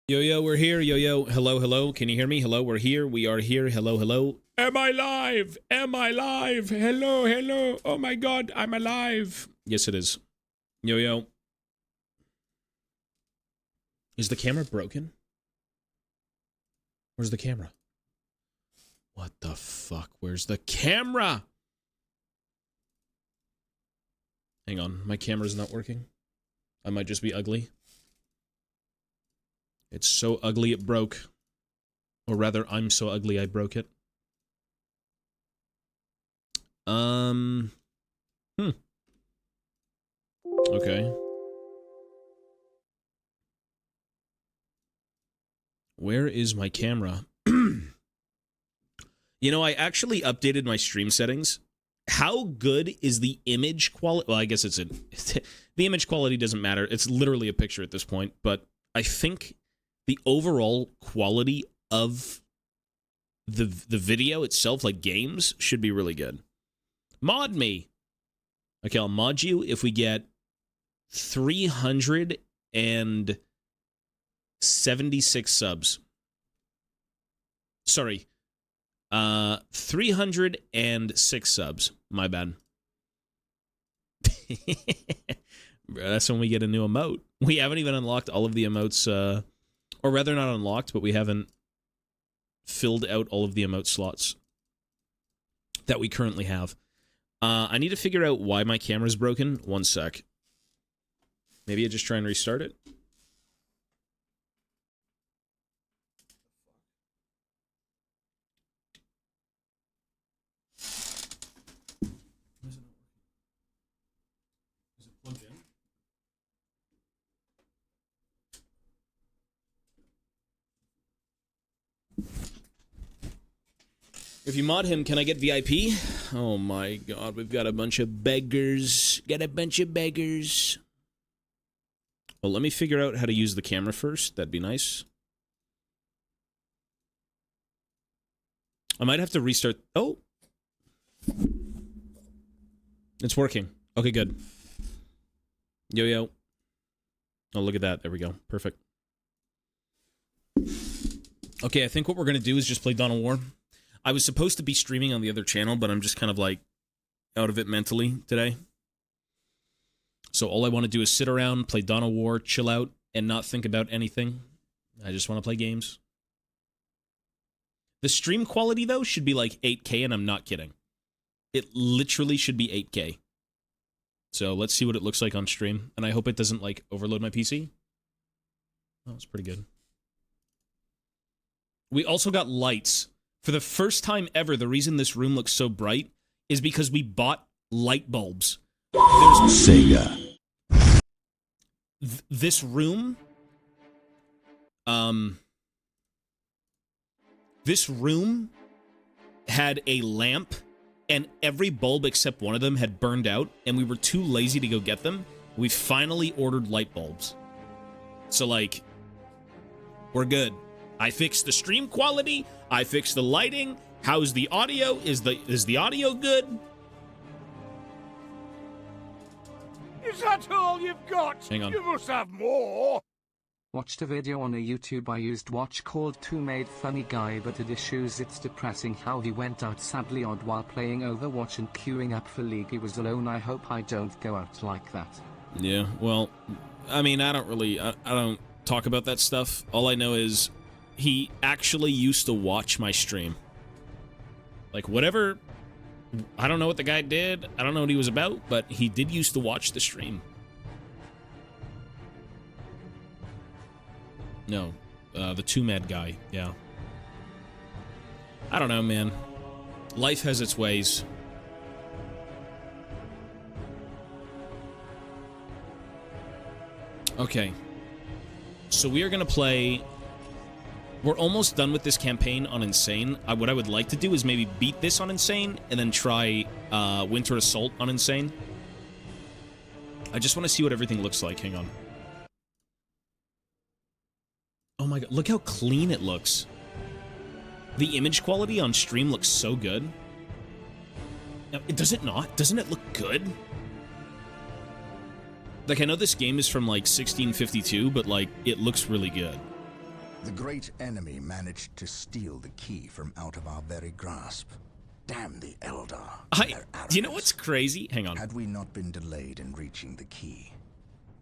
Yo, yo, we're here. Yo, yo, hello, hello. Can you hear me? Hello, we're here. We are here. Hello, hello. Am I live? Am I live? Hello, hello. Oh my God, I'm alive. Yes, it is. Yo, yo. Is the camera broken? Where's the camera? What the fuck? Where's the camera? Hang on, my camera's not working. I might just be ugly. It's so ugly it broke. Or rather, I'm so ugly I broke it. Okay. Where is my camera? You know, I actually updated my stream settings. How good is the image quality? Well, I guess it's the image quality doesn't matter. It's literally a picture at this point, but I think the overall quality of the video itself, like games, should be really good. Mod me. Okay, I'll mod you if we get 376 subs. Sorry. 306 subs. My bad. That's when we get a new emote. We haven't even unlocked all of the emotes, or rather not unlocked, but we haven't filled out all of the emote slots that we currently have. I need to figure out why my camera's broken. One sec. Maybe I just try and restart it. If you mod him, can I get VIP? Oh my God, we've got a bunch of beggars. Got a bunch of beggars. Well, let me figure out how to use the camera first. That'd be nice. I might have to restart. Oh. It's working. Okay, good. Yo, yo. Oh, look at that. There we go. Perfect. Okay, I think what we're going to do is just play Dawn of War. I was supposed to be streaming on the other channel, but I'm just kind of like out of it mentally today. So all I want to do is sit around, play Dawn of War, chill out, and not think about anything. I just want to play games. The stream quality, though, should be like 8K, and I'm not kidding. It literally should be 8K. So let's see what it looks like on stream, and I hope it doesn't, like, overload my PC. Oh, it's pretty good. We also got lights. For the first time ever, the reason this room looks so bright is because we bought light bulbs. Sega. This room... This room had a lamp, and every bulb except one of them had burned out, and we were too lazy to go get them. We finally ordered light bulbs. So, like, we're good. I fixed the stream quality. I fixed the lighting. How's the audio? Is the audio good? Is that all you've got? Hang on. You must have more. Watched a video on a YouTube I used watch called Two Made Funny Guy, but it issues it's depressing how he went out sadly odd while playing Overwatch and queuing up for League. He was alone. I hope I don't go out like that. Yeah, well, I mean, I don't talk about that stuff. All I know is he actually used to watch my stream. Like, whatever, I don't know what the guy did. I don't know what he was about, but he did used to watch the stream. No, the Two Mad guy, yeah. I don't know, man. Life has its ways. Okay. So we are going to play... We're almost done with this campaign on Insane. What I would like to do is maybe beat this on Insane and then try Winter Assault on Insane. I just want to see what everything looks like. Hang on. Oh my God, look how clean it looks. The image quality on stream looks so good. Now, does it not? Doesn't it look good? Like, I know this game is from, like, 1652, but, like, it looks really good. The great enemy managed to steal the key from out of our very grasp. Damn the Eldar. Do you know what's crazy? Hang on. Had we not been delayed in reaching the key,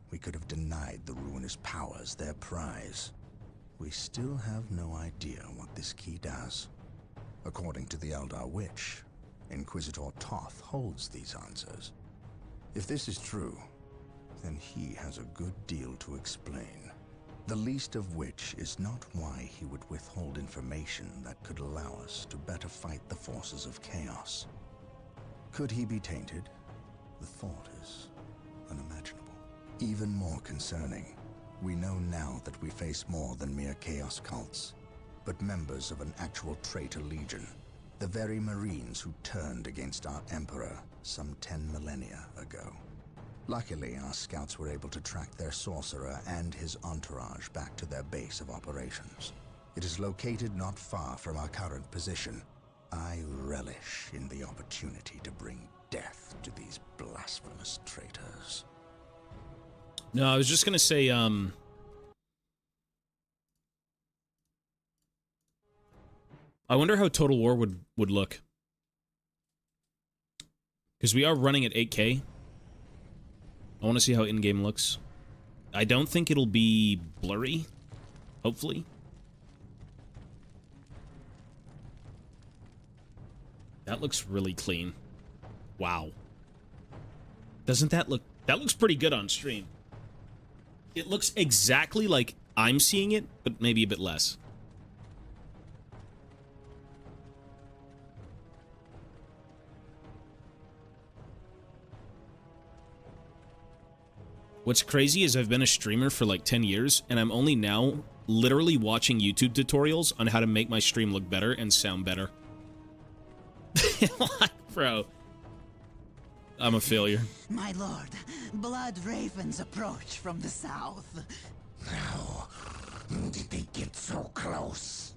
we could have denied the ruinous powers their prize. We still have no idea what this key does. According to the Eldar Witch, Inquisitor Toth holds these answers. If this is true, then he has a good deal to explain. The least of which is not why he would withhold information that could allow us to better fight the forces of chaos. Could he be tainted? The thought is unimaginable. Even more concerning, we know now that we face more than mere chaos cults, but members of an actual traitor legion, the very Marines who turned against our Emperor some 10 millennia ago. Luckily, our scouts were able to track their sorcerer and his entourage back to their base of operations. It is located not far from our current position. I relish in the opportunity to bring death to these blasphemous traitors. No, I was just gonna say, I wonder how Total War would look. Because we are running at 8K. I want to see how in-game looks. I don't think it'll be blurry. Hopefully. That looks really clean. Wow. Doesn't that look... That looks pretty good on stream. It looks exactly like I'm seeing it, but maybe a bit less. What's crazy is I've been a streamer for like 10 years, and I'm only now literally watching YouTube tutorials on how to make my stream look better and sound better. Like, bro. I'm a failure. My lord, blood ravens approach from the south. How did they get so close?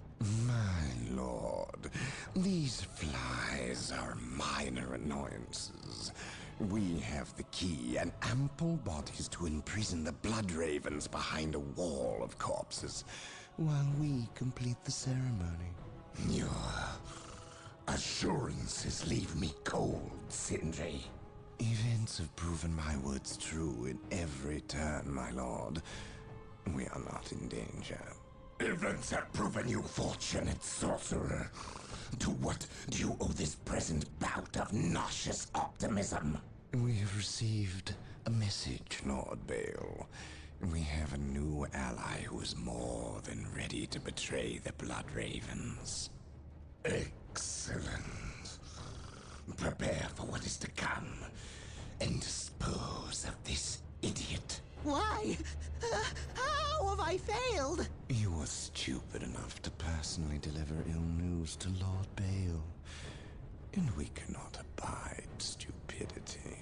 My lord, these flies are minor annoyances. We have the key and ample bodies to imprison the blood ravens behind a wall of corpses, while we complete the ceremony. Your assurances leave me cold, Sindri. Events have proven my words true in every turn, my lord. We are not in danger. Events have proven you fortunate, sorcerer. To what do you owe this present bout of nauseous optimism? We have received a message, Lord Bale. We have a new ally who is more than ready to betray the Blood Ravens. Excellent. Prepare for what is to come, and dispose of this idiot. Why? How have I failed? You were stupid enough to personally deliver ill news to Lord Bale, and we cannot abide stupidity.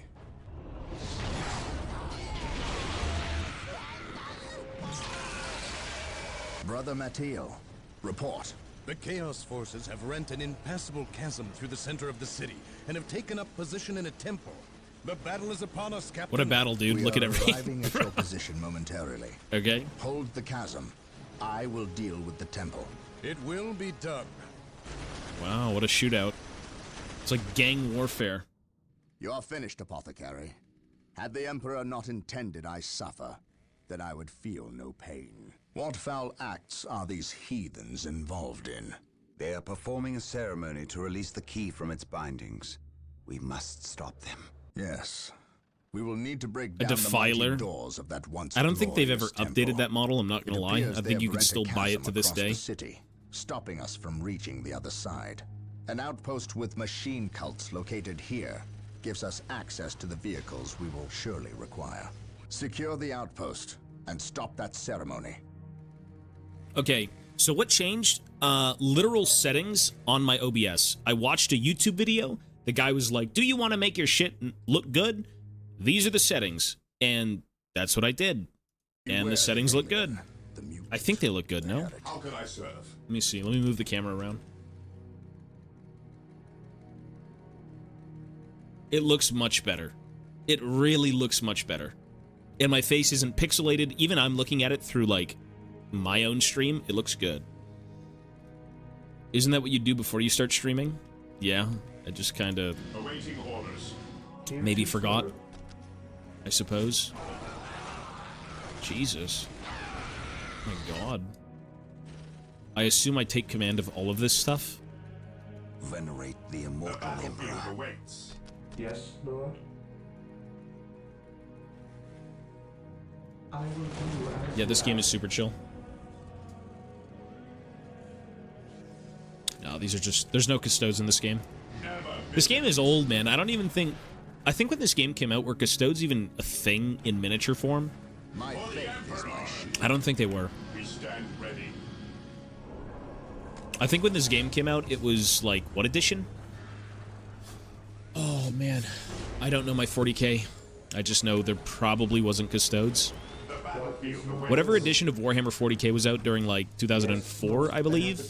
Brother Mateo, report. The Chaos Forces have rent an impassable chasm through the center of the city and have taken up position in a temple. The battle is upon us, Captain. What a battle, dude. Look at everything. Arriving at your position momentarily. Okay. Hold the chasm. I will deal with the temple. It will be done. Wow, what a shootout. It's like gang warfare. You're finished, Apothecary. Had the Emperor not intended I suffer, then I would feel no pain. What foul acts are these heathens involved in? They are performing a ceremony to release the key from its bindings. We must stop them. Yes. We will need to break A down the mighty defiler. doors of that once I don't think they've ever glorious updated temple. that model, I'm not gonna It lie. appears I they think you have can rent a still buy it chasm to this across day. the city, stopping us from reaching the other side. An outpost with machine cults located here gives us access to the vehicles we will surely require. Secure the outpost and stop that ceremony. Okay, so what changed? Literal settings on my OBS. I watched a YouTube video. The guy was like, do you want to make your shit look good? These are the settings. And that's what I did. And the settings look good. I think they look good, no? How can I serve? Let me see. Let me move the camera around. It looks much better. It really looks much better. And my face isn't pixelated. Even I'm looking at it through, like, my own stream, it looks good. Isn't that what you do before you start streaming? Yeah, I just kind of maybe forgot, I suppose. Jesus. Oh my god. I assume I take command of all of this stuff? Venerate the immortal emperor. Yes, Lord. I will do as Yeah, this you game is ask. super chill. No, these are just... There's no custodes in this game. This game is old, man. I don't even think... I think when this game came out, were custodes even a thing in miniature form? My faith is my shield. I don't think they were. We stand ready. I think when this game came out, it was like, what edition? Oh, man. I don't know my 40k. I just know there probably wasn't custodes. Whatever edition of Warhammer 40k was out during, like, 2004, I believe,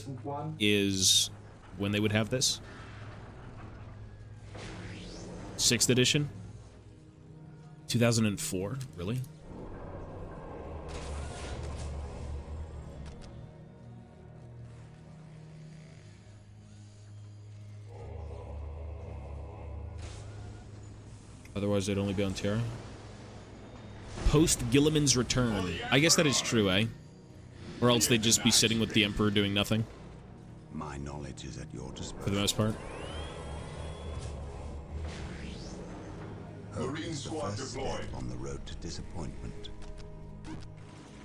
is when they would have this. 6th edition? 2004? Really? Otherwise, they'd only be on Terra. Post Gilliman's return. I guess that is true, eh? Or else they'd just be sitting with the Emperor doing nothing. My knowledge is at your disposal. For the most part. Hope Marine is the squad first deployed. step on the road to disappointment.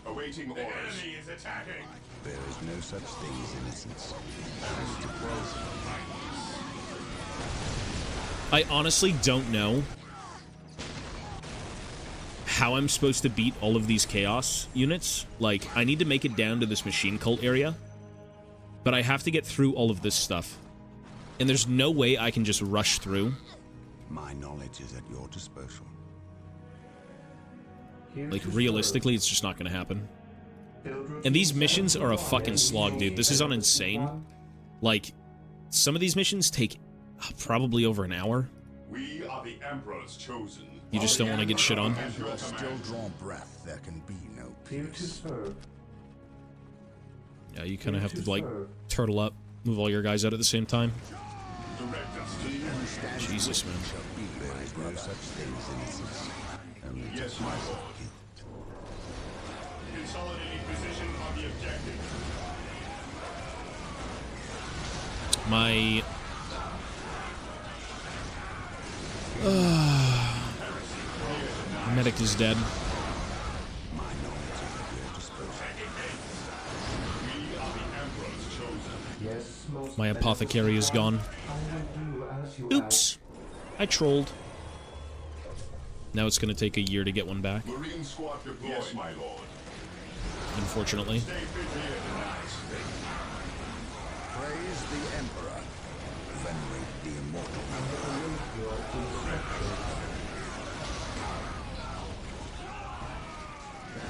Awaiting orders. The enemy is attacking. There is no such thing as innocence. I honestly don't know how I'm supposed to beat all of these chaos units. Like, I need to make it down to this machine cult area, but I have to get through all of this stuff. And there's no way I can just rush through. My knowledge is at your disposal. Like, realistically, it's just not going to happen. And these missions are a fucking slog, dude. This is on insane. Like, some of these missions take probably over an hour. We are the Emperor's chosen. You just don't want to get shit on. As you still draw breath, there can be no Here to peace. serve. Yeah, you kind of have to, like, turtle up, move all your guys out at the same time. Direct us to the enemy. Jesus, man. There is no such thing as innocence. Only Yes, my lord. Consolidating position on the objective. My... medic is dead. My knowledge is at your disposal. We are the Emperor's chosen. Yes, most My apothecary is gone. I will do as you Oops. I trolled. Now it's going to take a year to get one back, Marine squad deployed. Yes, my lord. unfortunately. Stay busy and nice. Praise the Emperor. Venerate the immortal emperor.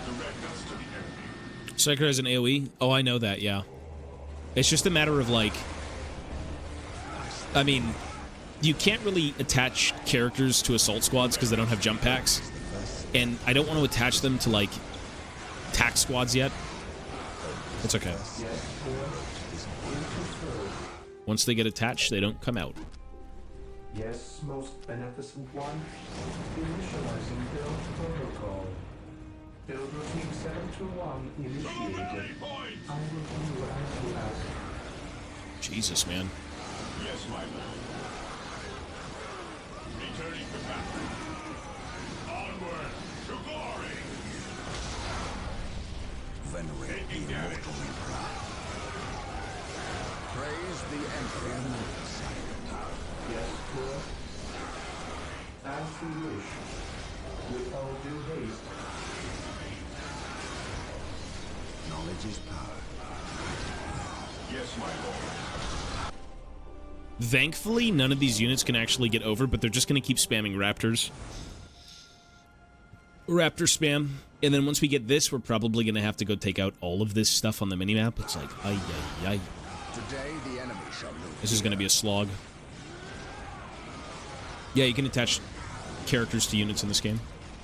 Direct us to the enemy. Psyker has an AoE? Oh, I know that, yeah. It's just a matter of, like... I mean, you can't really attach characters to assault squads because they don't have jump packs. And I don't want to attach them to, like, tac squads yet. It's okay. Once they get attached, they don't come out. Yes, most beneficent one. Initializing build protocol. Build routine 721 initiated. I will do as you ask. Jesus, man. Yes, my lord. Returning to battle. Onward to glory. Venerate the Taking damage. immortal emperor. Praise the emperor. Yes, Lord. As you wish. With all due haste. Knowledge is power. Yes, my lord. Thankfully, none of these units can actually get over, but they're just going to keep spamming raptors. Raptor spam. And then once we get this, we're probably going to have to go take out all of this stuff on the minimap. It's like, ay, ay, ay. Today the enemy shall lose. This is going to be a slog. Yeah, you can attach characters to units in this game.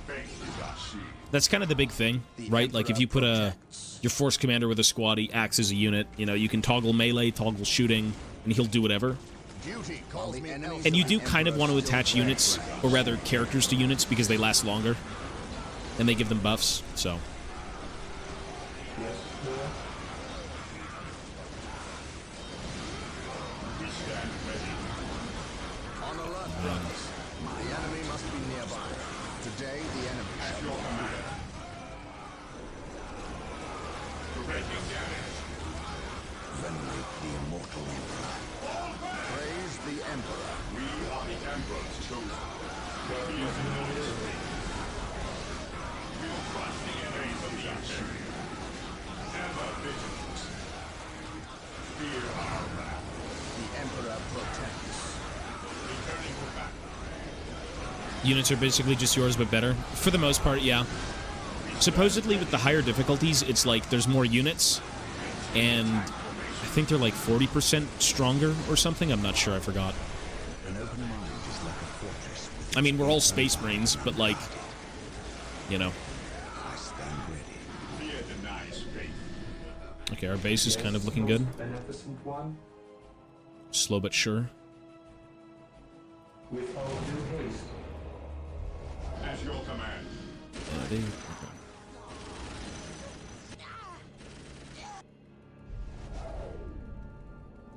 Faith is our shield. That's kind of the big thing, right? Like, if you put your force commander with a squad, he acts as a unit. You know, you can toggle melee, toggle shooting, and he'll do whatever. And you do kind of want to attach units, or rather characters to units, because they last longer. And they give them buffs, so... My enemy must be nearby. Today, the enemy at your command. Venerate the immortal Emperor. Praise the Emperor. We are the Emperor's chosen. He is no mistake. We'll crush the enemies of the Imperium. Ever vigilant. Fear our wrath. The Emperor protects. Returning to battle. Units are basically just yours, but better. For the most part, yeah. Supposedly, with the higher difficulties, it's like there's more units, and I think they're like 40% stronger or something. I'm not sure. I forgot. I mean, we're all Space Marines, but like, you know. Okay, our base is kind of looking good. Slow but sure. With all due haste. At your command. Okay.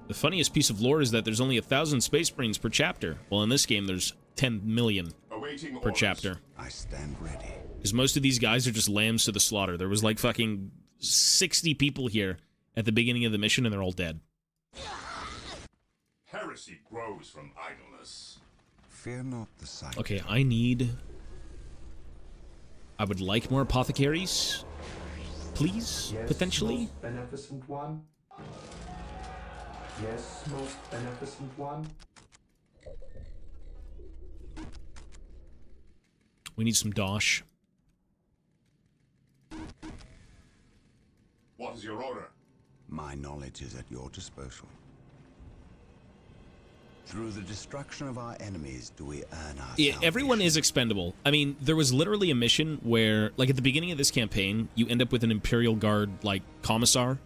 The funniest piece of lore is that there's only 1,000 Space Marines per chapter. Well, in this game, there's 10 million per chapter. I stand ready. Because most of these guys are just lambs to the slaughter. There was like fucking 60 people here at the beginning of the mission, and they're all dead. Heresy grows from idleness. Fear not the sight. Okay, I would like more apothecaries, please, Yes, potentially. most beneficent one. Yes, most beneficent one. We need some dosh. What is your order? My knowledge is at your disposal. Through the destruction of our enemies do we earn our Yeah, everyone is expendable. I mean, there was literally a mission where, like, at the beginning of this campaign, you end up with an Imperial Guard, like, commissar,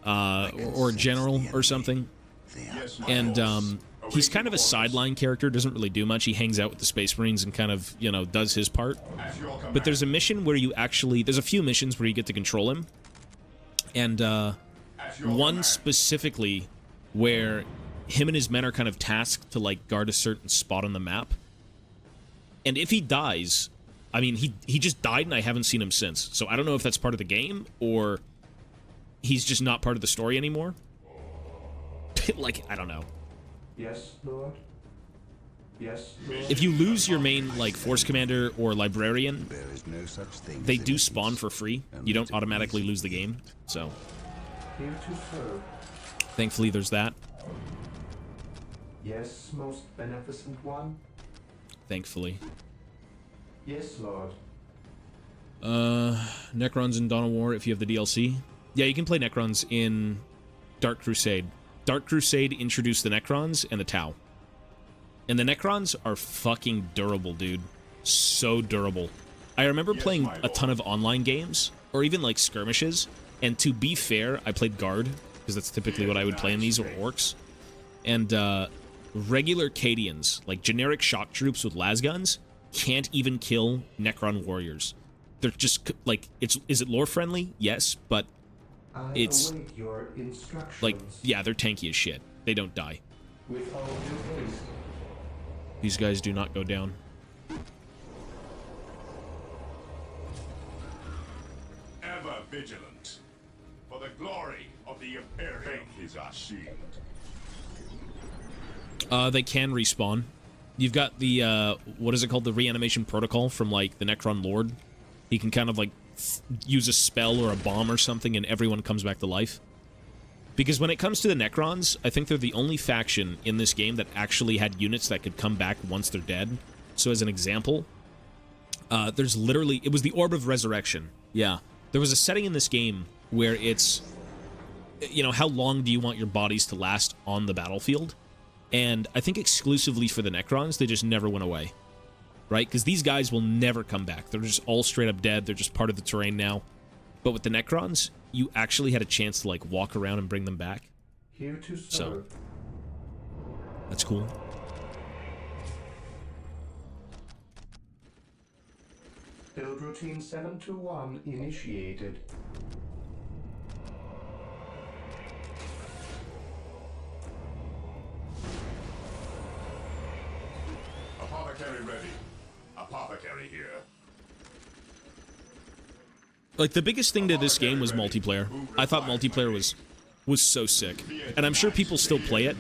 or general or something. And, he's kind of a sideline character, doesn't really do much. He hangs out with the Space Marines and kind of, you know, does his part. But there's a mission where you actually... There's a few missions where you get to control him. And, one specifically where... him and his men are kind of tasked to, like, guard a certain spot on the map. And if he dies, I mean, he just died and I haven't seen him since. So I don't know if that's part of the game or he's just not part of the story anymore. Like, I don't know. Yes, Lord. Yes, Lord. If you lose your main, like, force commander or librarian, There is no such thing. they do spawn for free. You don't automatically lose the game. So, Here to serve. thankfully, there's that. Yes, most beneficent one. Thankfully. Yes, Lord. Necrons in Dawn of War if you have the DLC. Yeah, you can play Necrons in Dark Crusade. Dark Crusade introduced the Necrons and the Tau. And the Necrons are fucking durable, dude. So durable. I remember playing a ton of online games, or even like skirmishes, and to be fair, I played Guard, because that's typically what I would play in these, or Orcs. And regular Cadians, like generic shock troops with lasguns, can't even kill Necron warriors. They're just, like, is it lore friendly? Yes, but it's, await your instructions. like, yeah, they're tanky as shit. They don't die. With all due haste. These guys do not go down. Ever vigilant. For the glory of the Imperium. Faith is our shield. They can respawn. You've got the, what is it called? The reanimation protocol from, like, the Necron Lord. He can kind of, like, use a spell or a bomb or something and everyone comes back to life. Because when it comes to the Necrons, I think they're the only faction in this game that actually had units that could come back once they're dead. So as an example, there's literally... It was the Orb of Resurrection. Yeah. There was a setting in this game where it's... You know, how long do you want your bodies to last on the battlefield? And I think exclusively for the Necrons, they just never went away. right? Because these guys will never come back. They're just all straight up dead. They're just part of the terrain now. But with the Necrons, you actually had a chance to, like, walk around and bring them back. Here to serve. So, that's cool. Build routine 721 initiated. Apothecary ready. Apothecary here. Like, the biggest thing to this game was multiplayer. I thought multiplayer was so sick. And I'm sure people still play it.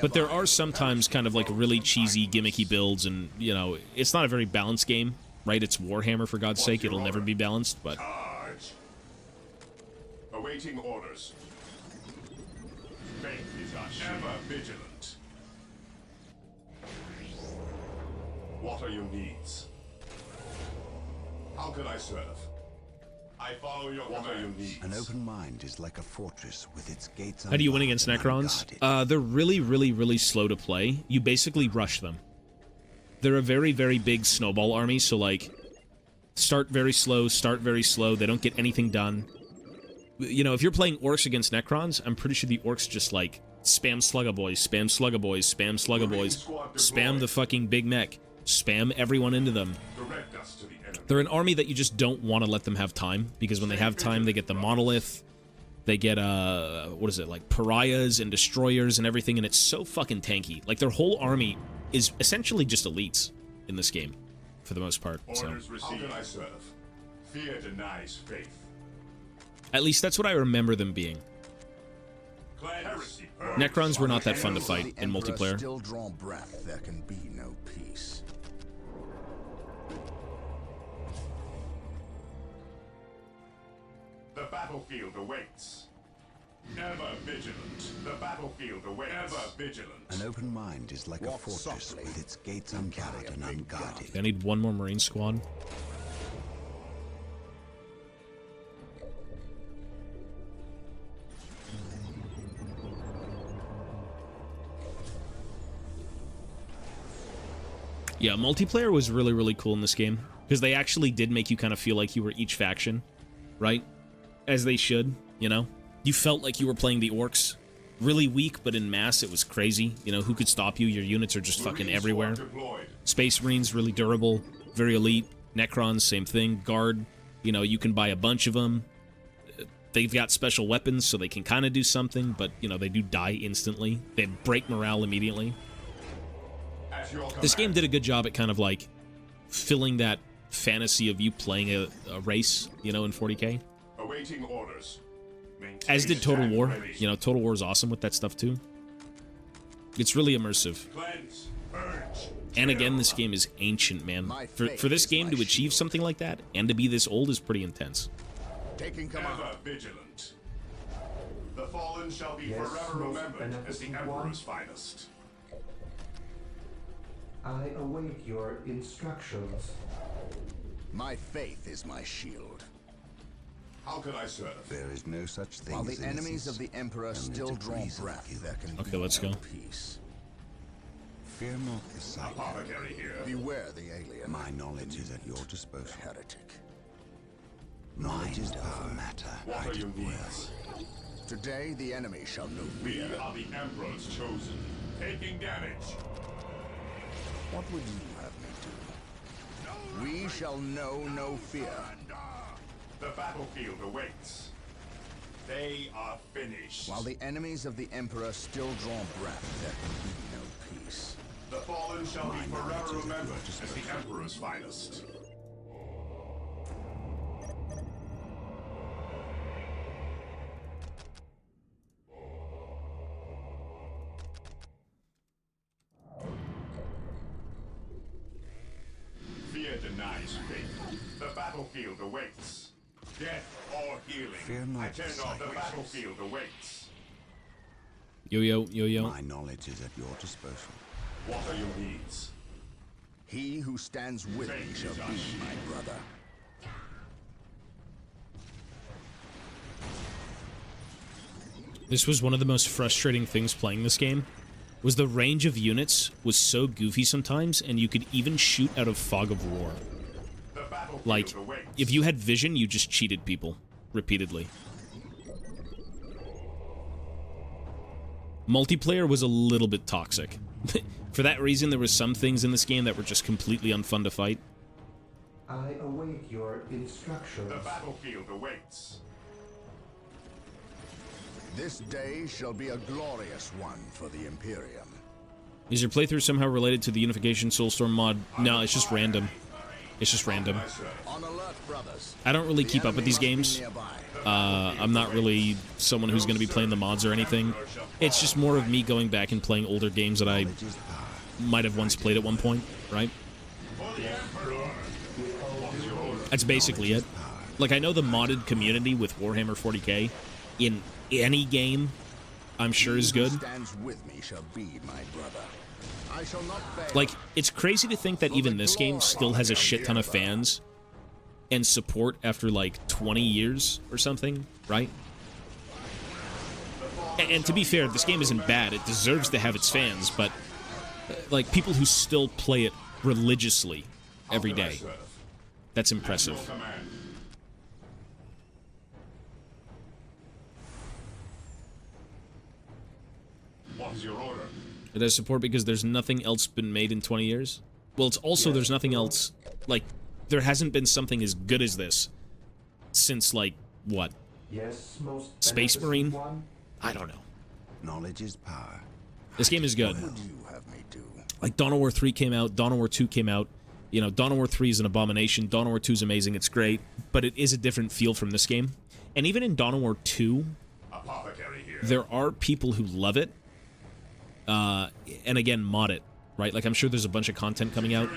But there are sometimes kind of like really cheesy, gimmicky builds, and, you know, it's not a very balanced game, right? It's Warhammer, for God's sake. It'll never be balanced, but... Awaiting orders. Faith is ever vigilant. What are your needs? How can I serve? I follow your What are your needs? An open mind is like a fortress with its gates. How do you win against Necrons? They're really, really, really slow to play. You basically rush them. They're a very, very big snowball army, so, like, start very slow, they don't get anything done. You know, if you're playing Orcs against Necrons, I'm pretty sure the Orcs just, like, spam Sluggaboys, spam Sluggaboys, spam Sluggaboys, spam the fucking big mech, spam everyone into them. They're an army that you just don't want to let them have time, because when they have time, they get the Monolith, they get, what is it, like, Pariahs and Destroyers and everything, and it's so fucking tanky. Like, their whole army is essentially just elites in this game, for the most part, so. Orders received. How can I serve? Fear denies faith. At least that's what I remember them being. Necrons were not that fun to fight in multiplayer. Still draw breath, there can be no peace. The battlefield awaits. Ever vigilant. The battlefield awaits. Ever vigilant. An open mind is like a fortress with its gates unguarded and unguarded. I need one more Marine squad. Yeah, multiplayer was really, really cool in this game, because they actually did make you kind of feel like you were each faction, right? As they should, you know? You felt like you were playing the Orcs. Really weak, but in mass it was crazy. You know, who could stop you? Your units are just fucking everywhere. Space Marines, really durable, very elite. Necrons, same thing. Guard, you know, you can buy a bunch of them. They've got special weapons, so they can kind of do something, but, you know, they do die instantly. They break morale immediately. This game did a good job at kind of, like, filling that fantasy of you playing a race, you know, in 40K. Awaiting orders. As did Total War. You know, Total War is awesome with that stuff, too. It's really immersive. And again, this game is ancient, man. For this game to achieve something like that, and to be this old, is pretty intense. Taking command. Ever vigilant. The fallen shall be forever remembered as the Emperor's finest. I await your instructions. My faith is my shield. How can I serve? There is no such thing. While the as enemies innocence, of the Emperor only still draw degrees of breath, guilt. there can Okay, be let's no go. peace. Fear not the sight. Apothecary here. Beware the alien. My knowledge is at your disposal. Heretic. Knowledge is power matter. What are your needs? Today the enemy shall know We fear. are the Emperor's chosen. Taking damage. What would you have me do? We shall know no fear. The battlefield awaits. They are finished. While the enemies of the Emperor still draw breath, there can be no peace. The fallen shall be forever remembered as the Emperor's finest. Fear denies faith. The battlefield awaits. Death or healing. Fear not I turn the off. The sight. battlefield awaits. Yo. My knowledge is at your disposal. What are your needs? He who stands with me shall be my brother. This was one of the most frustrating things playing this game, was the range of units was so goofy sometimes, and you could even shoot out of Fog of War. Like, if you had vision, you just cheated people repeatedly. Multiplayer was a little bit toxic. For that reason, there were some things in this game that were just completely unfun to fight. I await your instructions. The battlefield awaits. This day shall be a glorious one for the Imperium. Is your playthrough somehow related to the Unification Soulstorm mod? No, it's just random. It's just random. On alert, brothers. I don't really keep up with these games. I'm not really someone who's going to be playing the mods or anything. It's just more of me going back and playing older games that I might have once played at one point, right? That's basically it. Like, I know the modded community with Warhammer 40k in any game, I'm sure is good. Like, it's crazy to think that even this game still has a shit ton of fans and support after, like, 20 years or something, right? And to be fair, this game isn't bad. It deserves to have its fans, but, like, people who still play it religiously every day, that's impressive. What is your order? It has support because there's nothing else been made in 20 years. Well, it's also there's nothing else, like, there hasn't been something as good as this since, like, what? Yes, most Space Marine? one. I don't know. Knowledge is power. This game is good. What would you have me do? Like, Dawn of War 3 came out, Dawn of War 2 came out. You know, Dawn of War 3 is an abomination, Dawn of War 2 is amazing, it's great, but it is a different feel from this game. And even in Dawn of War 2, there are people who love it, and again, mod it, right? Like, I'm sure there's a bunch of content coming out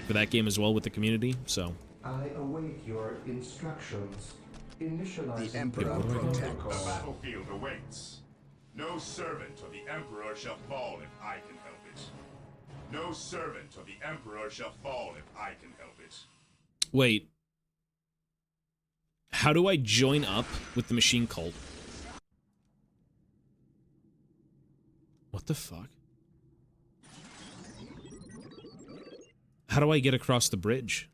for that game as well with the community, so. I await your instructions. Initializing The Emperor protocol. protects. The battlefield awaits. No servant of the Emperor shall fall if I can help it. No servant of the Emperor shall fall if I can help it. Wait. How do I join up with the machine cult? What the fuck? How do I get across the bridge?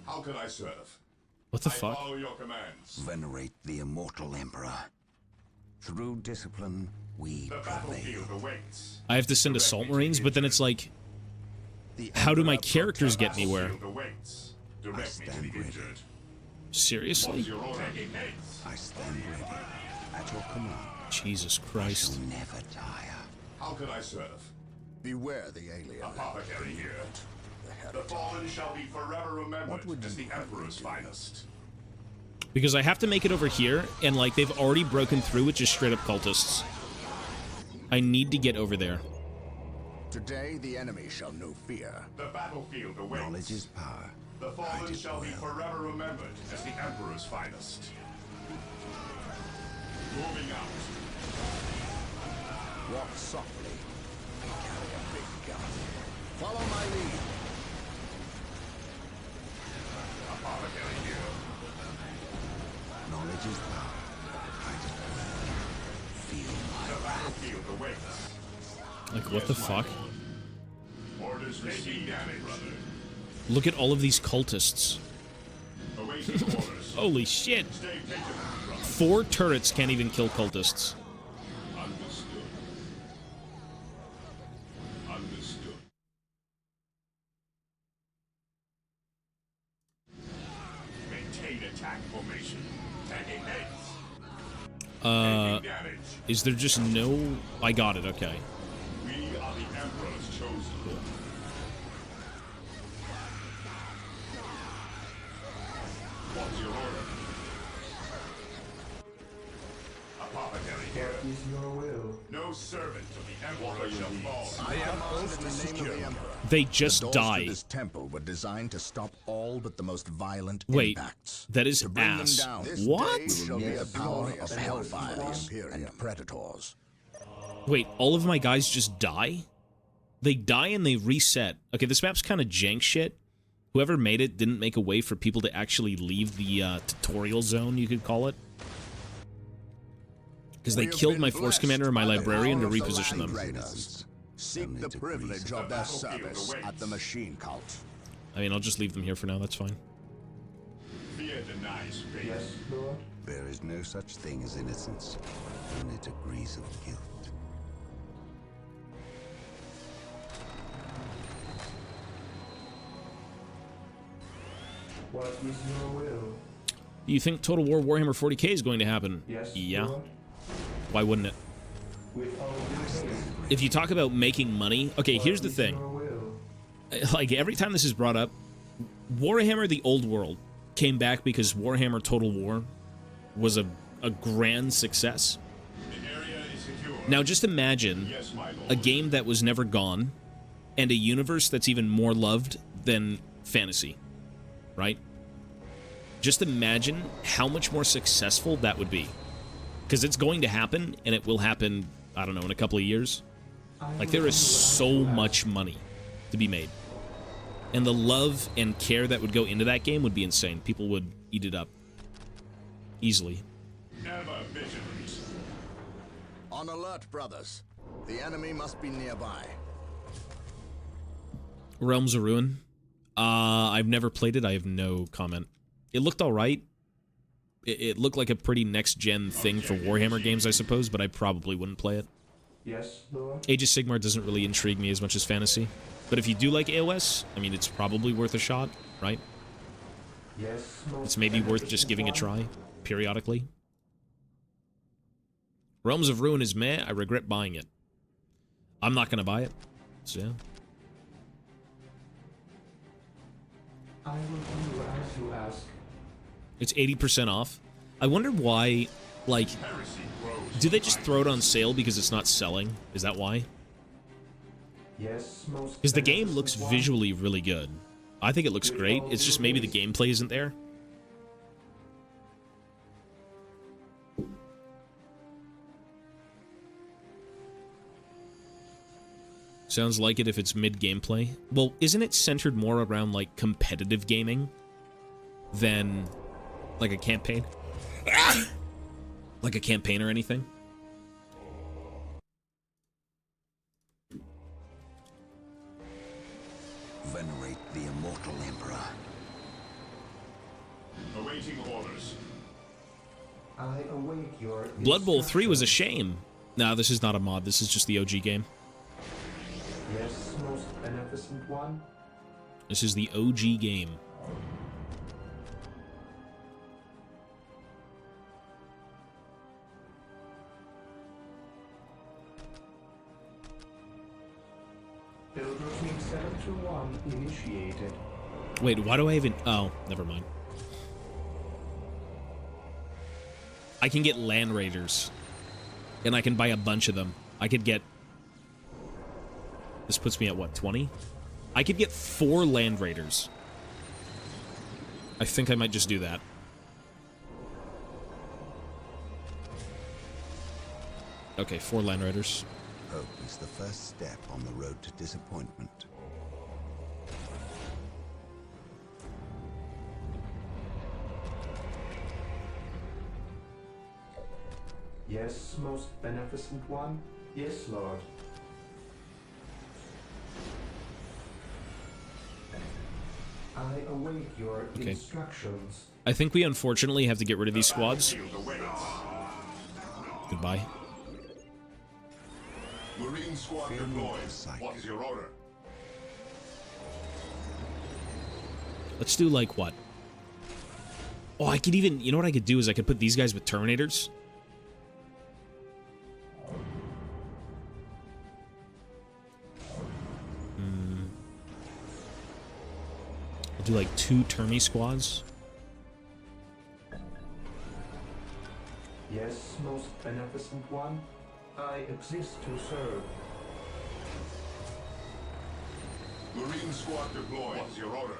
How can I serve? What the fuck? Follow your commands. Venerate the immortal Emperor. Through discipline, we The prevail. battlefield awaits. I have to send Assault Marines, but then it's like, how do my characters get anywhere? Awaits. Direct me to the injured. Seriously? Your order ignites. I stand ready. At your command. Jesus I Christ. shall never tire. How can I serve? Beware the alien. Apothecary here. The fallen shall be forever remembered as the Emperor's finest. Because I have to make it over here, and like, they've already broken through with just straight up cultists. I need to get over there. Today the enemy shall know fear. The battlefield awaits. Knowledge is power. The fallen shall be forever remembered as the Emperor's finest. Moving out. Walk softly. Carry a big gun. Follow my lead. Apothecary here. Knowledge is power. I declare. Feel my wrath. Battlefield awaits. Like, what the fuck? Orders received, brother. Look at all of these cultists. Awaiting orders. Holy shit. Stay vigilant, brother. 4 turrets can't even kill cultists. Understood. Understood. Maintain attack formation. Taking hits. Taking damage. Is there just no... I got it, okay. We are the Emperor's chosen. What's your order? Apothecary here. What is your will? No servant of the Emperor shall fall. I am most to secure the Emperor. They just die. This temple were designed to stop all but the most violent Wait, impacts. that is To bring ass. them down. This What? day shall be the power of hellfire and predators. Wait, all of my guys just die? They die and they reset. Okay, this map's kind of jank shit. Whoever made it didn't make a way for people to actually leave the tutorial zone, you could call it. Because they killed my force commander and my librarian to reposition them. Seek the privilege of their service at the machine cult. I mean, I'll just leave them here for now, that's fine. Fear denies faith. Yes, Lord. There is no such thing as innocence, only degrees of guilt. What is your will? Do you think Total War Warhammer 40k is going to happen? Yes, Yeah. Lord. Why wouldn't it? With all due haste. If you talk about making money... Okay, here's the thing. Your will. Like, every time this is brought up, Warhammer the Old World came back because Warhammer Total War was a grand success. The area is secure. Now, just imagine Yes, my lord. a game that was never gone and a universe that's even more loved than fantasy, right? Just imagine how much more successful that would be. Because it's going to happen, and it will happen, I don't know, in a couple of years. Like, there is so much money to be made. And the love and care that would go into that game would be insane. People would eat it up. Easily. Never vigilant. On alert, brothers. The enemy must be nearby. Realms of Ruin. I've never played it. I have no comment. It looked alright. It looked like a pretty next-gen thing for Warhammer games, I suppose, but I probably wouldn't play it. Yes, Lord. Age of Sigmar doesn't really intrigue me as much as fantasy. But if you do like AOS, I mean, it's probably worth a shot, right? Yes, most It's maybe worth just giving a try, periodically. Realms of Ruin is meh. I regret buying it. I'm not going to buy it, so yeah. I will do as you ask. It's 80% off. I wonder why, like, do they just throw it on sale because it's not selling? Is that why? Yes, most. Because the game beneficent looks one. visually really good. I think it looks great. It's just maybe the gameplay isn't there. Sounds like it if it's mid-gameplay. Well, isn't it centered more around, like, competitive gaming than, like, a campaign? Like a campaign or anything? Venerate the immortal Emperor. Awaiting orders. I await your. Blood Bowl 3 was a instructions. shame. Nah, this is not a mod. This is just the OG game. Yes, most beneficent one. This is the OG game. Build routine 721 initiated. Wait, why do I even... Oh, never mind. I can get Land Raiders. And I can buy a bunch of them. I could get... This puts me at, what, 20? I could get 4 Land Raiders. I think I might just do that. Okay, 4 Land Raiders. Hope is the first step on the road to disappointment. Yes, most beneficent one. Yes, Lord. I await your Okay. instructions. I think we unfortunately have to get rid of these squads. Battlefield awaits. Goodbye. Marine squad Fear deployed. not the sight. What is your order? Let's do, like, what? Oh, I could even... You know what I could do is I could put these guys with Terminators. I'll do, like, 2 Termi squads. Yes, most beneficent one. I exist to serve. Marine squad deployed. What is your order?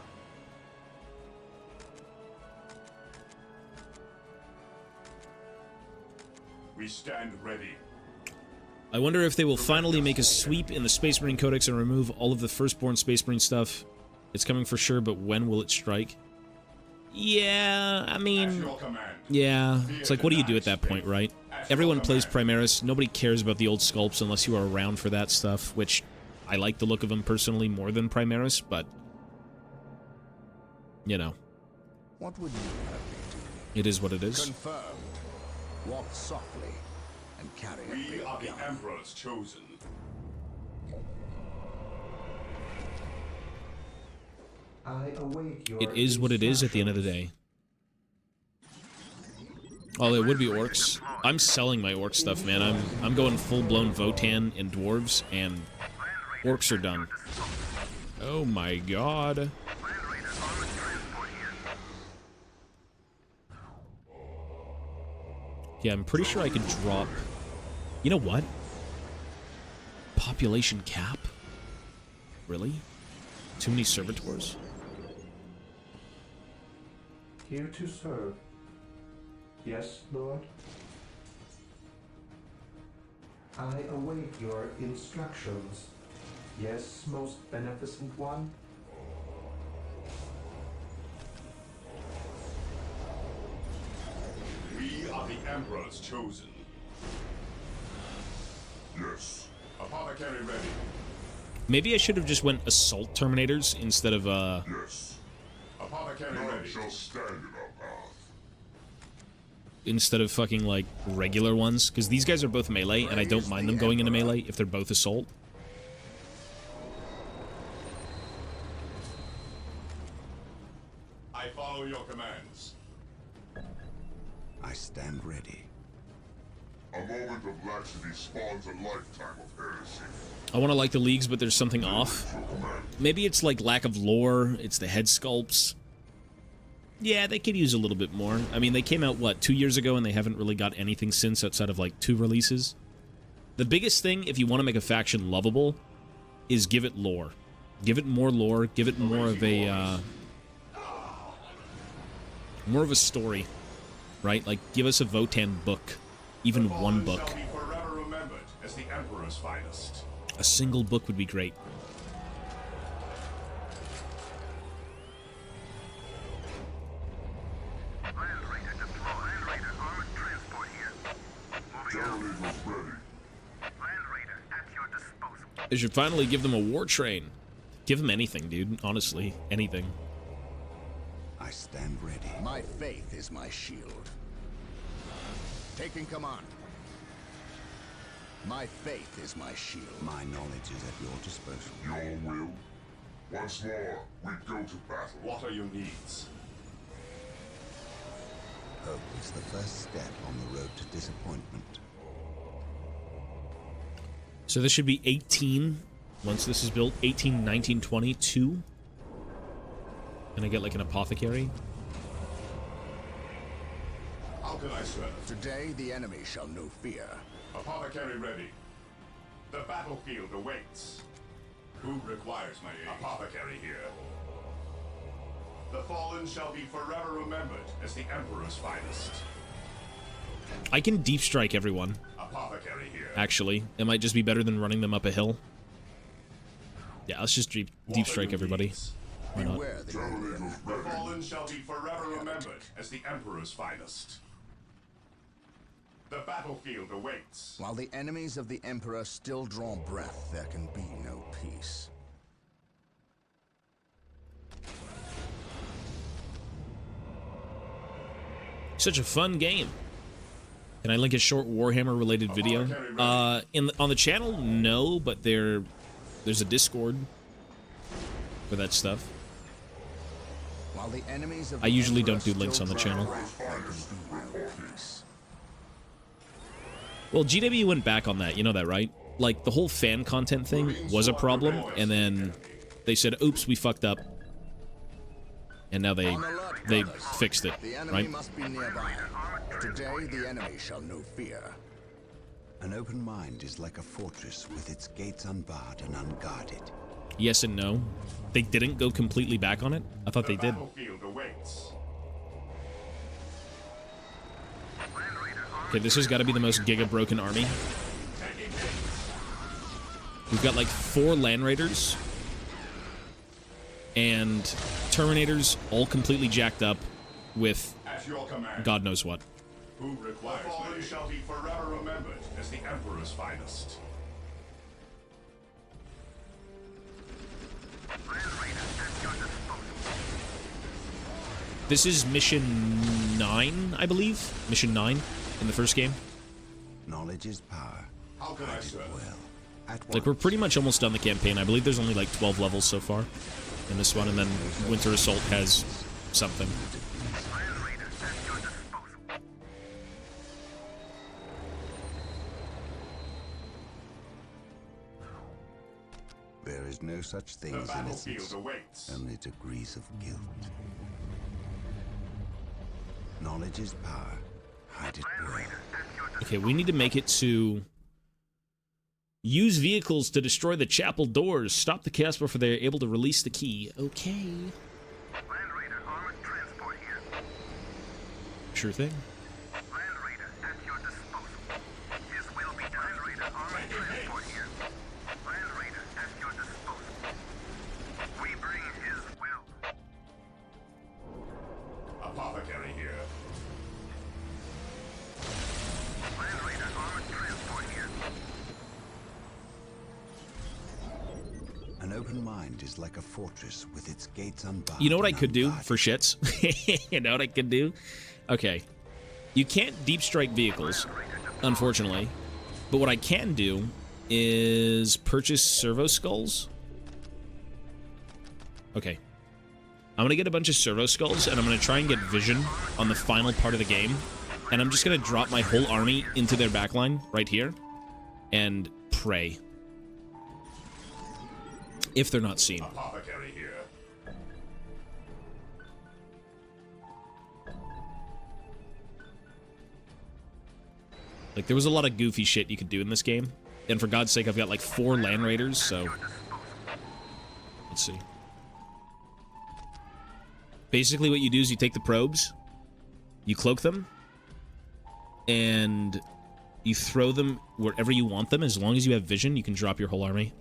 We stand ready. I wonder if they will finally make a sweep in the Space Marine Codex and remove all of the Firstborn Space Marine stuff. It's coming for sure, but when will it strike? Yeah, I mean... At your command. Yeah, it's like, what do you do at that point, right? At everyone plays Primaris. Nobody cares about the old sculpts unless you are around for that stuff, which I like the look of them personally more than Primaris, but, you know. What would you have me do? It is what it is. Confirmed. Walk softly and carry a We big are the gun. Emperor's chosen. I await your It is what it is at the end of the day. Oh, it would be orcs. I'm selling my orc stuff, man. I'm going full-blown Votan and dwarves, and orcs are done. Oh my god. Yeah, I'm pretty sure I could drop... You know what? Population cap? Really? Too many servitors? Here to serve. Yes, Lord. I await your instructions. Yes, most beneficent one. We are the Emperor's chosen. Yes. Apothecary ready. Maybe I should have just went Assault Terminators instead of, Yes. Apothecary ready. Shall stand in our path. instead of fucking, like, regular ones. Because these guys are both melee, and I don't mind them going into melee if they're both Assault. I follow your commands. I stand ready. A moment of laxity spawns a lifetime of heresy. I want to like the leagues, but there's something off. Maybe it's, like, lack of lore. It's the head sculpts. Yeah, they could use a little bit more. I mean, they came out, what, 2 years ago, and they haven't really got anything since outside of, like, 2 releases. The biggest thing, if you want to make a faction lovable, is give it lore. Give it more lore. Give it more of a, more of a story, right? Like, give us a Votan book. Even one book. Shall be forever remembered as the Emperor's finest. A single book would be great. They should finally give them a war train. Give them anything, dude. Honestly, anything. I stand ready. My faith is my shield. Taking command. My faith is my shield. My knowledge is at your disposal. Your will? Once more, we go to battle. What are your needs? Hope is the first step on the road to disappointment. So this should be 18 once this is built. 18, 19, 20, 2. And I get like an apothecary. How can I serve? Today the enemy shall know fear. Apothecary ready. The battlefield awaits. Who requires my aid? Apothecary here. The fallen shall be forever remembered as the Emperor's finest. I can deep strike everyone. Apothecary here. Actually, it might just be better than running them up a hill. Yeah, let's just deep strike everybody. Why not? Beware the enemy. The fallen shall be forever remembered as the Emperor's finest. The battlefield awaits. While the enemies of the Emperor still draw breath, there can be no peace. Such a fun game. Can I link a short Warhammer related video? On the channel, no, but there's a Discord for that stuff. While the enemies of I the usually Emperor don't do links on the still draw channel. breath, there can be no peace. Well, GW went back on that, you know that, right? Like, the whole fan content thing was a problem, and then they said, oops, we fucked up. And now they fixed it, The enemy right? must be nearby. Today the enemy shall know fear. An open mind is like a fortress with its gates unbarred and unguarded. Yes and no. They didn't go completely back on it? I thought they did. Battlefield awaits. Okay, this has got to be the most giga-broken army. We've got like 4 Land Raiders and Terminators all completely jacked up with At your command. God knows what. Who requires the fallen shall be forever remembered as the Emperor's finest. This is mission 9, I believe. Mission 9 in the first game. Knowledge is power. How can I serve? Well, Like, we're pretty much almost done the campaign. I believe there's only like 12 levels so far in this one, and then Winter Assault has something. there is no such thing The as battlefield innocence, awaits. only degrees of guilt. Knowledge is power. Hide it well. Okay, we need to make it to use vehicles to destroy the chapel doors. Stop the chaos before they're able to release the key. Okay. Sure thing. Apothecary here. An open mind is like a fortress with its gates unbarred. You know what I and could do unguarded. for shits? You know what I could do? Okay. You can't deep strike vehicles, unfortunately. But what I can do is purchase servo skulls. Okay. I'm gonna get a bunch of servo skulls, and I'm gonna try and get vision on the final part of the game. And I'm just gonna drop my whole army into their backline right here and pray. If they're not seen. Apothecary here. Like, there was a lot of goofy shit you could do in this game. And for God's sake, I've got like 4 Land Raiders, so... Let's see. Basically what you do is you take the probes, you cloak them, and you throw them wherever you want them. As long as you have vision, you can drop your whole army.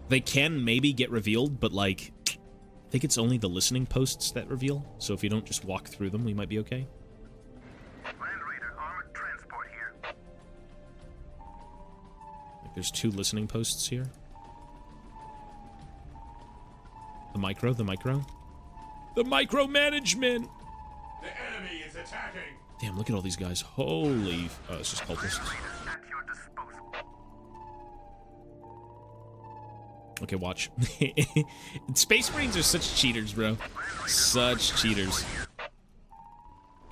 They can maybe get revealed, but like... I think it's only the listening posts that reveal, so if you don't just walk through them, we might be okay. Land Raider armored transport here. Like, there's 2 listening posts here. The micro. The micromanagement! The enemy is attacking. Damn, look at all these guys. Holy... Oh, it's just cultists. At your disposal. Okay, watch. Space Marines are such cheaters, bro. Such cheaters.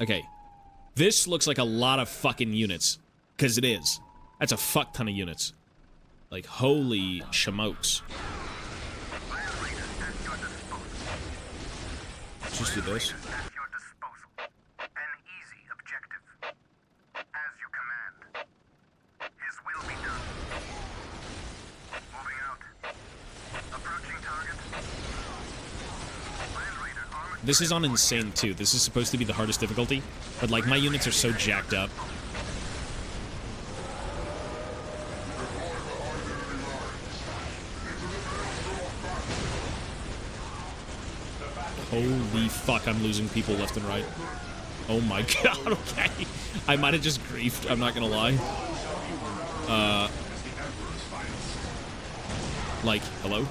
Okay. This looks like a lot of fucking units. Because it is. That's a fuck ton of units. Like, holy smokes. Let's just do this. At your disposal. An easy objective. As you command. His will be done. Moving out. Approaching target. Land Raider armored. This is on Insane, too. This is supposed to be the hardest difficulty. But, like, my units are so jacked up. Holy fuck, I'm losing people left and right. Oh my god, okay. I might have just griefed, I'm not gonna lie. Like, hello?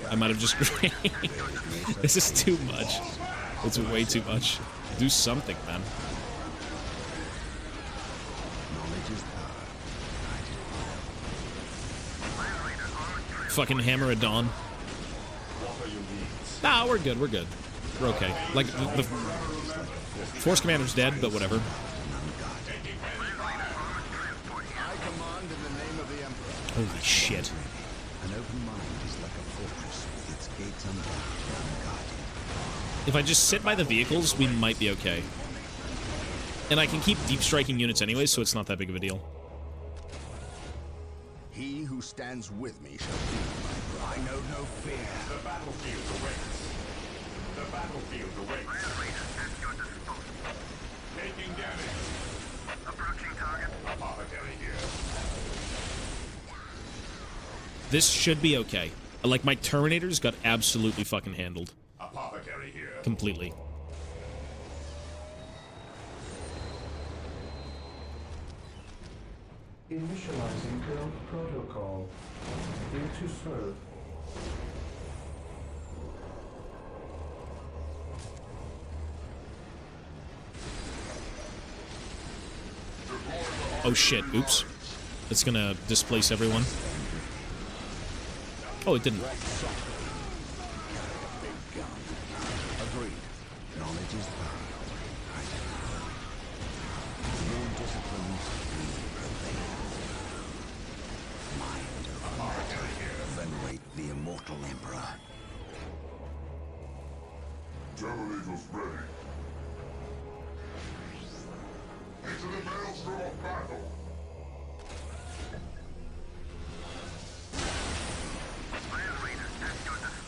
I might have just griefed. This is too much. It's way too much. Do something, man. Fucking Hammer of Dawn. Nah, we're good, we're good. We're okay. Like, the Force Commander's dead, but whatever. Holy shit. If I just sit by the vehicles, we might be okay. And I can keep deep striking units anyway, so it's not that big of a deal. He who stands with me shall be my bride. I know no fear. The battlefield awaits. The battlefield awaits. Land Raider at your disposal. Taking damage. Approaching target. Apothecary here. This should be okay. Like, my Terminators got absolutely fucking handled. Apothecary completely. Initializing build protocol. Here to serve. Oh shit, oops. It's gonna displace everyone. Oh, it didn't. Agreed. Knowledge is power. Your disciplines prevail. Mind of matter. Venerate the immortal emperor. Terminators ready. Into the maelstrom of battle.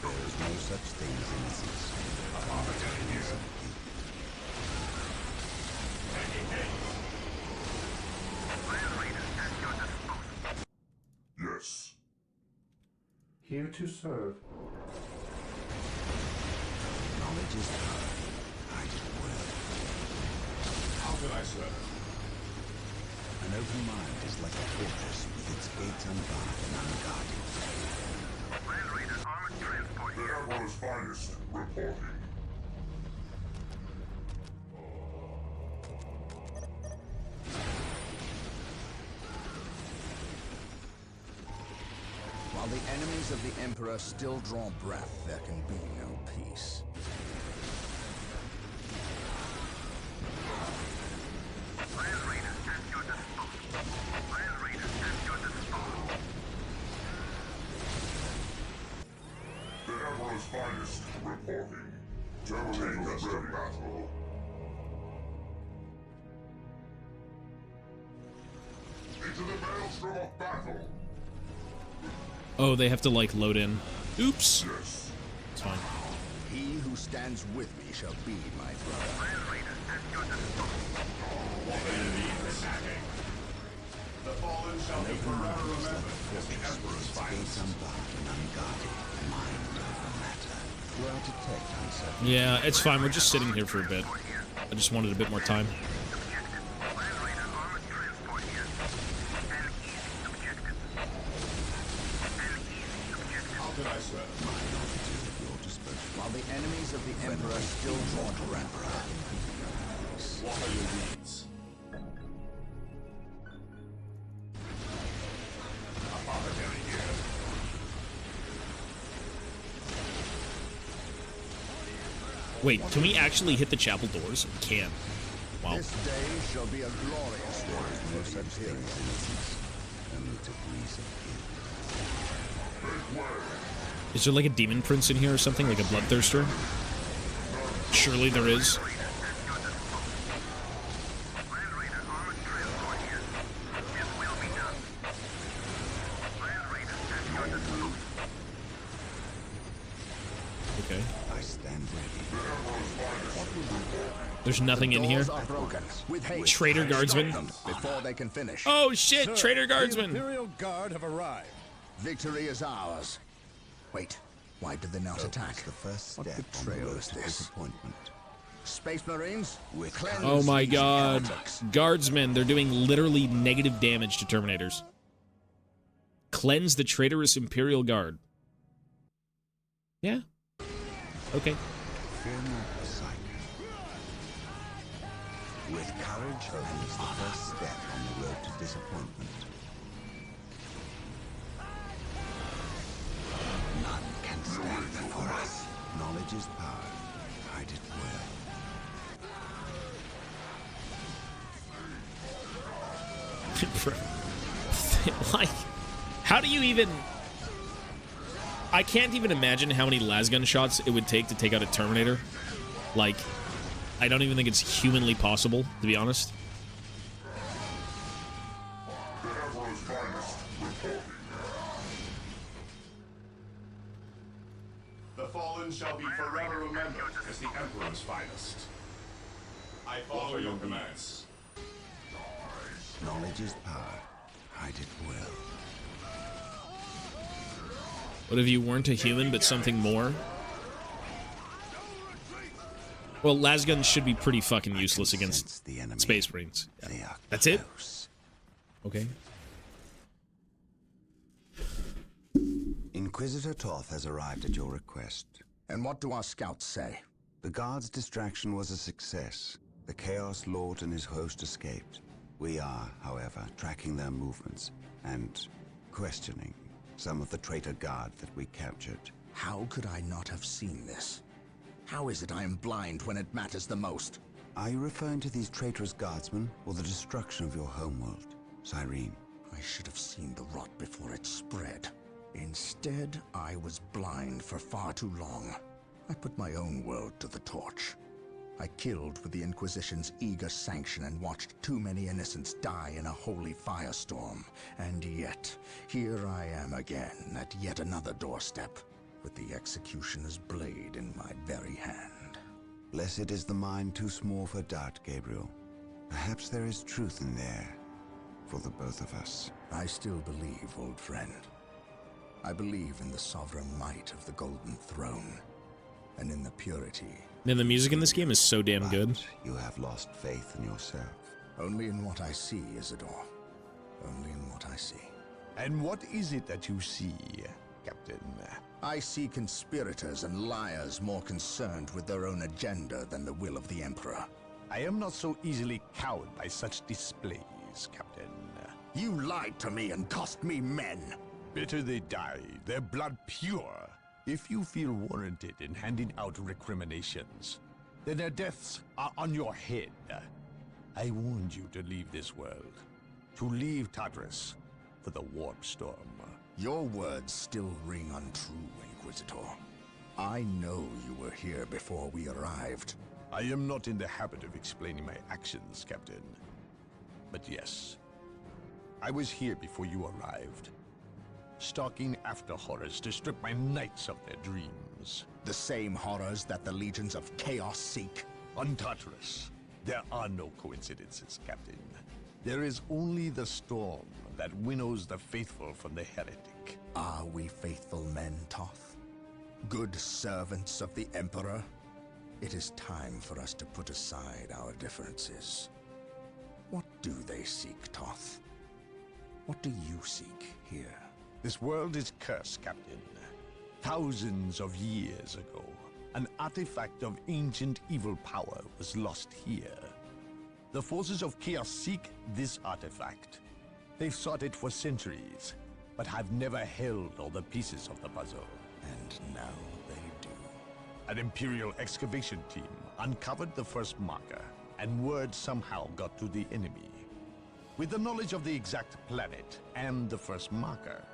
There is no such thing as innocence. Yes. Here to serve. Knowledge is power. I did well. How can I serve? An open mind is like a fortress with its gates unbarred and unguarded. The Emperor's finest reporting. While the enemies of the Emperor still draw breath, there can be no peace. The Emperor's finest reporting. Terminators ready. Battle. Into the maelstrom of battle. Oh, they have to, like, load in. Oops. Yes. It's fine. He who stands with me shall be my brother. The fallen shall be forever remembered as the Emperor's finest. Gates unbarred and unguarded. Mind over matter. Do I detect uncertainty? Yeah, it's fine. We're just sitting here for a bit. I just wanted a bit more time. How can I serve? My knowledge is at your disposal. While the enemies of the Emperor still draw to Emperor. What are your needs? Apothecary here. Wait, can we actually hit the chapel doors? We can. Wow. This day shall be a glorious one. There is no such thing as innocence. Only degrees of guilt. Is there like a demon prince in here or something? Like a bloodthirster? Surely there is. Okay. I stand ready. There's nothing in here. Doors are broken. With haste. Traitor guardsmen. Stop them before they can finish. Oh shit, traitor The guardsmen. Imperial Guard have arrived. Victory is ours. Wait, why did they not attack? The first step what betrayal is this? Disappointment. Space Marines, cleanse Oh my these god. heretics. Guardsmen, they're doing literally negative damage to Terminators. Cleanse the traitorous Imperial Guard. Yeah. Okay. Fear not the sight. With courage and is the first step on the road to disappointment. None can stand before us. Knowledge is power. Hide it well. Like, how do you even... I can't even imagine how many lasgun shots it would take to take out a Terminator. Like, I don't even think it's humanly possible, to be honest. The Emperor's finest reporting. The fallen shall be forever remembered as the Emperor's finest. I follow your commands. Knowledge is power. Hide it well. What if you weren't a human, but something more? Well, lasguns should be pretty fucking useless against the enemy. Space Marines. Yeah. They are That's it? close. Okay. Inquisitor Toth has arrived at your request. And what do our scouts say? The guard's distraction was a success. The Chaos Lord and his host escaped. We are, however, tracking their movements and questioning some of the traitor guard that we captured. How could I not have seen this? How is it I am blind when it matters the most? Are you referring to these traitorous guardsmen or the destruction of your homeworld, Cyrene? I should have seen the rot before it spread. Instead, I was blind for far too long. I put my own world to the torch. I killed with the Inquisition's eager sanction and watched too many innocents die in a holy firestorm. And yet, here I am again at yet another doorstep, with the executioner's blade in my very hand. Blessed is the mind too small for doubt, Gabriel. Perhaps there is truth in there, for the both of us. I still believe, old friend. I believe in the sovereign might of the Golden Throne, and in the purity. Man, the music in this game is so damn good. You have lost faith in yourself. Only in what I see, Isidore. Only in what I see. And what is it that you see, Captain? I see conspirators and liars more concerned with their own agenda than the will of the Emperor. I am not so easily cowed by such displays, Captain. You lied to me and cost me men. Better they die, their blood pure. If you feel warranted in handing out recriminations, then their deaths are on your head. I warned you to leave this world, to leave Tartarus for the Warp Storm. Your words still ring untrue, Inquisitor. I know you were here before we arrived. I am not in the habit of explaining my actions, Captain. But yes, I was here before you arrived, stalking after horrors to strip my knights of their dreams. The same horrors that the legions of chaos seek. On Tartarus, there are no coincidences, Captain. There is only the storm that winnows the faithful from the heretic. Are we faithful men, Toth? Good servants of the Emperor? It is time for us to put aside our differences. What do they seek, Toth? What do you seek here? This world is cursed, Captain. Thousands of years ago, an artifact of ancient evil power was lost here. The forces of chaos seek this artifact. They've sought it for centuries, but have never held all the pieces of the puzzle. And now they do. An Imperial excavation team uncovered the first marker, and word somehow got to the enemy. With the knowledge of the exact planet and the first marker,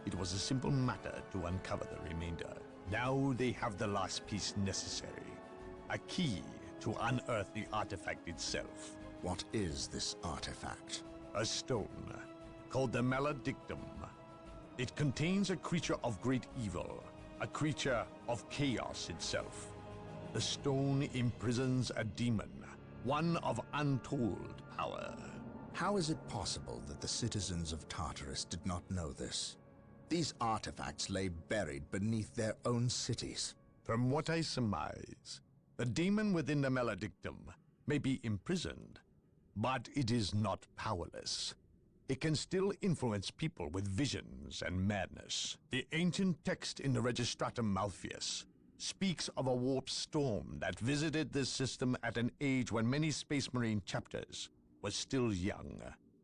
it was a simple matter to uncover the remainder. Now they have the last piece necessary, a key to unearth the artifact itself. What is this artifact? A stone, called the Maledictum. It contains a creature of great evil, a creature of chaos itself. The stone imprisons a demon, one of untold power. How is it possible that the citizens of Tartarus did not know this? These artifacts lay buried beneath their own cities. From what I surmise, the demon within the Maledictum may be imprisoned, but it is not powerless. It can still influence people with visions and madness. The ancient text in the Registratum Malpheus speaks of a warp storm that visited this system at an age when many Space Marine chapters were still young.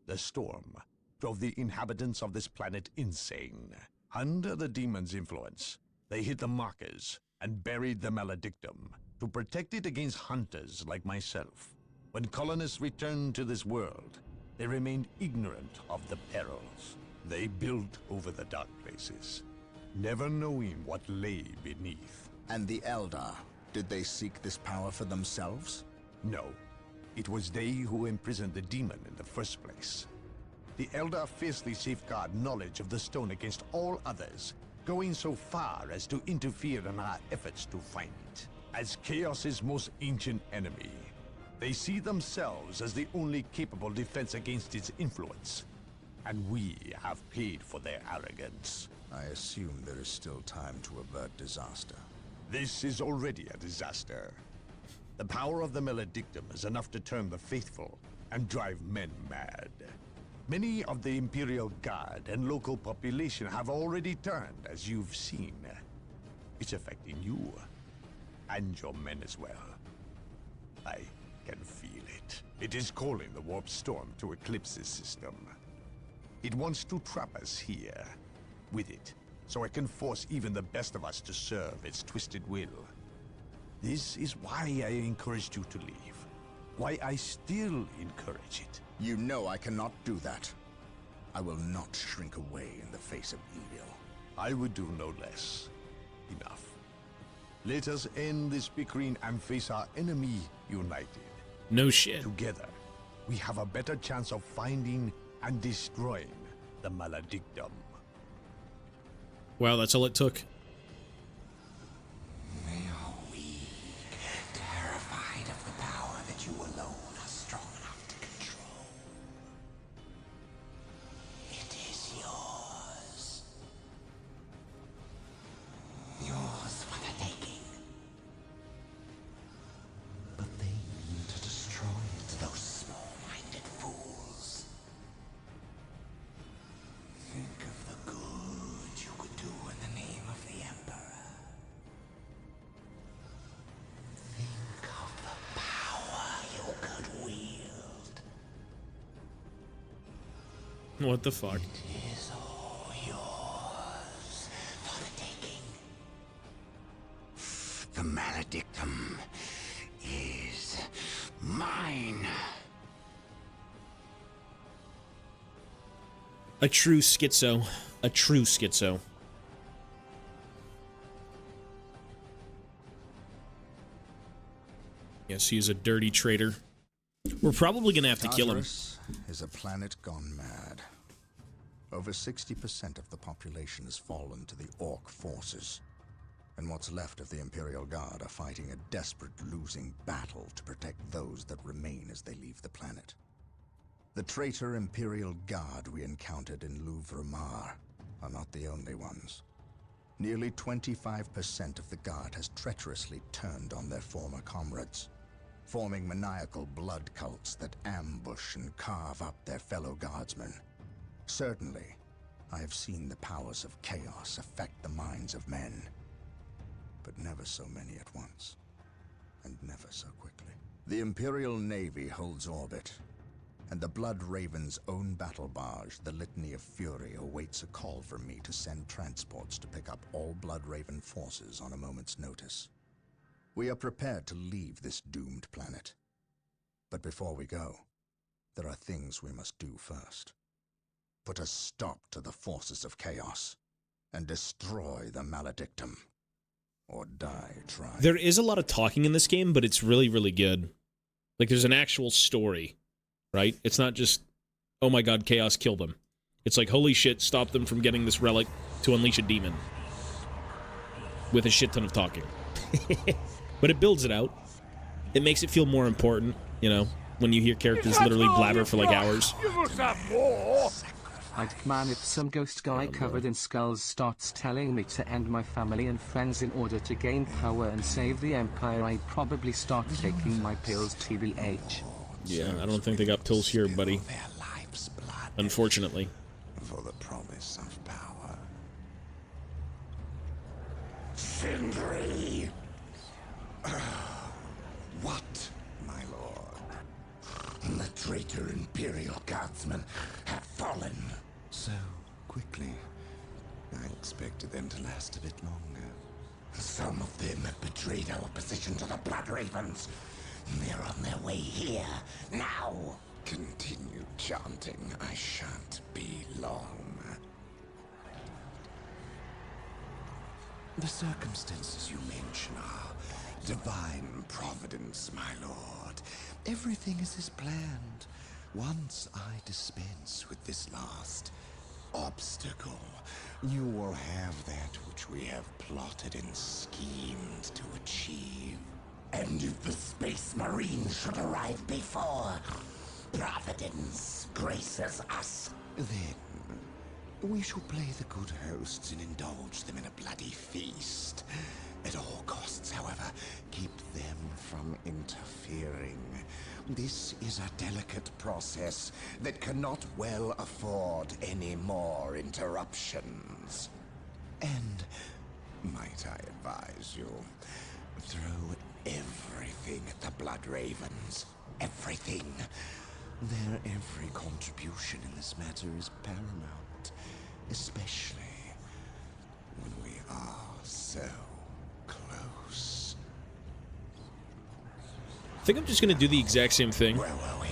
The storm drove the inhabitants of this planet insane. Under the demon's influence, they hid the markers and buried the Maledictum to protect it against hunters like myself. When colonists returned to this world, they remained ignorant of the perils. They built over the dark places, never knowing what lay beneath. And the Eldar, did they seek this power for themselves? No, it was they who imprisoned the demon in the first place. The Eldar fiercely safeguard knowledge of the stone against all others, going so far as to interfere in our efforts to find it. As Chaos's most ancient enemy, they see themselves as the only capable defense against its influence. And we have paid for their arrogance. I assume there is still time to avert disaster. This is already a disaster. The power of the Maledictum is enough to turn the faithful and drive men mad. Many of the Imperial Guard and local population have already turned, as you've seen. It's affecting you, and your men as well. I can feel it. It is calling the warp storm to eclipse this system. It wants to trap us here, with it, so it can force even the best of us to serve its twisted will. This is why I encouraged you to leave. Why I still encourage it. You know I cannot do that. I will not shrink away in the face of evil. I would do no less. Enough. Let us end this bickering and face our enemy united. No shit. Together, we have a better chance of finding and destroying the Maledictum. Wow, that's all it took. They are weak, terrified of the power that you alone are strong enough to control. It is yours. Yours for the taking. But they mean to destroy it, those small-minded fools. Think of the good you could do in the name of the Emperor. Think of the power you could wield. What the fuck? It is all yours for the taking. The Maledictum is mine. A true schizo. A true schizo. Yes, he's a dirty traitor. We're probably gonna have to kill him. Tartarus is a planet gone mad. Over 60% of the population has fallen to the Orc forces. And what's left of the Imperial Guard are fighting a desperate losing battle to protect those that remain as they leave the planet. The traitor Imperial Guard we encountered in Louvre-Mar are not the only ones. Nearly 25% of the Guard has treacherously turned on their former comrades, forming maniacal blood cults that ambush and carve up their fellow Guardsmen. Certainly, I have seen the powers of chaos affect the minds of men, but never so many at once, and never so quickly. The Imperial Navy holds orbit, and the Blood Raven's own battle barge, the Litany of Fury, awaits a call from me to send transports to pick up all Blood Raven forces on a moment's notice. We are prepared to leave this doomed planet. But before we go, there are things we must do first. Put a stop to the forces of chaos, and destroy the Maledictum. Or die trying. There is a lot of talking in this game, but it's really, really good. Like, there's an actual story, right? It's not just, oh my god, chaos killed them. It's like, holy shit, stop them from getting this relic to unleash a demon. With a shit ton of talking. But it builds it out. It makes it feel more important, you know, when you hear characters literally blabber for like hours. You must have more! Like, man, if some ghost guy covered in skulls starts telling me to end my family and friends in order to gain power and save the Empire, I'd probably start taking my pills, TBH. Yeah, I don't think they got pills here, buddy. Unfortunately. For the promise of power. Sindri! What, my lord? The traitor Imperial Guardsmen have fallen. So quickly. I expected them to last a bit longer. Some of them have betrayed our opposition to the Blood Ravens. They're on their way here, now. Continue chanting. I shan't be long. The circumstances you mention are divine providence, my lord. Everything is as planned. Once I dispense with this last obstacle, you will have that which we have plotted and schemed to achieve. And if the Space Marines should arrive before Providence graces us, then we shall play the good hosts and indulge them in a bloody feast. At all costs, however, keep them from interfering. This is a delicate process that cannot well afford any more interruptions. And, might I advise you, throw everything at the Blood Ravens. Everything. Their every contribution in this matter is paramount, especially when we are so close. I think I'm just gonna do the exact same thing. Where were we?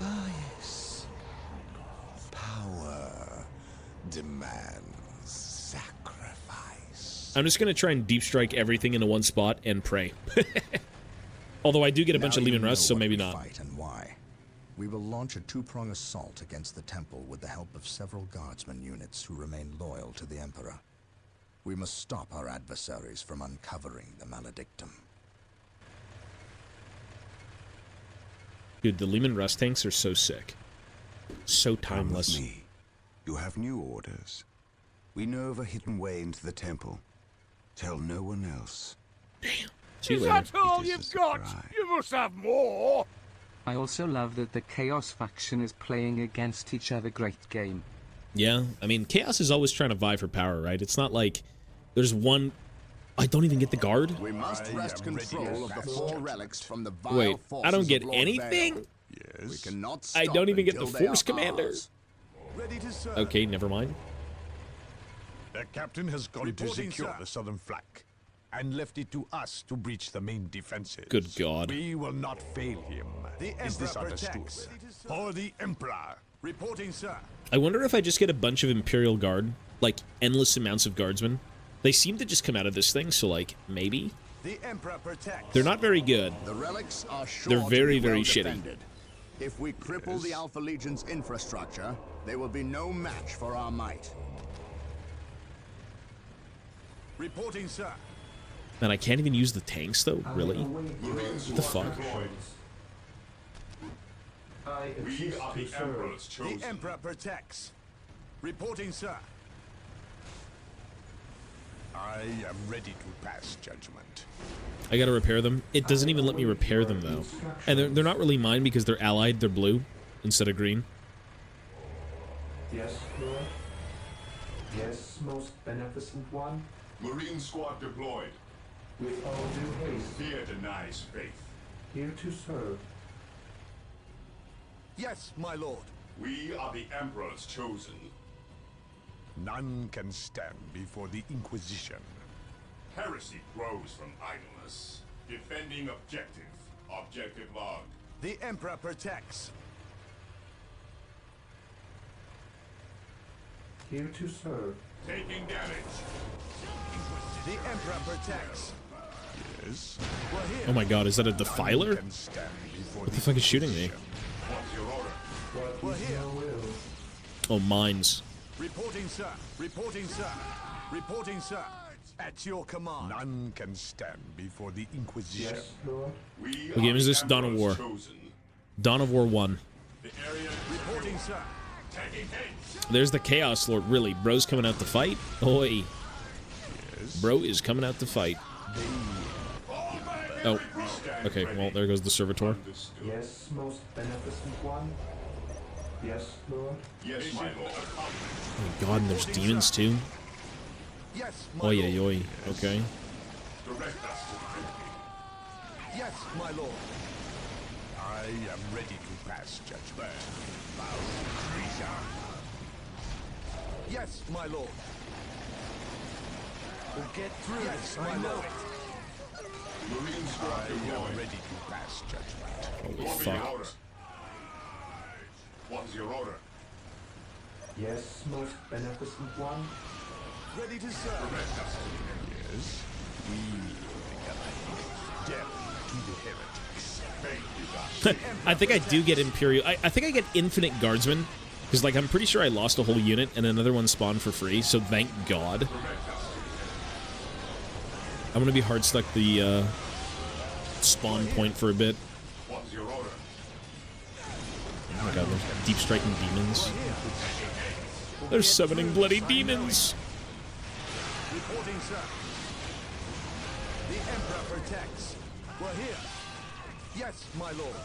Ah, yes. Power demands sacrifice. I'm just gonna try and deep strike everything into one spot and pray. Although I do get a bunch of Lehman Russ, so maybe not. Fight and why. We will launch a two-prong assault against the temple with the help of several guardsman units who remain loyal to the Emperor. We must stop our adversaries from uncovering the Maledictum. Dude, the Lehman Russ tanks are so sick. So timeless. Come with me. You have new orders. We know of a hidden way into the temple. Tell no one else. Damn. See you Is later. that all you've got? You must have more! I also love that the Chaos faction is playing against each other. Great game. Yeah, I mean, Chaos is always trying to vie for power, right? It's not like there's one... I don't even get the guard? We must wrest control of the four relics from the vile Wait, I don't forces get of Lord anything? Vale. Yes. We cannot I stop don't even get the until they Force are Commander. ours. Ready to serve. Okay, never mind. The captain has gone to secure the southern flank and left it to us to breach the main defenses. Good God. We will not fail him. Is this understood? For the Emperor. Reporting, sir. I wonder if I just get a bunch of Imperial Guard, like endless amounts of guardsmen. They seem to just come out of this thing, so like, maybe? The Emperor protects. They're not very good. The relics are sure They're very, to be very well shitty. defended. If we cripple the Alpha Legion's infrastructure, they will be no match for our might. Reporting, sir. And I can't even use the tanks, though? Really? What the fuck? I We exist are to the serve. Emperor's chosen. The Emperor protects. Reporting, sir. I am ready to pass judgment. I gotta repair them. It doesn't even let me repair them, though. And they're not really mine because they're allied. They're blue instead of green. Yes, Lord. Yes, most beneficent one. Marine squad deployed. With all due haste, Fear denies faith. here to serve. Yes, my lord. We are the Emperor's chosen. None can stand before the Inquisition. Heresy grows from idleness. Defending objective. Objective log. The Emperor protects. Here to serve. Taking damage. The Emperor protects. Yes. We're here. Oh my god, is that a defiler? Can stand before What the fuck is shooting me? What's your order? What We're is here. your will? Oh, mines. Reporting, sir. Reporting, sir. Reporting, sir. At your command. None can stand before the Inquisition. Yes, Lord. We What game are is the this? Dawn of Emperor's War. chosen. Dawn of War 1. The area is Reporting, sir. taking haste. There's the Chaos Lord. Really, bro's coming out to fight? Oi. Bro is coming out to fight. Oh. Okay, well, there goes the Servitor. Yes, most beneficent one. Yes, Lord. Yes, my lord. Oh my god, and there's demons too? Yes, my Oi, lord. oi, oi. Okay. Direct us to the Yes, my lord. I am ready to pass judgment. Yes, my lord. We'll get through this, my lord. Marine squad I am deployed. ready to pass judgment. Holy What is your fuck. order? What is your order? Yes, most beneficent one. Ready to serve. Yes. We death to the heretics. I think I do get Imperial. I think I get Infinite Guardsmen. Because, like, I'm pretty sure I lost a whole unit and another one spawned for free, so thank God. I'm gonna be hard stuck the spawn point for a bit. What's your order? Oh my god, there's deep striking demons. They're summoning bloody demons. Reporting, sir. The Emperor protects. We're here. Yes, my lord.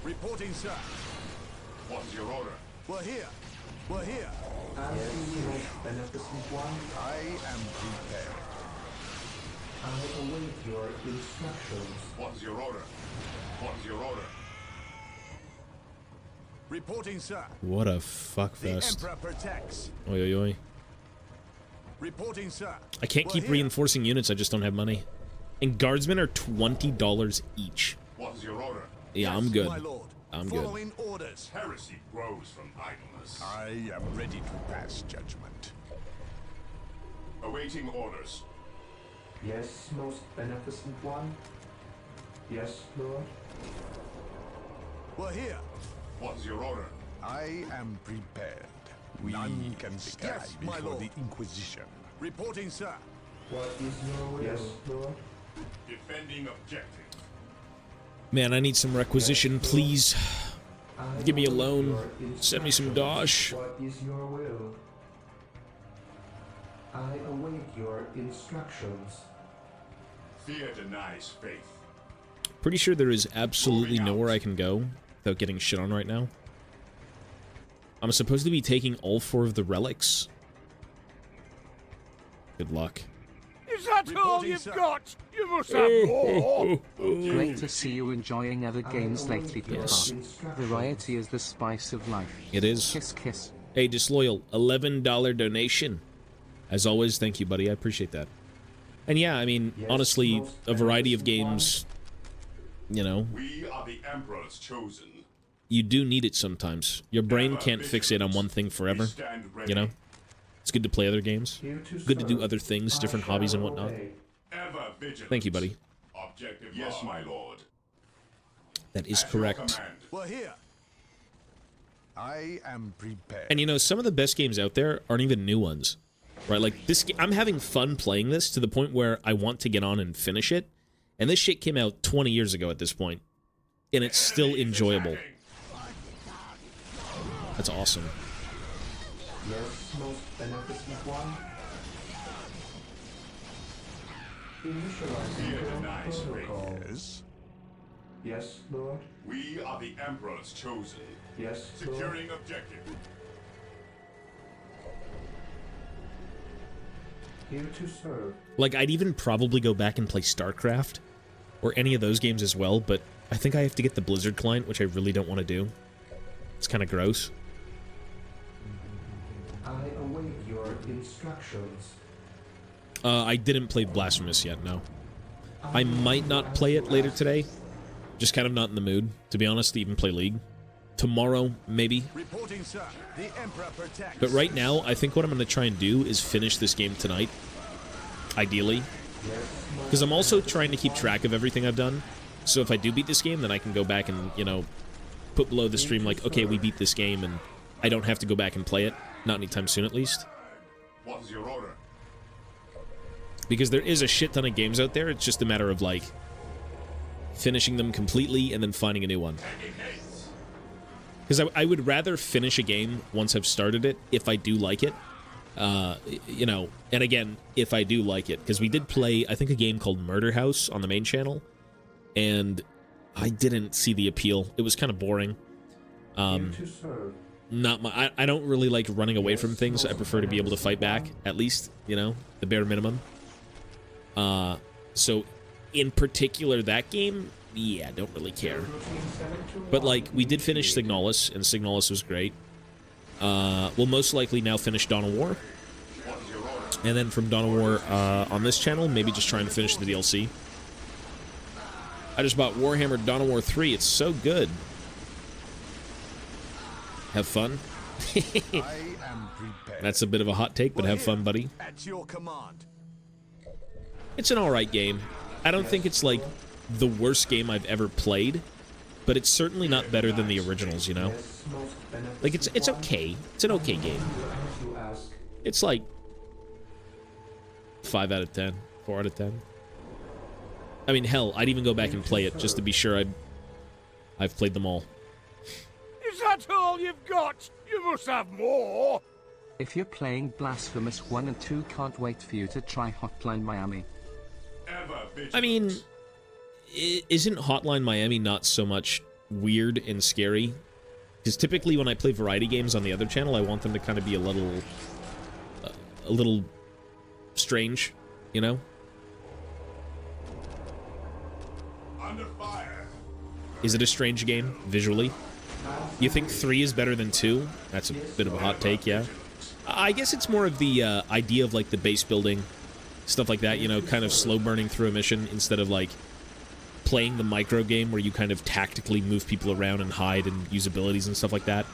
Reporting, sir. What's your order? We're here. We're here. Beneficent One, I am prepared. I await your instructions. What's your order? What's your order? Reporting, sir. What a fuck The fest. Emperor protects. Oi, oi, oi. Reporting, sir. I can't keep reinforcing units, I just don't have money. And guardsmen are $20 each. What's your order? Yeah, Yes, I'm good. my lord. I'm good. Following orders. Heresy grows from idleness. I am ready to pass judgment. Awaiting orders. Yes, most beneficent One. Yes, Lord. We're here. What's your order? I am prepared. None can stand before the Inquisition. Reporting, sir. What is your will? Yes, Lord. Defending objective. Man, I need some requisition, please. Give me a loan. Send me some dosh. What is your will? I await your instructions. Fear denies faith. Pretty sure there is absolutely nowhere I can go without getting shit on right now. I'm supposed to be taking all 4 of the relics. Good luck. Is that all you've got? You must have more. Great to see you enjoying other games lately, Papa. Yes. Variety is the spice of life. It is. Kiss, kiss. Hey, Disloyal, $11 donation. As always, thank you, buddy. I appreciate that. And yeah, I mean, honestly, a variety of games, you know, We are the Emperor's chosen. you do need it sometimes. Your brain can't fixate on one thing forever, you know? It's good to play other games. Good to do other things, different hobbies and whatnot. Ever vigilant. Thank you, buddy. Objective. Yes, my lord. That is correct. We're here. I am prepared. And you know, some of the best games out there aren't even new ones. Right? Like this I'm having fun playing this to the point where I want to get on and finish it. And this shit came out 20 years ago at this point. And it's still enjoyable. That's awesome. Yes, most beneficent One. Initializing protocol. Yes. Yes, Lord. We are the Emperor's chosen. Yes, Lord. Securing objective. Here to serve. Like, I'd even probably go back and play StarCraft. Or any of those games as well, but I think I have to get the Blizzard client, which I really don't want to do. It's kind of gross. I await your instructions. I didn't play Blasphemous yet, no. I might not play it later today. Just kind of not in the mood, to be honest, to even play League. Tomorrow, maybe. Reporting, sir. The Emperor protects. But right now, I think what I'm going to try and do is finish this game tonight. Ideally. Because I'm also trying to keep track of everything I've done. So if I do beat this game, then I can go back and, you know, put below the stream like, okay, we beat this game, and I don't have to go back and play it. Not anytime soon, at least. What is your order? Because there is a shit ton of games out there. It's just a matter of, like, finishing them completely and then finding a new one. Because I would rather finish a game once I've started it, if I do like it. You know, and again, if I do like it. Because we did play, I think, a game called Murder House on the main channel. And I didn't see the appeal. It was kind of boring. Not my, I don't really like running away from things. I prefer to be able to fight back, at least, you know, the bare minimum. So, in particular, that game, yeah, don't really care. But, like, we did finish Signalis, and Signalis was great. We'll most likely now finish Dawn of War. And then from Dawn of War, on this channel, maybe just trying to finish the DLC. I just bought Warhammer Dawn of War 3. It's so good. Have fun. That's a bit of a hot take, but have fun, buddy. At your command. It's an alright game. I don't think it's, like, the worst game I've ever played, but it's certainly not better than the originals, you know? Like, it's okay. It's an okay game. It's like 5 out of 10, 4 out of 10. I mean, hell, I'd even go back and play it just to be sure I've played them all. Is that all you've got? You must have more. If you're playing Blasphemous 1 and 2, can't wait for you to try Hotline Miami. I mean, isn't Hotline Miami not so much weird and scary? Because typically when I play variety games on the other channel, I want them to kind of be a little strange, you know? Under fire. Is it a strange game, visually? You think 3 is better than 2? That's a bit of a hot take, yeah. I guess it's more of the idea of, like, the base building, stuff like that, you know, kind of slow burning through a mission instead of, like, playing the micro game where you kind of tactically move people around and hide and use abilities and stuff like that.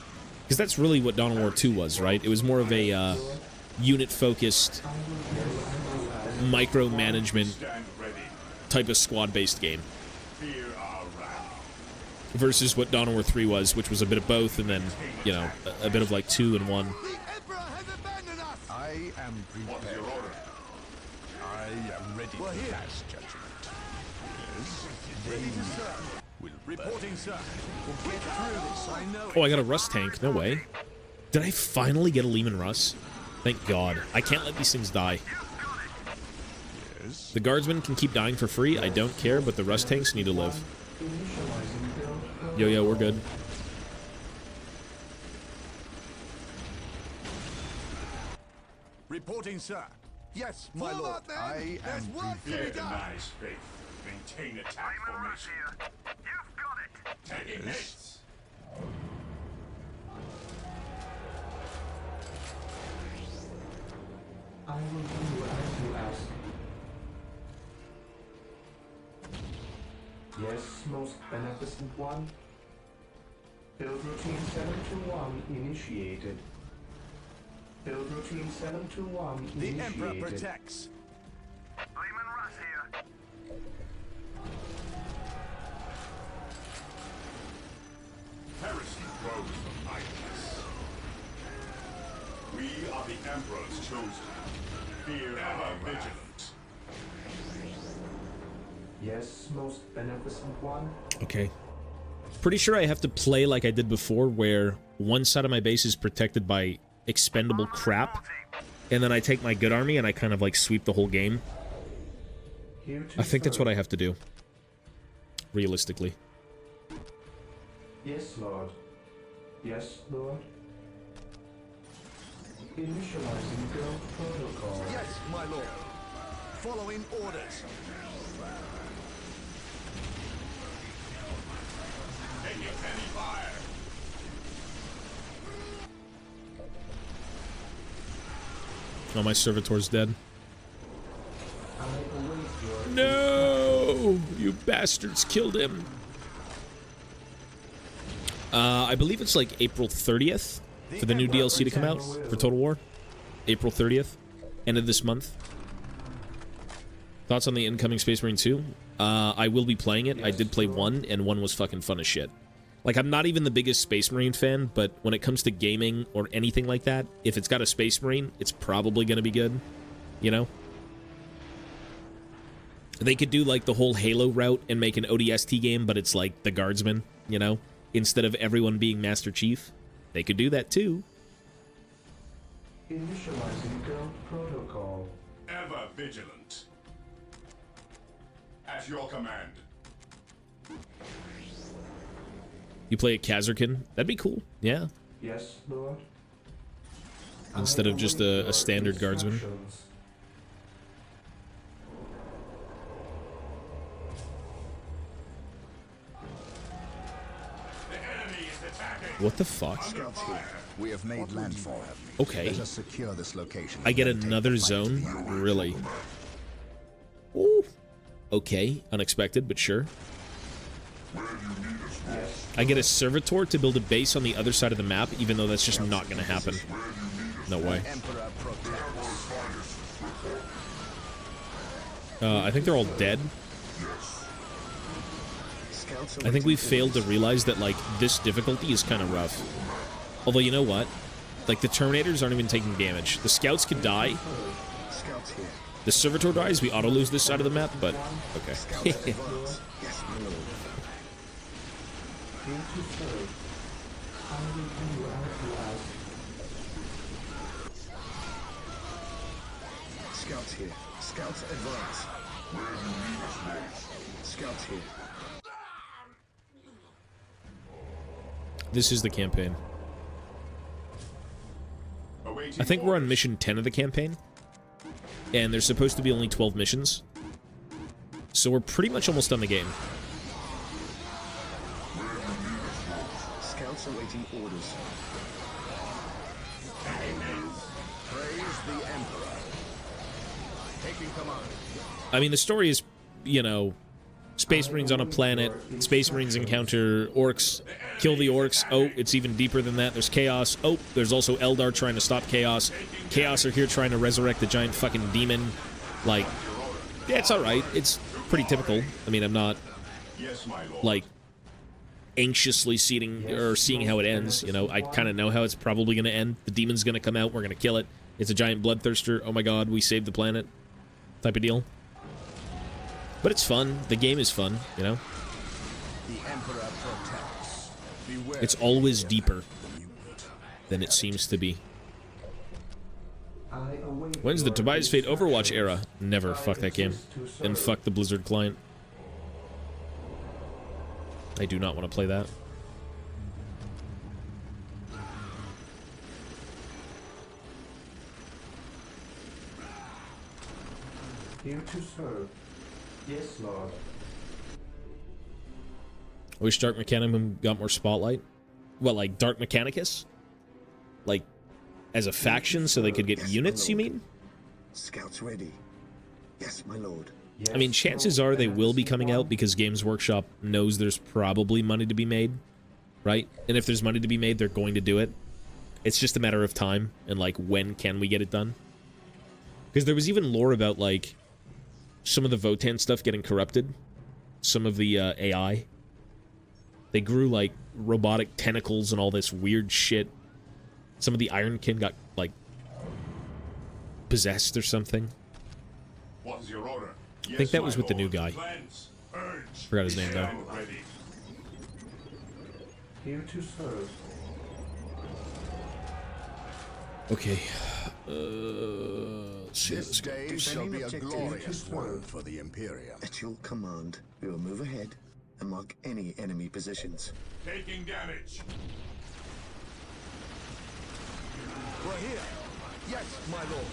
Because that's really what Dawn of War 2 was, right? It was more of a unit-focused, micromanagement type of squad-based game. Versus what Dawn of War 3 was, which was a bit of both, and then, you know, a bit of like 2 and 1. I am prepared. I am ready to pass judgment. Reporting, sir. We'll get through this, I know. Oh, I got a Rust tank. No way. Did I finally get a Lehman Russ? Thank God. I can't let these things die. The guardsmen can keep dying for free. I don't care, but the Rust tanks need to live. Yo, we're good. Reporting, sir. Yes, my lord. I am prepared. Nice faith. Maintain attack formation. You've got it. Taking hits. I will do as you ask. Yes, most beneficent one. Build routine 721 initiated. Build routine 721 initiated. The Emperor protects. Lehman Russ here. Heresy grows from idleness. We are the Emperor's chosen. Fear ever vigilant. Yes, most beneficent one. Okay. Pretty sure I have to play like I did before, where one side of my base is protected by expendable crap, and then I take my good army and I kind of like sweep the whole game. I think that's what I have to do. Realistically. Yes, Lord. Yes, Lord. Initializing build protocol. Yes, my lord. Following orders. Taking heavy fire. Oh, my servitor's dead. No! You bastards killed him. I believe it's like April 30th for the new DLC to come out for Total War. April 30th. End of this month. Thoughts on the incoming Space Marine 2? I will be playing it. I did play 1, and 1 was fucking fun as shit. Like, I'm not even the biggest Space Marine fan, but when it comes to gaming or anything like that, if it's got a Space Marine, it's probably going to be good. You know? They could do, like, the whole Halo route and make an ODST game, but it's like the Guardsmen, you know? Instead of everyone being Master Chief. They could do that, too. Initializing build protocol. Ever vigilant. At your command. You play a Kazarkin? That'd be cool. Yeah. Yes, Lord. Instead of just a standard Guardsman. What the fuck? Scouts here. We have made landfall. Okay. Let us secure this location. I get another zone? Really? Ooh. Okay. Unexpected, but sure. I get a servitor to build a base on the other side of the map, even though that's just not going to happen. No way. I think they're all dead. I think we've failed to realize that, like, this difficulty is kind of rough. Although, you know what? Like, the Terminators aren't even taking damage. The Scouts could die. The Servitor dies, we auto-lose this side of the map, but... okay. Scouts here. Scouts advance. Scouts here. This is the campaign. I think we're on mission 10 of the campaign. And there's supposed to be only 12 missions. So we're pretty much almost done the game. Scouts awaiting orders. Praise the Emperor. Taking command. I mean, the story is, you know, Space Marines on a planet, Space Marines encounter orcs, kill the orcs. Oh, it's even deeper than that. There's chaos. Oh, there's also Eldar trying to stop chaos. Chaos are here trying to resurrect the giant fucking demon. Like, yeah, it's alright. It's pretty typical. I mean, I'm not, like, anxiously seeing how it ends. You know, I kind of know how it's probably going to end. The demon's going to come out. We're going to kill it. It's a giant bloodthirster. Oh my god, we saved the planet. Type of deal. But it's fun. The game is fun, you know? The Emperor protects. Beware. It's always deeper than it seems to be. When's the Tobias Fate Overwatch era? Never. Fuck that game. And fuck the Blizzard client. I do not want to play that. Here to serve. Yes, Lord. I wish Dark Mechanicum got more spotlight. What, like Dark Mechanicus? Like, as a faction so they could get units, you mean? Scouts ready. Yes, my lord. I mean, chances are they will be coming out because Games Workshop knows there's probably money to be made, right? And if there's money to be made, they're going to do it. It's just a matter of time and, like, when can we get it done? Because there was even lore about, like, some of the Votan stuff getting corrupted. Some of the AI. They grew, like, robotic tentacles and all this weird shit. Some of the Ironkin got, like, possessed or something. What is your order? I think that was with the new guy. Forgot his name, though. Here to serve. Okay. Let's see. This day shall be a glorious one for the Imperium. At your command, we will move ahead and mark any enemy positions. Taking damage. We're here. Yes, my lord.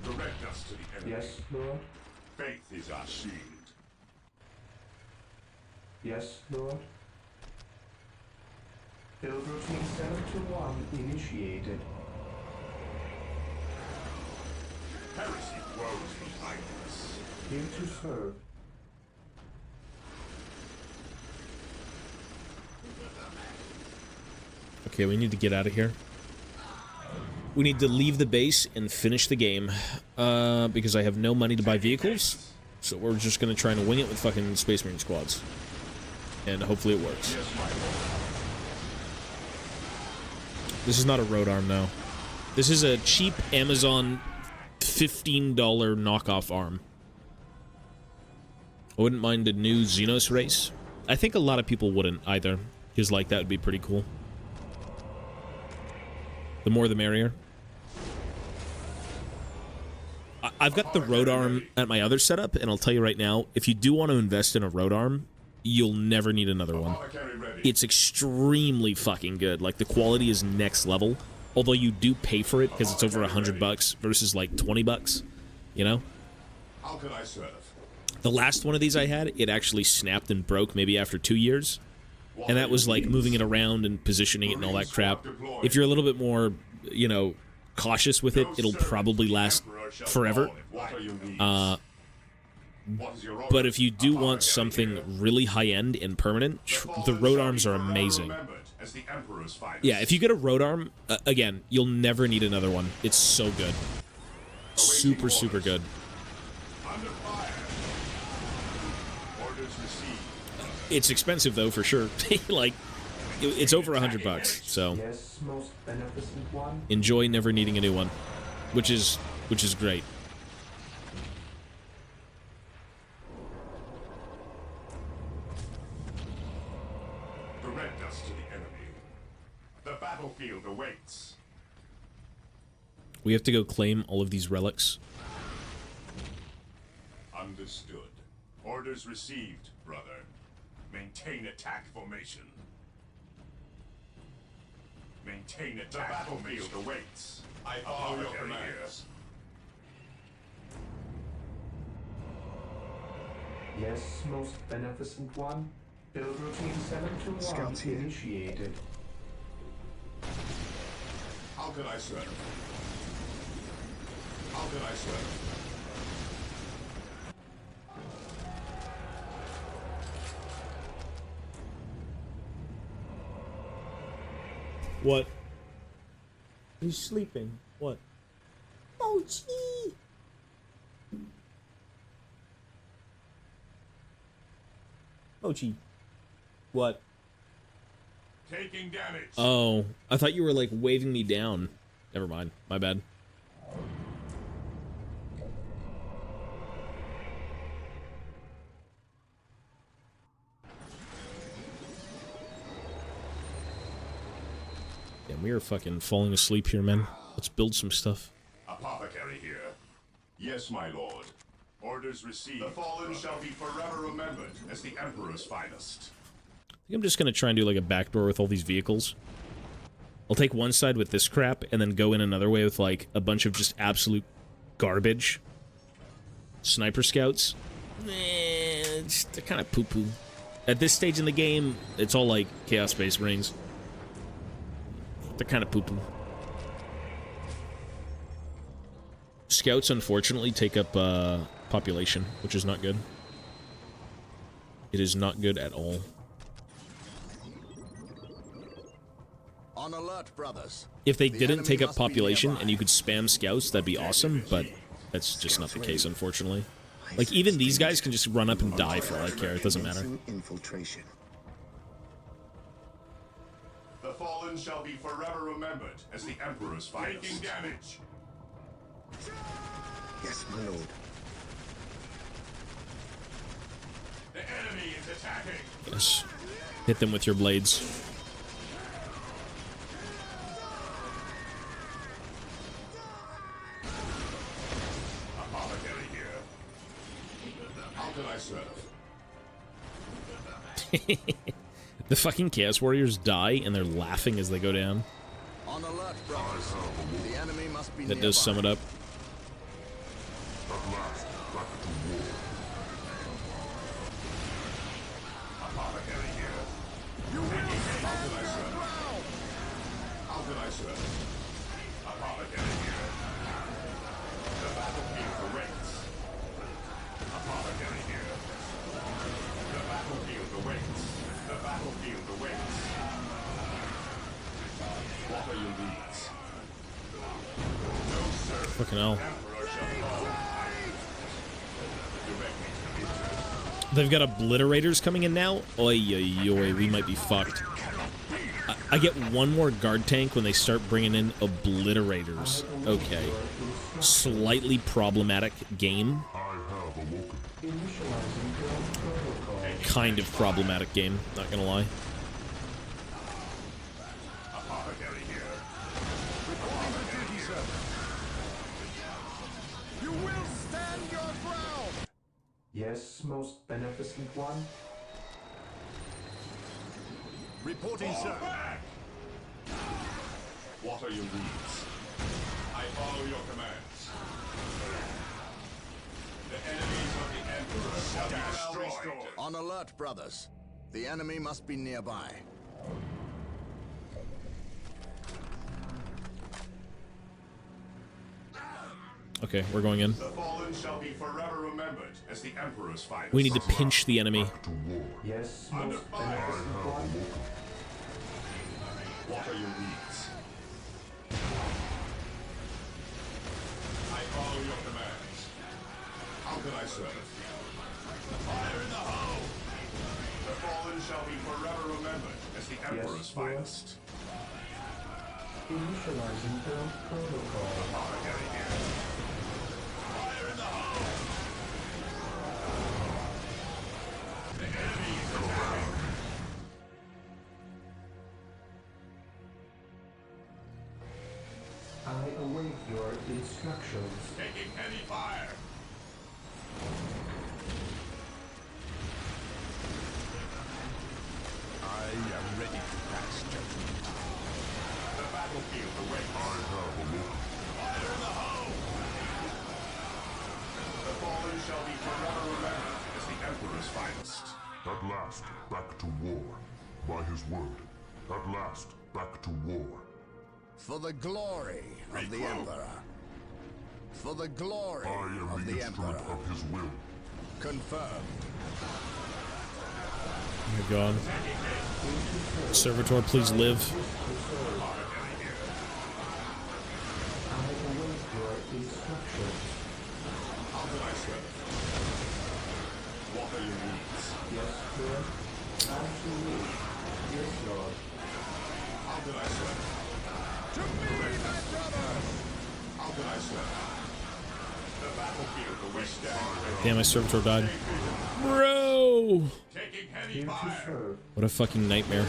Direct us to the enemy. Yes, Lord. Faith is our shield. Yes, Lord. Build routine 7 to 1 initiated. Heresy grows behind us. Here to serve. Okay, we need to get out of here. We need to leave the base and finish the game. Because I have no money to buy vehicles. So we're just going to try and wing it with fucking Space Marine squads. And hopefully it works. This is not a road arm, though. This is a cheap Amazon $15 knockoff arm. I wouldn't mind a new Xenos race. I think a lot of people wouldn't either. Because, like, that would be pretty cool. The more the merrier. I've got the road arm at my other setup, and I'll tell you right now, if you do want to invest in a road arm, you'll never need another one. It's extremely fucking good. Like, the quality is next level. Although you do pay for it because it's over $100 versus like $20, you know? How can I serve? The last one of these I had, it actually snapped and broke maybe after 2 years. And that was like moving it around and positioning it and all that crap. If you're a little bit more, you know, cautious with it, it'll probably last forever. But if you do want something really high-end and permanent, the road arms are amazing. Yeah, if you get a road arm, again, you'll never need another one. It's so good. Super, super good. It's expensive, though, for sure. Like, it's over $100, so enjoy never needing a new one, which is great. Direct us to the enemy. The battlefield awaits. We have to go claim all of these relics. Understood. Orders received, brother. Maintain attack formation. Maintain attack. The battlefield awaits. I follow your commands. Yes, most beneficent one. Build routine 721 Scouts here. initiated. How can I serve? How can I serve? What? He's sleeping. What? Mochi! Mochi. What? Taking damage. Oh, I thought you were like waving me down. Never mind. My bad. Yeah, we are fucking falling asleep here, man. Let's build some stuff. Apothecary here. Yes, my lord. Orders received. The fallen shall be forever remembered as the Emperor's finest. I think I'm just gonna try and do like a backdoor with all these vehicles. I'll take one side with this crap and then go in another way with like a bunch of just absolute garbage. Sniper scouts. They're kind of poo-poo. At this stage in the game, it's all like Chaos Space Marines. They're kind of poo-poo. Scouts, unfortunately, take up population, which is not good. It is not good at all. On alert, brothers. If they didn't take up population and you could spam scouts, that'd be awesome, but that's just not the case, unfortunately. Like, even these guys can just run up and die for all I care. It doesn't matter. Infiltration. The fallen shall be forever remembered as the Emperor's finest. Taking damage. Yes, my lord. The enemy is attacking. Yes. Hit them with your blades. Apothecary here. How can I serve? The fucking Chaos Warriors die and they're laughing as they go down. On alert, brothers. The enemy must be That does sum it up. Apothecary here. How can I serve? How can I serve? Apothecary here. The battlefield awaits. Apothecary here. The battlefield awaits. The battlefield awaits. What are your needs? No, sir. Fucking hell. Emperor shall fall. Direct me to the victor. They've got obliterators coming in now? Oi, oi, oi, we might be fucked. I get one more guard tank when they start bringing in obliterators. Okay. Slightly problematic game. Kind of problematic game, not gonna lie. Apothecary here. You will stand your ground. Yes, most beneficent one. Reporting, sir. What are your needs? I follow your commands. The enemies of the Emperor shall be destroyed. On alert, brothers. The enemy must be nearby. Okay, we're going in. The fallen shall be forever remembered as the Emperor's finest. We need to pinch the enemy. Yes, Under most fire. beneficent one. What are your needs? I follow your commands. How can I serve? Fire in the hole! The fallen shall be forever remembered as the Emperor's finest. Initializing build protocol. Apothecary here. Fire in the hole! The enemy is attacking. I await your instructions. Taking heavy fire. I am ready to pass judgment. The battlefield awaits. I have a look. Fire in the hole! The fallen shall be forever remembered as the Emperor's finest. At last, back to war. By his word. At last, back to war. For the glory of the Emperor. For the glory I am of the the instrument Emperor. of his will. Confirmed. Oh my god. Servitor, please live. What are your needs? Yes, sir. Absolutely. Yes, Lord. How did I serve? To me, my brothers! How did I serve? The battlefield awaits. Damn, my servitor died. Bro! Taking heavy fire. What a fucking nightmare.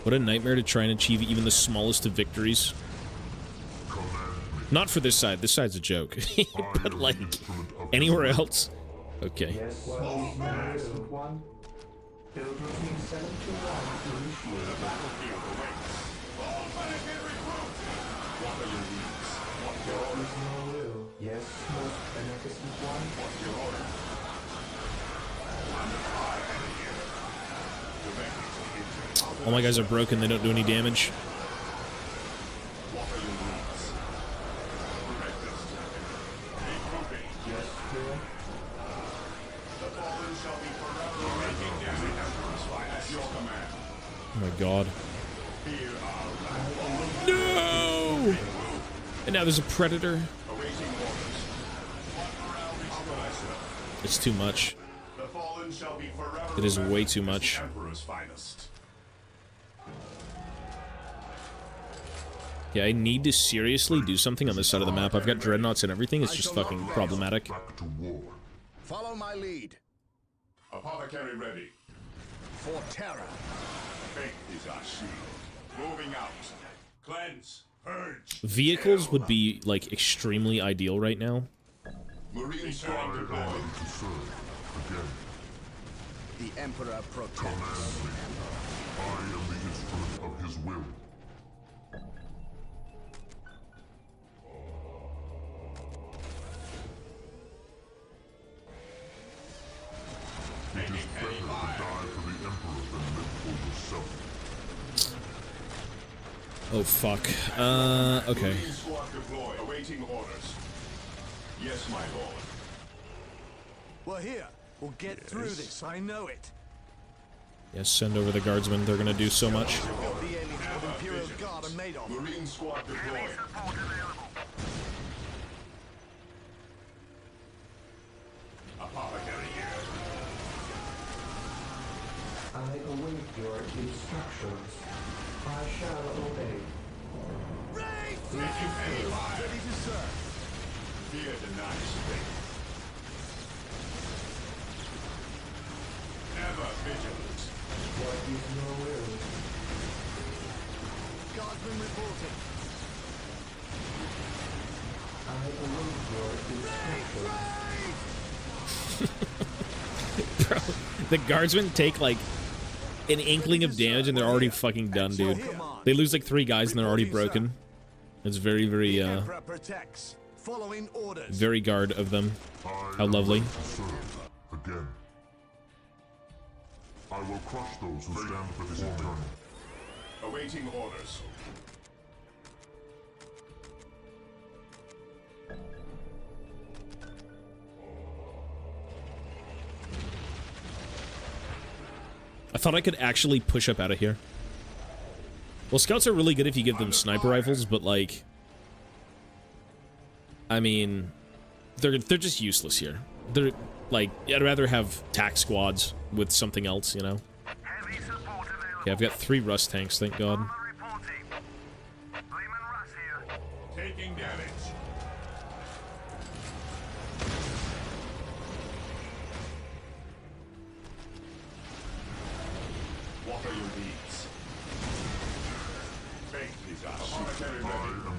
What a nightmare to try and achieve even the smallest of victories. Not for this side. This side's a joke. But, like, anywhere else? Okay. Yes, magnificent one. Build routine 721 initiated. The battlefield awaits. All renegade recruits! What are your needs? What's your There order? is no will. Yes, most beneficent one. What's your order? I'm the fire enemy here. Directly to the engine. All my guys are broken. They don't do any damage. What are your needs? Direct us. Regrouping. Yes, sir. The fallen shall be forever making damage. Emperor's fire at your command. Oh my god. Here are No! And now there's a predator. awaiting orders. How did I serve? It's too much. The fallen shall be forever It is way remembered too as much. the Emperor's finest. Yeah, I need to seriously do something on this side of the map. I've got dreadnoughts and everything. It's just fucking problematic. Back to war. Follow my lead. Apothecary ready. For terror. Faith is our shield. Moving out. Cleanse. Purge. Vehicles would be, like, extremely ideal right now. Marine squad deployed. To serve. Again. The Emperor protects. I am the instrument of his will. It is better to die for the Emperor than live for yourself. Oh, fuck. Okay. Marine squad deployed. Awaiting orders. Yes, my lord. We're here. We'll get through this. I know it. Yeah, send over the guardsmen. They're gonna do so much. What the aliens of Imperial Guard are made of. Marine squad deployed. Support available. Apothecary here. I await your instructions. I shall obey. Taking heavy fire. Ready to serve. Fear denies faith. Ever vigilant. What is your will? Guardsman reporting. I await your instructions. Bro, the guardsmen take, like, an inkling of damage and they're already fucking done, dude. They lose, like, 3 guys and they're already broken. It's very, very, Emperor protects. Following orders. very guard of them. How lovely. To serve. Again. I will crush those who stand for his eternal. Awaiting orders. I thought I could actually push up out of here. Well, scouts are really good if you give them sniper rifles, but, like, I mean, they're just useless here. They're, like, I'd rather have tac squads with something else, you know? Heavy support available. Okay, I've got 3 rust tanks, thank God. Reporting. Lehman Russ here. Taking damage. What are your needs? Faith is our shield. Apothecary ready.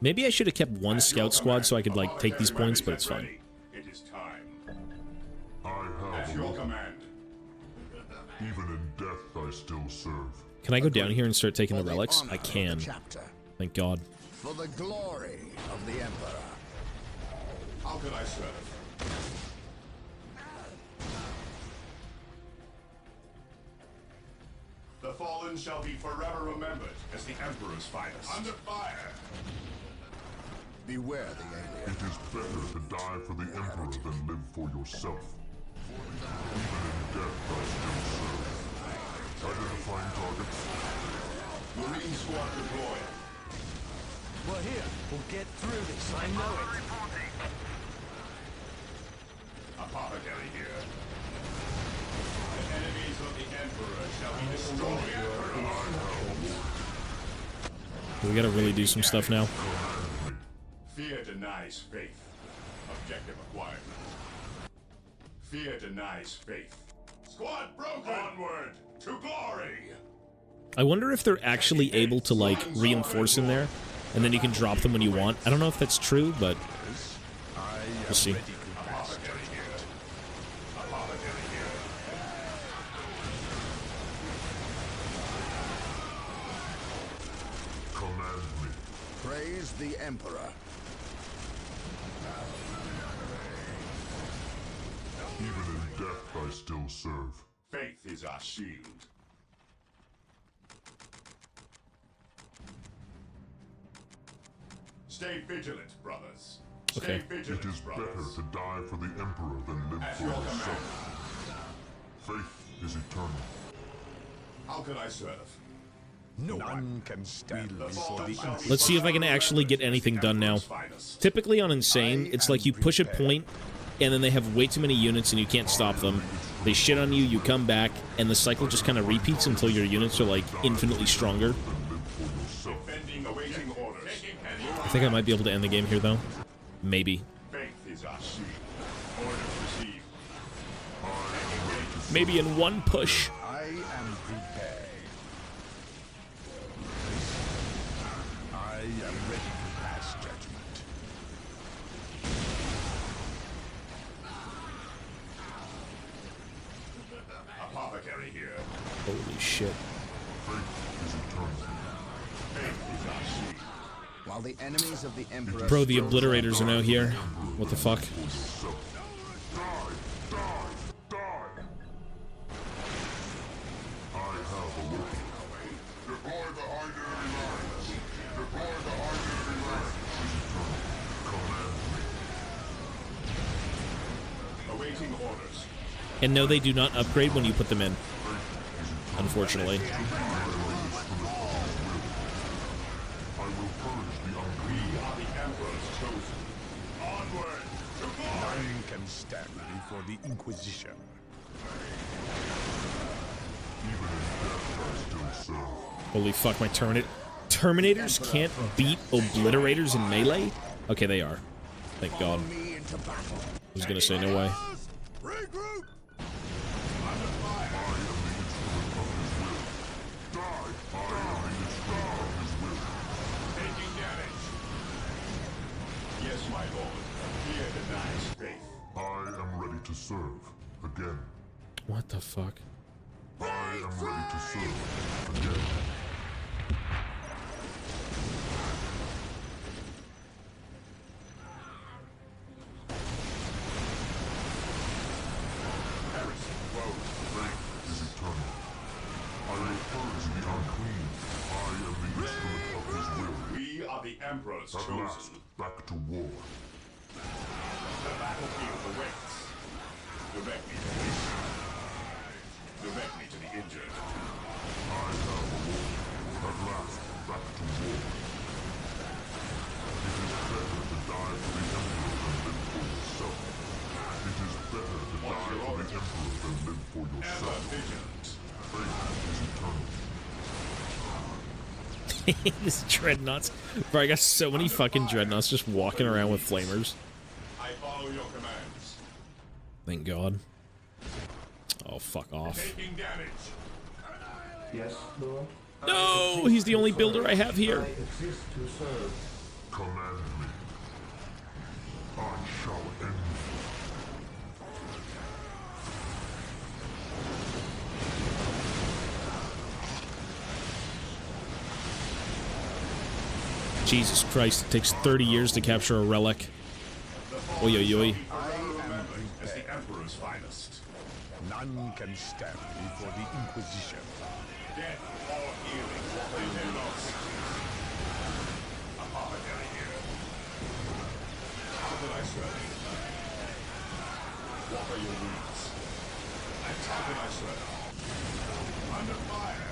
Maybe I should have kept one scout squad so I could, like, take these points, but it's fine. It is time. I have At your command. Even in death, I still serve. Can I go down here and start taking the relics? I can. Thank God. For the glory of the Emperor. How could I serve? The fallen shall be forever remembered as the Emperor's finest. Under fire! Beware the alien. It is better to die for the Emperor than live for yourself. Even in death, I still serve. Identifying targets. Marine squad deployed. We're here. We'll get through this. I know it. Apothecary here. The enemies of the Emperor shall be destroyed forever. We gotta really do some stuff now. Fear denies faith. Objective acquired. Fear denies faith. Squad broken! Onward to glory! I wonder if they're actually able to, like, reinforce in there, and then you can drop them when you want. I don't know if that's true, but we'll see. Command me. Praise the Emperor. Even in death, I still serve. Faith is our shield. Stay vigilant, brothers. Stay Okay. vigilant, It is brothers. better to die for the Emperor than live At for your yourself. Faith is eternal. How can I serve? No one can stand before the Emperor. Let's see if I can actually get anything done now. Typically on Insane, it's like you push a point, and then they have way too many units and you can't stop them. They shit on you, you come back, and the cycle just kind of repeats until your units are, like, infinitely stronger. Defending awaiting orders. I think I might be able to end the game here, though. Maybe. Faith is our shield. Orders received. Maybe in one push. I am prepared. I am ready to pass judgment. Apothecary here. Holy shit. While the enemies of the Emperor... Bro, the obliterators are now here. What the fuck? Awaiting orders. And no, they do not upgrade when you put them in. Unfortunately. We are the Emperor's chosen. Onward to glory! None can stand before the Inquisition. Holy fuck, my Terminators can't beat obliterators in melee? Okay, they are. Thank God. I was gonna say, no way. Regroup! Taking damage. Yes, my lord. Fear denies faith. I am ready to serve. Again. What the fuck? I am ready to serve. Again. Faith is eternal. I will purge the unclean. I am the instrument of his will. We are the Emperor's At chosen. last, back to war. The battlefield awaits. Direct me to the Direct me to the injured. I have a war. At last, back to war. It is better to die for the Emperor than live for yourself. It is better to die for the Emperor than live for yourself. Ever vigilant. Faith is eternal. This dreadnoughts. Bro, I got so many fucking dreadnoughts just walking around with flamers. I follow your commands. Thank God. Oh, fuck off. Taking damage. Yes, Lord? No! He's the only builder I have here. I exist to serve. Command me. I shall end Jesus Christ, it takes 30 years to capture a relic. Oi, oi, oi. As the Emperor's finest. None can stand before the Inquisition. Death or healing, they lost. Apothecary here. How can I serve you? What are your needs? And how can I serve? Under fire.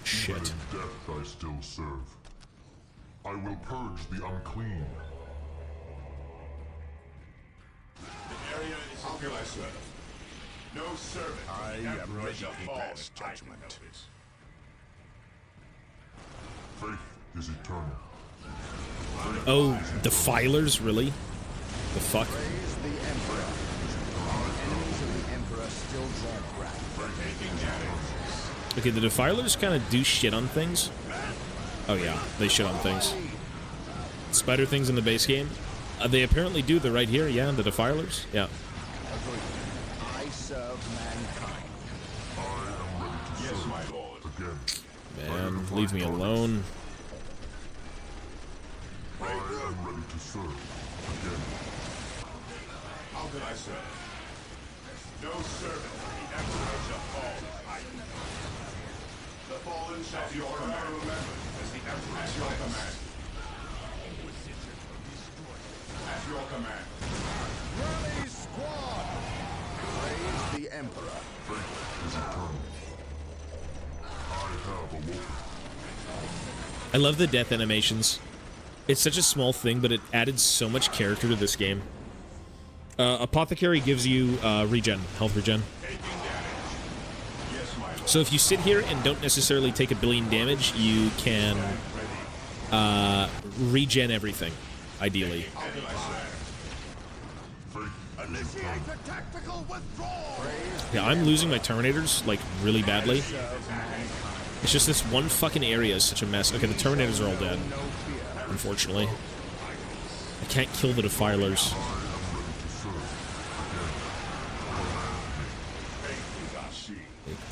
Shit. Even in death I still serve. I will purge the unclean. The area is how can I serve? No servant. I am ready shall to fall pass if I can judgment. help it. Faith is eternal. Oh, defilers? Really? The fuck? Praise the Emperor. Enemies of the Emperor still draw breath. We're taking damage. Okay, the defilers kind of do shit on things. Oh yeah, they shit on things. Spider things in the base game. They apparently do. They're right here. Yeah, the defilers. Yeah. I serve mankind. I am ready to Yes, serve my lord. again. Man, leave me alone. I am ready to serve again. How can I serve? No servant. The Emperor shall fall if I can help it. The fallen shall be your command. Remember, as the Emperor is your command. At your command. Rally squad! Praise the Emperor. Faith is eternal. I have awoken. I love the death animations. It's such a small thing, but it added so much character to this game. Apothecary gives you regen, health regen. So if you sit here and don't necessarily take a billion damage, you can regen everything, ideally. Initiate the tactical withdrawal! Yeah, I'm losing my Terminators, like, really badly. It's just this one fucking area is such a mess. Okay, the Terminators are all dead, unfortunately. I can't kill the Defilers.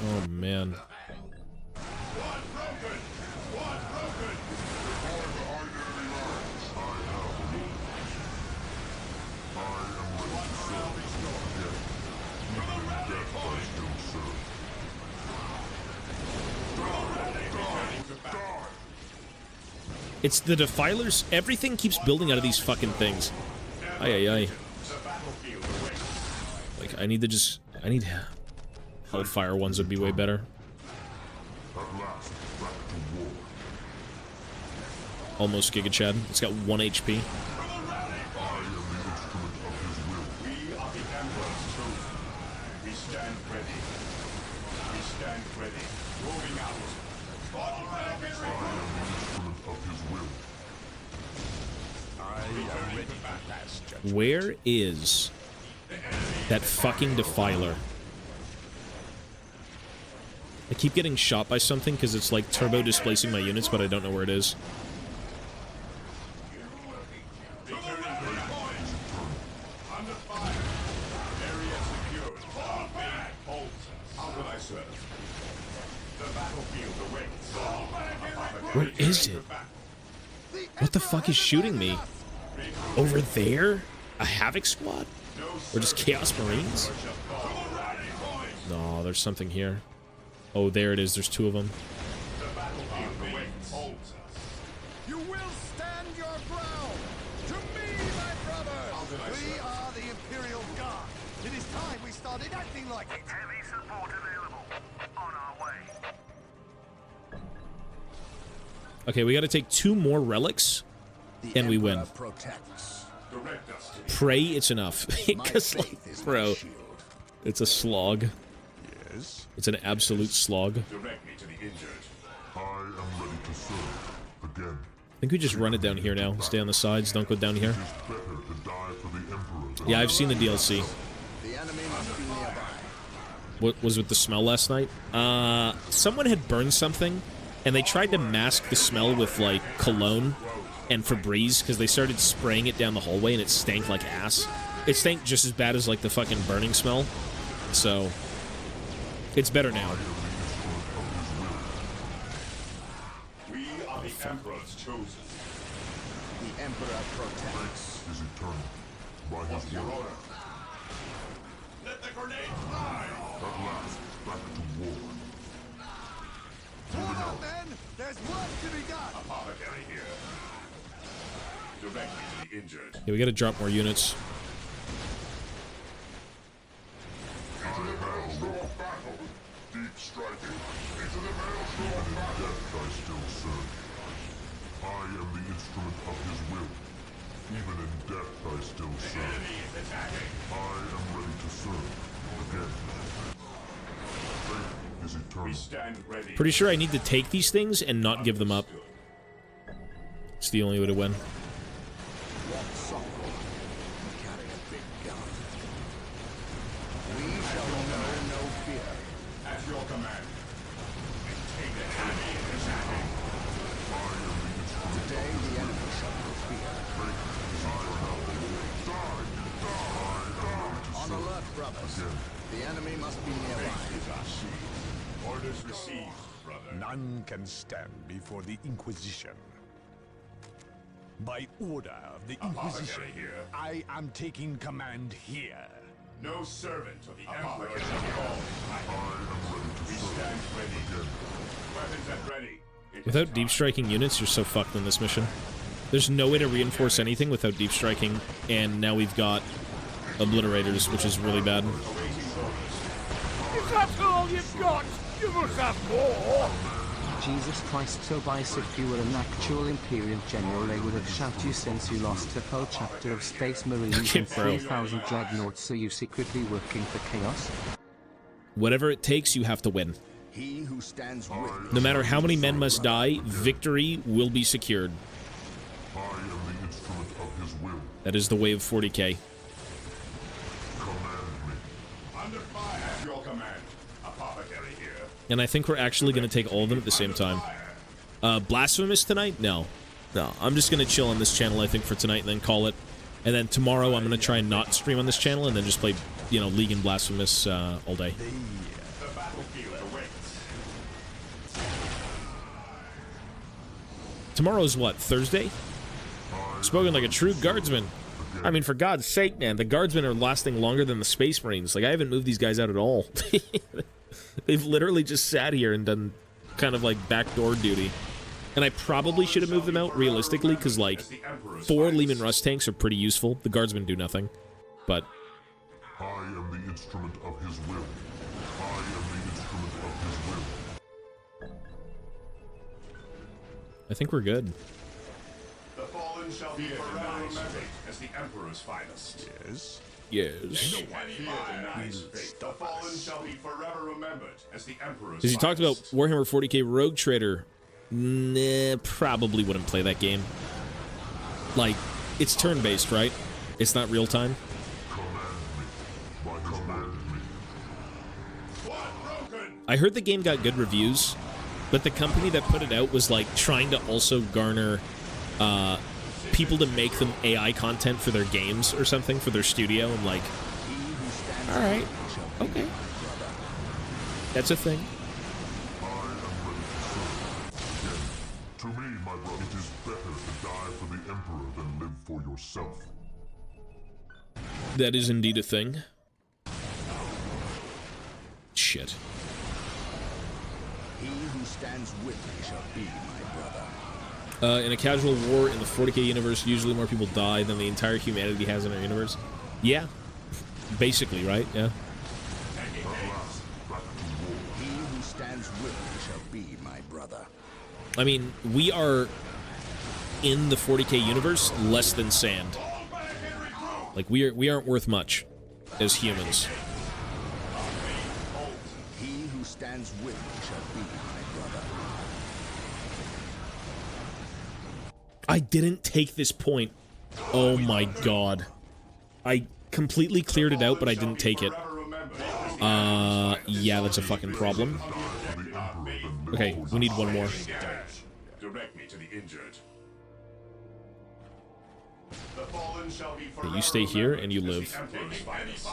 Oh, man. It's the Defilers. Everything keeps building out of these fucking things. Ay, ay, ay. Like, I need to just... I need... Hellfire ones would be way better. Almost Giga Chad. It's got 1 HP. We are the Emperor's troops. We stand ready. We stand ready. Moving out. Where is that fucking Defiler? I keep getting shot by something because it's like turbo displacing my units, but I don't know where it is. Where is it? What the fuck is shooting me? Over there? A Havoc squad? Or just Chaos Marines? No, there's something here. Oh, there it is. There's 2 of them. You will stand your ground! To me, my brothers! We are the Imperial Guard! It is time we started acting like it! Heavy support available. On our way. Okay, we gotta take 2 more relics, and we win. Protects. Pray it's enough. Because, like, bro, it's a slog. Yes. It's an absolute slog. Direct me to the injured. I am ready to serve again. I think we just run it down here now. Stay on the sides. Don't go down here. It is better to die for the Emperor. Yeah, I've seen the DLC. The enemy must be nearby. What was with the smell last night? Someone had burned something, and they tried to mask the smell with, like, cologne. and Febreze because they started spraying it down the hallway and it stank like ass. It stank just as bad as like the fucking burning smell. So it's better now. We are the Emperor's chosen. The Emperor protects. Is eternal. By his Your word. order. Let the grenade fly! At last, back to war. Hold on, men! There's work to be done! Apothecary here. Directly to the injured. Yeah, we gotta drop more units. Into the maelstrom of battle. Deep striking. Into the maelstrom of battle. Even in death I still serve. I am the instrument of his will. Even in death I still serve. I am ready to serve. Again. Faith is eternal. We stand ready. Pretty sure I need to take these things and not give them up. It's the only way to win. Walk softly. Carry a big gun. We shall know no fear. At your command. Maintain the enemy in attacking. Today the enemy shall know fear. On alert, brothers. The enemy must be nearby. Orders received, brother. None can stand before the Inquisition. By order of the Inquisition, here. I am taking command here. No servant of the Emperor shall fall. We stand ready. Weapons at ready. Without deep striking units, you're so fucked in this mission. There's no way to reinforce anything without deep striking, and now we've got obliterators, which is really bad. Is that all you've got? You must have more! Jesus Christ, Tobias, if you were an actual Imperial General, they would have shot you since you lost a whole chapter of Space Marines Okay, and bro. 3,000 dreadnoughts, so you secretly working for Chaos? Whatever it takes, you have to win. He who stands with No matter how many men must die, victory will be secured. I am the instrument of his will. That is the way of 40k. Command me. Under fire at your command. Apothecary here. And I think we're actually going to take all of them at the same time. Blasphemous tonight? No. No, I'm just going to chill on this channel, I think, for tonight and then call it. And then tomorrow I'm going to try and not stream on this channel and then just play, you know, League and Blasphemous all day. The battlefield awaits. Tomorrow's what, Thursday? Spoken like a true guardsman. I mean, for God's sake, man, the guardsmen are lasting longer than the Space Marines. Like, I haven't moved these guys out at all. They've literally just sat here and done kind of like backdoor duty. And I probably should have moved them out, realistically, because, like, 4 Lehman Russ tanks are pretty useful. The guardsmen do nothing. But I am the instrument of his will. I am the instrument of his will. I think we're good. The fallen shall be forever remembered as the Emperor's finest. Yes? Yes. Fear denies fate. The fallen shall be forever remembered as the Emperor's Because you talked about finest. Warhammer 40k Rogue Trader. Nah, probably wouldn't play that game. Like, it's turn-based, right? It's not real-time. I heard the game got good reviews, but the company that put it out was, like, trying to also garner people to make them AI content for their games or something, for their studio, and, like, alright, okay. That's a thing. To me, my brother, it is better to die for the Emperor than live for yourself. That is indeed a thing. Shit. He who stands with me shall be my brother. In a casual war in the 40k universe, usually more people die than the entire humanity has in our universe. Yeah. Basically, right? Yeah. He who stands with me shall be my brother. I mean, we are, in the 40k universe, less than sand. Like, we aren't worth much as humans. He who stands with me shall be my brother. I didn't take this point. Oh my god. I completely cleared it out, but I didn't take it. Yeah, that's a fucking problem. Okay, we need one more. Direct me to the injured. shall be Okay, forever you stay here and you remembered live. as the Emperor's finest.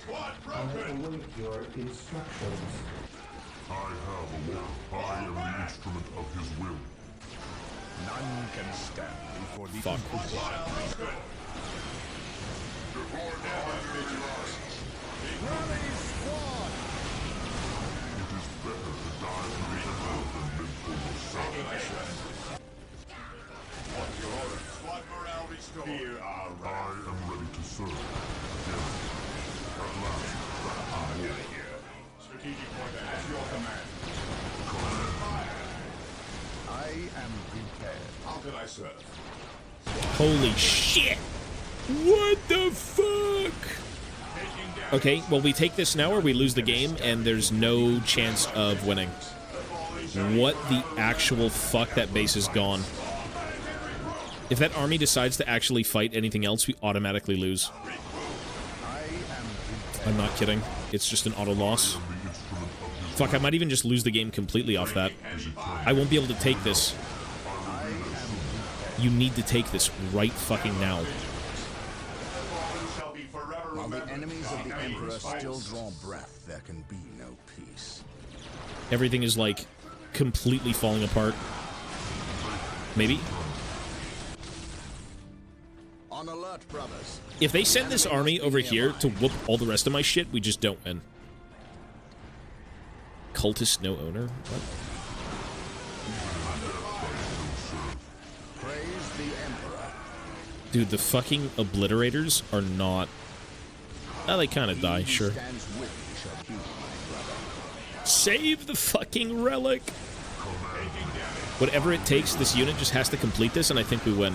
Squad I broken! await your instructions. I have a will. I am the instrument of his will. None can stand before the Fuck. Inquisition. Rally squad! It is better to die for the Emperor than live for yourself. What's your order? Squad morale restored. Here are I am ready to serve. Again. At last, back to war. strategic point at your command. I am prepared. How can I serve? Holy shit! What the fuck? Okay, well, we take this now or we lose the game and there's no chance of winning. What the actual fuck? That base is gone. If that army decides to actually fight anything else, we automatically lose. I'm not kidding. It's just an auto loss. Fuck, I might even just lose the game completely off that. I won't be able to take this. You need to take this right fucking now. While the enemies of the Emperor still draw breath, there can be no peace. Everything is, like, completely falling apart. Maybe? On alert, brothers. If they send this army over here to whoop all the rest of my shit, we just don't win. Cultist no owner? What? Praise the Emperor. Dude, the fucking obliterators are not... Oh, they kind of die, sure. Save the fucking relic! Whatever it takes, this unit just has to complete this, and I think we win.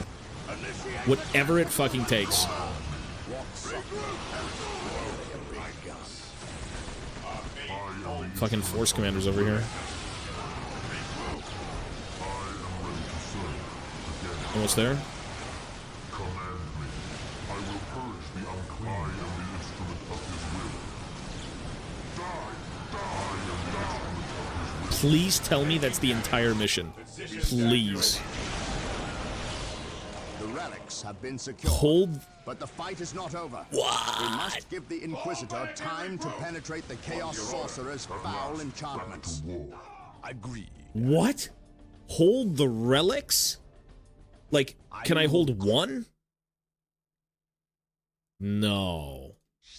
Whatever it fucking takes. Fucking force commanders over here. Almost there? Please tell me that's the entire mission. Please. The relics have been secured. Hold. But the fight is not over. What? We must give the Inquisitor time to penetrate the Chaos Sorcerer's foul enchantments. Agree. What? Hold the relics? Like, can I hold one? No.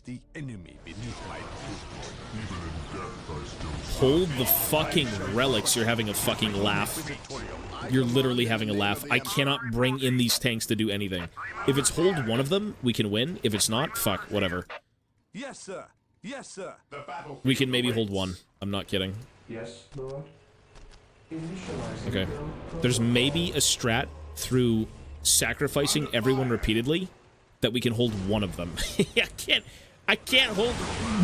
The enemy beneath my foot. Even in death, I still Hold the fucking relics. You're having a fucking laugh. You're literally having a laugh. I cannot bring in these tanks to do anything. If it's hold one of them, we can win. If it's not, fuck, whatever. Yes, sir. Yes, sir. We can maybe hold one. I'm not kidding. Yes, Lord. Initializing Okay. build There's maybe a strat through sacrificing everyone repeatedly that we can hold one of them. I can't hold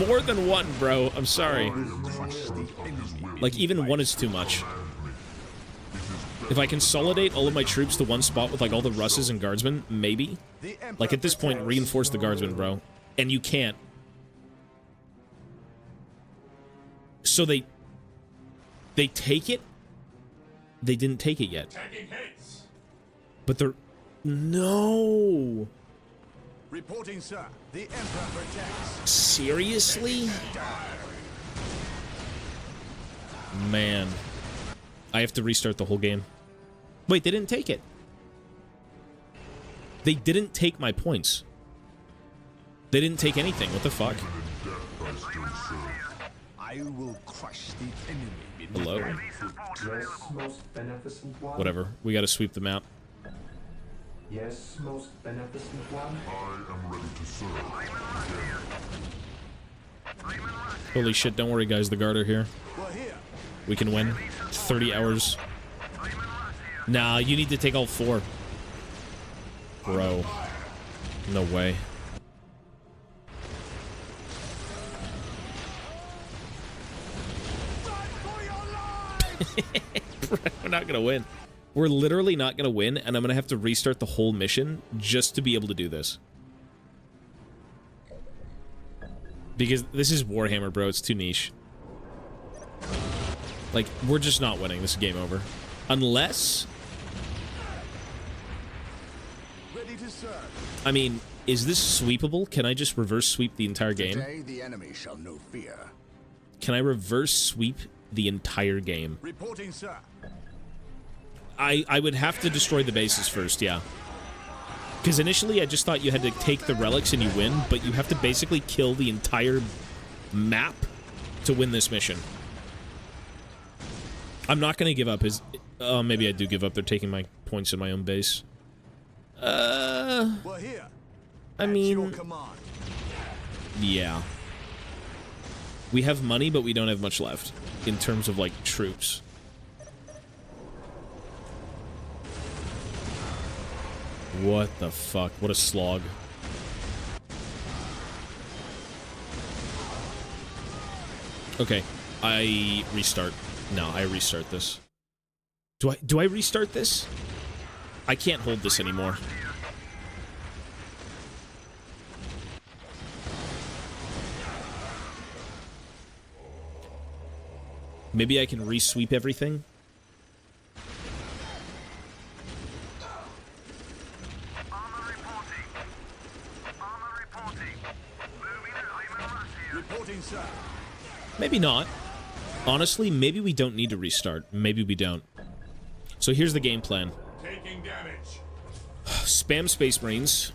more than one, bro. I'm sorry. Like, even one is too much. If I consolidate all of my troops to one spot with, like, all the Russes and Guardsmen, maybe. Like, at this point, reinforce the Guardsmen, bro. And you can't. So they take it? They didn't take it yet. But they're... No! Reporting, sir. The Emperor protects. Seriously? Man. I have to restart the whole game. Wait, they didn't take it. They didn't take my points. They didn't take anything. What the fuck? I will crush the enemy beneath Hello? my foot. Yes, most beneficent one. Whatever. We gotta sweep them out. Yes, most beneficent one. I am ready to serve. Holy shit, don't worry guys, the guard are here. We're here. We can win. 30 hours. Nah, you need to take all 4. Bro. No way. We're not gonna win. We're literally not gonna win, and I'm gonna have to restart the whole mission just to be able to do this. Because this is Warhammer, bro. It's too niche. Like, we're just not winning. This is game over. Unless... ready to serve. I mean, is this sweepable? Can I just reverse sweep the entire game? Today, the enemy shall know fear. Can I reverse sweep the entire game? Reporting, sir. I would have to destroy the bases first, yeah. Because initially I just thought you had to take the relics and you win, but you have to basically kill the entire map to win this mission. I'm not going to give up. Maybe I do give up. They're taking my points in my own base. I mean, yeah. We have money, but we don't have much left in terms of, like, troops. What the fuck? What a slog. Okay, I restart. No, I restart this. Do I restart this? I can't hold this anymore. Maybe I can resweep everything. Reporting, sir. Maybe not. Honestly, maybe we don't need to restart. Maybe we don't. So here's the game plan. Taking damage. Spam Space Marines.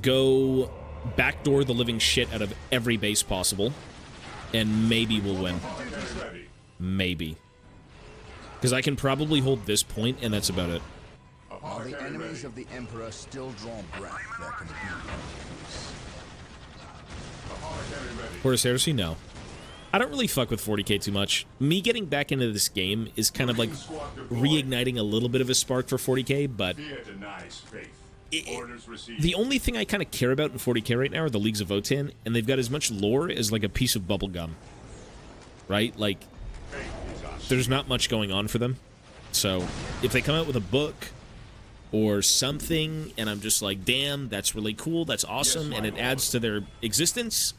Go backdoor the living shit out of every base possible. And maybe we'll win. Maybe. Because I can probably hold this point, and that's about it. While the enemies of the Emperor still draw breath, there can be no peace. Horus Heresy? No. I don't really fuck with 40k too much. Me getting back into this game is kind of like reigniting a little bit of a spark for 40k, but the only thing I kind of care about in 40k right now are the Leagues of Votann, and they've got as much lore as like a piece of bubblegum. Right? Like, there's not much going on for them. So, if they come out with a book or something, and I'm just like, damn, that's really cool, that's awesome, and it adds to their existence.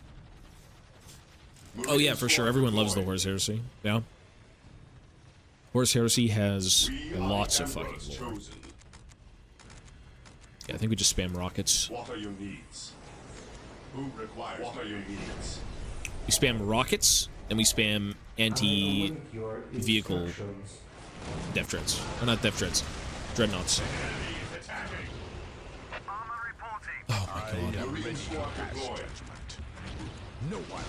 Oh yeah, for sure, everyone loves the Horus Heresy. Yeah. Horus Heresy has lots of fucking lore. Yeah, I think we just spam rockets. What are your needs? Who requires what are your needs? We spam rockets, and we spam anti-vehicle Death Dreads. Or not Death Dreads. Dreadnoughts. Oh my god. No one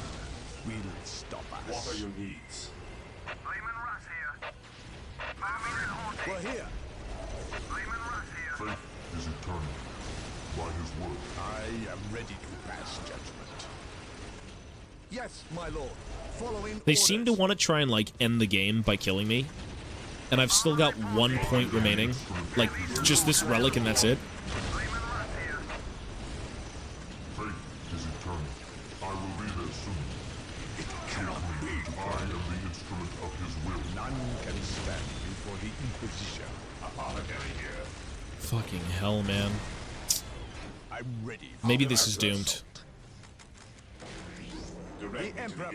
will stop us. What are your needs? We're here. Faith is eternal. By his word. I am ready to pass judgment. Yes, my lord. Following They seem to want to try and, like, end the game by killing me. And I've still got 1 point remaining. Like, just this relic and that's it. Faith is eternal. I will be there soon. It cannot be. I am the instrument of his will. None can stand before the Inquisition. Apothecary here. Fucking hell, man. I'm ready. Maybe this is doomed.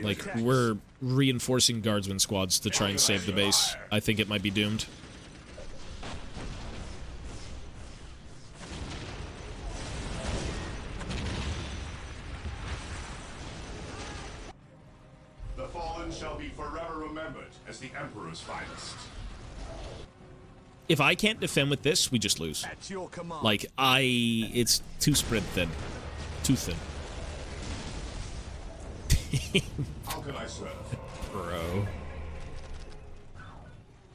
Like, we're reinforcing guardsman squads to try and save the base. I think it might be doomed. The fallen shall be forever remembered as the Emperor's finest. If I can't defend with this, we just lose. At your command. Like, it's too spread thin. Too thin. How can I serve? Bro.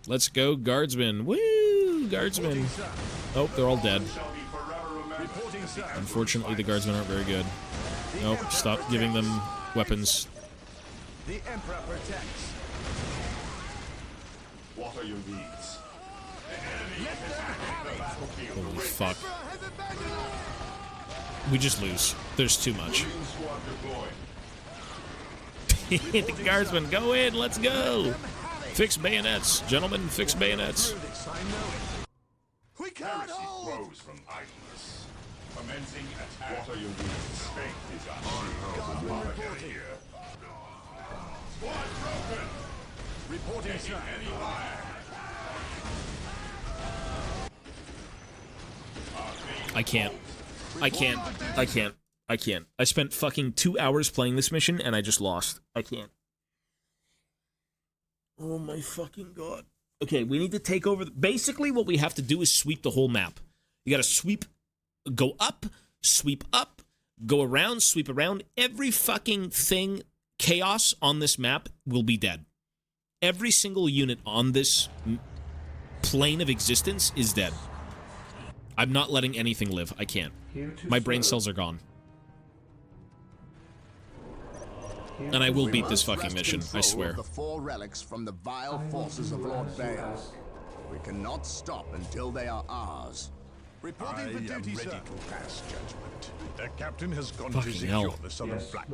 Let's go, guardsmen. Woo, guardsmen. Oh, they're all dead. Unfortunately, the guardsmen aren't very good. Nope, stop giving them weapons. The Emperor protects. What are your needs? Holy fuck. We just lose. There's too much. The guardsmen, go in, let's go! Fix bayonets, gentlemen, fix bayonets. We can't hold! Rose from idleness. Commencing attack. What are your needs? Faith is a apothecary here. Squad broken! Reporting, sir. Any fire. I can't. I can't. I can't. I can't. I spent fucking 2 hours playing this mission and I just lost. I can't. Oh my fucking god. Okay, we need to take over. Basically, what we have to do is sweep the whole map. You gotta sweep, go up, go around, sweep around. Every fucking thing, chaos on this map will be dead. Every single unit on this plane of existence is dead. I'm not letting anything live. I can't. My brain cells are gone. And I will beat this fucking mission, I swear. The 4 relics from the vile forces of Lord Baal. We cannot stop until they are ours. Reporting for duty, sir. Ready to pass judgment. The captain has gone Fucking to secure hell. the southern flank.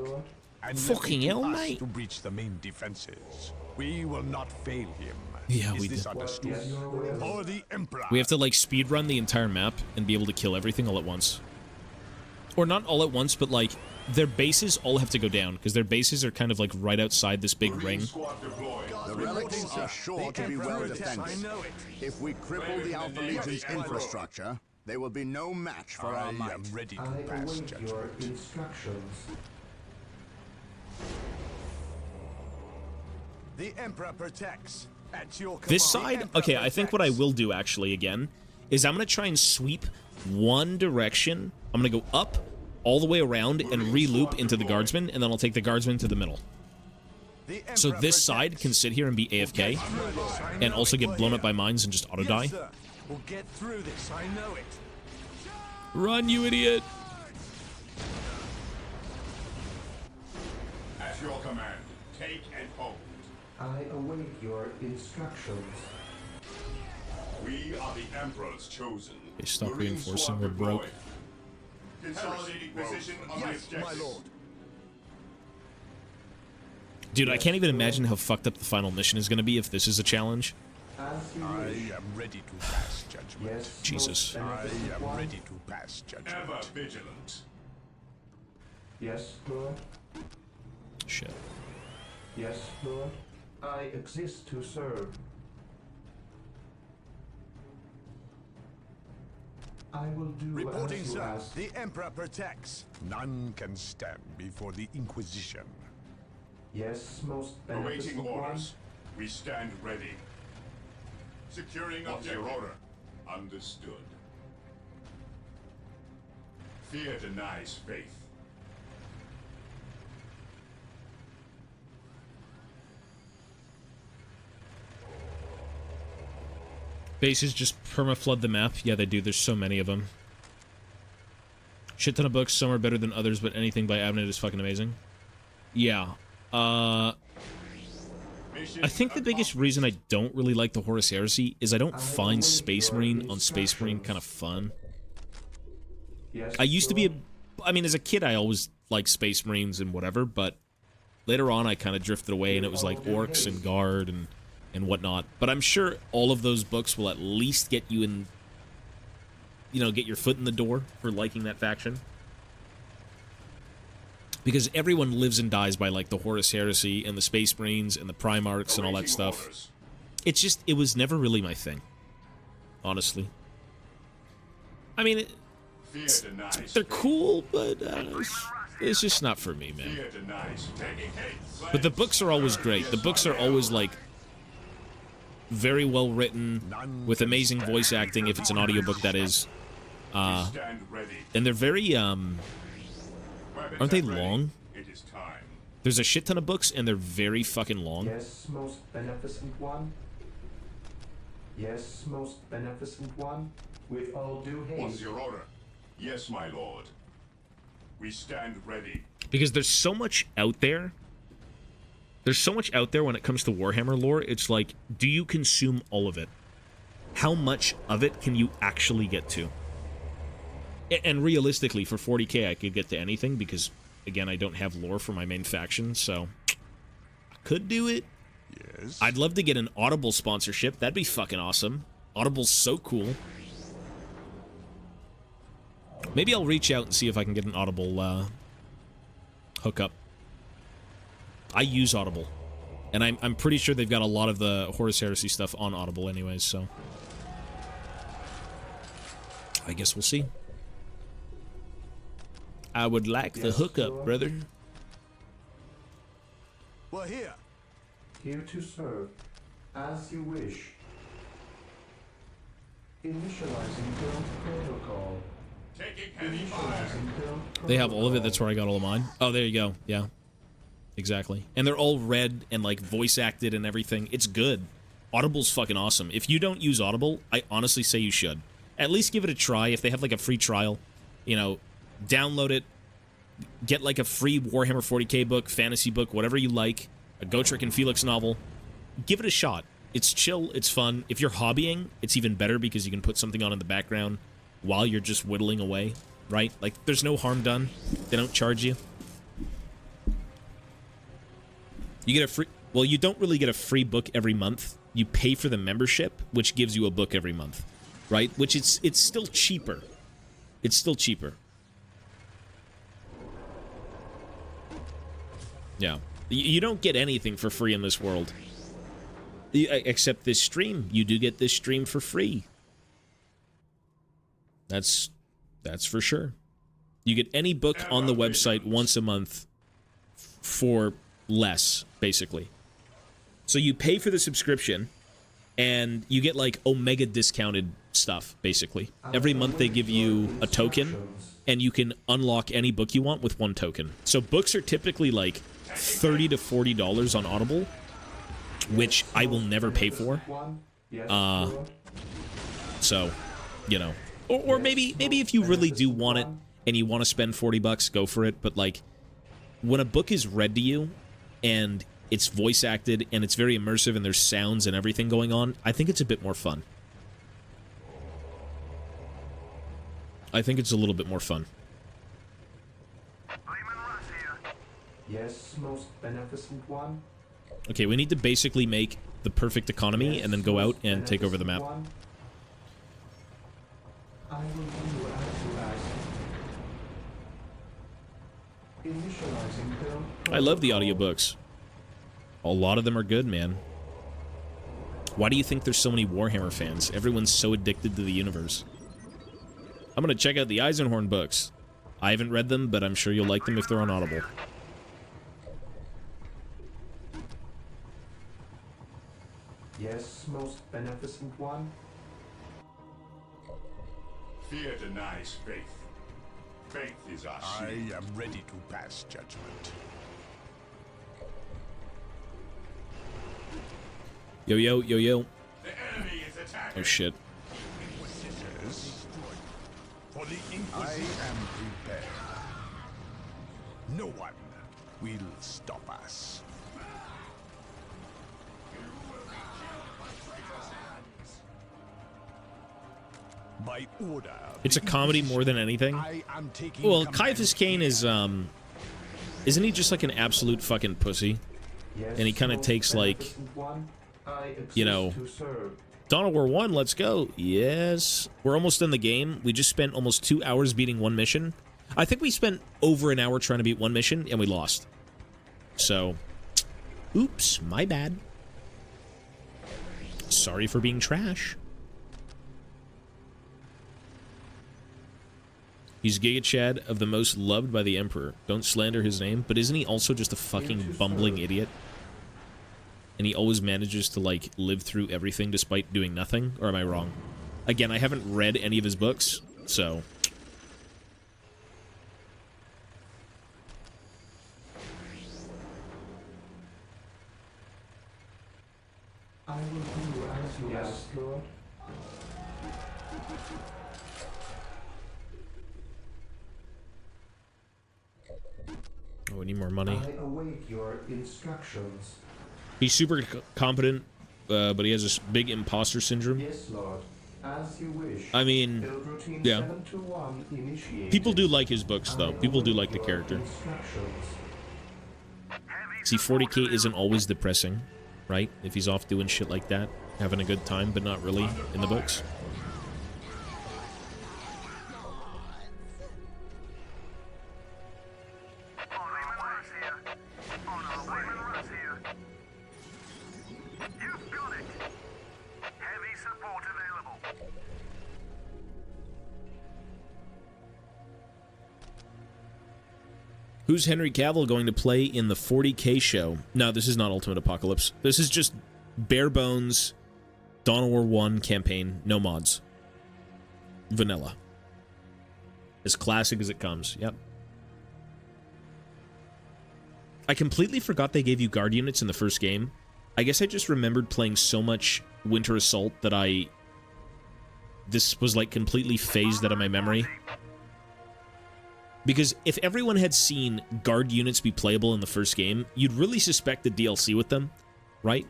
And Fucking hell, us mate. to breach the main defenses. We will not fail him. Yeah, Is we this did. understood? For the Emperor. We have to, like, speedrun the entire map and be able to kill everything all at once. Or not all at once, but, like, their bases all have to go down, because their bases are kind of, like, right outside this big ring. The relics are sure to be well defended. If we cripple the Alpha Legion's infrastructure, they will be no match for our might. I am ready to I pass await judgment. your instructions. The Emperor protects. At your command. This side, okay, I think what I will do, actually, again, is I'm going to try and sweep one direction. I'm going to go up all the way around and re-loop into the guardsmen, and then I'll take the guardsmen to the middle. So this side can sit here and be AFK, and also get blown up by mines and just auto-die. We'll get through this, I know it. Run, you idiot! At your command, take and hold. I await your instructions. We are the Emperor's chosen. Okay, stop Marine reinforcing, squad we're broke. deployed. Consolidating position on the objective. My lord. Dude, I can't even imagine how fucked up the final mission is going to be if this is a challenge. I am ready to pass judgment. Yes, Jesus. I am ready to pass judgment. Ever vigilant. Yes, Lord. Shit. Yes, Lord. I exist to serve. I will do Reporting, as you sir. ask. The Emperor protects. None can stand before the Inquisition. Yes, most Awaiting beneficent one. orders. We stand ready. Securing objective. Your order. Understood. Fear denies faith. Bases just perma-flood the map. Yeah, they do. There's so many of them. Shit ton of books. Some are better than others, but anything by Abnett is fucking amazing. Yeah. I think the biggest reason I don't really like the Horus Heresy is I don't find Space Marine on Space Marine kind of fun. Yes, I used to be Lord. I mean, as a kid, I always liked Space Marines and whatever, but later on, I kind of drifted away, and it was like Orcs and Guard and whatnot. But I'm sure all of those books will at least get you in, you know, get your foot in the door for liking that faction. Because everyone lives and dies by, like, the Horus Heresy and the Space Marines and the Primarchs and all that stuff. It's just, it was never really my thing. Honestly. I mean, they're cool, but it's just not for me, man. But the books are always great. The books are always, like, very well written, with amazing voice acting, if it's an audiobook, that is. And they're very, aren't they long? There's a shit ton of books, and they're very fucking long. Yes, most beneficent one. Yes, most beneficent one. With all due haste. What's your order? Yes, my lord. We stand ready. Because there's so much out there. There's so much out there when it comes to Warhammer lore. It's like, do you consume all of it? How much of it can you actually get to? And realistically, for 40k, I could get to anything because, again, I don't have lore for my main faction, so I could do it. Yes. I'd love to get an Audible sponsorship. That'd be fucking awesome. Audible's so cool. Maybe I'll reach out and see if I can get an Audible hookup. I use Audible, and I'm pretty sure they've got a lot of the Horus Heresy stuff on Audible anyways, so. I guess we'll see. I would like the hookup, brother. We're here. Here to serve, as you wish. Initializing build protocol. Taking heavy fire. They have all of it. That's where I got all of mine. Oh, there you go. Yeah, exactly. And they're all read and like voice acted and everything. It's good. Audible's fucking awesome. If you don't use Audible, I honestly say you should. At least give it a try. If they have like a free trial, you know, download it. Get like a free Warhammer 40k book, fantasy book, whatever you like. A Gotrek and Felix novel. Give it a shot. It's chill. It's fun. If you're hobbying, it's even better because you can put something on in the background while you're just whittling away, right? Like, there's no harm done. They don't charge you. You get a free... Well, you don't really get a free book every month. You pay for the membership, which gives you a book every month, right? Which it's still cheaper. It's still cheaper. Yeah. You don't get anything for free in this world. Except this stream. You do get this stream for free. That's for sure. You get any book on the website once a month for less, basically. So you pay for the subscription, and you get, like, Omega discounted stuff, basically. Every month they give you a token, and you can unlock any book you want with one token. So books are typically, like, $30 to $40 on Audible, which I will never pay for. So, you know. Or maybe if you really do want it, and you want to spend $40, go for it. But, like, when a book is read to you, and it's voice acted, and it's very immersive, and there's sounds and everything going on, I think it's a bit more fun. I think it's a little bit more fun. Yes, most beneficent one. Okay, we need to basically make the perfect economy, and then go out and take over the map. I will do as you ask. Initializing build. I love the audiobooks. A lot of them are good, man. Why do you think there's so many Warhammer fans? Everyone's so addicted to the universe. I'm gonna check out the Eisenhorn books. I haven't read them, but I'm sure you'll like them if they're on Audible. Yes, most beneficent one. Fear denies faith. Faith is our shield. I am ready to pass judgment. Yo, yo, yo, yo. The enemy is attacking. Oh, shit. For the Inquisition. I am prepared. No one will stop us. By order. It's a comedy more than anything. Well, Caiaphas Cain is, isn't he just like an absolute fucking pussy? Yes, and he kind of takes, like, you know, Dawn of War 1, let's go. Yes. We're almost in the game. We just spent almost 2 hours beating one mission. I think we spent over an hour trying to beat one mission, and we lost. So, oops, my bad. Sorry for being trash. He's Giga Chad of the most loved by the Emperor. Don't slander his name, but isn't he also just a fucking bumbling idiot? And he always manages to, like, live through everything despite doing nothing? Or am I wrong? Again, I haven't read any of his books, so... I will do as you ask, Lord. Oh, we need more money. I await your instructions. He's super competent, but he has this big imposter syndrome. Yes, Lord. As you wish. I mean, yeah. 721 initiated. People do like his books, though. People do like the character. See, 40k isn't always depressing, right? If he's off doing shit like that, having a good time, but not really in the books. Who's Henry Cavill going to play in the 40K show? No, this is not Ultimate Apocalypse. This is just bare bones Dawn of War 1 campaign, no mods. Vanilla. As classic as it comes, yep. I completely forgot they gave you guard units in the first game. I guess I just remembered playing so much Winter Assault that this was like completely phased out of my memory. Because if everyone had seen guard units be playable in the first game, you'd really suspect the DLC with them, right?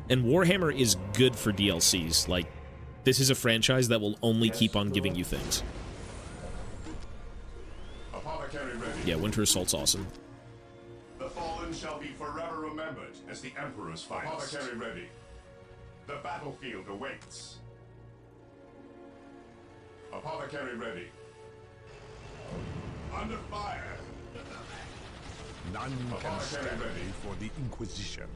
And Warhammer is good for DLCs. Like, this is a franchise that will only keep on giving you things. Yeah, Winter Assault's awesome. The fallen shall be forever remembered as the Emperor's finest. Apothecary ready. The battlefield awaits. Apothecary ready. Under fire. None can stand ready for the Inquisition.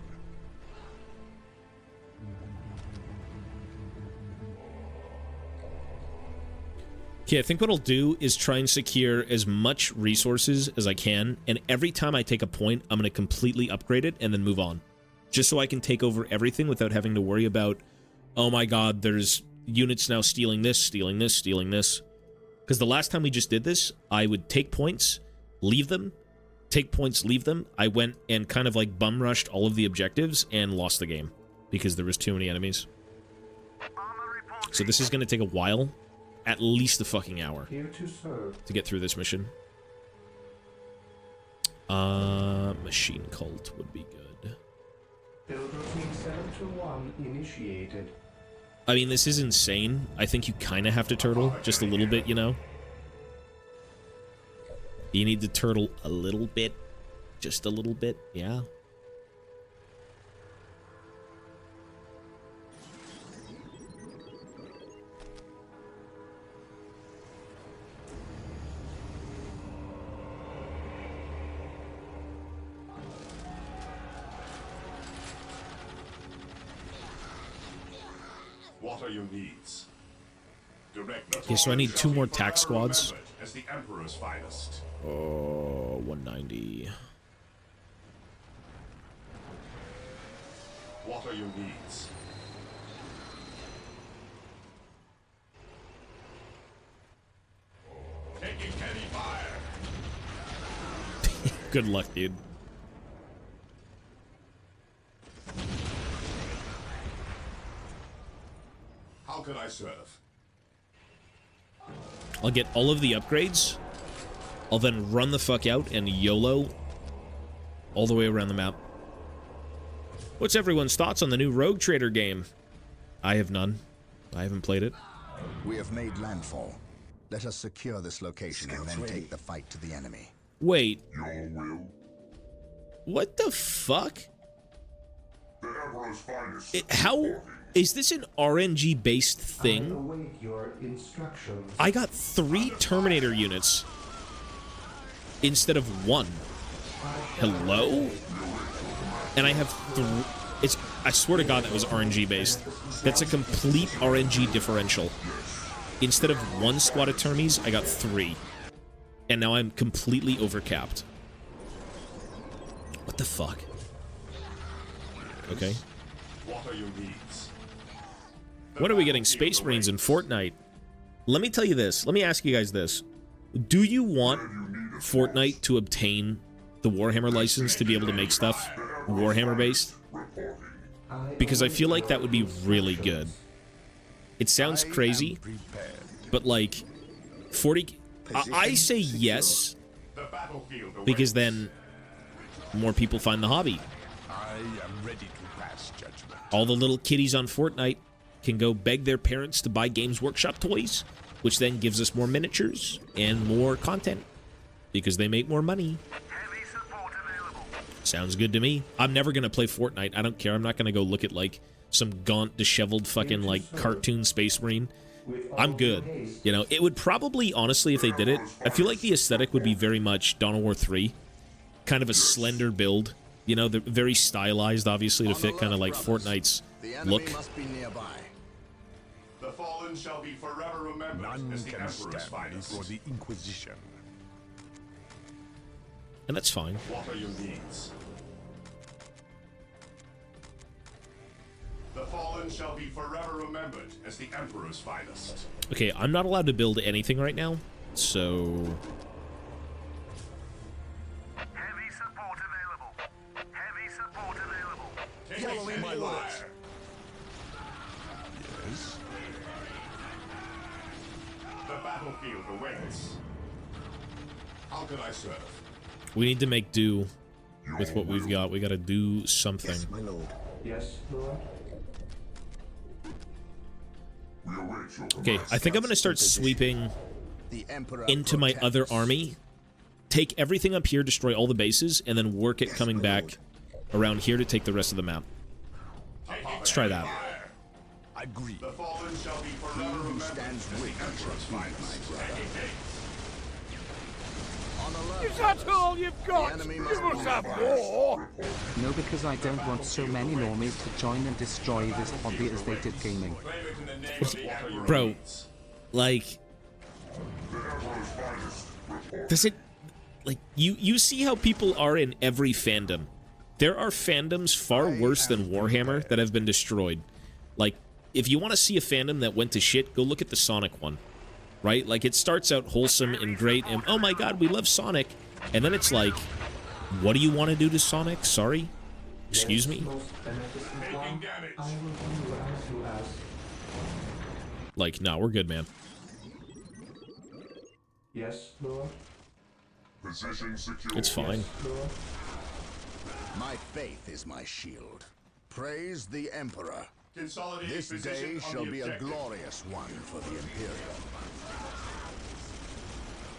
Okay, I think what I'll do is try and secure as much resources as I can, and every time I take a point, I'm going to completely upgrade it and then move on. Just so I can take over everything without having to worry about, oh my god, there's units now stealing this, stealing this, stealing this. Because the last time we just did this, I would take points, leave them, take points, leave them. I went and kind of like bum rushed all of the objectives and lost the game because there was too many enemies. So this is going to take a while. At least a fucking hour to get through this mission. Machine Cult would be good. Build routine 721 initiated. I mean, this is insane. I think you kind of have to turtle just a little bit, you know? You need to turtle a little bit. Just a little bit, yeah. What are your needs? Okay, so I need 2 more tax squads. As the Emperor's finest. Oh, 190. What are your needs? Taking heavy fire. Good luck, dude. How can I serve? I'll get all of the upgrades. I'll then run the fuck out and YOLO all the way around the map. What's everyone's thoughts on the new Rogue Trader game? I have none. I haven't played it. We have made landfall. Let us secure this location and then take the fight to the enemy. Wait. Your will. What the fuck? The Emperor's finest. How is this an RNG-based thing? Await your instructions. I got 3 Terminator units instead of 1. Hello? And I have 3. I swear to God that was RNG-based. That's a complete RNG differential. Instead of 1 squad of Termies, I got 3. And now I'm completely overcapped. What the fuck? Okay. What are your needs? When are we getting Space Marines in Fortnite? Let me tell you this. Let me ask you guys this. Do you want Fortnite to obtain the Warhammer license to be able to make stuff Warhammer-based? Because I feel like that would be really good. It sounds crazy, but like 40... I say yes, because then more people find the hobby. I am ready to pass judgment. All the little kiddies on Fortnite can go beg their parents to buy Games Workshop toys, which then gives us more miniatures and more content, because they make more money. Sounds good to me. I'm never going to play Fortnite. I don't care. I'm not going to go look at, like, some gaunt, disheveled fucking, like, cartoon Space Marine. I'm good. You know, it would probably, honestly, if they did it, I feel like the aesthetic would be very much Dawn of War 3. Kind of a slender build. You know, they're very stylized, obviously, to fit kind of like Fortnite's look. The fallen shall be forever remembered None as the can Emperor's stand finest. for the Inquisition. And that's fine. What are your needs? The fallen shall be forever remembered as the Emperor's finest. Okay, I'm not allowed to build anything right now, so... Heavy support available. Heavy support available. Following my orders. Yes. The battlefield awaits. How can I serve? We need to make do with what we've got. We gotta do something. Yes, my lord. Yes, Lord. Okay, I think I'm gonna start sweeping The Emperor into my protects. other army, take everything up here, destroy all the bases, and then work it coming back around here to take the rest of the map. Let's try that. Agree. The fallen shall be forever remembered as the Emperor's finest. Is that all you've got? You must have more. No, because I don't want so many normies to join and destroy this hobby as they did gaming. Bro, like... Does it... Like, you see how people are in every fandom. There are fandoms far worse than Warhammer that have been destroyed. Like, if you want to see a fandom that went to shit, go look at the Sonic one. Right? Like, it starts out wholesome and great, and oh my god, we love Sonic. And then it's like, what do you want to do to Sonic? Sorry? Excuse me? Like, no, we're good, man. Yes, Lord. Position secure. It's fine. Yes, Lord. My faith is my shield. Praise the Emperor. Consolidate This position day on shall the be a objective. glorious one for the Imperium.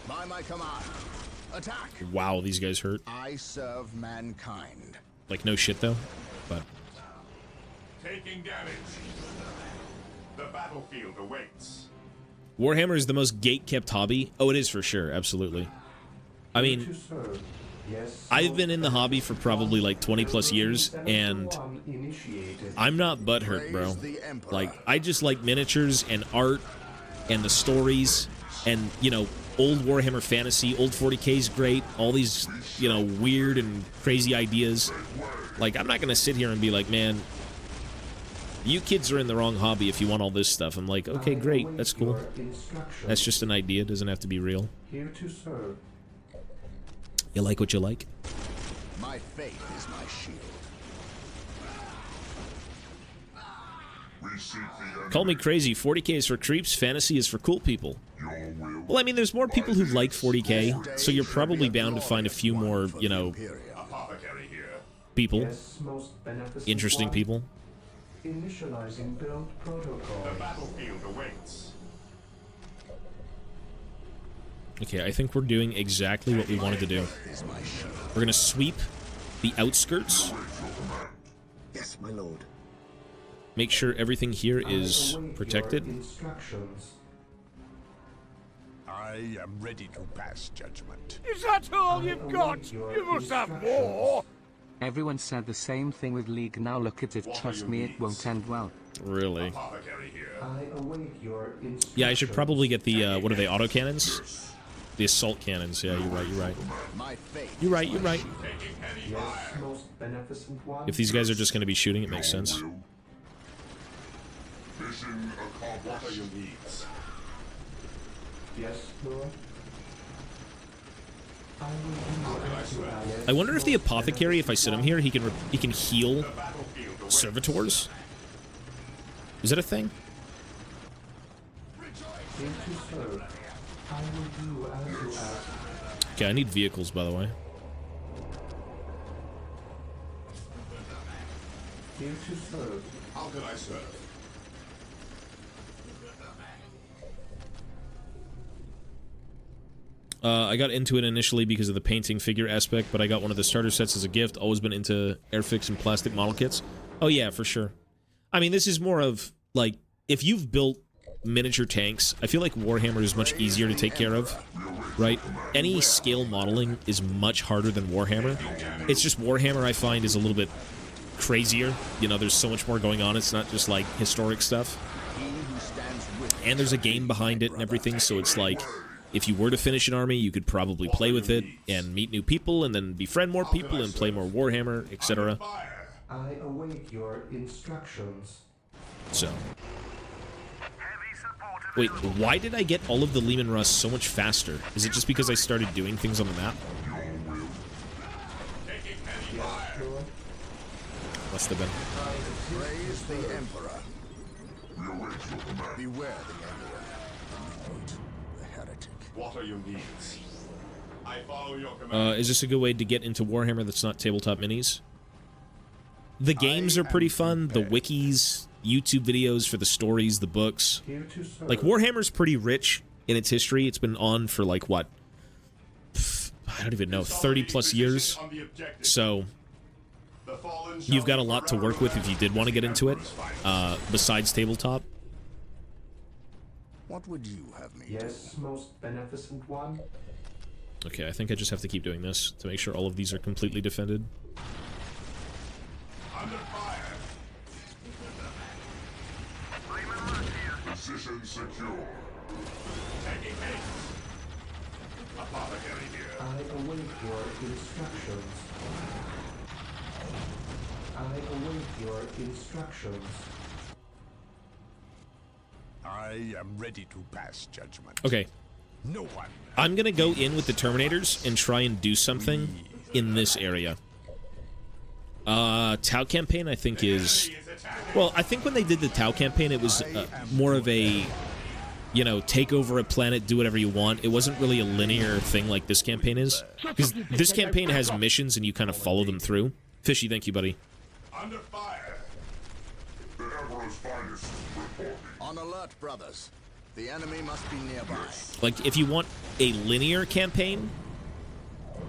By my command, attack! Wow, these guys hurt. I serve mankind. Like, no shit, though. But, Taking damage. The battlefield awaits. Warhammer is the most gate-kept hobby. Oh, it is for sure, absolutely. I mean, To serve. Yes, I've been in the hobby for probably like 20 plus years, and I'm not butthurt, bro. Like, I just like miniatures and art and the stories and, you know, old Warhammer Fantasy, old 40k is great, all these, you know, weird and crazy ideas. Like, I'm not gonna sit here and be like, man, you kids are in the wrong hobby if you want all this stuff. I'm like, okay, great, that's cool. That's just an idea, it doesn't have to be real. Here to serve. You like what you like? My faith is my shield. Call me crazy, 40k is for creeps, fantasy is for cool people. Well, I mean, there's more people who like 40k, so you're probably bound to find a few more, you know, people. Yes, most beneficent Interesting one. people. Initializing build protocol. The battlefield awaits. Okay, I think we're doing exactly what we wanted to do. We're gonna sweep the outskirts. Yes, my lord. Make sure everything here is protected. Instructions. I am ready to pass judgment. Is that all you've got? You must have more. Everyone said the same thing with League. Now look at it. Trust me, it won't end well. Really? I await your instructions. Yeah, I should probably get the, what are they, autocannons? The assault cannons, yeah, you're right, you're right. You're right, you're right. Yes, most beneficent one. If these guys are just gonna be shooting, it makes sense. Mission accomplished. What are your needs? Yes, Lord. I will do as you ask. I wonder if the apothecary, if I sit him here, he can heal servitors. Is that a thing? Here to serve. I will do as you ask. Okay, I need vehicles, by the way. Here to serve. How can I serve? I got into it initially because of the painting figure aspect, but I got one of the starter sets as a gift. Always been into Airfix and plastic model kits. Oh yeah, for sure. I mean, this is more of, like, if you've built miniature tanks, I feel like Warhammer is much easier to take care of, right? Any scale modeling is much harder than Warhammer. It's just Warhammer, I find, is a little bit crazier. You know, there's so much more going on. It's not just, like, historic stuff. And there's a game behind it and everything, so it's like, if you were to finish an army, you could probably play with it and meet new people and then befriend more people and play more Warhammer, etc. I await your instructions. So. Wait, why did I get all of the Lehman Russ so much faster? Is it just because I started doing things on the map? Must have been. Praise the Emperor. Beware the Emperor. The heretic. What are your needs? I follow your command. Is this a good way to get into Warhammer that's not tabletop minis? The games are pretty fun. The wikis, YouTube videos for the stories, the books. Like, Warhammer's pretty rich in its history. It's been on for, like, what? I don't even know, 30 plus years. So, you've got a lot to work with if you did want to get into it, besides tabletop. What would you have me Yes, most beneficent one. Okay, I think I just have to keep doing this to make sure all of these are completely defended. Under fire. Position secure. Taking haste. Apothecary here. I await your instructions. I await your instructions. I am ready to pass judgment. Okay. No one. I'm gonna go in with the Terminators and try and do something in this area. Tau campaign, I think, is... Well, I think when they did the Tau campaign, it was more of a, you know, take over a planet, do whatever you want. It wasn't really a linear thing like this campaign is. Because this campaign has missions and you kind of follow them through. Fishy, thank you, buddy. Under fire. The Emperor's finest reporting. On alert, brothers. The enemy must be nearby. Like, if you want a linear campaign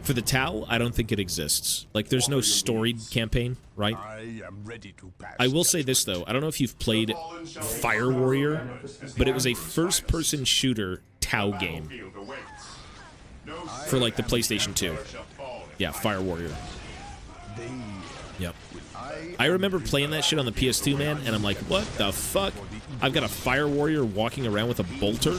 for the Tau, I don't think it exists. Like, there's no storied campaign, right? I am ready to pass. I will say this, though. I don't know if you've played Fire Warrior, but it was a first-person shooter Tau game for, like, the PlayStation 2. Yeah, Fire Warrior. Yep. I remember playing that shit on the PS2, man, and I'm like, what the fuck? I've got a Fire Warrior walking around with a bolter.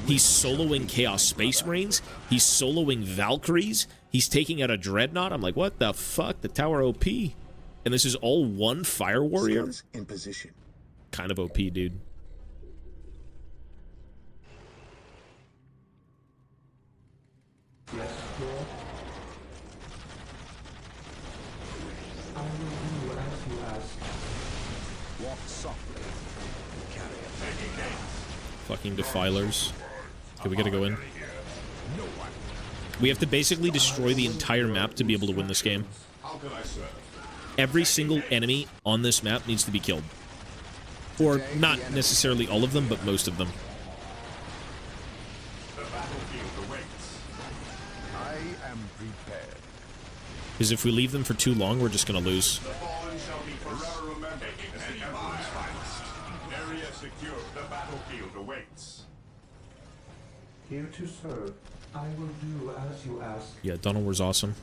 He's soloing Chaos Space Marines. He's soloing Valkyries. He's taking out a Dreadnought. I'm like, what the fuck? The Tower OP. And this is all one Fire Warrior? In position. Kind of OP, dude. Yes, Lord. I will do as you ask. Walk softly. Carry it. Fucking Defilers. Okay, we gotta go in. We have to basically destroy the entire map to be able to win this game. Every single enemy on this map needs to be killed. Or not necessarily all of them, but most of them. I am prepared. Because if we leave them for too long, we're just gonna lose. The fallen shall be forever remembered as the Emperor's finest. Area secure. The battlefield awaits. Here to serve. I will do as you ask. Yeah, Dawn of War's awesome.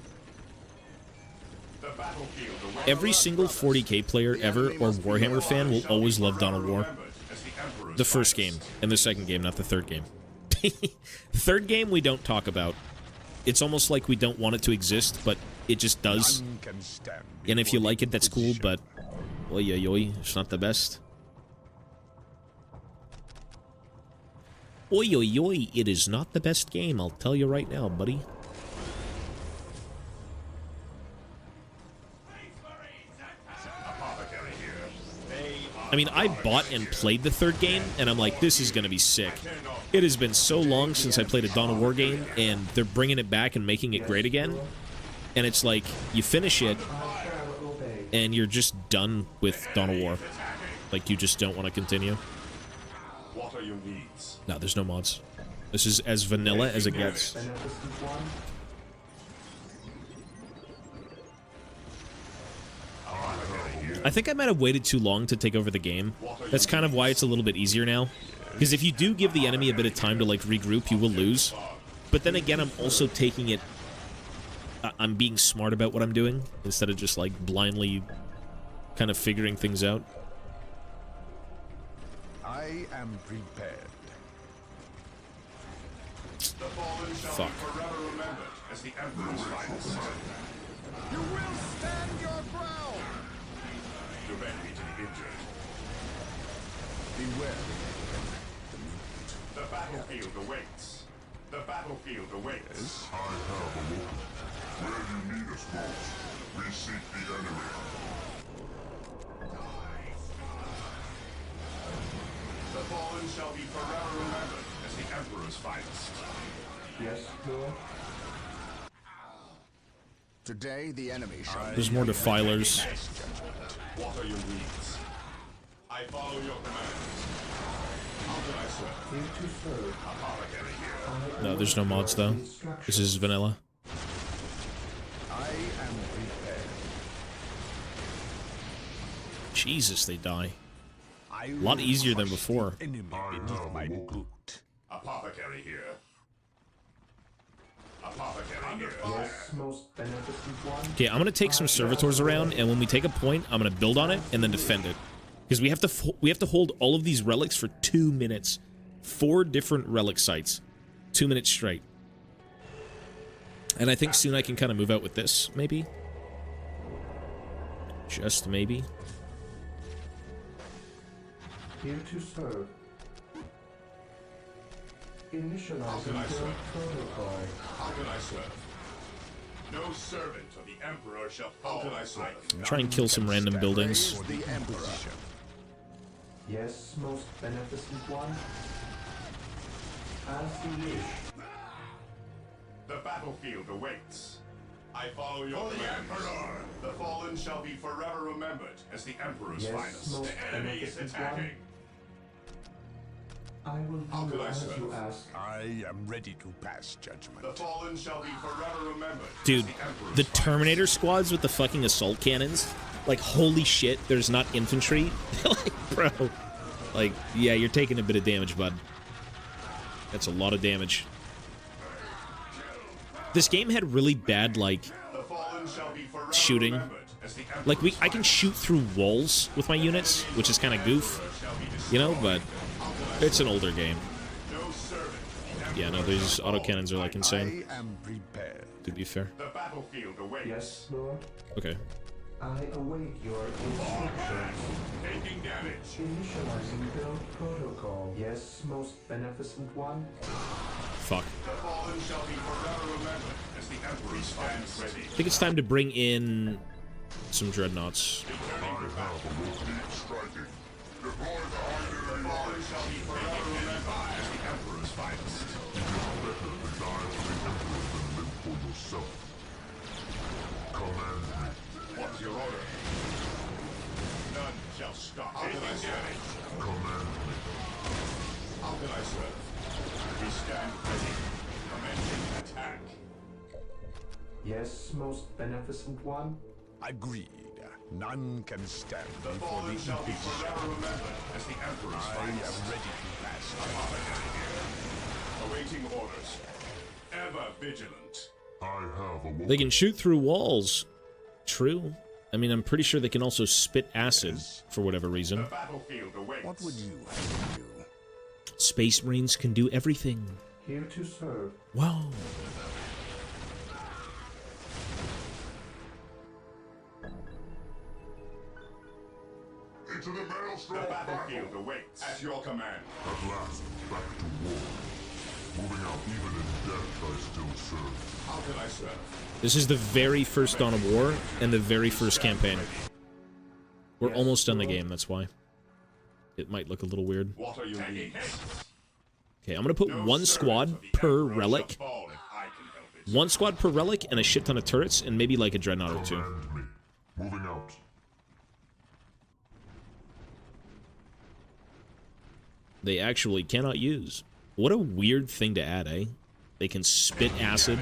The battlefield awaits. Every single 40k player ever or Warhammer fan will always love Dawn of War. The first game, and the second game, not the third game. Third game we don't talk about. It's almost like we don't want it to exist, but it just does. And if you like it, that's cool, but oi, oi, oi, it's not the best. Oi, oi, oi, it is not the best game, I'll tell you right now, buddy. I mean, I bought and played the third game, and I'm like, this is going to be sick. It has been so long since I played a Dawn of War game, and they're bringing it back and making it great again. And it's like, you finish it, and you're just done with Dawn of War. Like, you just don't want to continue. What are your needs? No, there's no mods. This is as vanilla as it gets. I think I might have waited too long to take over the game. That's kind of why it's a little bit easier now. Because if you do give the enemy a bit of time to, like, regroup, you will lose. But then again, I'm also taking it... I'm being smart about what I'm doing, instead of just, like, blindly kind of figuring things out. I am prepared. The fallen shall Fuck. be forever remembered as the Emperor's finest. You will stand your ground! Direct me to the injured. Beware. The battlefield awaits. The battlefield awaits. I have awoken. Where you need us most, we seek the enemy. The fallen shall be forever remembered as the Emperor's finest. Yes, Lord. Today, the enemy shall... There's more defilers. What are your needs? I follow your commands. How can I serve? Here to serve. Apothecary here. No, there's no mods though. This is vanilla. I am prepared. Jesus, they die. A lot easier than before. My boot. Apothecary here. Apothecary here. Yes, most beneficent one. Okay, I'm gonna take some servitors around, and when we take a point, I'm gonna build on it and then defend it, because we have to hold all of these relics for 2 minutes, 4 different relic sites, 2 minutes straight. And I think soon I can kind of move out with this, maybe. Just maybe. Here to serve. Initializing build protocol. How can I serve? No servant of the Emperor shall fall. How can I serve? Try and kill some random buildings. The Emperor. Yes, most beneficent one. As you wish. The battlefield awaits. I follow your commands. Emperor! The fallen shall be forever remembered as the Emperor's Yes, finest. most The enemy is beneficent attacking. one. I will do as you ask. I am ready to pass judgment. The fallen shall be forever remembered. Dude, as the Emperor's the finest. Terminator squads with the fucking assault cannons, like, holy shit, there's not infantry. Like, bro. Like, yeah, you're taking a bit of damage, bud. That's a lot of damage. This game had really bad, like, The fallen shall be forever shooting. remembered as the Emperor's Like, I can shoot through walls with my units, which is kind of goof, you know, but it's an older game. No servant. Yeah, no, these autocannons are, like, insane, I am prepared. to be fair. The battlefield awaits. Yes, Lord. Okay. I await your instructions. Taking damage. Initializing build protocol. Yes, most beneficent one. Fuck. The fallen shall be forever remembered as the Emperor's finest. Ready. I think it's time to bring in some dreadnoughts. Striking. Deploy the The fallen shall be forever remembered as the Emperor's finest. better to die for the Emperor than live for yourself. Command me. What's your order? None shall stop. How can I serve? Command me. How can I serve? We stand ready. Commencing attack. Yes, most beneficent one. Agreed. None can stand The before the fallen shall be Inquisition. forever remembered as the Emperor's I finest. am ready to pass judgment. Apothecary here. Awaiting orders. Ever vigilant. I have awoken. They can shoot through walls. True. I mean, I'm pretty sure they can also spit acid for whatever The reason. battlefield awaits. What would you have to do? Space Marines can do everything. Here to serve. Wow. Into the maelstrom The of battle. battlefield awaits. At your command. At last, back to war. Moving out even in death, I still serve. How can I serve? This is the very first Dawn of War and the very first campaign. We're almost done the game, that's why. It might look a little weird. What are your needs? Okay, I'm gonna put one squad per relic. Fall if I can help it. One squad per relic and a shit ton of turrets and maybe like a dreadnought or two. Command me. Moving out. They actually cannot use. What a weird thing to add, eh? They can spit acid.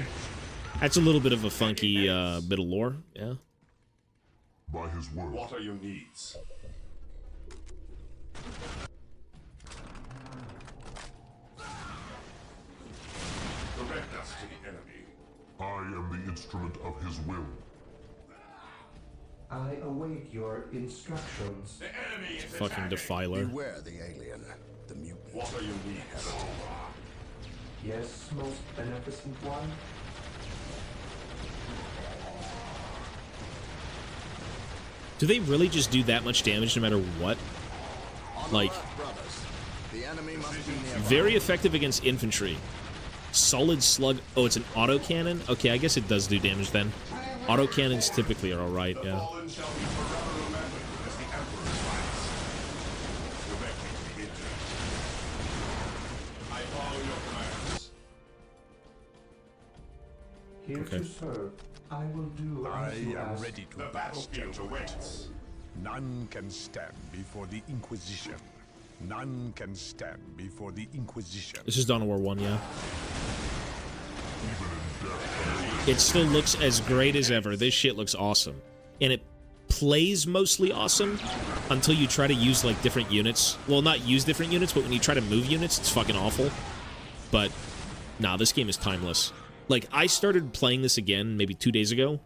That's a little bit of a funky bit of lore, yeah. By his word. What are your needs? Direct us to the enemy. I am the instrument of his will. I await your instructions. The enemy is Fucking attacking. defiler. Beware the alien, the mutant. What are your needs? Yes, most beneficent one. Do they really just do that much damage no matter what? Like, very effective against infantry. Solid slug. Oh, it's an autocannon? Okay, I guess it does do damage then. Autocannons typically are alright, yeah. Here Okay. to serve. I will do I as you am ask. ready to The battlefield awaits. None can stand before the Inquisition. None can stand before the Inquisition. This is Dawn of War 1, yeah. It still looks as great as ever. This shit looks awesome. And it plays mostly awesome until you try to use, like, different units. Well, not use different units, but when you try to move units, it's fucking awful. But, nah, this game is timeless. Like, I started playing this again maybe 2 days ago,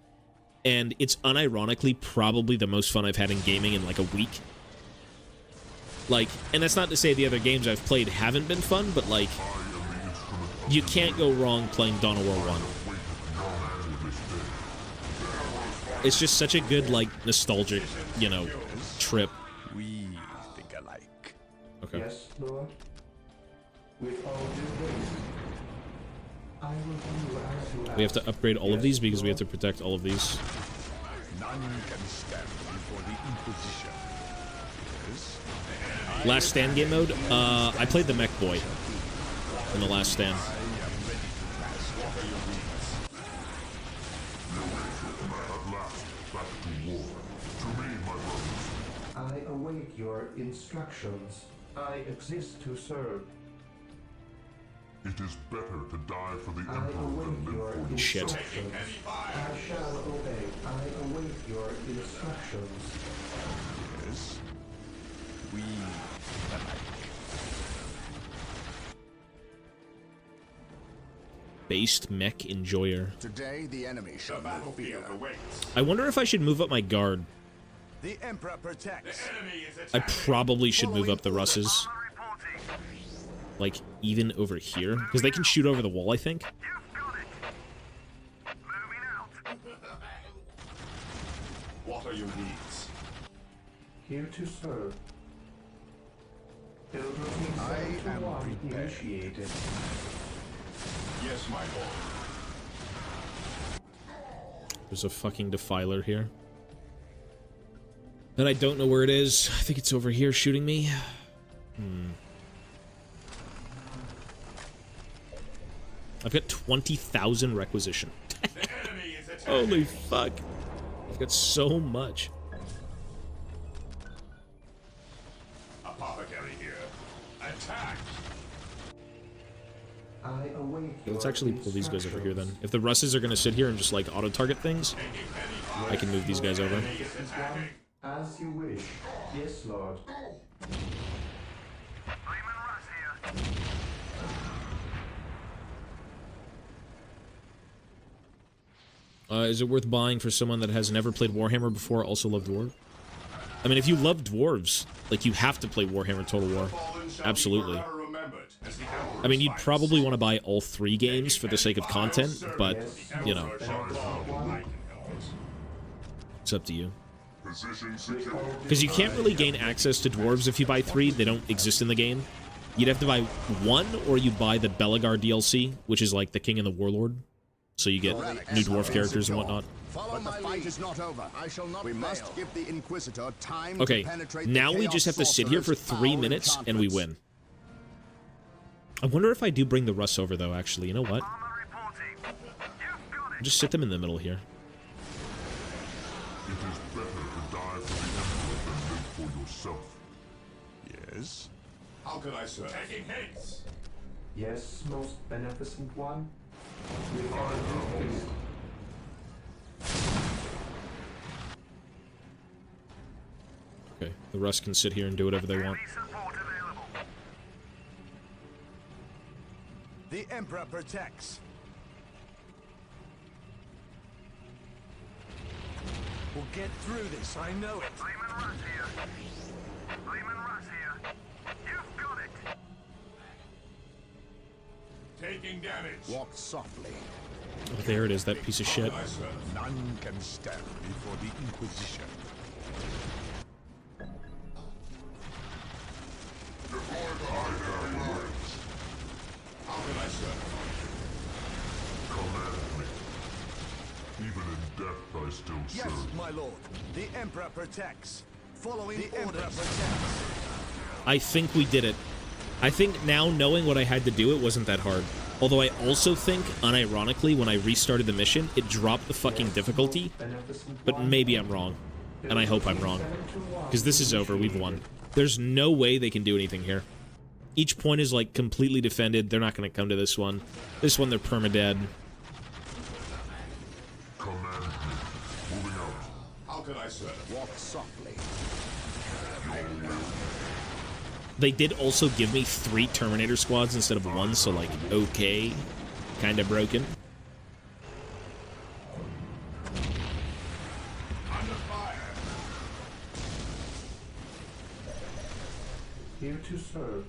and it's unironically probably the most fun I've had in gaming in, like, a week. Like, and that's not to say the other games I've played haven't been fun, but, like, you can't go wrong playing Dawn of War 1. It's just such a good, like, nostalgic, you know, trip. We think alike. Okay. Yes, Lord. With all due haste. I will do as you ask. We have to upgrade all of these because we have to protect all of these. None can stand before the Inquisition. Yes. Last stand game mode? I played the mech boy in the last stand. I await your instructions. I exist to serve. It is better to die for the I Emperor than await live your for Shit. instructions. I shall obey. I await your instructions. Yes. We Based mech enjoyer. Today, the enemy shall not fear. I wonder if I should move up my guard. The Emperor protects. I probably should move up the Russes. Like, even over here? Because they can shoot over the wall, I think. What are your needs? Here to serve. Build routine I 7 to am 1 prepared. initiated. Yes, my lord. There's a fucking defiler here. And I don't know where it is. I think it's over here shooting me. I've got 20,000 requisition. Holy fuck. I've got so much. Apothecary here. Attack! I await your Let's actually pull these guys over here then. If the Russes are gonna sit here and just like auto-target things, I can move these guys over. As you wish. Yes, Lord. Is it worth buying for someone that has never played Warhammer before, also loved Dwarves? I mean, if you love Dwarves, like, you have to play Warhammer Total War. Absolutely. I mean, you'd probably want to buy all 3 games for the sake of content, but, you know. It's up to you. Because you can't really gain access to Dwarves if you buy 3. They don't exist in the game. You'd have to buy 1, or you buy the Belagar DLC, which is like the King and the Warlord. So you get new dwarf characters and whatnot. But the fight is not over. I shall not We must give the Inquisitor time Okay, to penetrate now the we just have to sit here for 3 minutes and we win. I wonder if I do bring the Russ over though, actually. You know what? I'll just sit them in the middle here. It is better to die for the Emperor than live for yourself. Yes. How can I serve? Taking hits. Yes, most beneficent one. With all due haste. Okay, the Russ can sit here and do whatever they want. The Emperor protects. We'll get through this, I know it. Taking damage. Walk softly. Oh, there it is, that piece of shit. None can stand before the Inquisition. How can I serve? Command me. Even in death, I still Yes, serve. my lord. The Emperor protects. Following the Emperor protects. I think we did it. I think now, knowing what I had to do, it wasn't that hard. Although I also think, unironically, when I restarted the mission, it dropped the fucking difficulty. But maybe I'm wrong. And I hope I'm wrong. Because this is over, we've won. There's no way they can do anything here. Each point is, like, completely defended. They're not going to come to this one. This one, they're permadead. Command me. Moving out. How can I serve? Walk softly. They did also give me 3 Terminator squads instead of 1, so, like, okay. Kinda broken. Under fire. Here to serve.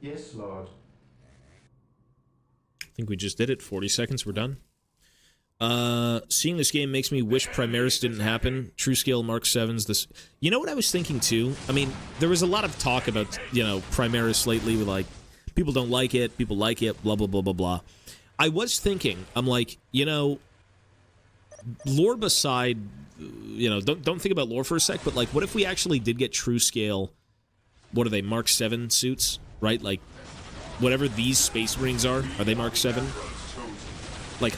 Yes, Lord. I think we just did it. 40 seconds, we're done. Seeing this game makes me wish Primaris didn't happen. True Scale Mark 7's this... You know what I was thinking, too? I mean, there was a lot of talk about, you know, Primaris lately with, like, people don't like it, people like it, blah, blah, blah, blah, blah. I was thinking, I'm like, you know, lore beside, you know, don't think about lore for a sec, but, like, what if we actually did get True Scale, what are they, Mark 7 suits, right? Like, whatever these Space Marines are they Mark 7? Like,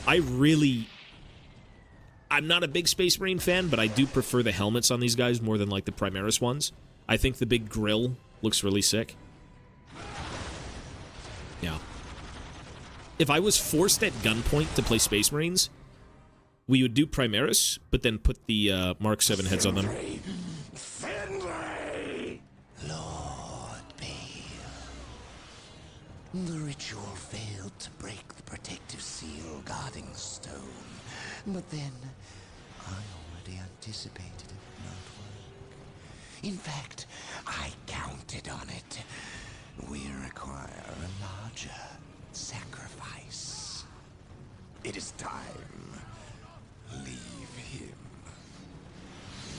I'm not a big Space Marine fan, but I do prefer the helmets on these guys more than, like, the Primaris ones. I think the big grill looks really sick. Yeah. If I was forced at gunpoint to play Space Marines, we would do Primaris, but then put the Mark 7 heads on them. Sindri! Lord Bale. The ritual failed to break the protective seal guarding the stone. But then, I already anticipated it not work. In fact, I counted on it. We require a larger sacrifice. It is time. Leave him.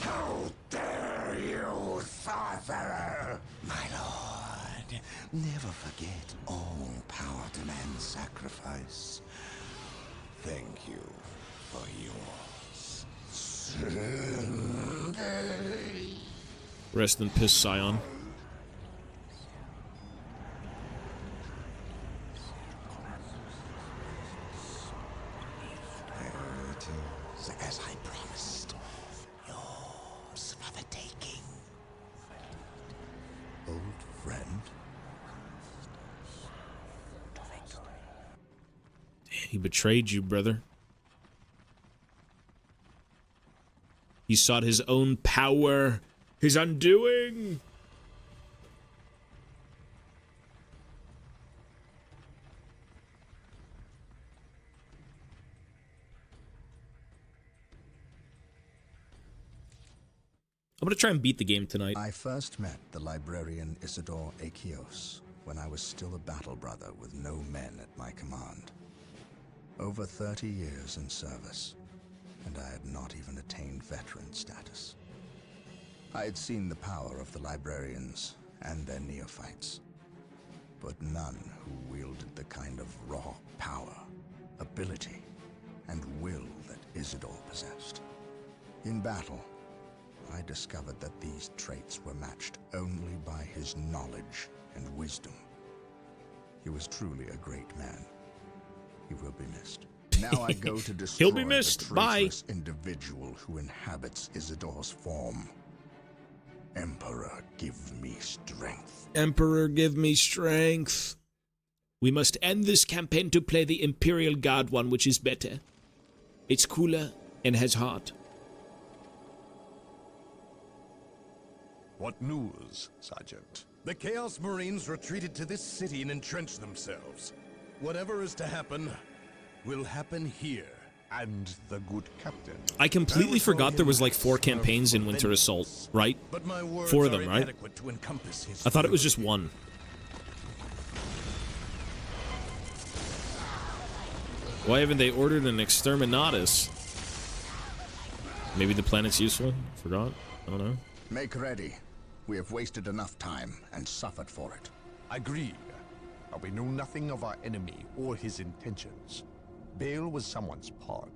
How dare you, sorcerer! My lord, never forget all power demands sacrifice. Thank you for yours. Rest in peace, Scion. As I promised, yours for the taking. Old friend? He betrayed you, brother. He sought his own power, his undoing. I'm gonna try and beat the game tonight. I first met the librarian Isidore Achios when I was still a battle brother with no men at my command. Over 30 years in service, and I had not even attained veteran status. I had seen the power of the librarians and their neophytes, but none who wielded the kind of raw power, ability, and will that Isidore possessed. In battle, I discovered that these traits were matched only by his knowledge and wisdom. He was truly a great man. He will be missed. Now I go to destroy He'll be missed. the Bye. traitorous individual who inhabits Isidore's form. Emperor, give me strength. Emperor, give me strength. We must end this campaign to play the Imperial Guard one, which is better. It's cooler and has heart. What news, Sergeant? The Chaos Marines retreated to this city and entrenched themselves. Whatever is to happen, will happen here. And the good captain. I completely forgot there was like 4 campaigns in Winter Assault, right? But my words 4 of are them, right? inadequate to encompass his I thought it was just 1. Why haven't they ordered an exterminatus? Maybe the planet's useful? Forgot? I don't know. Make ready. We have wasted enough time and suffered for it. Agreed. But we know nothing of our enemy or his intentions. Bale was someone's pawn.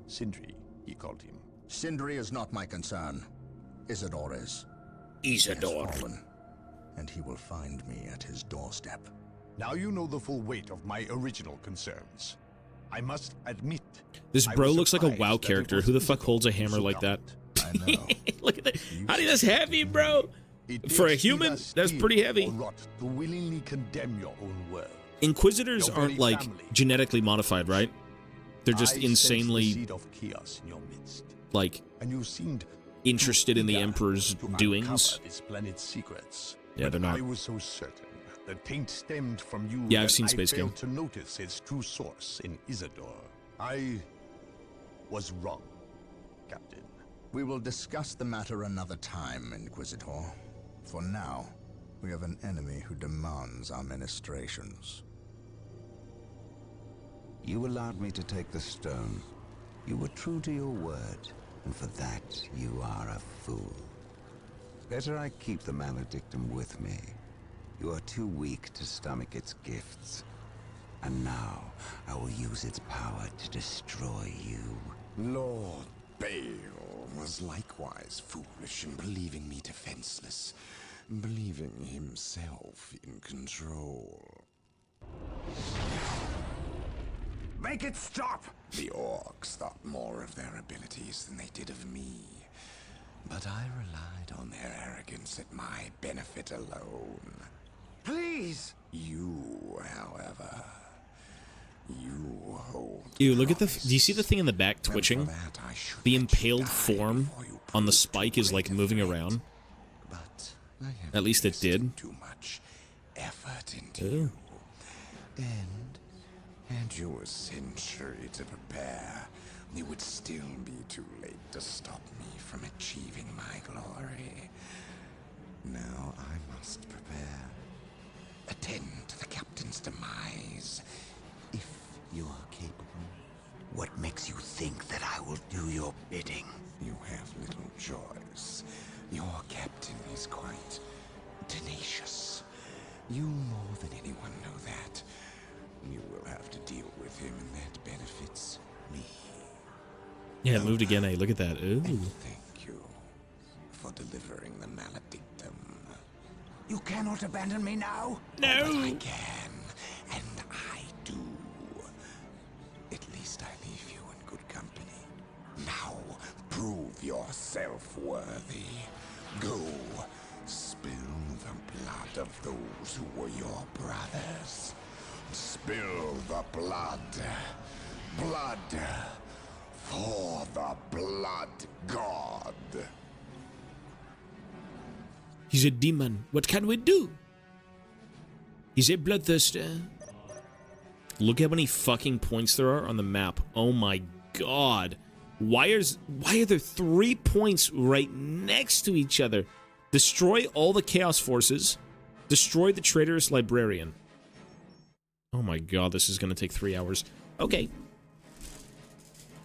Sindri, he called him. Sindri is not my concern. Isidore is. Isidore. He has fallen, and he will find me at his doorstep. Now you know the full weight of my original concerns. I must admit... This bro looks like a WoW character. Who the fuck holds a hammer like that? I know. Look at that. How that's heavy, bro? For a human, that's pretty heavy. To willingly condemn your own world. Inquisitors aren't, like, genetically modified, right? They're just insanely, like, interested in the Emperor's doings. Yeah, they're not. I was so certain the taint stemmed from you. Yeah, I've seen Space I Game. failed to notice its true source in Isidore. I was wrong, Captain. We will discuss the matter another time, Inquisitor. For now, we have an enemy who demands our ministrations. You allowed me to take the stone. You were true to your word, and for that you are a fool. Better I keep the maledictum with me. You are too weak to stomach its gifts. And now, I will use its power to destroy you. Lord Bale was likewise foolish in believing me defenseless, believing himself in control. Make it stop! The orcs thought more of their abilities than they did of me. But I relied on their arrogance at my benefit alone. Please! You, however, you hold... Ew, look at the... Do you see the thing in the back twitching? The impaled form on the spike is, like, moving around. But I have At least it did. too much effort into you. And had you a century to prepare, it would still be too late to stop me from achieving my glory. Now I must prepare. Attend to the captain's demise, if you are capable. What makes you think that I will do your bidding? You have little choice. Your captain is quite tenacious. You more than anyone know that. You will have to deal with him, and that benefits me. Yeah, it moved again. Hey, look at that. Ooh. And thank you for delivering the maledictum. You cannot abandon me now? No! But I can, and I do. At least I leave you in good company. Now, prove yourself worthy. Go, spill the blood of those who were your brothers. Spill the blood. Blood for the blood god. He's a demon. What can we do? He's a bloodthirster. Look how many fucking points there are on the map. Oh my god. Why are there 3 points right next to each other? Destroy all the Chaos Forces. Destroy the traitorous librarian. Oh my god, this is gonna take 3 hours. Okay.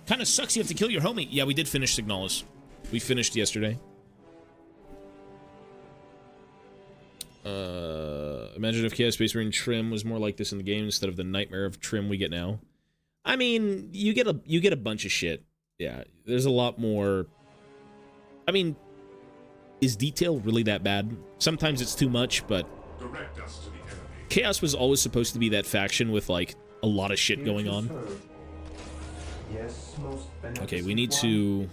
Kinda sucks you have to kill your homie. Yeah, we did finish Signalis. We finished yesterday. Imagine if Chaos Space Marine Trim was more like this in the game instead of the nightmare of Trim we get now. I mean, you get a bunch of shit. Yeah, there's a lot more. I mean, is detail really that bad? Sometimes it's too much, but Direct us to the enemy. Chaos was always supposed to be that faction with like a lot of shit going on. Yes, most Okay, we need to.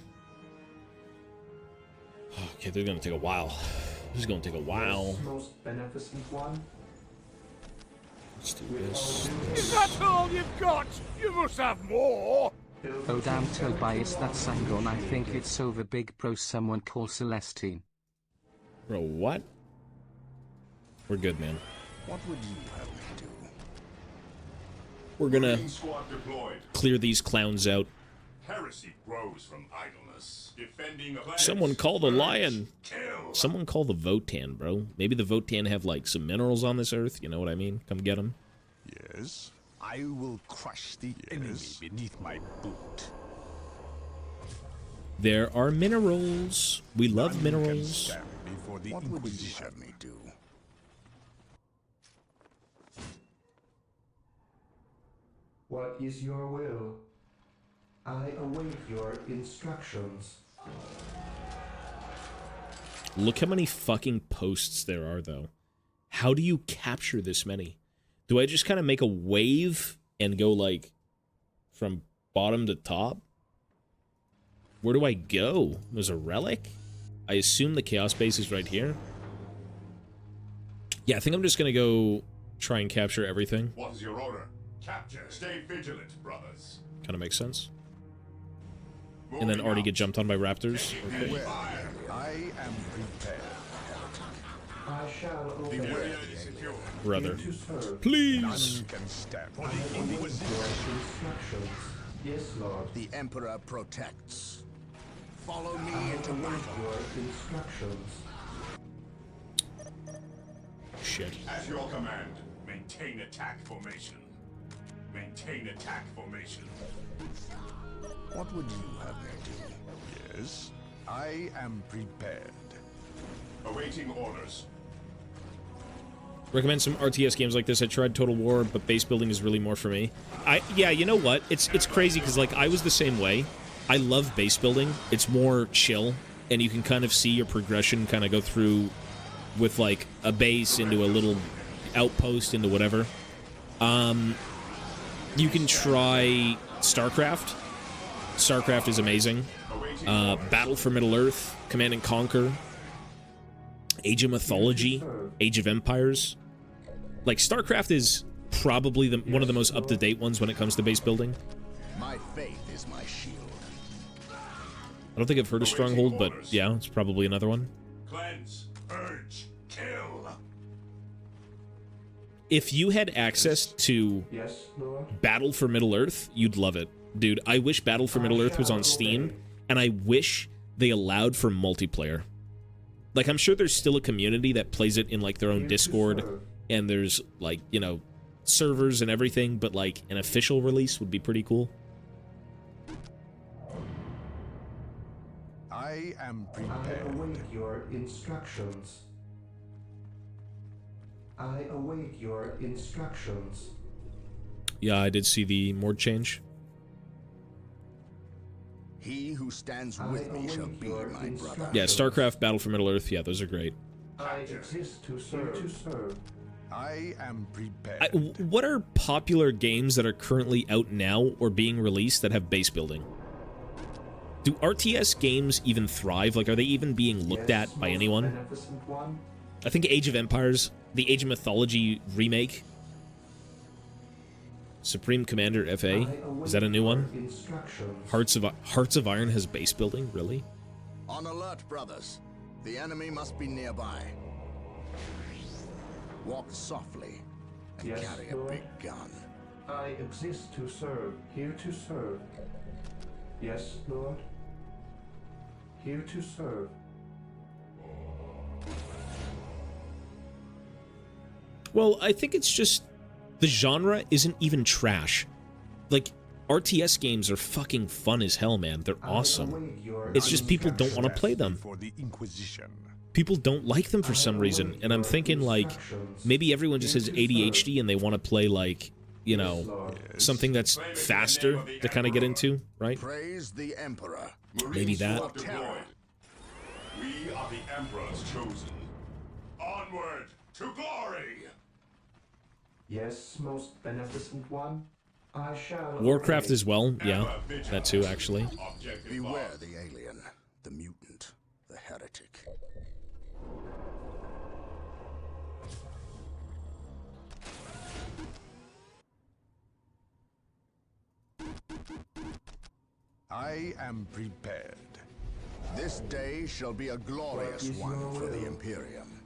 Okay, they're gonna take a while. This is gonna take a while. Yes, most beneficent one. Let's do this. Is that all you've got? You must have more. Oh damn Tobias, that's Sangon. I think it's over big pro someone call Celestine. Bro, what? We're good, man. What would you have me do? We're gonna Marine squad deployed. clear these clowns out. Heresy grows from idleness. Defending a planet. Someone call the lion. Kill. Someone call the Votan, bro. Maybe the Votan have like some minerals on this earth. You know what I mean? Come get them. Yes? I will crush the enemy beneath my boot. There are minerals. We love None minerals. can stand before the What would you Inquisition. have me do? What is your will? I await your instructions. Look how many fucking posts there are, though. How do you capture this many? Do I just kind of make a wave and go, like, from bottom to top? Where do I go? There's a relic? I assume the Chaos Base is right here. Yeah, I think I'm just going to go try and capture everything. What is your order? Capture. Stay vigilant, brothers. Kind of makes sense. And then already get jumped on by raptors. Okay. Beware, I am prepared. I shall obey. The area is secure. Brother. To serve. Please! None can stand I await your instructions. Yes, Lord. The Emperor protects. Follow me I into await battle. your instructions. Shit. At your command, maintain attack formation. Maintain attack formation. What would you have me do? Yes, I am prepared. Awaiting orders. Recommend some RTS games like this. I tried Total War, but base building is really more for me. Yeah, you know what? It's crazy because, like, I was the same way. I love base building. It's more chill, and you can kind of see your progression kind of go through with, like, a base into a little outpost into whatever. You can try StarCraft. StarCraft is amazing. Battle for Middle-earth, Command and Conquer, Age of Mythology, Age of Empires. Like, StarCraft is probably one of the most up-to-date ones when it comes to base building. My faith is my shield. I don't think I've heard of Stronghold, but yeah, it's probably another one. Cleanse, purge, kill. If you had access to Yes, Lord. Battle for Middle-earth, you'd love it. Dude, I wish Battle for Middle-earth was on Steam, and I wish they allowed for multiplayer. Like, I'm sure there's still a community that plays it in, like, their own Discord, and there's, like, you know, servers and everything, but, like, an official release would be pretty cool. I am I prepared. await your instructions. I await your instructions. Yeah, I did see the Mord change. He who stands with me shall be my brother. Yeah, StarCraft, Battle for Middle-earth, yeah, those are great. I exist to serve. I am prepared. What are popular games that are currently out now or being released that have base building? Do RTS games even thrive? Like, are they even being looked at by anyone? Beneficent one. I think Age of Empires, the Age of Mythology remake, Supreme Commander FA, is that a new one? Instructions. Hearts of Iron has base building, really? On alert, brothers. The enemy must be nearby. Walk softly and Yes, carry a Lord. big gun. I exist to serve. Here to serve. Yes, Lord. Here to serve. Well, I think it's just the genre isn't even trash. Like, RTS games are fucking fun as hell, man. They're awesome. It's just people don't want to play them. For the Inquisition. People don't like them for some reason, and I'm thinking, like, maybe everyone just has ADHD and they want to play, like, you know, something that's faster to kind of get into, right? Praise the Emperor. Maybe that. Deployed. We are the Emperor's chosen. Onward to glory. Yes, most beneficent one. I shall Warcraft obey. as well, yeah, that too, actually. Beware the alien, the mutant, the heretic. I am prepared. This day shall be a glorious one for the Imperium.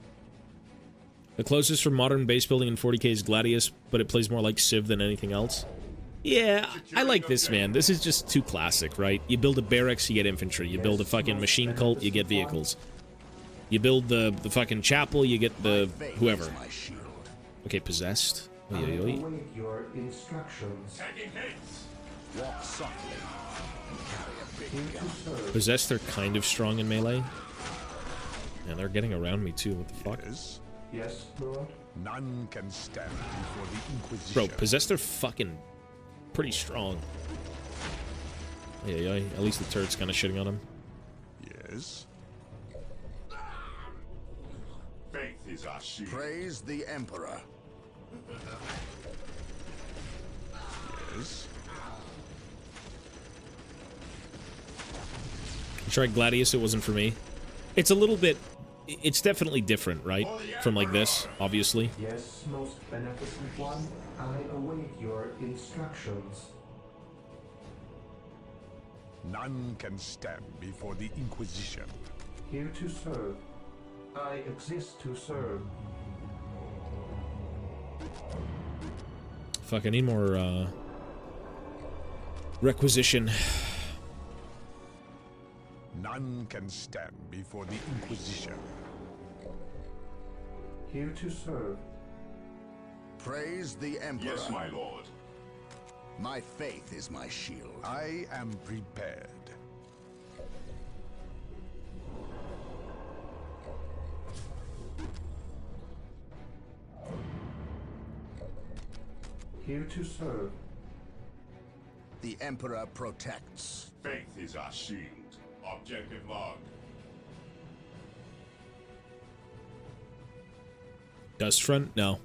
The closest for modern base building in 40k is Gladius, but it plays more like Civ than anything else. Yeah, I like this, man. This is just too classic, right? You build a barracks, you get infantry. You build a fucking machine cult, you get vehicles. You build the fucking chapel, you get the whoever. Okay, possessed. Oy, oy, oy. Await your instructions. Taking hits. Walk softly and carry a big Here gun. to serve. Possessed, they're kind of strong in melee. And they're getting around me too, what the fuck? Yes, Lord. None can stand before the Inquisition. Bro, Possessed are fucking pretty strong. Yeah, at least the turret's kind of shitting on him. Yes. Faith is our shield. Praise the Emperor. Yes. I tried Gladius, it wasn't for me. It's a little bit... It's definitely different, right? From like this, obviously. Yes, most beneficent one. I await your instructions. None can stand before the Inquisition. Here to serve. I exist to serve. Fuck, I need more, requisition. None can stand before the Inquisition. Here to serve. Praise the Emperor. Yes, my lord. My faith is my shield. I am prepared. Here to serve. The Emperor protects. Faith is our shield. Objective log. Dust front? No.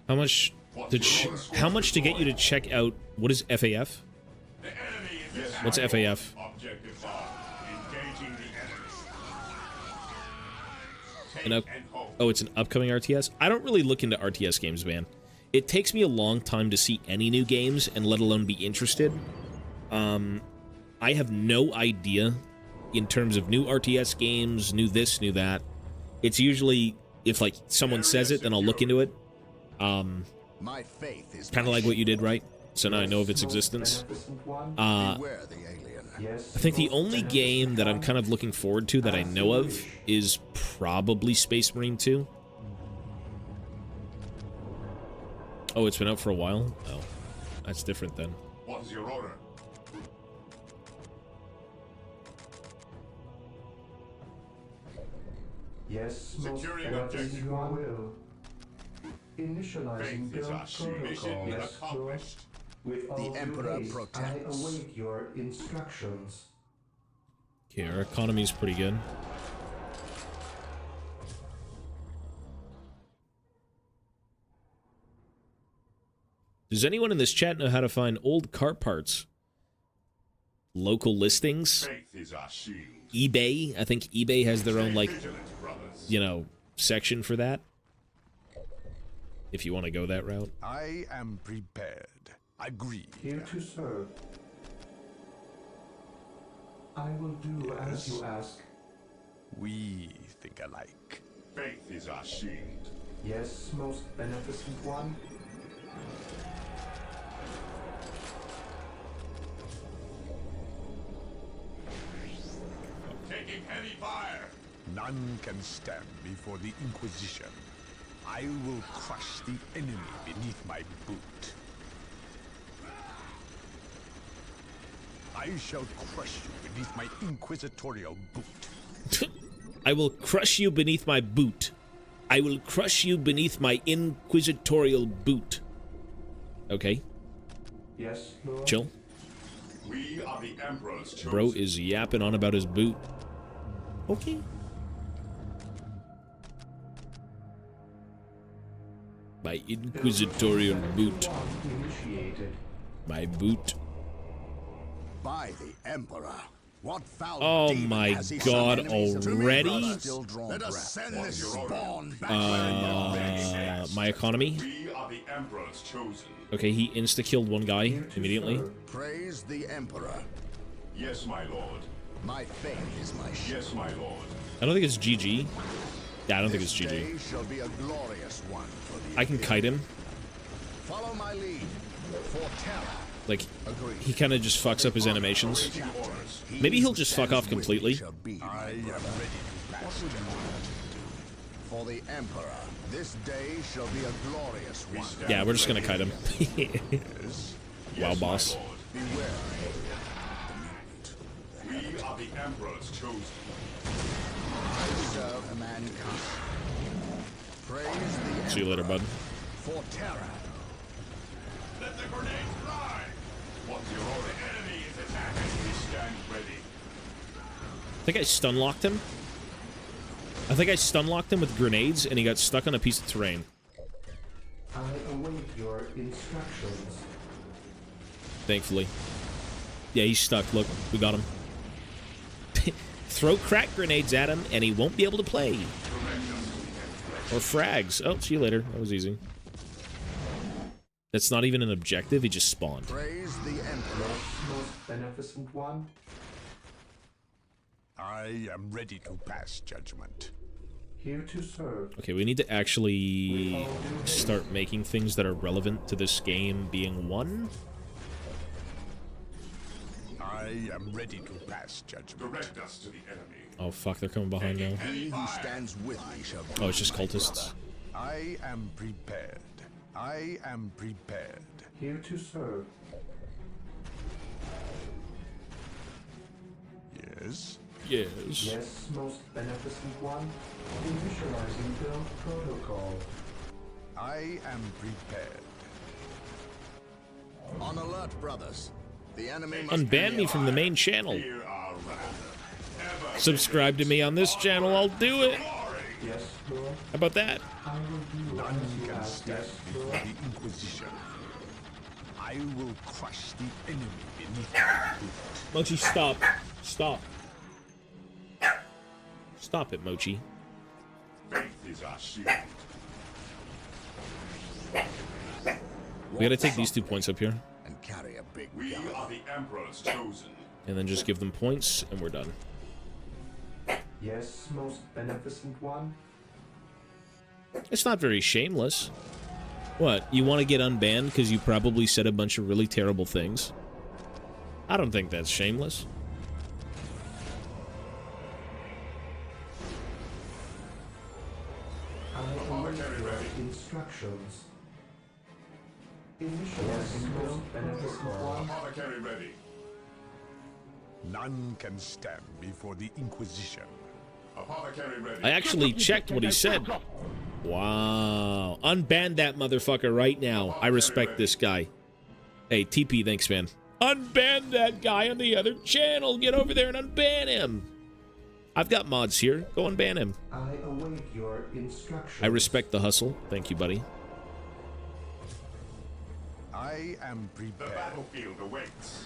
How much to get you to check out what is FAF? What's FAF? Objective log. Engaging the An oh, it's an upcoming RTS? I don't really look into RTS games, man. It takes me a long time to see any new games, and let alone be interested. I have no idea in terms of new RTS games, new this, new that. It's usually, if like someone says it, then I'll look into it. My faith is kind of like what you did, right? So now I know of its existence. I think the only game that I'm kind of looking forward to that I know of is probably Space Marine 2. Oh, it's been out for a while? Oh, that's different then. What is your order? Yes, most Securing beneficent objective. your will. Initializing Faith is our build shield. Mission protocol. Yes, Lord. accomplished. With all due Emperor haste, protects. I await your instructions. Okay, our economy's pretty good. Does anyone in this chat know how to find old car parts? Local listings? Faith is our shield. eBay? I think eBay has their own, like, you know, section for that. If you want to go that route. I am prepared. Agreed. Here to serve. I will do as you ask. We think alike. Faith is our shield. Yes, most beneficent one. Taking heavy fire. None can stand before the Inquisition. I will crush the enemy beneath my boot. I shall crush you beneath my inquisitorial boot. I will crush you beneath my boot. I will crush you beneath my inquisitorial boot. Okay. Yes, Lord. Chill. We are the Emperor's chosen. Bro is yapping on about his boot. Okay. My inquisitorial boot. Initiated. My boot. By the Emperor. What foul Oh demon my has he god, summoned enemies to me, already? brother? Still drawn Let us send this spawn back My economy. We are the Emperor's chosen. Okay, he insta-killed one guy immediately. Praise the Emperor. Yes, my lord. My faith is my shield. Yes, my lord. I don't think it's GG. Yeah, I don't think it's This day GG. shall be a glorious one for the I can kite him. Follow my lead. Foretell. Like, he kind of just fucks up his animations. Maybe he'll just fuck off completely. I am ready. What would you want to do? For the Emperor. This day shall be a glorious one. Yeah, we're just gonna kite him. Wow, boss. Beware. We are the Emperor's chosen. I serve mankind. Praise the See you later, bud. for terror. Let the grenades fly! Once your enemy is attacking, we stand ready. I think I stun locked him. I think I stun locked him with grenades, and he got stuck on a piece of terrain. I await your instructions. Thankfully. Yeah, he's stuck. Look, we got him. Throw crack grenades at him, and he won't be able to play. Or frags. Oh, see you later. That was easy. That's not even an objective. He just spawned. Praise the Emperor. Most beneficent one. I am ready to pass judgment. Here to serve. Okay, we need to actually start making things that are relevant to this game being won. I am ready to pass judgment. Direct us to the enemy. Oh, fuck, they're coming behind now. He who stands with me shall be Oh, it's just cultists. I am prepared. I am prepared. Here to serve. Yes? Yes. Yes, most beneficent one. Initializing build protocol. I am prepared. on alert, brothers. The enemy must Unban me from the main channel. Subscribe to me on this channel, I'll do it. Yes, Lord. How about that? I will do None as you can ask. stand Yes, before Lord. the Inquisition. I will crush the enemy beneath my feet. Mochi, stop. Stop. Stop it, Mochi. Faith is our shield. We gotta take these 2 points up here. and carry a big We gun. are the Emperor's chosen. And then just give them points, and we're done. Yes, most beneficent one. It's not very shameless. What, you want to get unbanned because you probably said a bunch of really terrible things? I don't think that's shameless. I await your instructions. Initializing most beneficent one. Apothecary ready. None can stand before the Inquisition. Apothecary ready. I actually checked what he said. Wow. Unban that motherfucker right now. I respect this guy. Hey, TP, thanks, man. Unban that guy on the other channel. Get over there and unban him. I've got mods here. Go unban him. I await your instructions. I respect the hustle. Thank you, buddy. I am The prepared. battlefield awaits.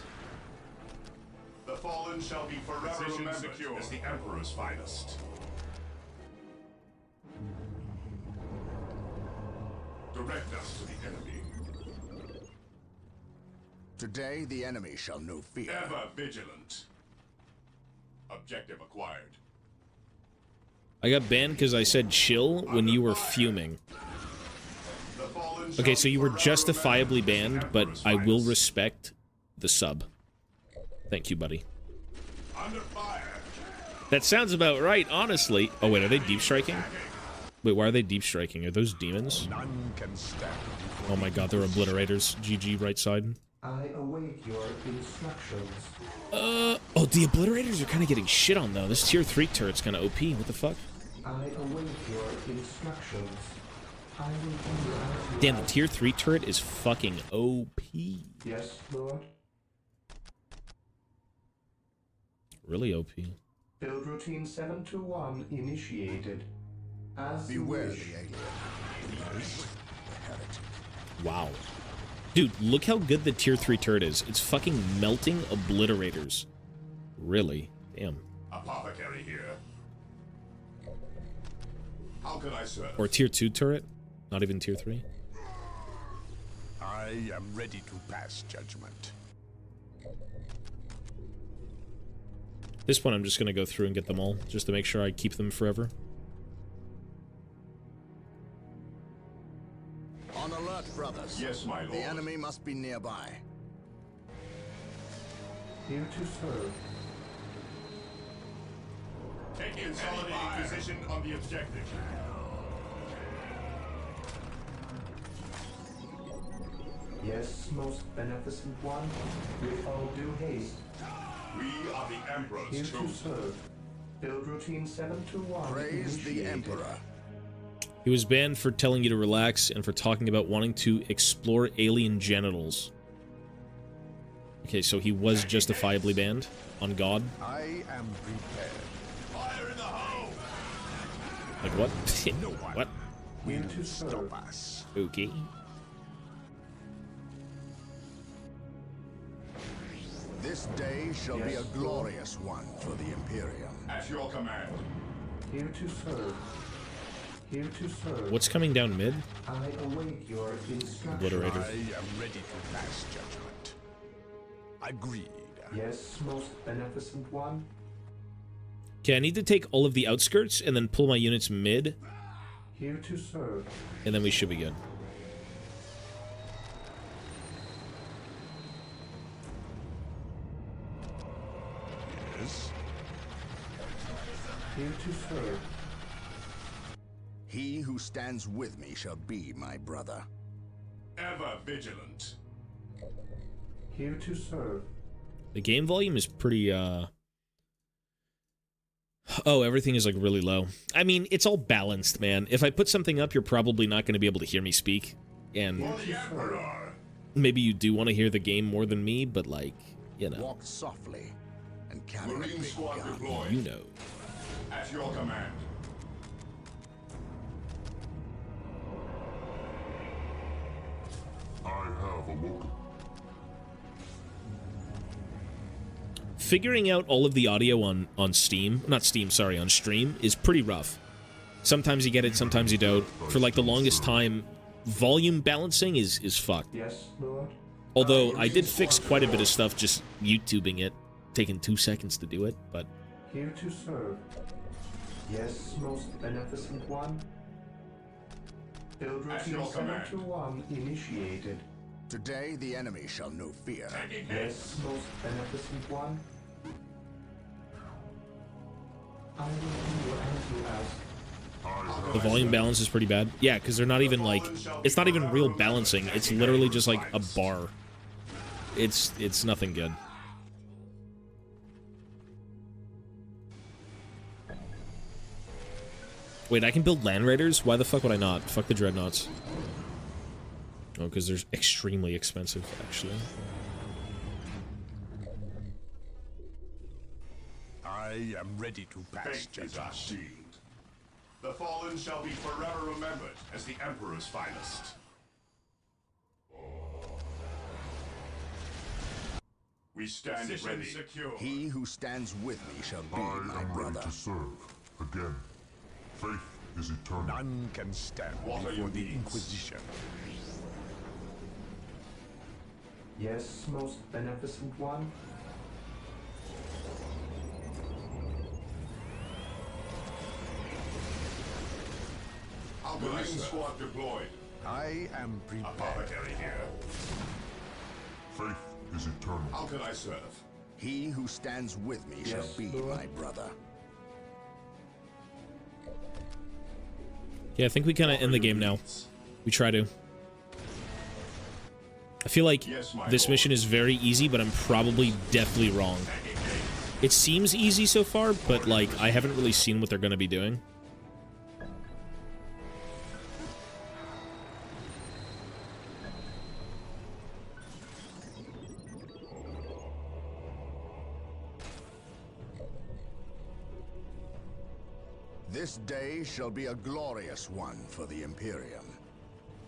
The fallen shall be forever remembered as the Emperor's finest. Direct us to the enemy. Today, the enemy shall know fear. Ever vigilant. Objective acquired. I got banned because I said chill when you were fuming. The fallen shall Okay, so you were be forever justifiably remembered banned, as the but Emperor's I will finest. respect the sub. Thank you, buddy. Under fire. That sounds about right, honestly. Oh, wait, are they deep striking? Wait, why are they deep striking? Are those demons? None can stand before Oh my god, they're obliterators. GG, right side. I await your instructions. Oh, the obliterators are kind of getting shit on, though. This tier 3 turret's kind of OP. What the fuck? I await your instructions. I will do as you Damn, the ask. tier 3 turret is fucking OP. Yes, Lord. Really OP. Build routine 721 initiated. As you Beware wish. the alien. Wow. Dude, look how good the tier 3 turret is. It's fucking melting obliterators. Really? Damn. Apothecary here. How can I serve? Or tier 2 turret? Not even tier 3? I am ready to pass judgment. This one I'm just gonna go through and get them all, just to make sure I keep them forever. On alert, brothers. Yes, my lord. The enemy must be nearby. Here to serve. Take consolidating position on the objective. Yes, most beneficent one. With all due haste. We are the Emperor's Here to chosen. serve. Build routine 721. Praise the initiated. Emperor. He was banned for telling you to relax and for talking about wanting to explore alien genitals. Okay, so he was justifiably banned on God. I am prepared. Fire in the hole! Like what? No one What? Here to serve. Stop us. Okay. This day shall be Yes, a glorious one for the Imperium. At your command. Here to serve. Here to serve. What's coming down mid? I await your instructions. Obliterator. I am ready to pass judgment. Agreed. Yes, most beneficent one. Okay, I need to take all of the outskirts and then pull my units mid, Here to serve. and then we should be good. Yes. Here to serve. He who stands with me shall be my brother. Ever vigilant. Here to serve. The game volume is pretty, Oh, everything is, like, really low. I mean, it's all balanced, man. If I put something up, you're probably not going to be able to hear me speak. And For the Emperor. maybe you do want to hear the game more than me, but, like, you know. Walk softly and carry a Marine big squad gun. deployed. You know. At your command. I have awoken. Figuring out all of the audio on Steam, not Steam, sorry, on stream, is pretty rough. Sometimes you get it, sometimes you don't. For, like, the longest time, volume balancing is fucked. Yes, Lord. Although, I did fix quite a bit of stuff just YouTubing it, taking 2 seconds to do it, but... Here to serve. Yes, most beneficent one. Build At routine your command. 721 initiated. Today the enemy shall know fear. Taking hit. Yes, most beneficent one. I will do as you ask. The volume balance is pretty bad. Yeah, because they're not even, like... It's not even real balancing. It's literally just, like, a bar. It's nothing good. Wait, I can build Land Raiders? Why the fuck would I not? Fuck the Dreadnoughts. Oh, because they're extremely expensive, actually. I am ready to pass Fate is judgment. our shield. The fallen shall be forever remembered as the Emperor's finest. We stand ready. Secure. He who stands with me shall be I my am ready brother. to serve. Again, faith is eternal. None can stand What are before your the needs? Inquisition. Yes, most beneficent one. Marine squad deployed. I am prepared. Apothecary here. Faith is eternal. How can I serve? He who stands with me shall Yes, be Lord. my brother. Yeah, I think we kind of end the game now. We try to. I feel like Yes, my this lord. mission is very easy, but I'm probably definitely wrong. It seems easy so far, but, like, I haven't really seen what they're going to be doing. This day shall be a glorious one for the Imperium.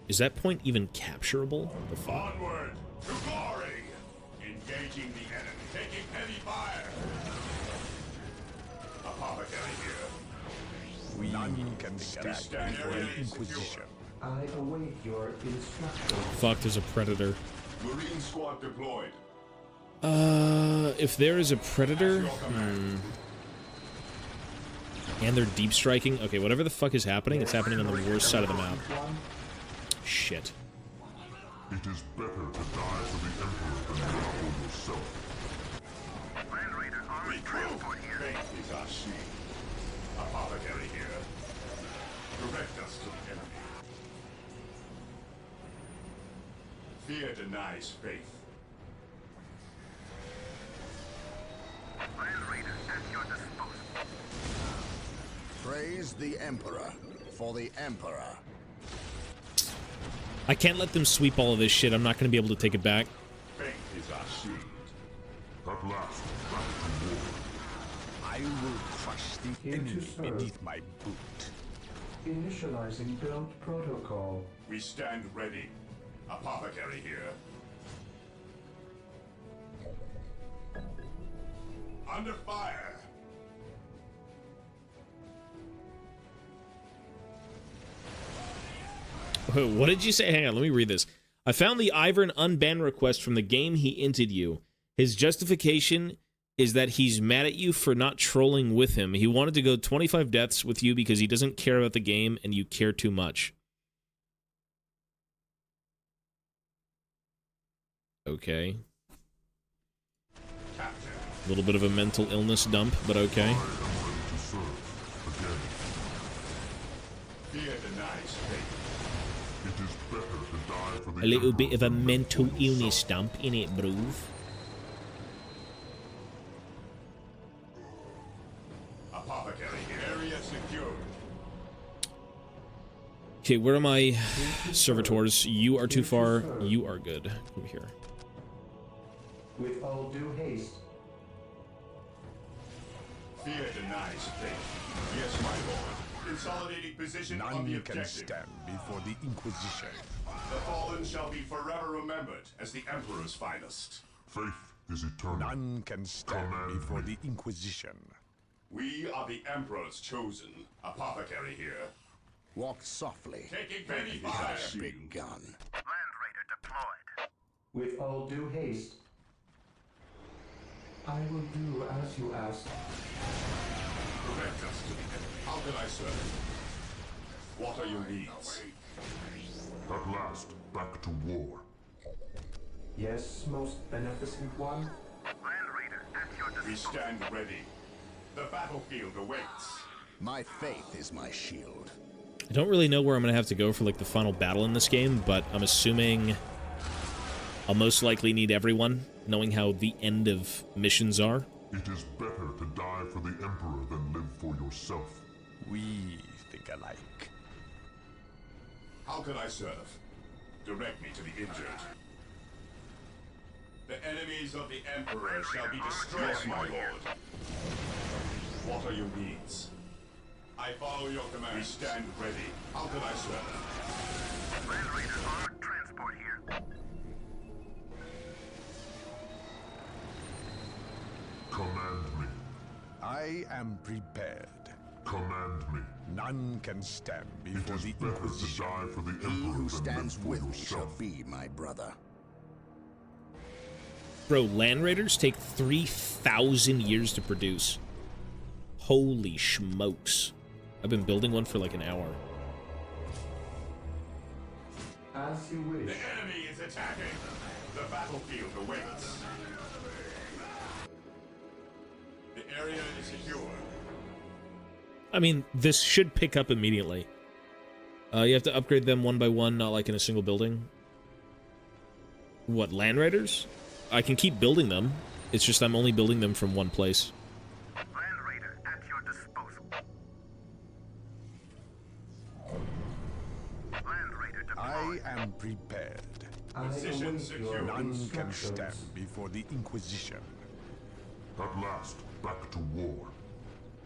Is that point even capturable? The fuck? Onward to glory! Engaging the enemy. Taking heavy fire. Apothecary here. None can stand stand before ready the to Inquisition. secure. I await your instructions. Fuck, there's a predator. Marine squad deployed. If there is a predator... At your command. And they're deep striking. Okay, whatever the fuck is happening, it's happening on the worst side of the map. Shit. It is better to die for the Emperor than die for yourself. Land Raider armored transport here. Faith is our shield. Apothecary here. Direct us to the enemy. Fear denies faith. Land Raider at your disposal. Praise the Emperor for the Emperor. I can't let them sweep all of this shit. I'm not going to be able to take it back. Faith is our shield. At last, back to war. I will crush the enemy beneath my boot. Initializing build protocol. We stand ready. Apothecary here. Under fire. What did you say? Hang on, let me read this. I found the Ivern unban request from the game he inted you. His justification is that he's mad at you for not trolling with him. He wanted to go 25 deaths with you because he doesn't care about the game and you care too much. Okay. A little bit of a mental illness dump, but okay. Fear denies faith. It is better to die for the A little bit of a mental illness dump, innit, bro? Apothecary area secured. Okay, where are my servitors? You are too far. You are good. Come here. With all due haste. Fear denies faith. Yes, my lord. Consolidating position on the None objective. can stand before the Inquisition. The fallen shall be forever remembered as the Emperor's finest. Faith is eternal. None can stand before the Inquisition. We are the Emperor's chosen. Apothecary here. Walk softly. Taking very Got fire. a big gun. Land Raider deployed. With all due haste. I will do as you ask. Direct us to the enemy. How can I serve? What are your needs? At last, back to war. Yes, most beneficent one. Land Raider at your disposal. We stand ready. The battlefield awaits. My faith is my shield. I don't really know where I'm going to have to go for like the final battle in this game, but I'm assuming I'll most likely need everyone, knowing how the end of missions are. It is better to die for the Emperor than live for yourself. We think alike. How can I serve? Direct me to the injured. The enemies of the Emperor shall be destroyed, yes, my lord. What are your needs? I follow your command. We stand ready. How can I serve? Land Raider armored transport here. Command me. I am prepared. Command me. None can stand before the better Inquisition. to die for the He Emperor who than stands live for with me shall yourself. be my brother. Bro, Land Raiders take 3,000 years to produce. Holy smokes. I've been building one for like an hour. As you wish. The enemy is attacking. The battlefield awaits. The area is secure. I mean, this should pick up immediately. You have to upgrade them one by one, not like in a single building. What, Land Raiders? I can keep building them. It's just I'm only building them from one place. Land Raider at your disposal. Land Raider deployed. I am prepared. I Position await secure. your None can instructions. stand before the Inquisition. At last, back to war.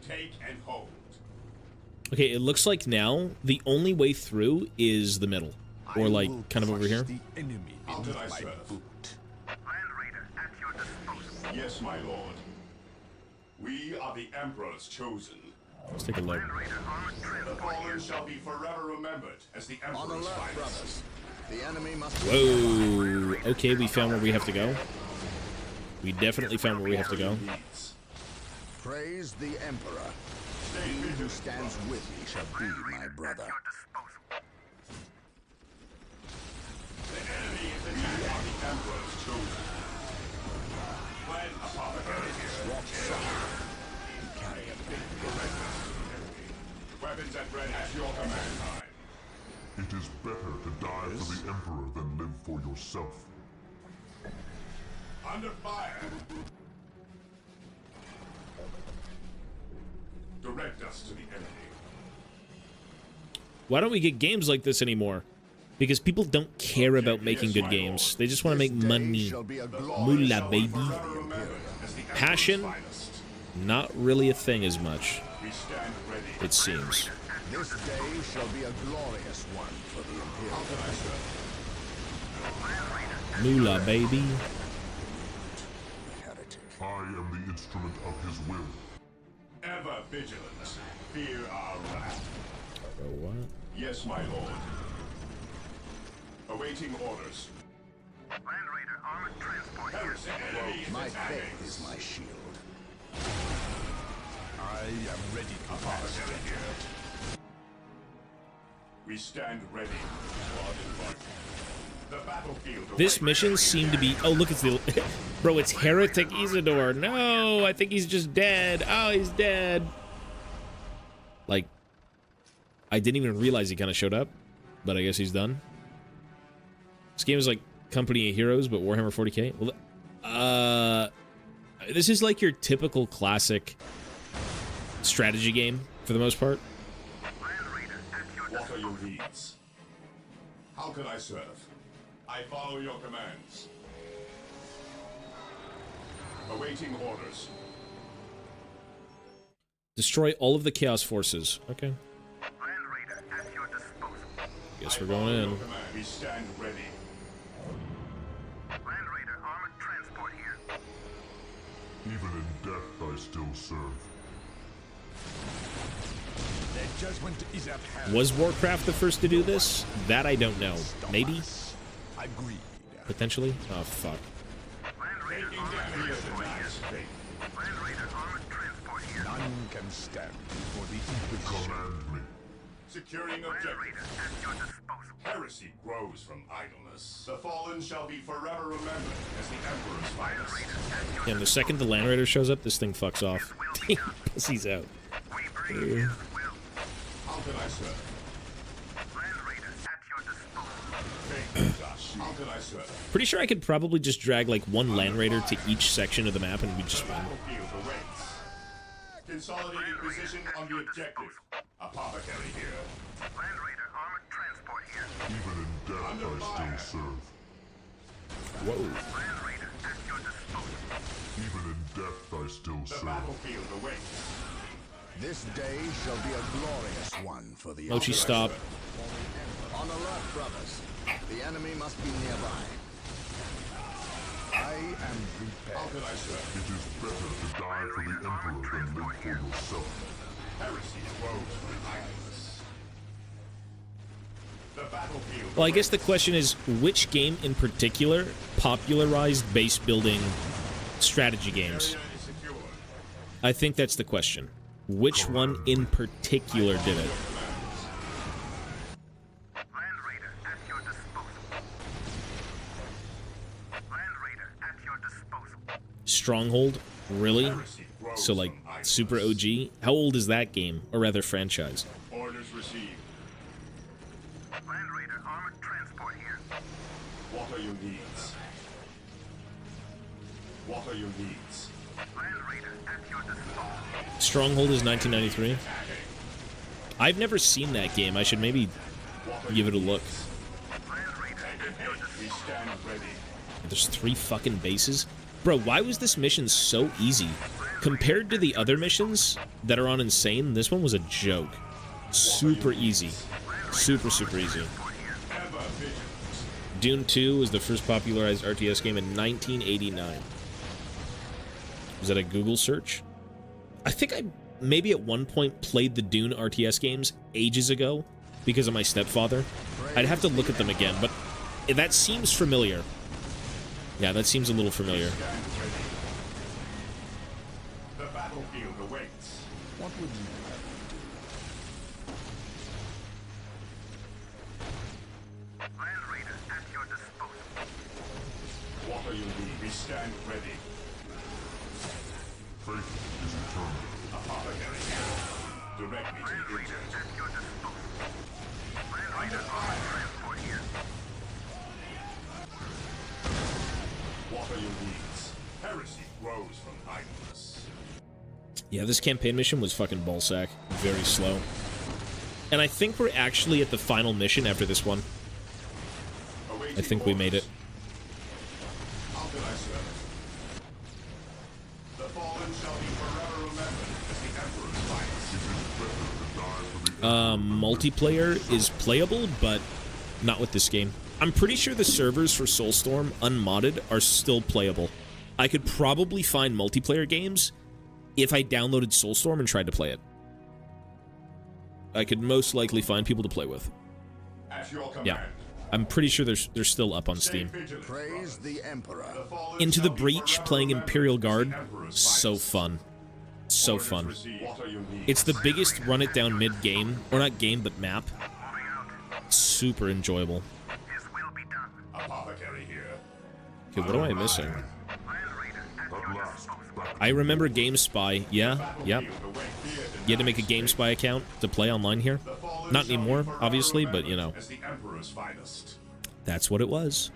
Take and hold. Okay, it looks like now the only way through is the middle. Or I like will kind of over crush here. The enemy How beneath can I my serve? boot. Land Raider at your disposal. Yes, my lord. We are the Emperor's chosen. Let's take a look. Land Raider armored The transport fallen here. shall be forever remembered as the On Emperor's alert, finest. brothers. The enemy must Whoa. Okay, we found where we have to go. We definitely found where we have to go. Needs. praise the Emperor. Stay He who vigilant. stands with me shall be Land my Raider brother. at your disposal. The enemy is attacking the Emperor's chosen. Plan apothecary here. Walk softly. Carry a big gun. Weapons at ready at your command. It is better to die for the Emperor than live for yourself. Under fire. Direct us to the enemy. Why don't we get games like this anymore? Because people don't care about making good games. They just want to make money. Moolah, baby. Passion, not really a thing as much, it seems. This day shall be a glorious one for the Imperium. Moolah, baby. I am the instrument of his will. Ever vigilant. Fear our wrath. What? Yes, my lord. Awaiting orders. Land Raider armored transport here. My faith is my shield. I am ready to pass. We stand ready. The battlefield. This mission seemed to be... Oh, look, it's the... Bro, it's Heretic Isidore. No, I think he's just dead. Oh, he's dead. Like, I didn't even realize he kind of showed up, but I guess he's done. This game is like Company of Heroes, but Warhammer 40k. Well, this is like your typical classic strategy game, for the most part. What are your needs? How can I serve? I follow your commands. Awaiting orders. Destroy all of the Chaos Forces. Okay. Land Raider at your disposal. Guess we're going in. We stand ready. Land Raider armored transport here. Even in death, I still serve. Their judgment is at hand. Was Warcraft the first to do this? That I don't know. Maybe? Agreed. Potentially? Oh, fuck. None can stand before the Inquisition. Command me. Securing objective. Heresy grows from idleness. The fallen shall be forever remembered as the Emperor's finest. And the second the Land Raider shows up, this thing fucks off. He's out. How can I serve? Land Raider at your disposal. How can I serve? Pretty sure I could probably just drag like one Land Raider to each section of the map and we just win. Battlefield awaits. Consolidating position on the objective. Apothecary here. Land Raider armored transport here. Even in death, I still serve. Whoa. Land Raider at your disposal. Even in death, I still The serve. battlefield awaits. This day shall be a glorious one for the Mochi, stop. On alert, brothers. The enemy must be nearby. I am prepared. How can I serve? It is better to die for the Emperor than live for yourself. Heresy grows from idleness. The battlefield. Well, I guess the question is, which game in particular popularized base building strategy games? I think that's the question. Which one in particular did it? Land Raider at your disposal. Land Raider at your disposal. Stronghold? Really? So like super OG? How old is that game? Or rather franchise? Orders received. Land Raider armored transport here. What are your needs? What are your needs? Land Raider at your disposal. Stronghold is 1993. I've never seen that game. I should maybe give it a look. We stand ready. There's 3 fucking bases? Bro, why was this mission so easy? Compared to the other missions that are on Insane, this one was a joke. Super easy. Super, super easy. Dune 2 was the first popularized RTS game in 1989. Was that a Google search? I think I maybe at one point played the Dune RTS games ages ago because of my stepfather. I'd have to look at them again, but that seems familiar. Yeah, that seems a little familiar. The battlefield awaits. What would you Land Raider at your disposal. What are your needs? We stand ready. Faith is eternal. Apothecary here. Direct me to Land the Raider engine. at your disposal. Land Raider armored transport here. are your needs? Heresy grows from idleness. Yeah, this campaign mission was fucking ballsack. Very slow. And I think we're actually at the final mission after this one. I think we made it. How can I serve? The fallen shall be forever remembered as the Emperor's finest. Multiplayer is playable, but not with this game. I'm pretty sure the servers for Soulstorm, unmodded, are still playable. I could probably find multiplayer games if I downloaded Soulstorm and tried to play it. I could most likely find people to play with. At your command. Yeah. I'm pretty sure they're still up on Steam. Praise the Emperor. Into the Breach, playing Imperial Guard, so fun. So fun. It's the biggest run it down mid game, or not game, but map. Super enjoyable. Apothecary here. Okay, what am I missing? I remember GameSpy. Yeah, yep. You had to make a GameSpy account to play online here. Not anymore, obviously, but you know. As the Emperor's finest. That's what it was.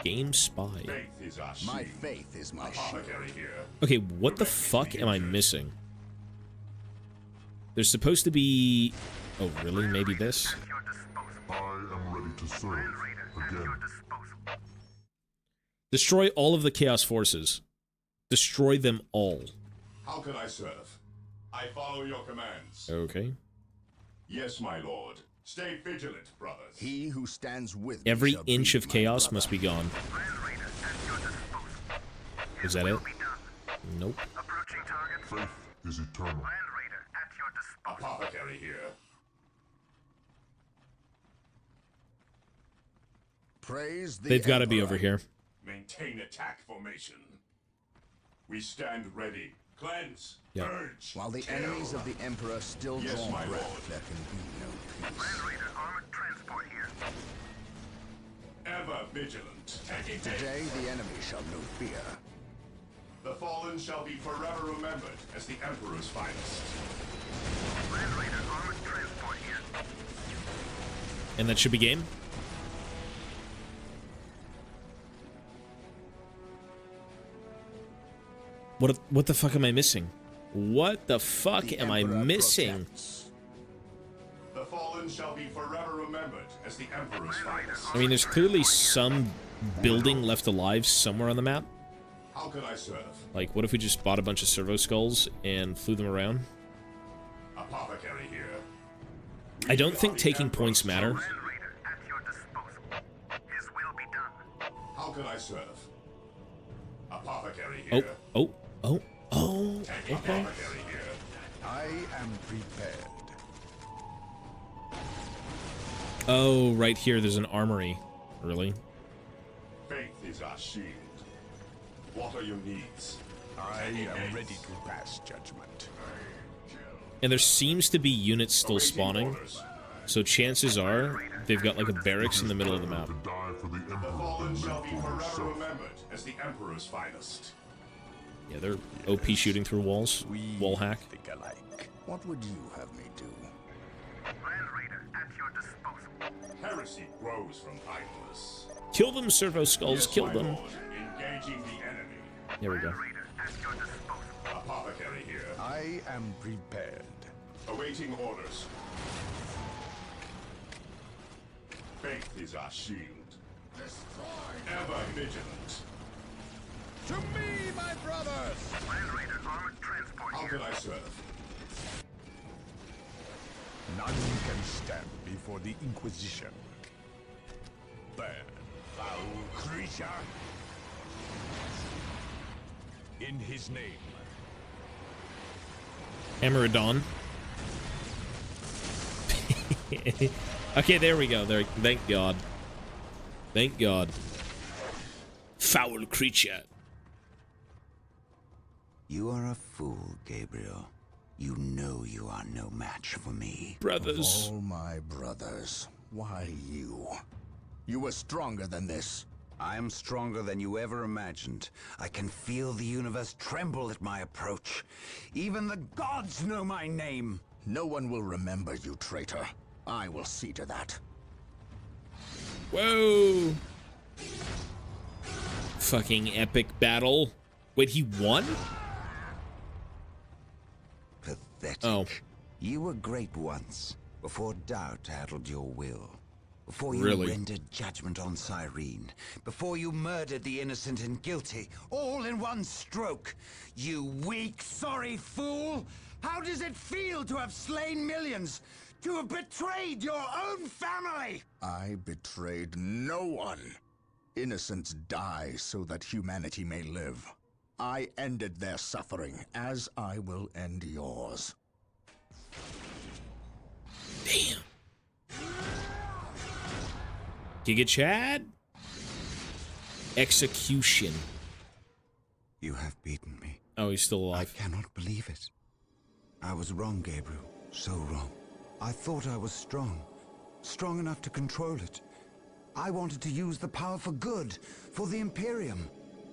GameSpy. Faith is our shield. My faith is my shield. Apothecary here. Okay, what the fuck am I missing? There's supposed to be... Oh, really? Maybe this? I am ready to serve again. Destroy all of the Chaos Forces. Destroy them all. How can I serve? I follow your commands. Okay. Yes, my lord. Stay vigilant, brothers. He who stands with me Every shall inch be of my chaos brother. must be gone. Is that it? Nope. Faith is eternal. Apothecary here. Praise the They've got to be Emperor. over here. Maintain attack formation. We stand ready. Cleanse. Yep. Purge. While the kill. enemies of the Emperor still Yes, draw my breath, lord. there can be no peace. Ever vigilant. Today the enemy shall know fear. The fallen shall be forever remembered as the Emperor's finest. And that should be game? What the fuck am I missing? What the fuck The am I Emperor missing? protects. The fallen shall be forever remembered as the Emperor's finest. I mean, there's clearly some building left alive somewhere on the map. How can I serve? Like, what if we just bought a bunch of servo skulls and flew them around? Apothecary here. I don't think taking points matter. How can I serve? Apothecary Oh, here. oh, okay. Apothecary here. I am prepared. Oh, right here, there's an armory. Really? Faith is our shield. What are your needs? I am ready to pass judgment. And there seems to be units still spawning. So chances are they've got like a barracks in the middle of the map. To die for the The Emperor fallen and shall live be for forever himself. remembered as the Emperor's finest. Yeah, they're OP shooting through walls. Wall hack. Think alike. What would you have me do? Heresy grows from idleness. Kill them, servo skulls, Yes, kill my them. lord. Engaging the enemy. There we go. Apothecary here. I am prepared. Awaiting orders. Faith is our shield. Ever vigilant. To me, my brothers! How can I serve? None can stand before the Inquisition. Burn, foul creature! In his name. Hammer of Dawn. Okay, there we go. There, thank God. Thank God. Foul creature. You are a fool, Gabriel. You know you are no match for me. Brothers. Of all my brothers, why you? You were stronger than this. I am stronger than you ever imagined. I can feel the universe tremble at my approach. Even the gods know my name. No one will remember you, traitor. I will see to that. Whoa. fucking epic battle. Wait, he won? Pathetic. Oh. You were great once, before doubt addled your will. Before you Really? rendered judgment on Cyrene. Before you murdered the innocent and guilty, all in one stroke. You weak, sorry fool! How does it feel to have slain millions? To have betrayed your own family? I betrayed no one. Innocents die so that humanity may live. I ended their suffering, as I will end yours. Damn. Giga Chad? Execution. You have beaten me. Oh, he's still alive. I cannot believe it. I was wrong, Gabriel. So wrong. I thought I was strong. Strong enough to control it. I wanted to use the power for good, for the Imperium.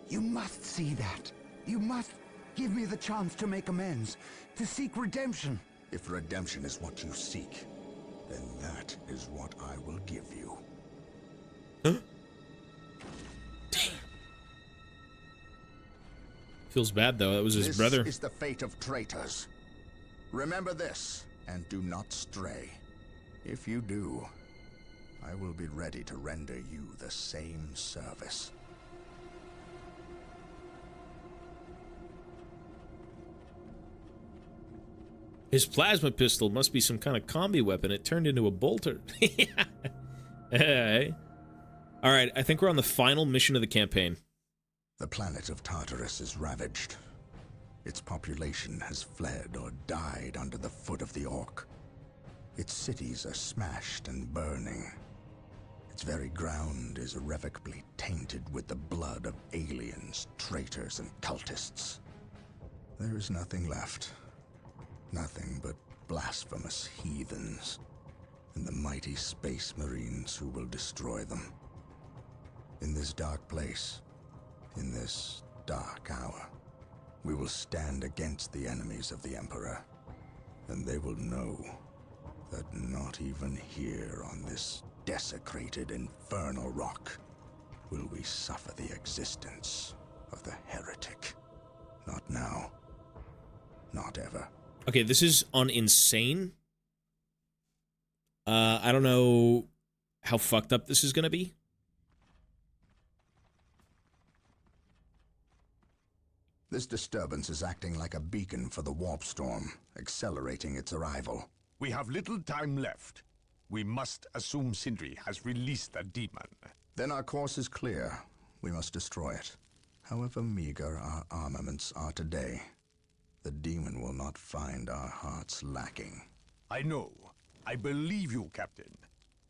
You must see that. You must give me the chance to make amends, to seek redemption. If redemption is what you seek, then that is what I will give you. Huh? Damn. Feels bad, though. That was his brother. This is the fate of traitors. Remember this, and do not stray. If you do, I will be ready to render you the same service. His plasma pistol must be some kind of combi weapon. It turned into a bolter. Hey. All right, I think we're on the final mission of the campaign. The planet of Tartarus is ravaged. Its population has fled or died under the foot of the Orc. Its cities are smashed and burning. Its very ground is irrevocably tainted with the blood of aliens, traitors, and cultists. There is nothing left. Nothing but blasphemous heathens and the mighty space marines who will destroy them. In this dark place, in this dark hour, we will stand against the enemies of the Emperor, and they will know that not even here on this desecrated infernal rock will we suffer the existence of the heretic. Not now. Not ever. Okay, this is on Insane. I don't know how fucked up this is gonna be. This disturbance is acting like a beacon for the warp storm, accelerating its arrival. We have little time left. We must assume Sindri has released the demon. Then our course is clear. We must destroy it. However meager our armaments are today, the demon will not find our hearts lacking. I know. I believe you, Captain.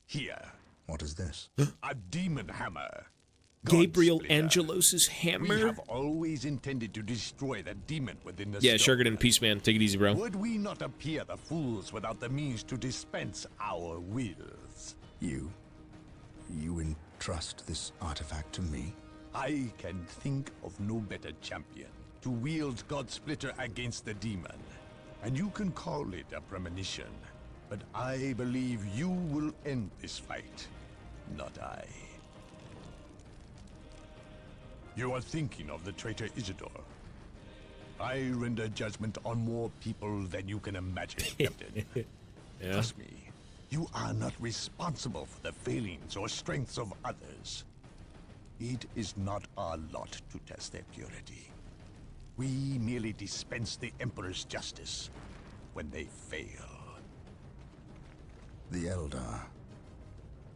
Here. What is this? A demon hammer. Gabriel Godsplitter. Angelos's hammer? We have always intended to destroy the demon within the Yeah, stone. Sugarden and Peaceman. Take it easy, bro. Would we not appear the fools without the means to dispense our wills? You entrust this artifact to me? I can think of no better champion to wield Godsplitter against the demon. And you can call it a premonition. But I believe you will end this fight, not I. You are thinking of the traitor Isidore. I render judgment on more people than you can imagine, Captain. Yeah. Trust me, you are not responsible for the failings or strengths of others. It is not our lot to test their purity. We merely dispense the Emperor's justice when they fail. The Eldar,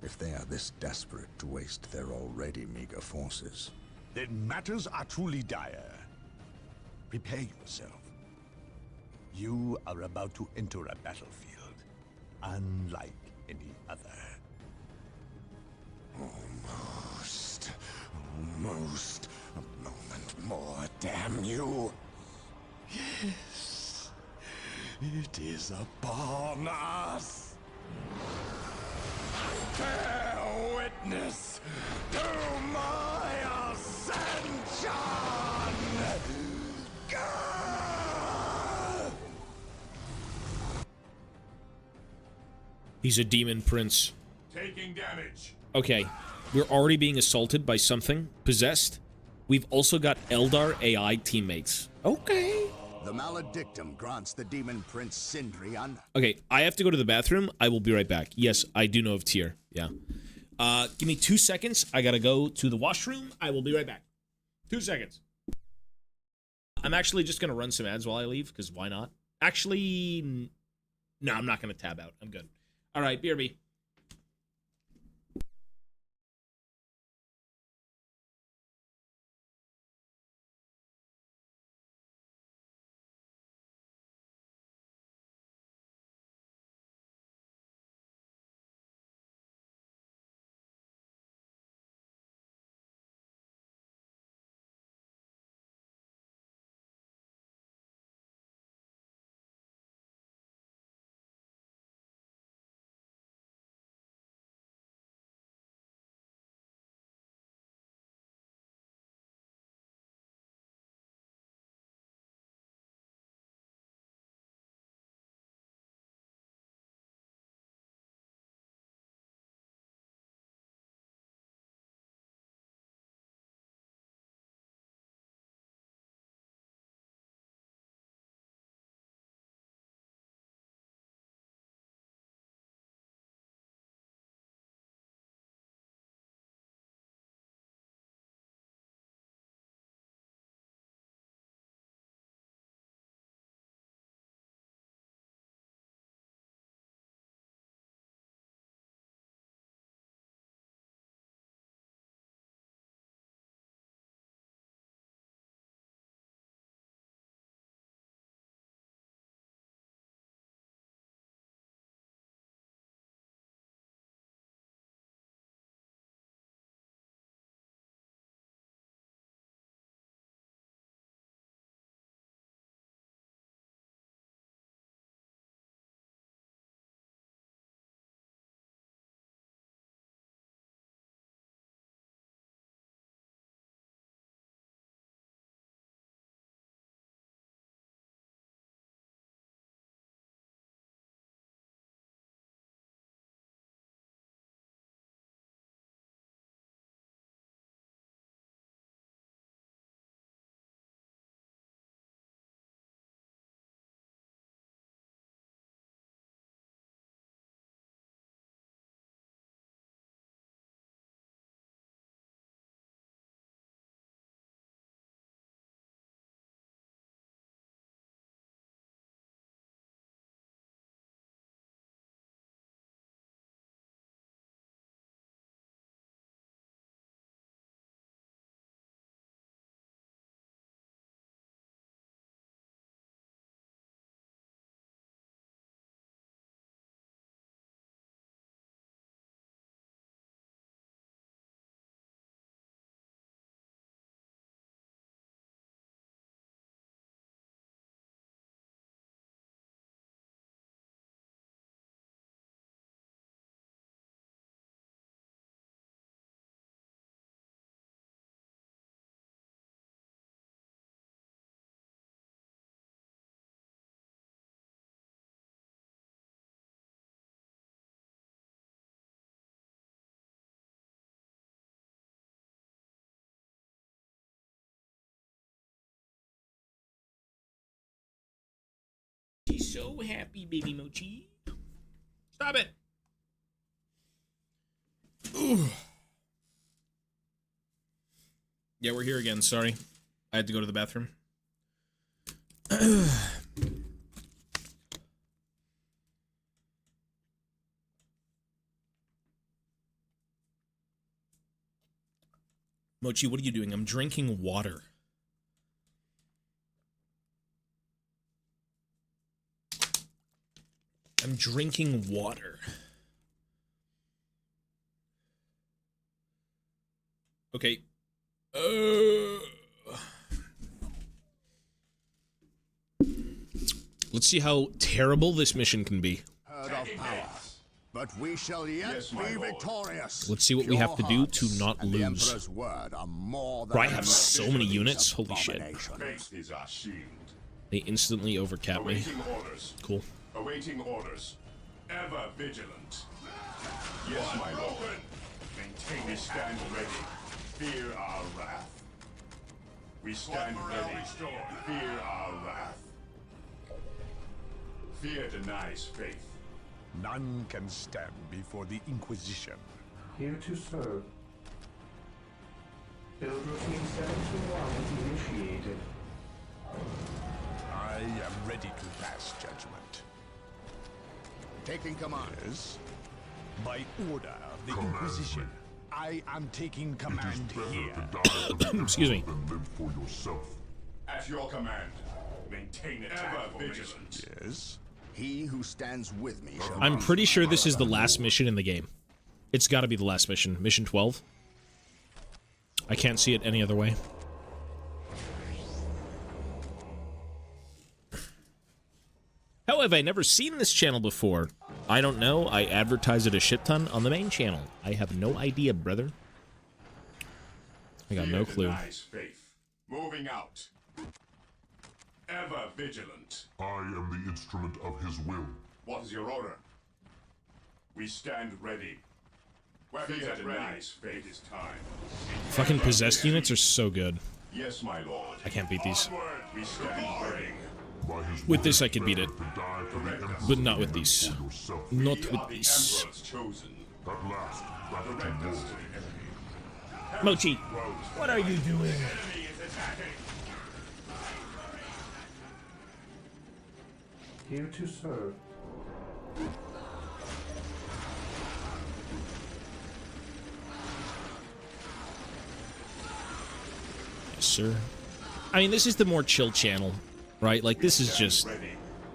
if they are this desperate to waste their already meager forces, then matters are truly dire. Prepare yourself. You are about to enter a battlefield, unlike any other. Almost. A moment more, damn you. Yes. It is upon us. Bear witness to my ascension! He's a demon prince. Taking damage. Okay, we're already being assaulted by something possessed. We've also got Eldar AI teammates. Okay. The maledictum grants the demon prince Sindri on... Okay, I have to go to the bathroom. I will be right back. Yes, I do know of Tyr. Yeah. Give me 2 seconds. I gotta go to the washroom. I will be right back. 2 seconds. I'm actually just gonna run some ads while I leave, because why not? Actually, no, I'm not gonna tab out. I'm good. All right, BRB. She's so happy, baby Mochi. Stop it. Ooh. Yeah, we're here again. Sorry. I had to go to the bathroom. Mochi, what are you doing? I'm drinking water. I'm drinking water. Okay. Let's see how terrible this mission can be. Heard of power, but we shall yet be victorious. Let's see what we have to do to not and the lose. Emperor's word are more Bro, I than have so many units. Holy shit. Faith is our shield. They instantly overcap me. Awaiting orders. Cool. Awaiting orders. Ever vigilant. Yes, my lord. Maintain a stand ready. Fear our wrath. We stand ready. Fear our wrath. Fear denies faith. None can stand before the Inquisition. Here to serve. Build routine 721 initiated. I am ready to pass judgment. Taking command. Yes. By order of the Inquisition, I am taking command here. Excuse me. Than live for yourself. At your command, maintain attack vigilance. Yes. He who stands with me shall... I'm pretty sure this is the last mission in the game. It's got to be the last mission. Mission 12. I can't see it any other way. How have I never seen this channel before? I don't know. I advertise it a shit ton on the main channel. I have no idea, brother. I got no clue. Denies faith. Moving out. Ever vigilant. I am the instrument of his will. What is your order? We stand ready. Weapons at ready. Fate is time. Fucking possessed units are so good. Yes, my lord. I can't beat these. Onward, we stand ready. With this I could beat it. But not with these. Not with these. At last, back to war. Mochi, what are you doing? Here to serve. Yes, sir. I mean, this is the more chill channel, right? Like, this is just...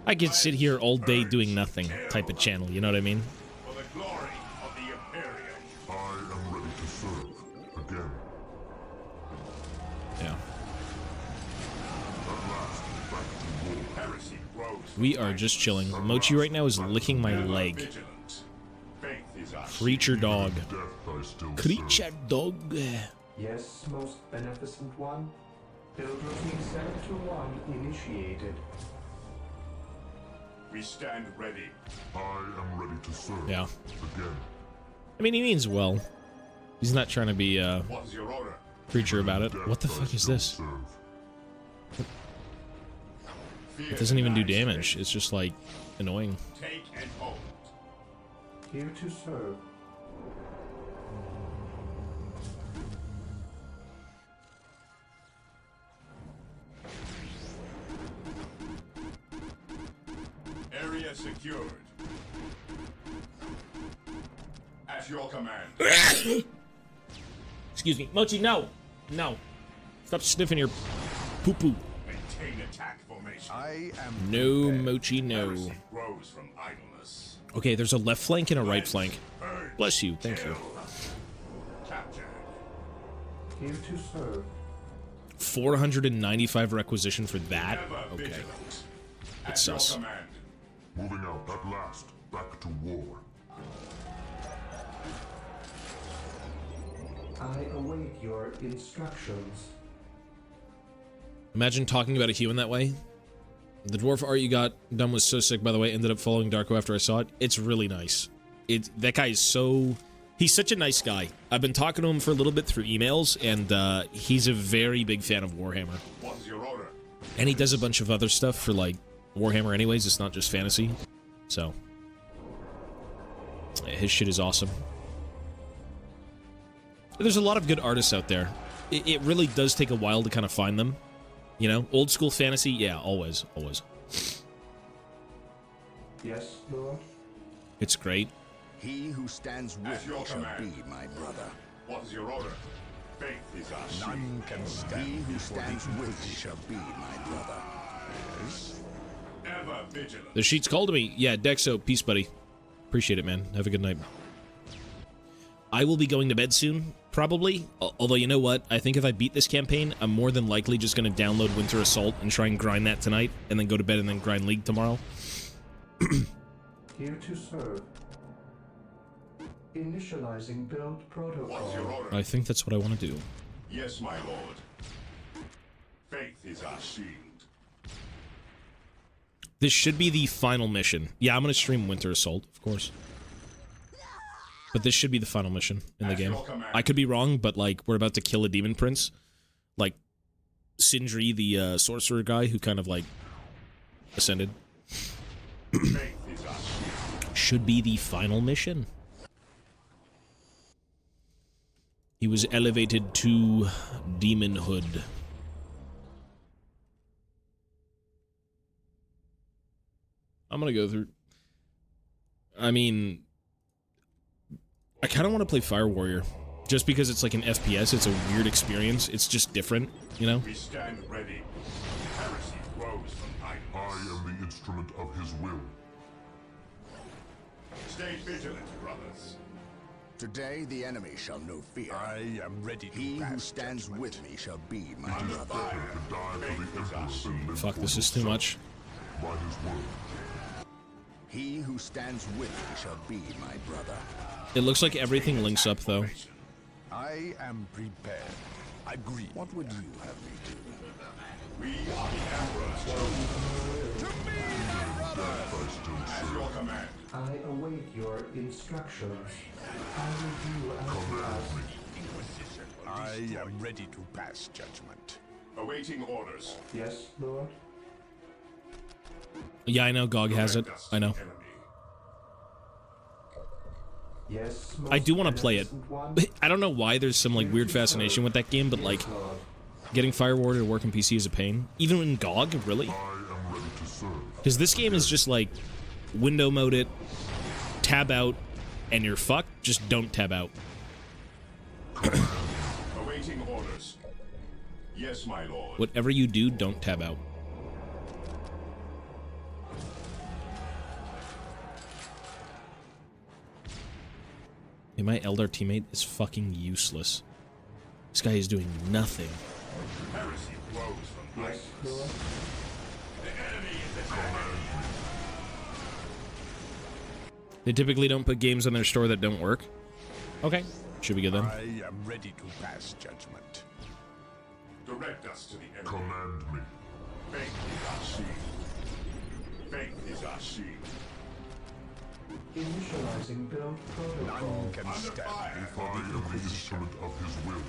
I could sit here all day doing nothing type of channel, you know what I mean? For the glory of the Imperium. I am ready to serve again. Yeah. At last, back to war. Heresy grows. We are just chilling. Mochi right now is licking my leg. Faith is our Creature dog. Death I still Creature dog. Yes, most beneficent one. Build routine 721 initiated. We stand ready. I am ready to serve. Yeah. Again. I mean, he means well. He's not trying to be, What is your order? preacher about it. What the fuck is this? It doesn't even do damage. It's just, like, annoying. Take and hold. Here to serve. Area secured. At your command. Excuse me. Mochi, no! No. Stop sniffing your poo-poo. Maintain attack formation. I am No, Mochi, no. Heresy grows from idleness. Okay, there's a left flank and a right flank. Bless you. Thank you. Captured. Here to serve. 495 requisition for that? Ever Okay. vigilant. It's At your sus. command. Moving out at last, back to war. I await your instructions. Imagine talking about a human that way. The dwarf art you got done was so sick, by the way. Ended up following Darko after I saw it. It's really nice. That guy is so... He's such a nice guy. I've been talking to him for a little bit through emails, and he's a very big fan of Warhammer. What is your order? And he does a bunch of other stuff for, like, Warhammer anyways. It's not just fantasy. So, yeah, his shit is awesome. There's a lot of good artists out there. It really does take a while to kind of find them. You know, old school fantasy, yeah, always, always. Yes, Lord. It's great. He who stands At with your me shall command. be my brother. What is your order? Faith is our shield. None can stand He who before stands the with me Inquisition. shall be my brother. Yes. Ever vigilant. The sheet's called to me. Yeah, Dexo, peace, buddy. Appreciate it, man. Have a good night. I will be going to bed soon, probably. Although, you know what? I think if I beat this campaign, I'm more than likely just going to download Winter Assault and try and grind that tonight, and then go to bed and then grind League tomorrow. Here to serve. Initializing build protocol. What's your order? I think that's what I want to do. Yes, my lord. Faith is our shield. This should be the final mission. Yeah, I'm going to stream Winter Assault, of course. But this should be the final mission in the game. I could be wrong, but, like, we're about to kill a demon prince. Like, Sindri, the sorcerer guy who kind of like ascended. Should be the final mission. He was elevated to demonhood. I'm gonna go through. I mean, I kind of want to play Fire Warrior, just because it's like an FPS. It's a weird experience. It's just different, you know. We stand ready. Heresy grows from idleness. I am the instrument of his will. Stay vigilant, brothers. Today the enemy shall know fear. I am ready to He who pass stands judgment. with me shall be my It is brother. better to die for the Emperor than live Fuck, for this is too yourself. much. By his word. He who stands with me shall be my brother. It looks like everything links up, though. I am prepared. Agree. What would you have me do? We are the Emperor's chosen. To me, my brother! At your command. I await your instructions. I will do as you ask. I am ready to pass judgment. Awaiting orders. Yes, Lord? Yeah, I know GOG has it. I know. Yes, I do want to play it. beneficent one? I don't know why there's some like weird fascination with that game, but like getting Fire Warrior to work in PC is a pain. Even in GOG, really? I am ready to serve. Because this game is just like window mode it, tab out, and you're fucked. Just don't tab out. Awaiting orders. Yes, my lord. Whatever you do, don't tab out. Hey, my Eldar teammate is fucking useless. This guy is doing nothing. Heresy grows from Yes, Lord? The enemy is attacking. They typically don't put games on their store that don't work. Okay, should be good then. I am ready to pass judgment. Direct us to the enemy. Command me. Faith is our shield. Faith is our shield. Initializing build protocol. None can stand before I the am the Inquisition. instrument of his will.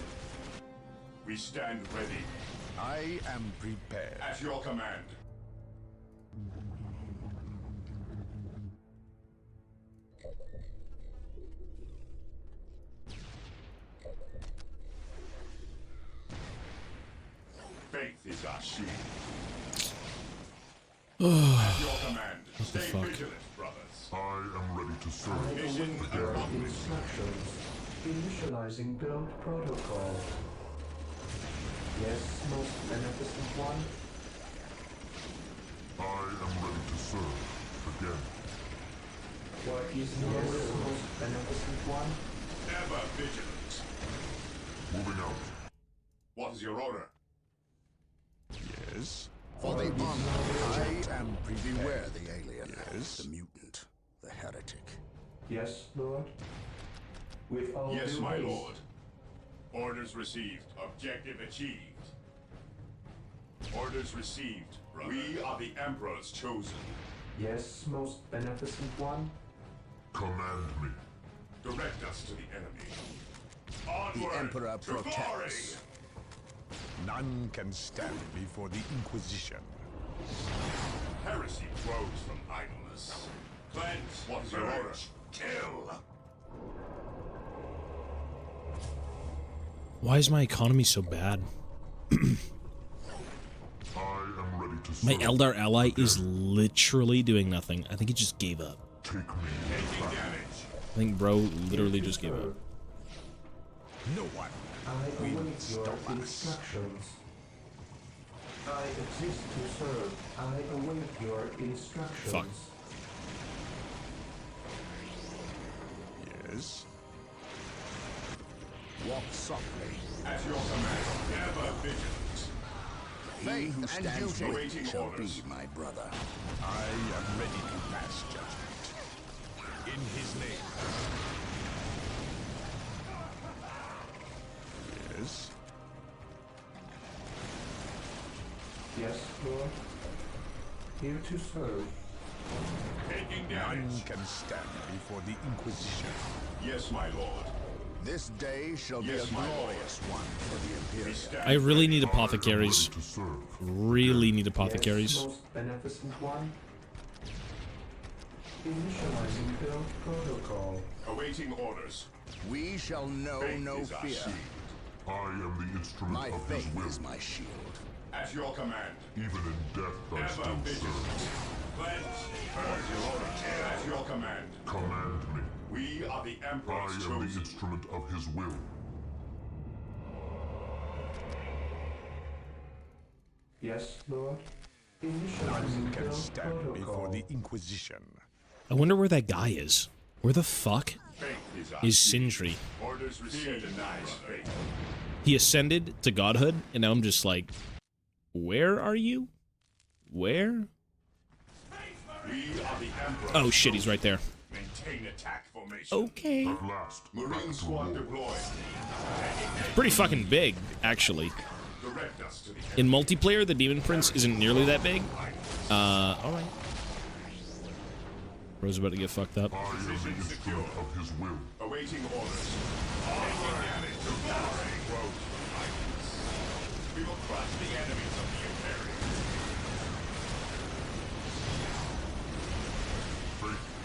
We stand ready. I am prepared. At your command. Faith is our shield. At your command. What the Stay fuck? vigilant, brothers. I am ready to I serve. await your instructions. Initializing build protocol. Yes, most beneficent one? I am ready to serve. Again. What is yes, most beneficent one? Ever vigilant. Moving out. What is your order? Yes. For the honor, I am prepared. Beware the alien, Yes. the mutant, the heretic. Yes, Lord? With all Yes, due my haste. lord. Orders received. Objective achieved. Orders received. Brother. We are the Emperor's chosen. Yes, most beneficent one? Command me. Direct us to the enemy. The Onward Emperor to glory. protects. None can stand before the Inquisition. Heresy grows from idleness. Cleanse. What is your order? Kill. Why is my economy so bad? I am ready to serve. My Eldar ally is literally doing nothing. I think he just gave up. Take me. Taking damage. I think bro literally just gave up. No one. I will await your stop us. instructions. I exist to serve. I await your instructions. Fuck. Yes. Walk softly. At your command. Ever vigilant. He who and stands duty. with me Awaiting shall orders. be my brother. I am ready to pass judgment. In his name. Yes. Yes, Lord? Here to serve. Taking None damage. can stand before the Inquisition. Yes, my lord. This day shall be a glorious one for the Imperium. I really need apothecaries. Really need apothecaries. Yes, most beneficent one. Initializing build protocol. Awaiting orders. We shall know no fear. I am the instrument My of his faith will. is my shield. At your command. Even in death I Ever still vigilant. serve. Cleanse. Purge your order. At your command. Command me. We are the I Emperor's am chosen. the instrument of his will. Yes, Lord. None Initializing can build stand before protocol. the Inquisition. I wonder where that guy is. Where the fuck is Sindri? Orders received. Denies faith. He ascended to godhood, and now I'm just like, where are you? Where? We are the Emperor's Oh shit, he's right there. Maintain attack formation. Okay. At last, Marine squad deployed. Pretty fucking big, actually. Direct us to the In multiplayer, the Demon Prince isn't nearly that big. Alright. Bro's about to get fucked up. I am the instrument of his will. awaiting orders. Taking damage to powering road items. We will crush the enemies of the Imperium.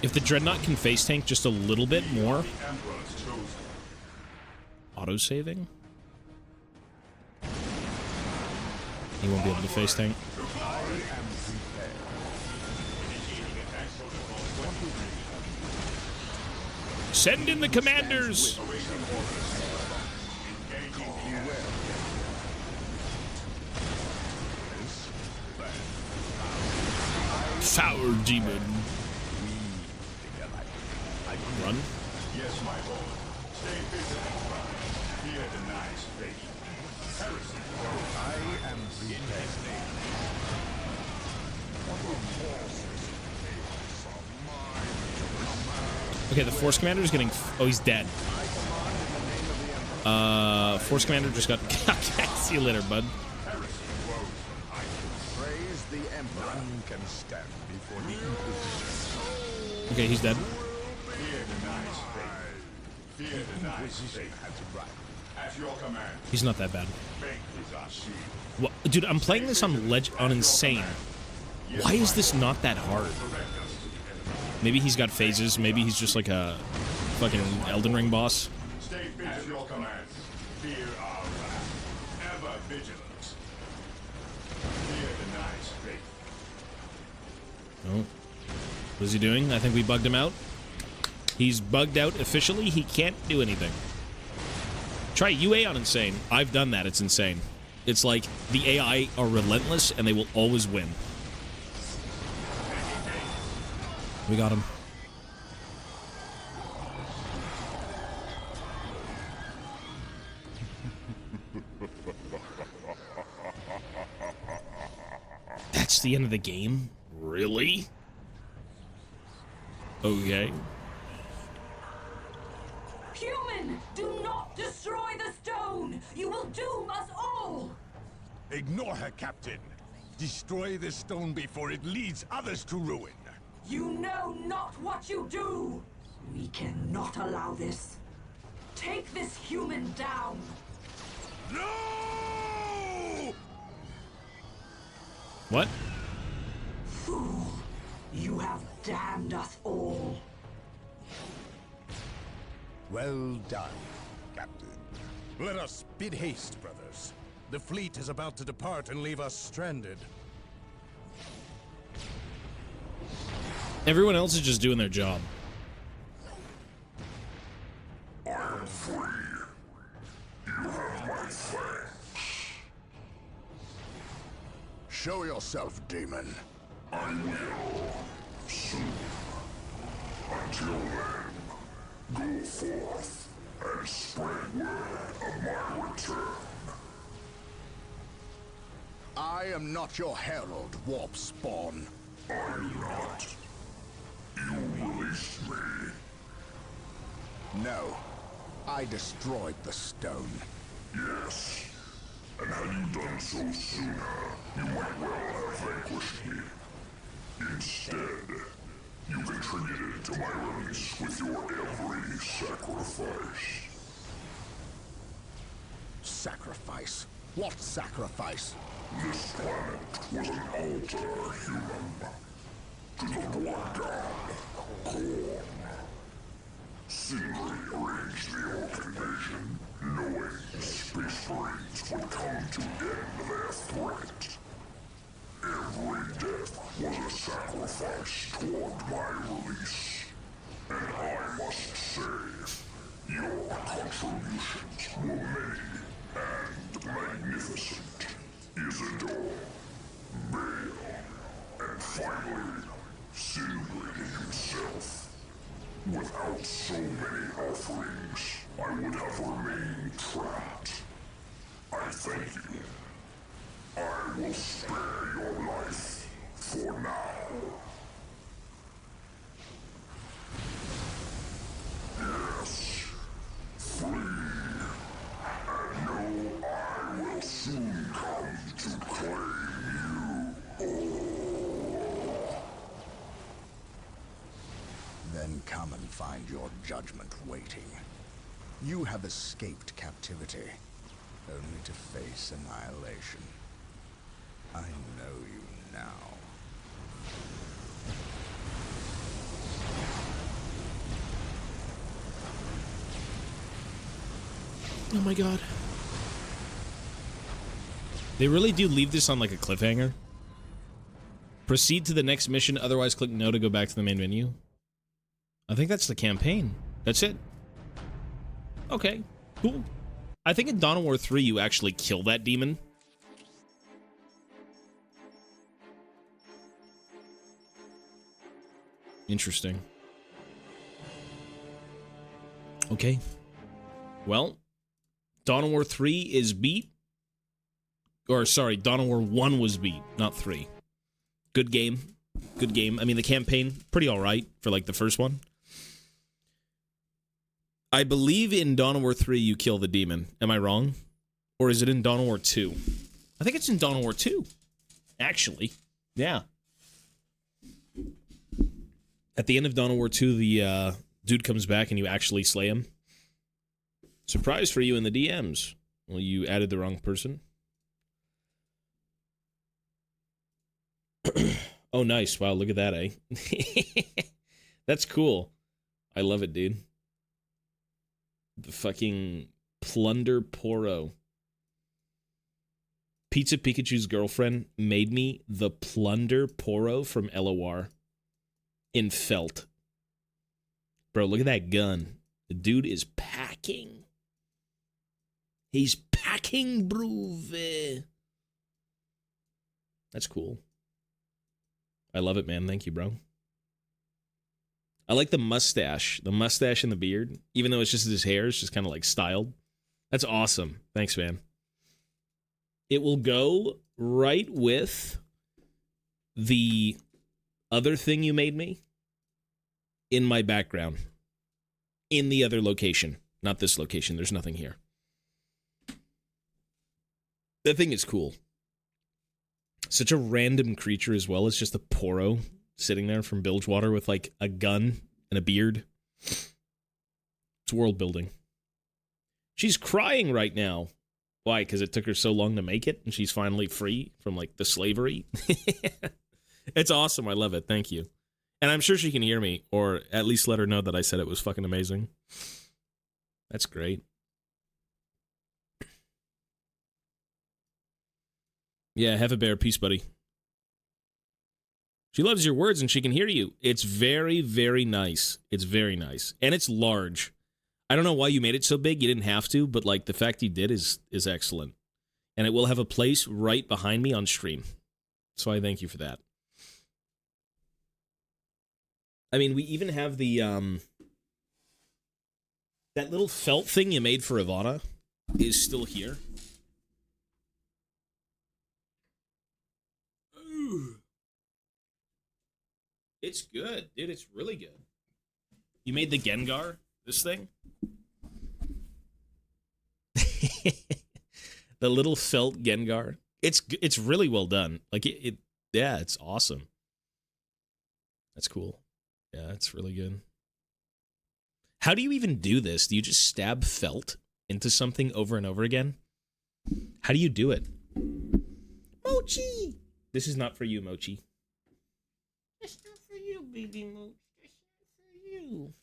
If the Dreadnought can face tank just a little bit more. The Emperor's chosen. Auto-saving? He won't be able to face tank. Send in the commanders! Foul demon. Run. Yes, my lord. Stay vigilant. Fear denies faith. Heresy. I am Okay, the Force Commander is getting... Oh, he's dead. Force Commander just got... See you later, bud. Praise the Emperor. None can stand before the Inquisition. Okay, he's dead. Fear denies faith. Fear denies faith. At your command. He's not that bad. Faith is our shield. Well, dude, I'm playing this on on Insane. Why is this not that hard? Maybe he's got phases. Maybe he's just like a fucking Elden Ring boss. Stay vigilant. At your command. Fear our wrath. Ever vigilant. Fear denies faith. Oh. What is he doing? I think we bugged him out. He's bugged out officially. He can't do anything. Try UA on Insane. I've done that. It's insane. It's like the AI are relentless and they will always win. We got him. That's the end of the game? Really? Okay. Human, do not destroy the stone! You will doom us all! Ignore her, Captain. Destroy this stone before it leads others to ruin. You know not what you do! We cannot allow this. Take this human down! No! What? Fool! You have damned us all. Well done, Captain. Let us bid haste, brothers. The fleet is about to depart and leave us stranded. Everyone else is just doing their job. I am free. You have my thanks. Show yourself, demon. I will. Soon. Until then, go forth and spread word of my return. I am not your herald, warp spawn. I'm not. You released me. No. I destroyed the stone. Yes. And had you done so sooner, you might well have vanquished me. Instead, you contributed to my release with your every sacrifice. Sacrifice? What sacrifice? This planet was an altar, human. To the blood god, Korn. Sindri arranged the Orc invasion, knowing the Space Marines would come to end their threat. Every death was a sacrifice toward my release. And I must say, your contributions were many and magnificent. Isidore, Bale, and finally, Sindri himself. Without so many offerings, I would have remained trapped. I thank you. I will spare your life for now. Yes, free. And know I will soon come to claim you. Then come and find your judgment waiting. You have escaped captivity, only to face annihilation. I know you now. Oh my god. They really do leave this on like a cliffhanger. Proceed to the next mission, otherwise click no to go back to the main menu. I think that's the campaign. That's it. Okay, cool. I think in Dawn of War 3 you actually kill that demon. Interesting. Okay. Well, Dawn of War 3 is beat. Or, sorry, Dawn of War 1 was beat, not 3. Good game. Good game. I mean, the campaign, pretty alright for, like, the first one. I believe in Dawn of War 3 you kill the demon. Am I wrong? Or is it in Dawn of War 2? I think it's in Dawn of War 2. Actually. Yeah. At the end of Dawn of War 2, the dude comes back and you actually slay him. Surprise for you in the DMs. Well, you added the wrong person. Oh, nice. Wow, look at that, eh? That's cool. I love it, dude. The fucking Plunder Poro. Pizza Pikachu's girlfriend made me the Plunder Poro from LOR in felt. Bro, look at that gun. The dude is packing. He's packing, bro. That's cool. I love it, man. Thank you, bro. I like the mustache. The mustache and the beard. Even though it's just his hair, it's just kind of like styled. That's awesome. Thanks, man. It will go right with the other thing you made me in my background. In the other location. Not this location. There's nothing here. That thing is cool. Such a random creature as well. It's just a Poro sitting there from Bilgewater with like a gun and a beard. It's world building. She's crying right now. Why? Because it took her so long to make it and she's finally free from like the slavery. It's awesome. I love it. Thank you. And I'm sure she can hear me, or at least let her know that I said it was fucking amazing. That's great. Yeah, have a bear. Peace, buddy. She loves your words and she can hear you. It's very, very nice. It's very nice. And it's large. I don't know why you made it so big. You didn't have to, but like the fact you did is excellent. And it will have a place right behind me on stream. So I thank you for that. I mean, we even have the that little felt thing you made for Ivana is still here. Ooh. It's good, dude. It's really good. You made the Gengar, this thing? The little felt Gengar. It's really well done. Like yeah, it's awesome. That's cool. Yeah, it's really good. How do you even do this? Do you just stab felt into something over and over again? How do you do it? Mochi! This is not for you, Mochi. It's not for you, baby Mochi. It's not for you.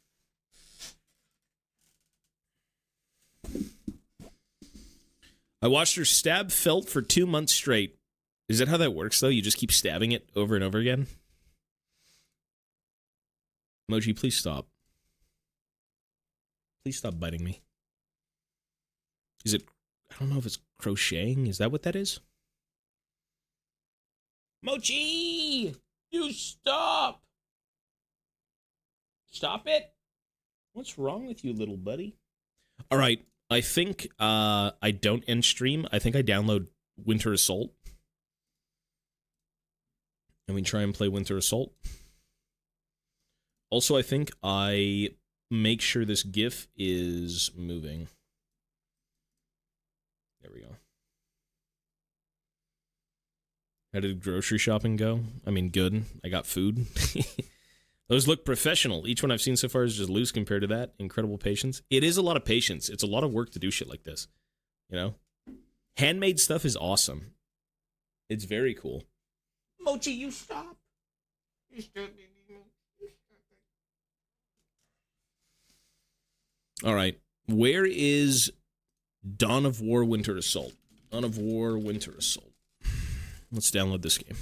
I watched her stab felt for 2 months straight. Is that how that works, though? You just keep stabbing it over and over again? Mochi, please stop. Please stop biting me. Is it... I don't know if it's crocheting. Is that what that is? Mochi! You stop! Stop it? What's wrong with you, little buddy? All right. I think I don't end stream. I think I download Winter Assault. And we try and play Winter Assault. Also, I think I make sure this GIF is moving. There we go. How did grocery shopping go? I mean, good. I got food. Those look professional. Each one I've seen so far is just loose compared to that. Incredible patience. It is a lot of patience. It's a lot of work to do shit like this. You know? Handmade stuff is awesome. It's very cool. Mochi, you stop. You stop, baby. You stop. All right. Where is Dawn of War Winter Assault? Dawn of War Winter Assault. Let's download this game.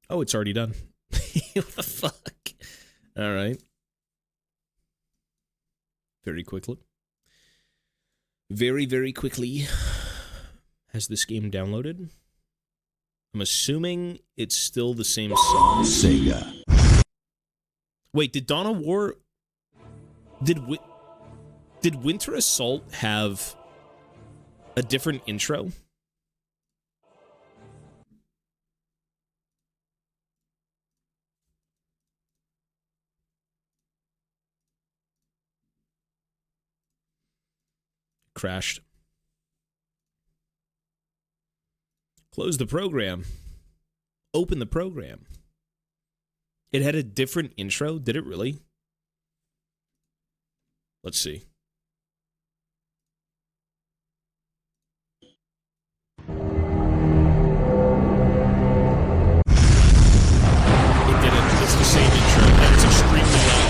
Oh, it's already done. What the fuck? All right. Very quickly. Very, very quickly. Has this game downloaded? I'm assuming it's still the same song. Sega. Wait, did Dawn of War... Did Winter Assault have a different intro? Crashed. Close the program. Open the program. It had a different intro? Did it really? Let's see. It didn't. It's the same intro, and it's extremely loud.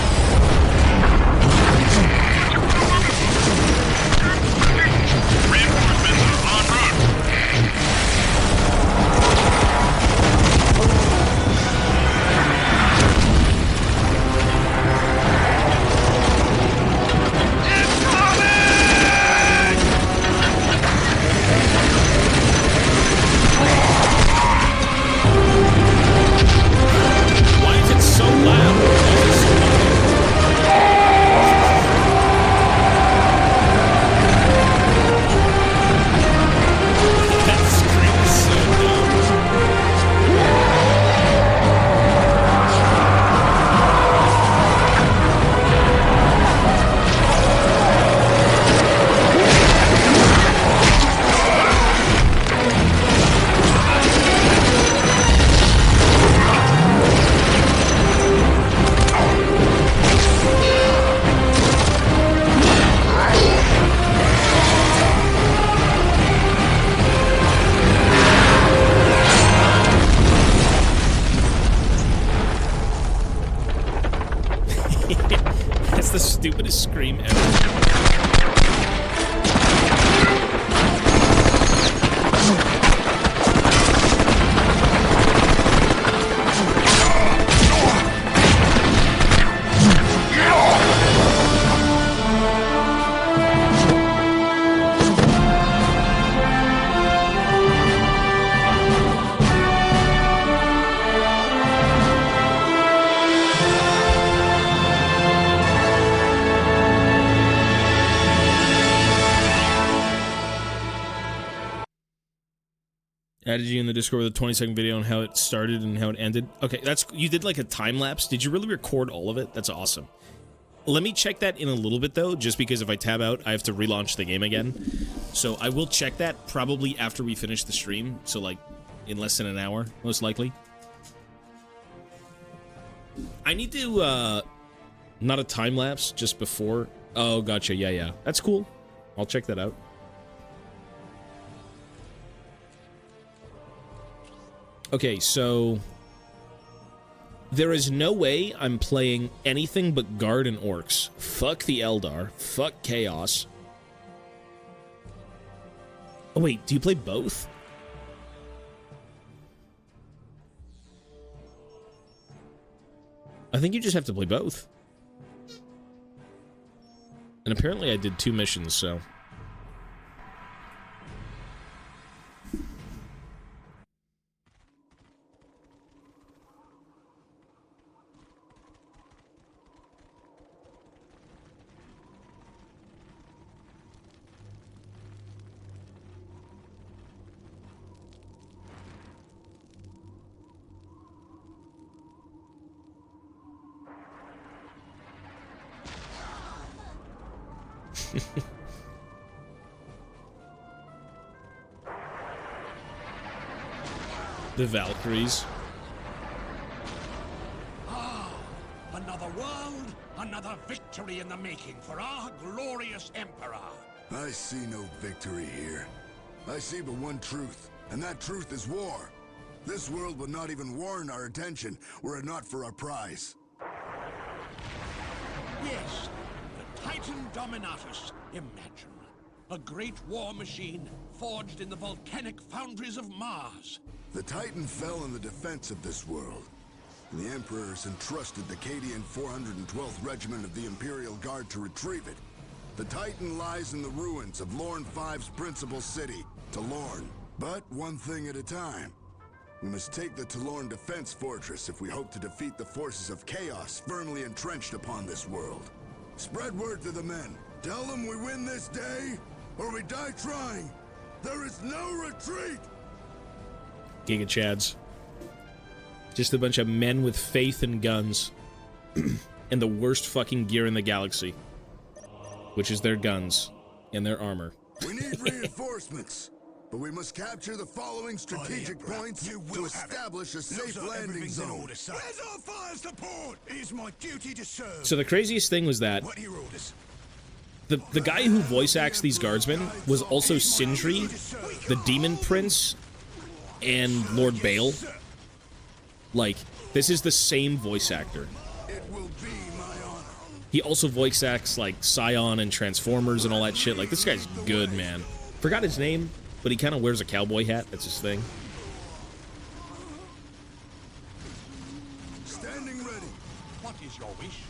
Reinforcements are en route. Why is it so loud? Why is it so loud? That scream is so That's the stupidest scream ever. Added you in the Discord with a 20-second video on how it started and how it ended. Okay, you did like a time lapse. Did you really record all of it? That's awesome. Let me check that in a little bit though, just because if I tab out, I have to relaunch the game again. So I will check that probably after we finish the stream. So like in less than an hour, most likely. I need to not a time lapse just before Oh, gotcha. Yeah, yeah. That's cool. I'll check that out. Okay, so there is no way I'm playing anything but Guard and Orcs. Fuck the Eldar. Fuck Chaos. Oh, wait. Do you play both? I think you just have to play both. And apparently I did 2 missions, so... The Valkyries. Ah, another world, another victory in the making for our glorious Emperor. I see no victory here. I see but one truth, and that truth is war. This world would not even warrant our attention were it not for our prize. Yes, the Titan Dominatus. Imagine. A great war machine forged in the volcanic foundries of Mars. The Titan fell in the defense of this world. The Emperors entrusted the Cadian 412th Regiment of the Imperial Guard to retrieve it. The Titan lies in the ruins of Lorn V's principal city, Talorn. But one thing at a time. We must take the Talorn defense fortress if we hope to defeat the forces of chaos firmly entrenched upon this world. Spread word to the men. Tell them we win this day, or we die trying. There is no retreat! Giga Chads. Just a bunch of men with faith and guns. And the worst fucking gear in the galaxy. Which is their guns and their armor. We need reinforcements, but we must capture the following strategic points to establish a safe landing zone. Where's our fire support? It is my duty to serve. So the craziest thing was that the guy who voice acts these guardsmen was also Sindri, the Demon Prince, and Lord Bale. Like, this is the same voice actor. He also voice acts like Scion and Transformers and all that shit. Like, this guy's good, man. Forgot his name, but he kind of wears a cowboy hat. That's his thing. Standing ready. What is your wish?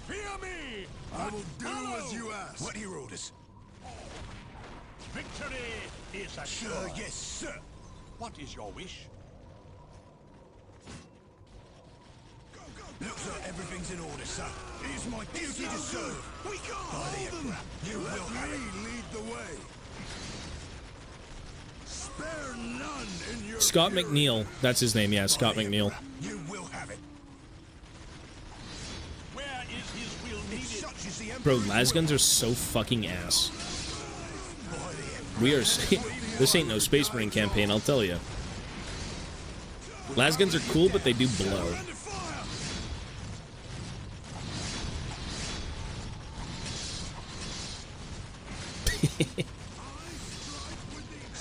Fear me! I will do as you ask. What are your orders? Victory is assured. Yes, sir. What is your wish? Looks like everything's in order, sir. It is my duty to serve. We can't hold them. You will have it. Lead the way. Spare none in your Scott McNeil. That's his name, yeah, Scott McNeil. You will have it. Where is his will needed? Such is the Bro, lasguns are so fucking ass. We are... This ain't no Space Marine campaign, I'll tell you. Lasguns are cool, but they do blow.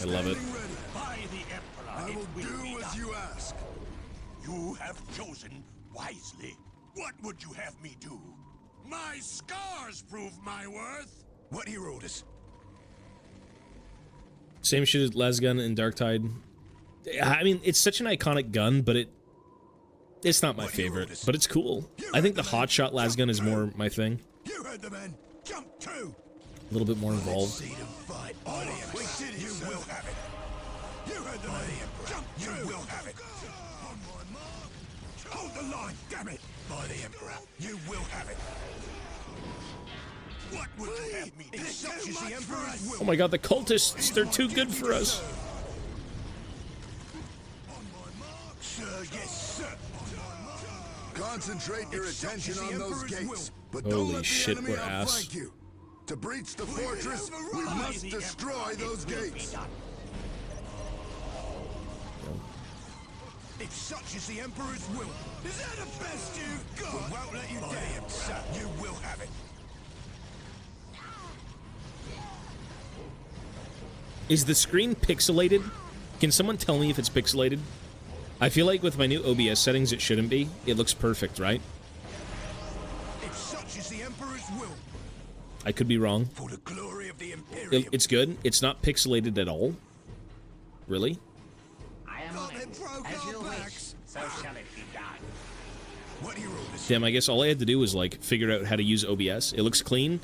I love it. By the Emperor, I will do as you ask. You have chosen wisely. What would you have me do? My scars prove my worth. What are your orders? Same shit as lasgun and Darktide. I mean, it's such an iconic gun, but it's not my favorite. But it's cool. I think the hotshot lasgun is more my thing. You heard the man. Jump two. A little bit more involved. See them fight. By the Emperor. You will have it. You heard the man. Jump two. You will have it. On my mark. Hold the line. Damn it. By the Emperor. You will have it. What would you have me do? Such is the Emperor's will. Oh my god, the cultists, they're too good for us. Sir, yes, sir. Concentrate your attention on those gates, but don't Holy let the shit, enemy we're ass. outflank you. To breach the fortress, we must destroy those gates. If such is the Emperor's will, is that the best you've got? We won't let you down, sir. You will have it. Is the screen pixelated? Can someone tell me if it's pixelated? I feel like with my new OBS settings, it shouldn't be. It looks perfect, right? If such is the Emperor's will, I could be wrong. for the glory of the Imperium. It's good. It's not pixelated at all. Really? I am on it. As you wish, so shall it be done. What do you orders? Damn, I guess all I had to do was, like, figure out how to use OBS. It looks clean.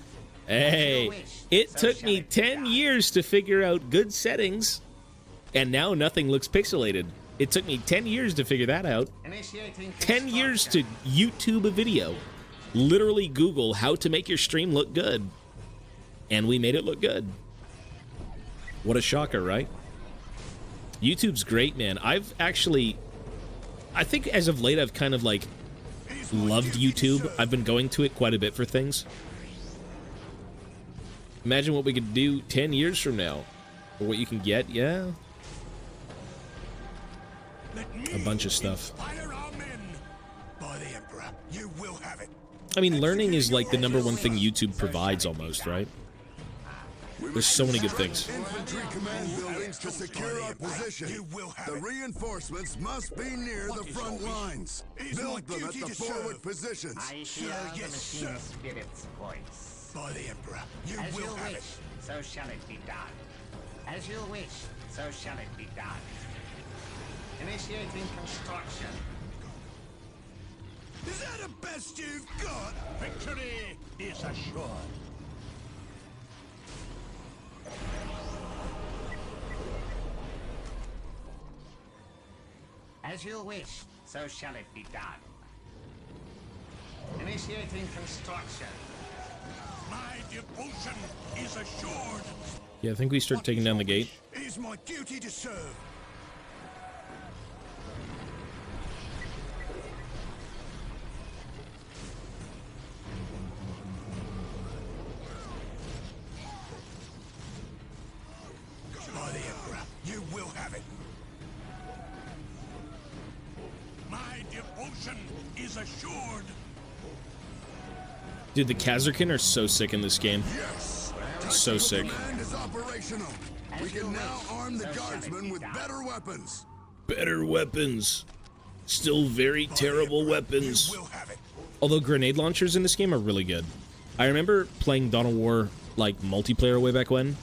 Hey, it took me 10 years to figure out good settings, and now nothing looks pixelated. It took me 10 years to figure that out. 10 years to YouTube a video. Literally Google how to make your stream look good. And we made it look good. What a shocker, right? YouTube's great, man. I think as of late, I've kind of, like, loved YouTube. I've been going to it quite a bit for things. Imagine what we could do 10 years from now. Or what you can get, yeah. A bunch of stuff. By the Emperor, you will have it. I mean, learning is like the #1 thing YouTube provides almost, right? There's so many good things. Infantry command buildings to secure our position. The reinforcements must be near the front lines. Build them at the forward positions. I hear the machine spirit's voice. By the Emperor, you will have it. So shall it be done. As you wish, so shall it be done. Initiating construction. Is that the best you've got? Victory is assured. As you wish, so shall it be done. Initiating construction. My devotion is assured. Yeah, I think we start taking down the gate. It is my duty to serve. By the Emperor, you will have it. My devotion is assured. Dude, the Kazarkin are so sick in this game. Yes. So sick. Command is operational. We can now arm the guardsmen with better weapons. Better weapons. Still very terrible weapons. Although grenade launchers in this game are really good. I remember playing Dawn of War, like, multiplayer way back when,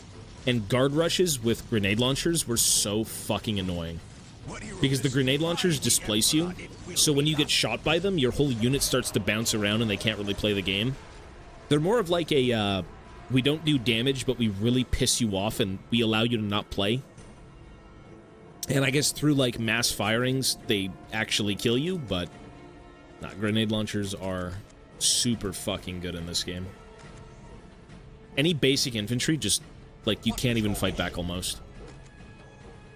and guard rushes with grenade launchers were so fucking annoying. Because the grenade launchers displace you, so when you get shot by them, your whole unit starts to bounce around and they can't really play the game. They're more of like a, we don't do damage, but we really piss you off and we allow you to not play. And I guess through, like, mass firings, they actually kill you, but grenade launchers are super fucking good in this game. Any basic infantry, just, like, you can't even fight back almost.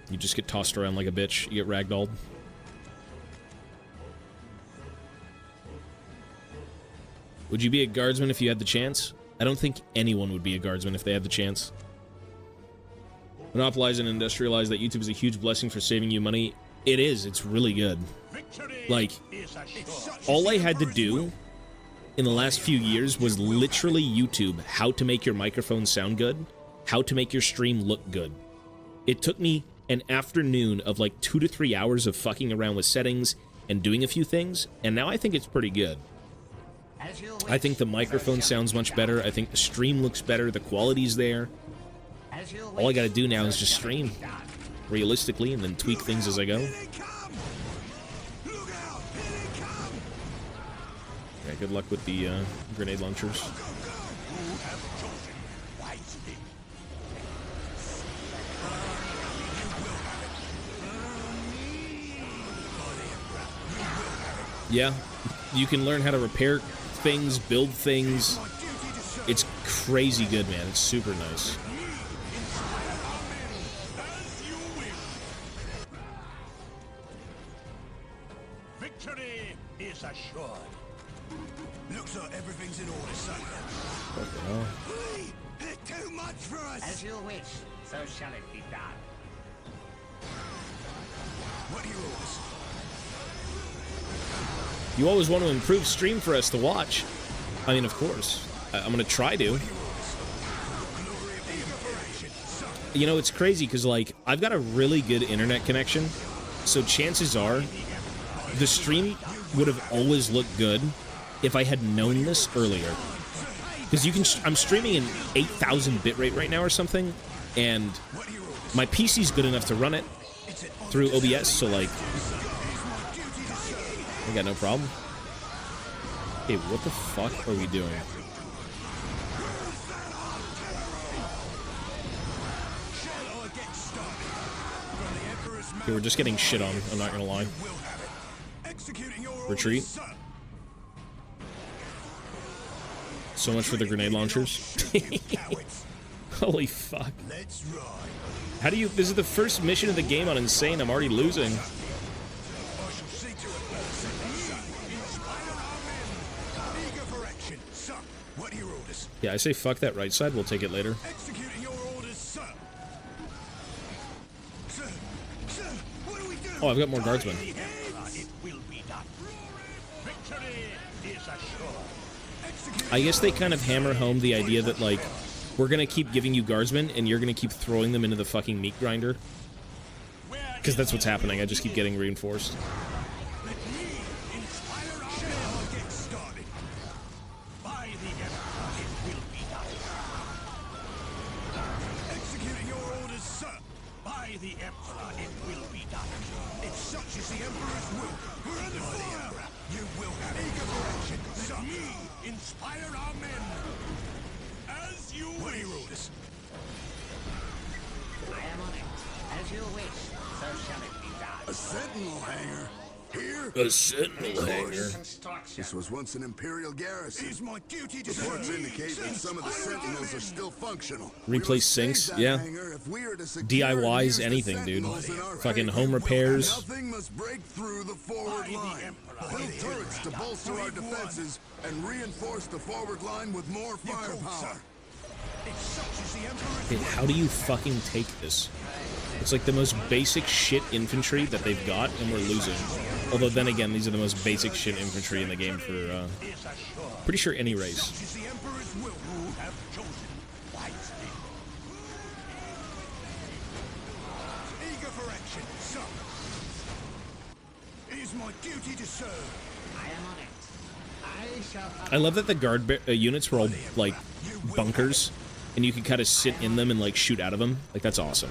You just get tossed around like a bitch. You get ragdolled. Would you be a guardsman if you had the chance? I don't think anyone would be a guardsman if they had the chance. Monopolize and industrialize that YouTube is a huge blessing for saving you money. It is. It's really good. Like, all I had to do in the last few years was literally YouTube how to make your microphone sound good, how to make your stream look good. It took me an afternoon of like 2 to 3 hours of fucking around with settings and doing a few things, and now I think it's pretty good. I think the microphone sounds much better. I think the stream looks better. The quality's there. All I gotta do now is just stream realistically and then tweak things as I go. Yeah, good luck with the grenade launchers. Yeah, you can learn how to repair things, build things. It's crazy good, man. It's super nice. Victory is assured. Looks like everything's in order, son. Fucking hell. Too much for us. As you wish, so shall it be done. What are your orders? You always want to improve stream for us to watch. I mean, of course. I'm going to try to. You know, it's crazy because, like, I've got a really good internet connection, so chances are the stream would have always looked good if I had known this earlier. Because you can, I'm streaming in 8,000 bitrate right now or something, and my PC's good enough to run it through OBS, so, like, I got no problem. Hey, what the fuck are we doing? Okay, we're just getting shit on, I'm not gonna lie. Retreat. So much for the grenade launchers. Holy fuck. How do you... This is the first mission of the game on Insane, I'm already losing. Yeah, I say fuck that right side, we'll take it later. Oh, I've got more guardsmen. I guess they kind of hammer home the idea that, like, we're gonna keep giving you guardsmen and you're gonna keep throwing them into the fucking meat grinder. Because that's what's happening, I just keep getting reinforced. A sentinel hangar. This was once an Imperial garrison. Reports indicate that some of the sentinels are still functional. Replace sinks, yeah. DIYs, anything, dude. Fucking home repairs. Nothing must break through the forward line. Build turrets to bolster our defenses and reinforce the forward line with more firepower. Hey, how do you fucking take this? It's like the most basic shit infantry that they've got, and we're losing. Although then again, these are the most basic shit infantry in the game for, pretty sure any race. I love that the guard units were all, like, bunkers, and you could kind of sit in them and, like, shoot out of them. Like, that's awesome.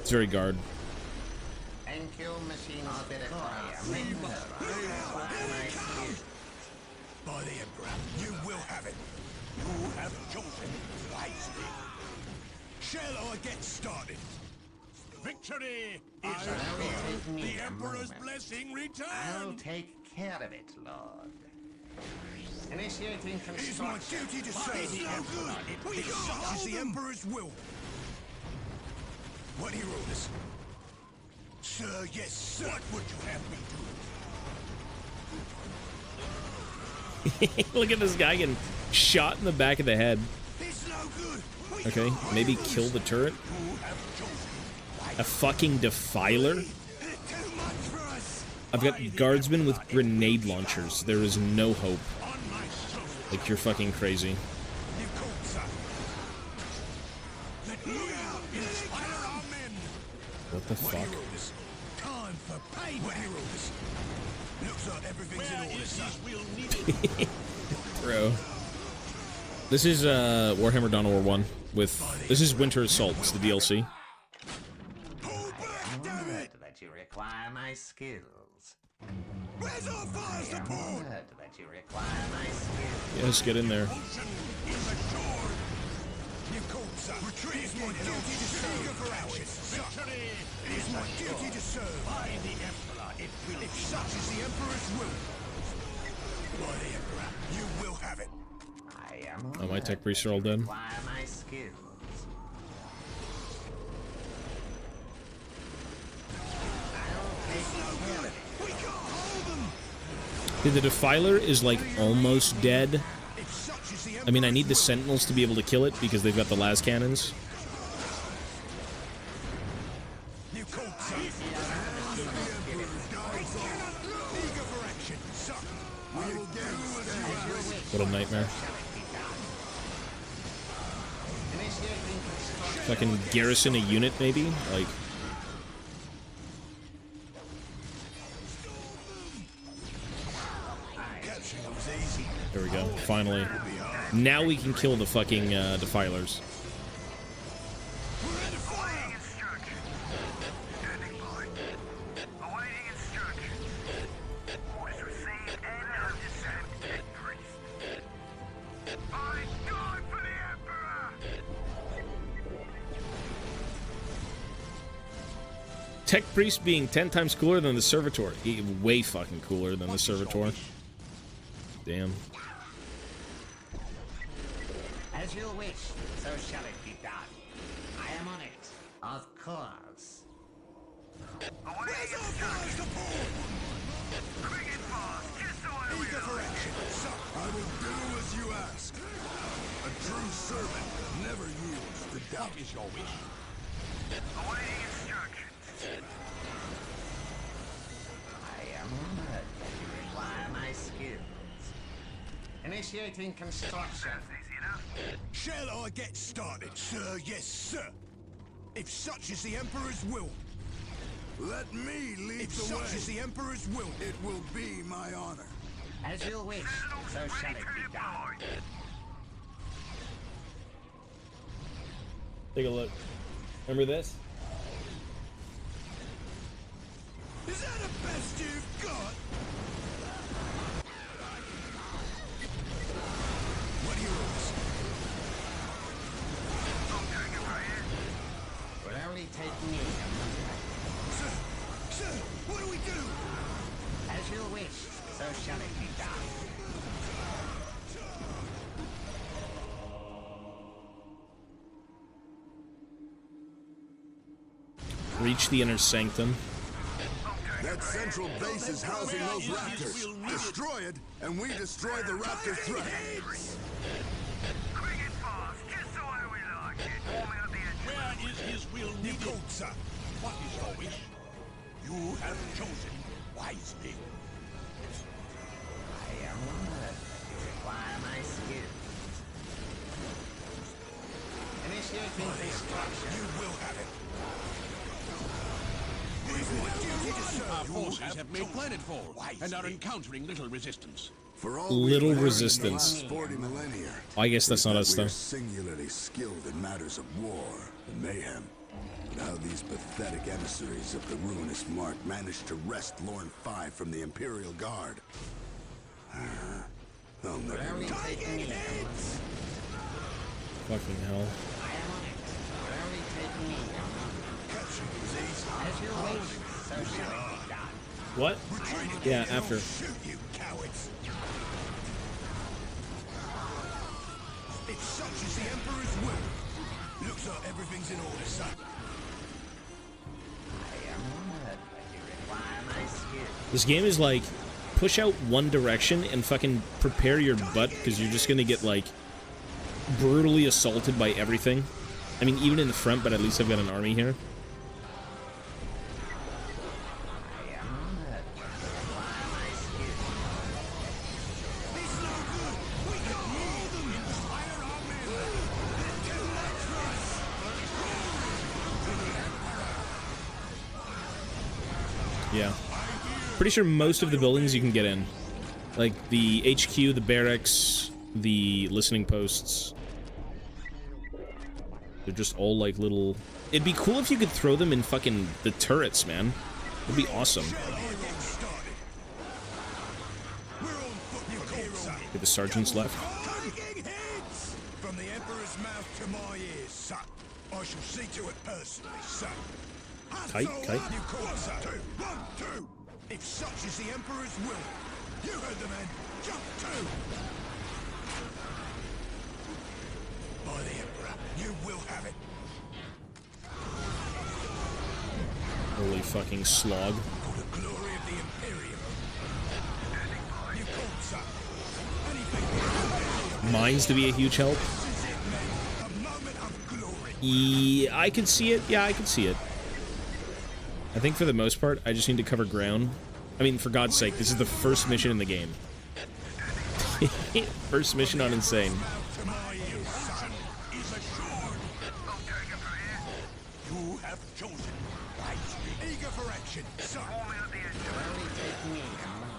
It's very guard. By the Emperor, you will have it. You have chosen wisely. Shall I get started? Victory is assured. The Emperor's blessing returns. I'll take care of it, Lord. Initiating construction. It is my duty to serve the Emperor. It is such as the Emperor's will. What are your orders? Sir, yes, sir. What would you have me do? Look at this guy getting shot in the back of the head. Okay, maybe kill the turret. A fucking defiler? I've got guardsmen with grenade launchers. There is no hope. Like, you're fucking crazy. What the fuck? Time for payback. Looks like everything's in order, Bro. This is Warhammer Dawn of War 1 with... This is Winter Assault. It's the DLC. That you require my skills. Where's our fire support? That you require my skills. Yeah, let's get in there. Retreat is my duty to serve for hours. Victory is my duty to serve. By the Emperor, it will be. If such is the Emperor's will. By the Emperor, you will have it. I am. Oh, my tech priests are all dead. Require my skills. Dude, the Defiler is, like, almost dead. I mean, I need the Sentinels to be able to kill it because they've got the las cannons. What a nightmare. Fucking garrison a unit, maybe? Like... There we go, finally. Now we can kill the fucking defilers. Tech Priest being 10 times cooler than the Servitor. Way fucking cooler than the Servitor. Damn. As you wish, so shall it be done. I am on it, of course. Where's our prize support? Quick and fast, just so I eager for action. I will do as you ask. A true servant never yields to doubt. What is your wish? Awaiting instructions. I am honored that you require my skills. Initiating construction. Shall I get started, sir? Yes, sir. If such is the Emperor's will. Let me lead If the way. such is the Emperor's will. It will be my honor. As you wish, so shall it be done. Take a look. Remember this? Is that the best you've got? What are yours? Will only take me. Sir, what do we do? As you wish, so shall it be done. Reach the inner sanctum. That central base is housing those raptors. Destroy it, and we destroy the raptor threat. Quick and fast, just the way we like it. Where is his will needed? Good, sir. What is your wish? You have chosen wisely. I am honored that you require my skills. Initiating destruction. You will have it. It is my duty to serve. Our forces have made planetfall and are encountering little resistance. For all Little we've learned resistance. in the last 40 millennia, I guess that's not us, we're though. singularly skilled in matters of war and mayhem. But how these pathetic emissaries of the ruinous mark managed to wrest Lorne 5 from the Imperial Guard. They'll never know. Taking hits. Fucking hell. I am on it. Will only take me. Capture disease. As you wish, so shall it be done. What? Yeah, after. Shoot, you cowards. If such is the Emperor's will, looks like everything's in order, son. I am honored that you require my skills. This game is like, push out one direction and fucking prepare your butt, because you're just gonna get, like, brutally assaulted by everything. I mean, even in the front, but at least I've got an army here. I am honored that you require my skills. It's no good. We can hear them. Inspire our men. Do not trust. Yeah. Pretty sure most of the buildings you can get in. Like, the HQ, the barracks, the listening posts. They're just all, like, little... It'd be cool if you could throw them in fucking the turrets, man. It'd be awesome. Okay, the sergeants left. Taking hits from the Emperor's mouth to my ears, son. I shall see to it personally, son. Kite, kite. You call, son. 2, 1, 2. If such is the Emperor's will, you heard the man. Jump 2. By the Emperor, you will have it. Holy fucking slog. For the glory of the Imperium. You called, son. Anything. Mines to be a huge help. A moment of glory. Yeah, I could see it. Yeah, I could see it. I think for the most part, I just need to cover ground. I mean, for God's sake, this is the first mission in the game. First mission on Insane. is assured. You have chosen wisely. Eager for action, sir. Only take me a moment.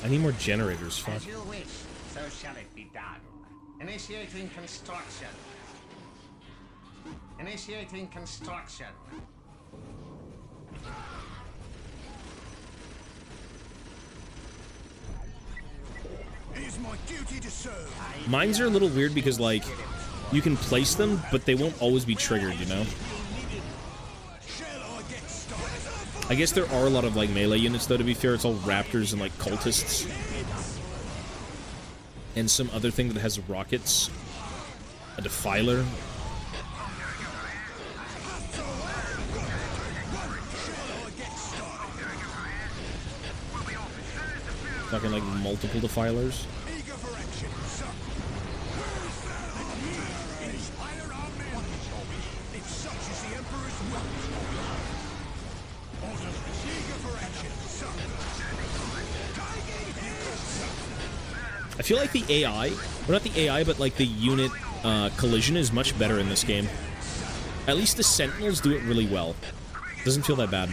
I need more generators. Fuck. As you wish, so shall it be done. Initiating construction. Initiating construction. It is my duty to serve. Mines are a little weird because, like, you can place them, but they won't always be triggered, you know? I guess there are a lot of, like, melee units, though, to be fair. It's all raptors and, like, cultists. And some other thing that has rockets. A defiler. Fucking, like, multiple defilers. I feel like the AI, well, not the AI, but like the unit collision is much better in this game. At least the Sentinels do it really well. Doesn't feel that bad.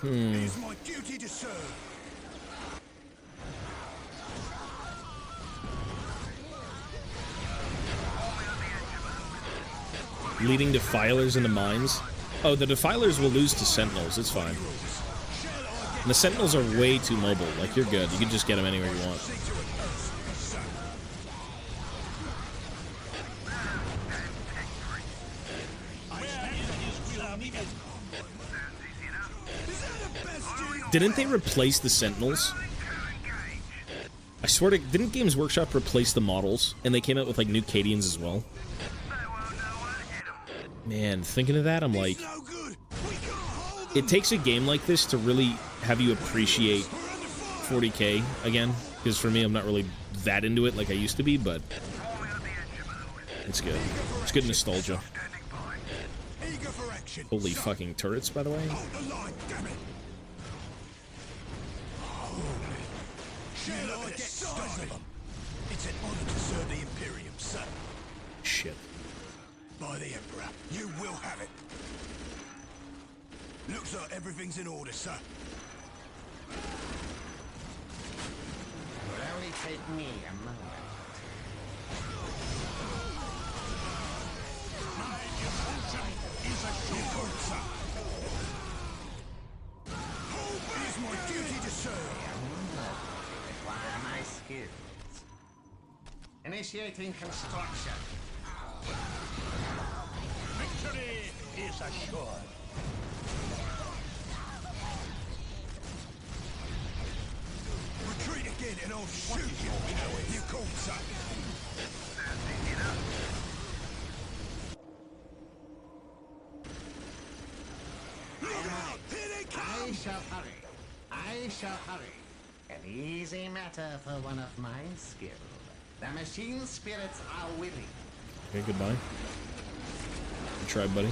It is my duty to serve. Leading defilers into mines. Oh, the defilers will lose to sentinels. It's fine. And the sentinels are way too mobile. Like, you're good. You can just get them anywhere you want. Didn't they replace the sentinels? I swear to... Didn't Games Workshop replace the models? And they came out with, like, new Cadians as well? Man, thinking of that, I'm like... It takes a game like this to really have you appreciate 40k again. Because for me, I'm not really that into it like I used to be, but... It's good. It's good nostalgia. Holy fucking turrets, by the way. It's an honor to serve the Imperium, sir. Shit. By the Emperor, you will have it. Looks like everything's in order, sir. Will only take me a moment. My devotion is assured, sir. It is my duty to serve. Require my skills. Initiating construction. Victory is assured. Retreat again and I'll shoot you. You called, sir. Look out! Here they come! I shall hurry. I shall hurry. An easy matter for one of my skills. The machine spirits are willing. Okay, goodbye. Good try, buddy.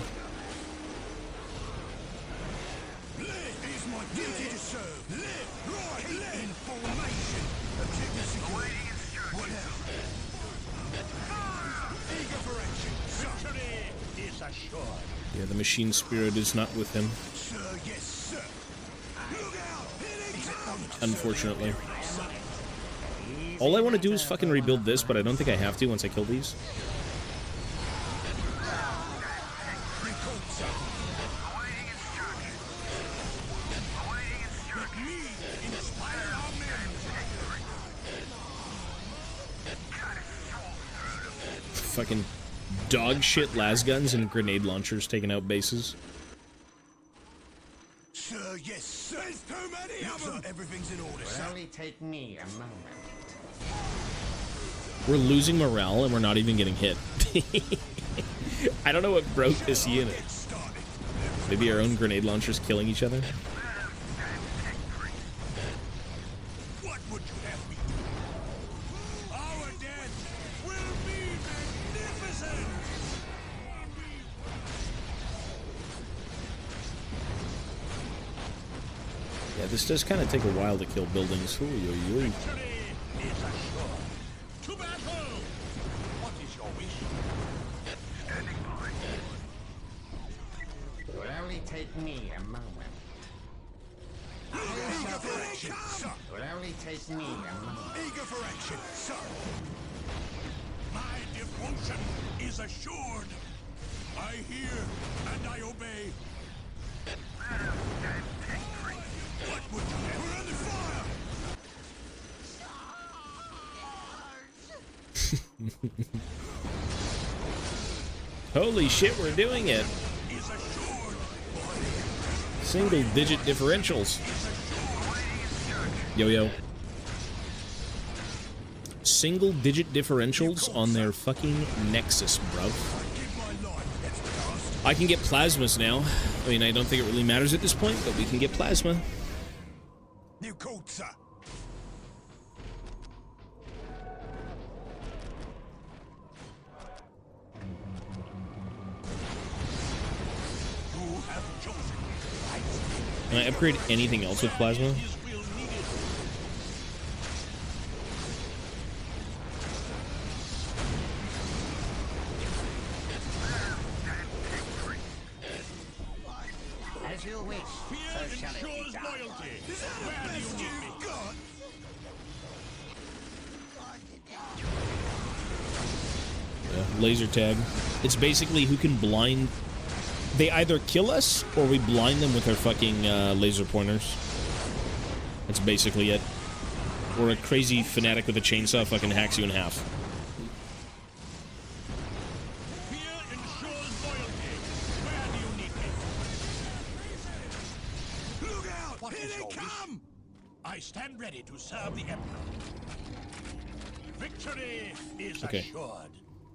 Live is my duty to serve. Live, right, keep in formation. Objective secure. What now? Eager for action. Victory is assured. Yeah, the machine spirit is not with him. Sir, yes, sir. Look out! Here they come! Unfortunately. All I want to do is fucking rebuild this, but I don't think I have to once I kill these. Fucking dog shit lasguns and grenade launchers taking out bases. Sir, yes, sir. There's too many of them. Everything's in order, sir. Will only take me a moment. We're losing morale and we're not even getting hit. I don't know what broke this unit. Maybe our own grenade launchers killing each other? What would you have me do? this does kind of take a while to kill buildings. Ooh, ooh, ooh. To battle! What is your wish? Standing by. It will only take me a moment. Eager for action, sir. It will only take me a moment. Eager for action, sir. My devotion is assured. I hear and I obey. What would you have? We're under fire! Holy shit, we're doing it. Single digit differentials. Yo. Single digit differentials on their fucking Nexus, bro. I can get plasmas now. I mean, I don't think it really matters at this point, but we can get plasma. New code, sir. You have chosen right. Can I upgrade anything else with plasma? As you wish, so shall it be done. Where do you need me? Laser tag. It's basically who can blind. They either kill us or we blind them with our fucking laser pointers. That's basically it. Or a crazy fanatic with a chainsaw fucking hacks you in half. What is your wish? I stand ready to serve the Emperor. Victory is assured.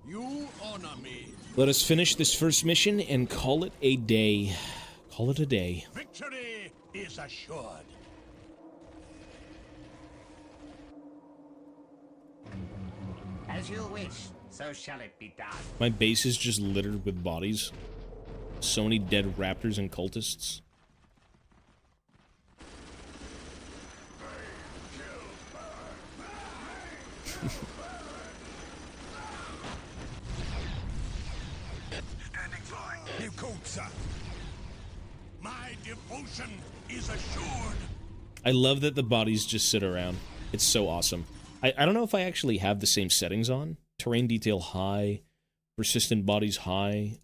You honor me. Let us finish this first mission and call it a day. Call it a day. Victory is assured. As you wish, so shall it be done. My base is just littered with bodies. So many dead raptors and cultists. Standing by. New code, sir. My devotion is assured. I love that the bodies just sit around. It's so awesome. I don't know if I actually have the same settings on. Terrain detail high. Persistent bodies high.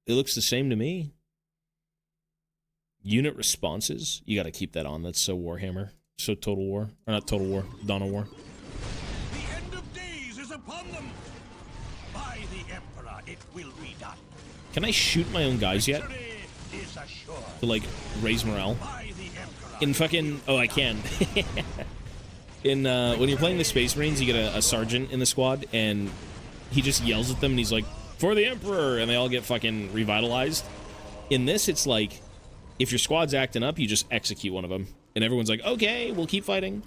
It looks the same to me. Unit responses. You gotta keep that on. That's so Warhammer. So Total War. Or not Total War. Dawn of War. The end of days is upon them. By the Emperor, it will be done. Can I shoot my own guys yet? Victory is assured. To like raise morale? By the Emperor. In fucking... Oh, I can. In, when you're playing the Space Marines, you get a sergeant in the squad, and he just yells at them, and he's like, "For the Emperor!" And they all get fucking revitalized. In this, it's like, if your squad's acting up, you just execute one of them. And everyone's like, "Okay, we'll keep fighting.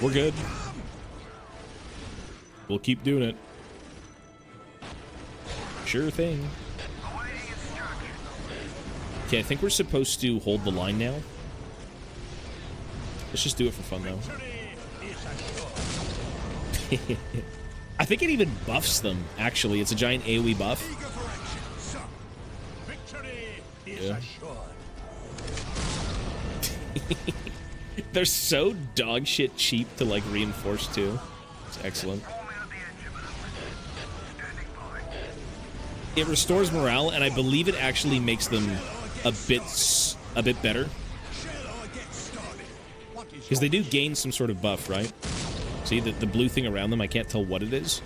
We're good. We'll keep doing it. Sure thing." Okay, I think we're supposed to hold the line now. Let's just do it for fun, though. I think it even buffs them, actually. It's a giant AoE buff. Yeah. They're so dog shit cheap to, like, reinforce, too. It's excellent. It restores morale, and I believe it actually makes them a bit better. Because they do gain some sort of buff, right? See, the blue thing around them, I can't tell what it is.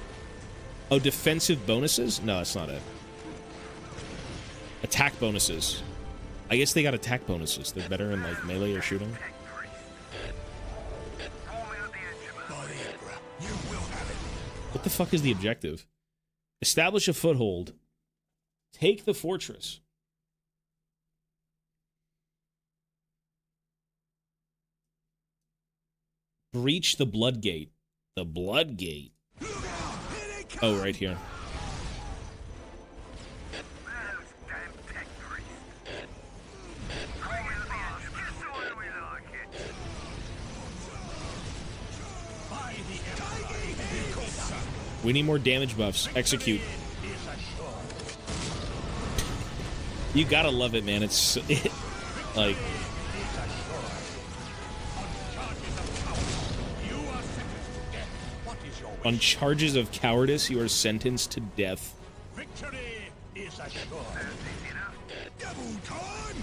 Oh, defensive bonuses? No, that's not it. Attack bonuses. I guess they got attack bonuses. They're better in, like, melee or shooting. What the fuck is the objective? Establish a foothold. Take the fortress. Breach the Bloodgate. The Bloodgate. Oh, right here. We need more damage buffs. Execute. You gotta love it, man. It's like on charges of cowardice, you are sentenced to death. Victory is assured. Double time!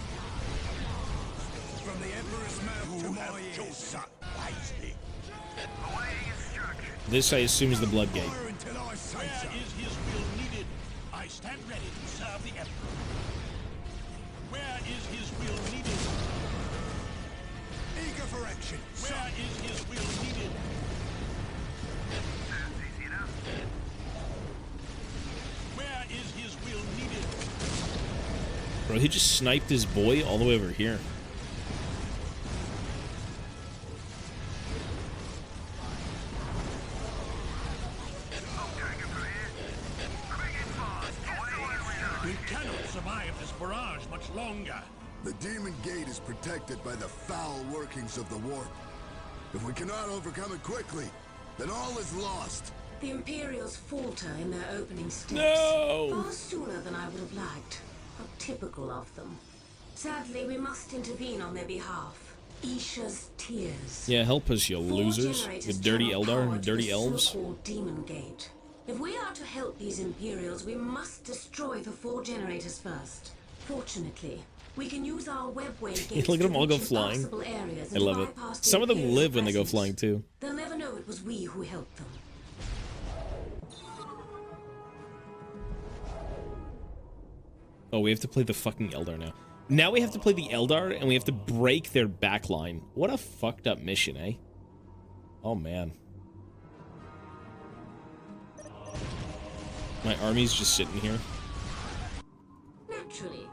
From the Emperor's mouth to my ears. Wisely. This, I assume, is the Blood Gate. Where is his will needed? I stand ready to serve the Emperor. Where is his will needed? Eager for action. Where is his will needed? Where is his will needed? Bro, he just sniped his boy all the way over here. We cannot survive this barrage much longer. The Demon Gate is protected by the foul workings of the warp. If we cannot overcome it quickly, then all is lost. The Imperials falter in their opening steps. No! Far sooner than I would have liked. How typical of them. Sadly, we must intervene on their behalf. Isha's tears. Yeah, help us, you losers. The dirty Eldar, dirty elves. So-called Demon Gate. If we are to help these Imperials, we must destroy the 4 generators first. Fortunately, we can use our webway gates. Look at them all go to reach flying. impossible areas I and love it. bypass the Some of them Imperial live when they go presence. flying too. They'll never know it was we who helped them. Oh, we have to play the fucking Eldar now. Now we have to play the Eldar, and we have to break their backline. What a fucked up mission, eh? Oh, man. My army's just sitting here. Naturally.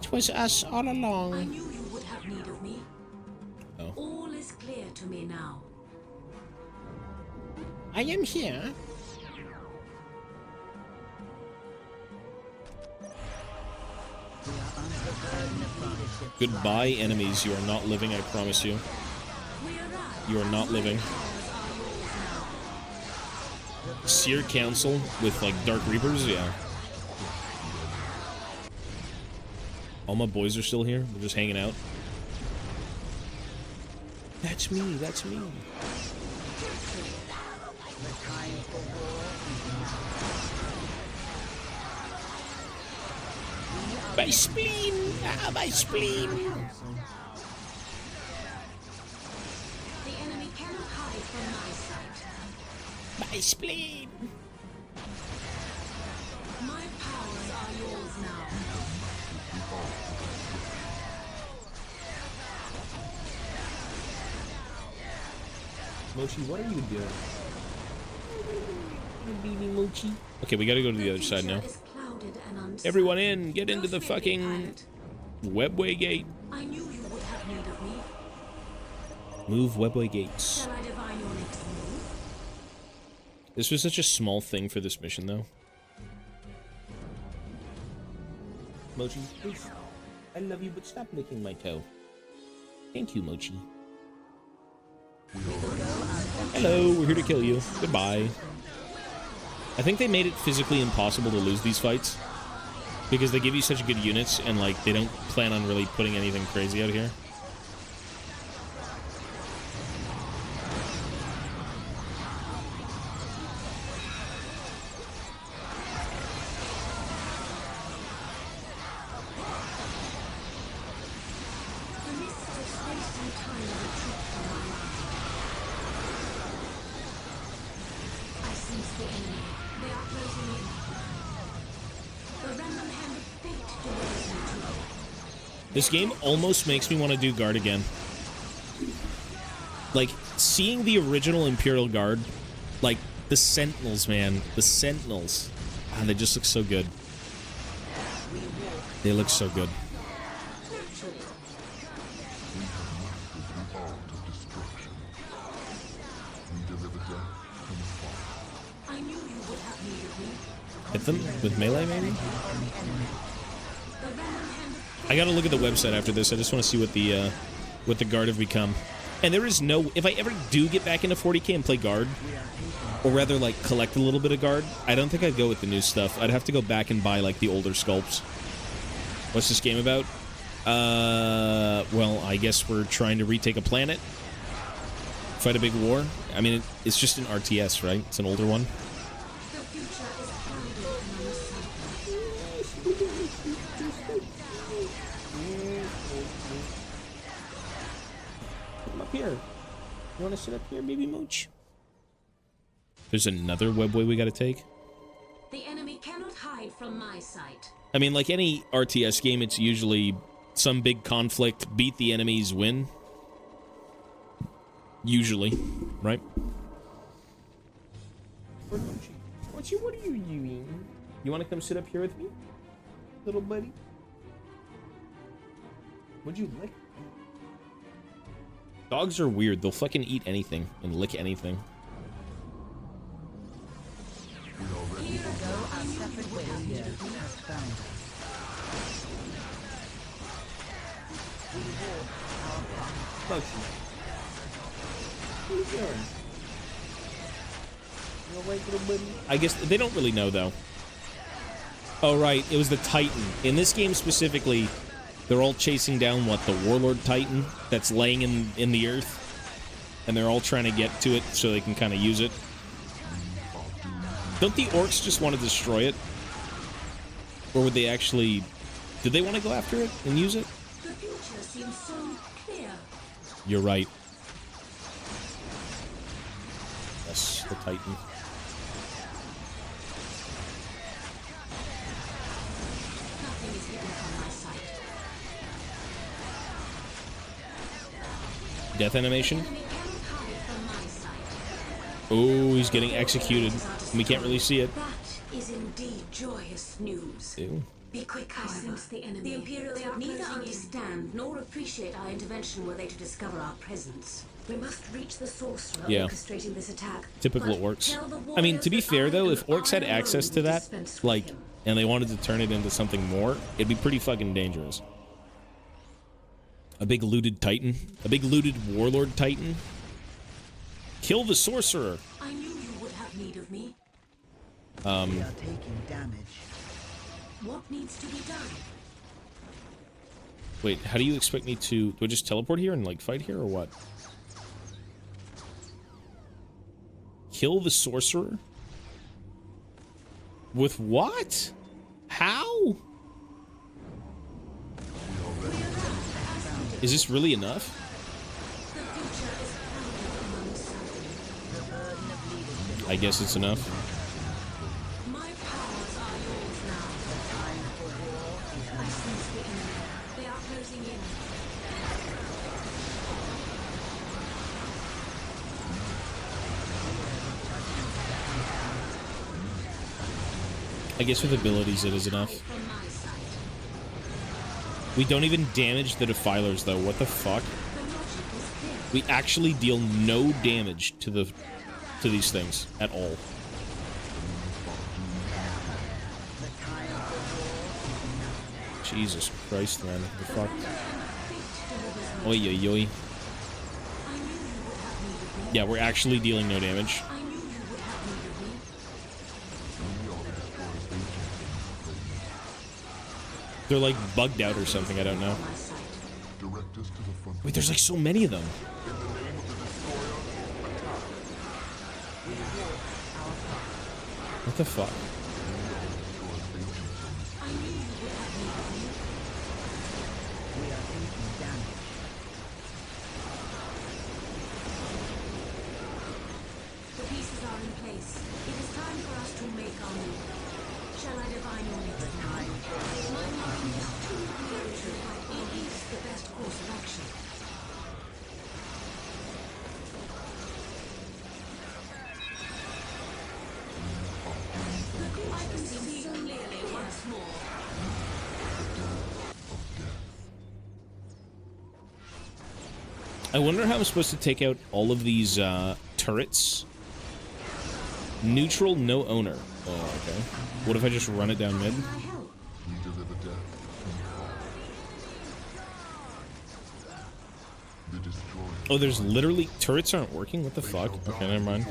It was us all I along. knew you would have need of me. Oh. All is clear to me now. I am here. Goodbye, enemies. You are not living, I promise you. You are not living. Seer Council with, like, Dark Reapers? Yeah. All my boys are still here. They're just hanging out. That's me. That's me. My spleen! Ah, my spleen! The enemy cannot hide from my sight. My spleen! My powers are yours now. Mochi, what are you doing? Baby Mochi. Okay, we gotta go to the other side now. Everyone in! Get into the fucking webway gate. I knew you would have need of me. Move webway gates. Shall I divine your next move? This was such a small thing for this mission, though. Mochi, please. I love you, but stop licking my toe. Thank you, Mochi. Hello, we're here to kill you. Goodbye. I think they made it physically impossible to lose these fights. Because they give you such good units, and, like, they don't plan on really putting anything crazy out here. This game almost makes me want to do Guard again. Like, seeing the original Imperial Guard, like, the Sentinels, man. The Sentinels. Ah, they just look so good. They look so good. Hit them with melee, maybe? I gotta look at the website after this. I just want to see what the Guard have become. And there is no... If I ever do get back into 40k and play guard, or rather, like, collect a little bit of guard, I don't think I'd go with the new stuff. I'd have to go back and buy, like, the older sculpts. What's this game about? Well, I guess we're trying to retake a planet. Fight a big war. I mean, it's just an RTS, right? It's an older one. Come up here. You want to sit up here, baby mooch? There's another webway we got to take. The enemy cannot hide from my sight. I mean, like any RTS game, it's usually some big conflict, beat the enemies, win. Usually, right? What are you doing? You want to come sit up here with me, little buddy? Would you lick? Dogs are weird. They'll fucking eat anything and lick anything. Here go our separate ways here has found us. We walk our path. Motion. What are you doing? You alright, little buddy? I guess they don't really know, though. Oh, right. It was the Titan. In this game specifically, they're all chasing down, what, the Warlord Titan that's laying in the earth? And they're all trying to get to it so they can kind of use it. Don't the orcs just want to destroy it? Or would they actually... Did they want to go after it and use it? The future seems so clear. You're right. Yes, the Titan. Nothing is hidden from my sight. Death animation? The enemy cannot hide from my sight. Oh, he's getting executed. We can't really see it. That is indeed joyous news. Ew. Be quick, however. I sense the enemy. The Imperials would neither understand nor appreciate our intervention were they to discover our presence. We must reach the sorcerer orchestrating this attack. Typical orcs. I mean, to be fair, though, if orcs had access to that, like, and they wanted to turn it into something more, it'd be pretty fucking dangerous. A big looted Titan. A big looted Warlord Titan. Kill the sorcerer. I knew you would have need of me. We are taking damage. What needs to be done? Wait, how do you expect me to... Do I just teleport here and, like, fight here, or what? Kill the sorcerer? With what? How? Is this really enough? I guess it's enough. My powers are yours now. The time for war is I sense the enemy. They are closing in. I guess with abilities it is enough. We don't even damage the defilers though. What the fuck? We actually deal no damage to these things at all. Jesus Christ, man. What the fuck? Oi, oi, oi. Yeah, we're actually dealing no damage. They're like bugged out or something, I don't know. Wait, there's like so many of them. What the fuck? The pieces are in place. It is time for us to make our move. Shall I divine your next time? My mind is too clear. It is the best course of action. I can see so clearly once more. I wonder how I'm supposed to take out all of these turrets. Neutral, no owner. Oh, okay. What if I just run it down mid? We deliver death. The destroyer Oh, there's literally turrets aren't working. What the fuck? Okay, never mind.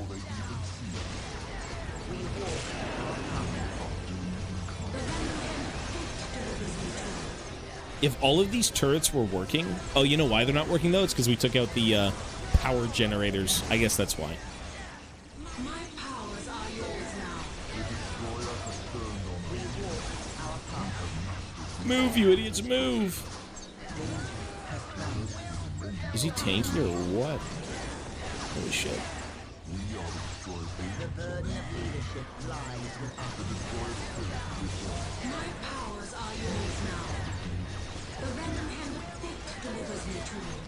If all of these turrets were working, oh, you know why they're not working though? It's because we took out the power generators. I guess that's why. Move, you idiots, move! Is he tanky or what? Holy shit. The burden of leadership lies with us. My powers are yours now. The random hand of fate delivers me to you.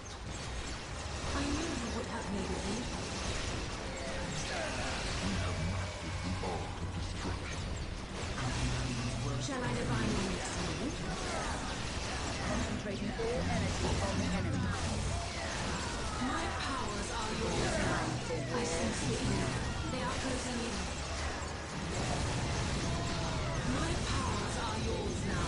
I knew you would have need of me. Shall I divine your next move? Concentrating all energy on the enemy. My powers are yours now. I sense the enemy. They are closing in. My powers are yours now.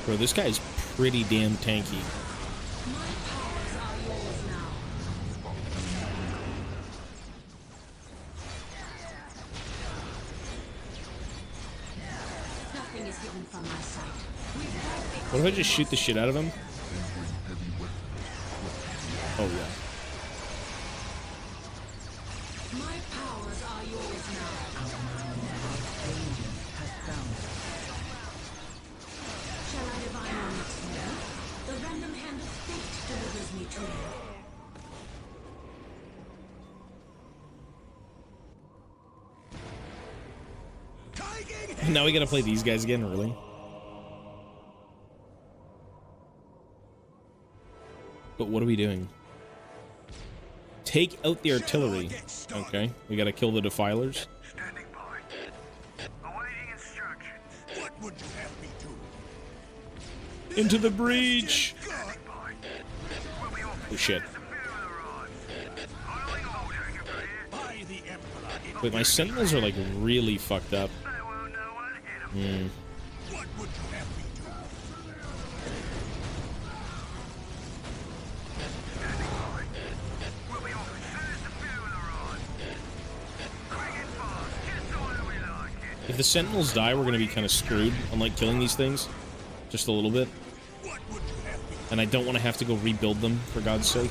Bro, this guy's pretty damn tanky. My powers are yours now. Nothing is hidden from my sight. What if I just shoot the shit out of him? Oh, yeah. My powers are yours now. Shall I divine your next move? The random hand of fate delivers me to you. Now we gotta play these guys again, really? But what are we doing? Take out the artillery. Okay, we gotta kill the defilers. Standing by. Awaiting instructions. What would you have me do? Into the breach! Oh shit. By the Emperor. Wait, my sentinels are like really fucked up. Hmm. What would you have me do? If the sentinels die, we're gonna be kind of screwed on like killing these things. Just a little bit. And I don't want to have to go rebuild them, for God's sake.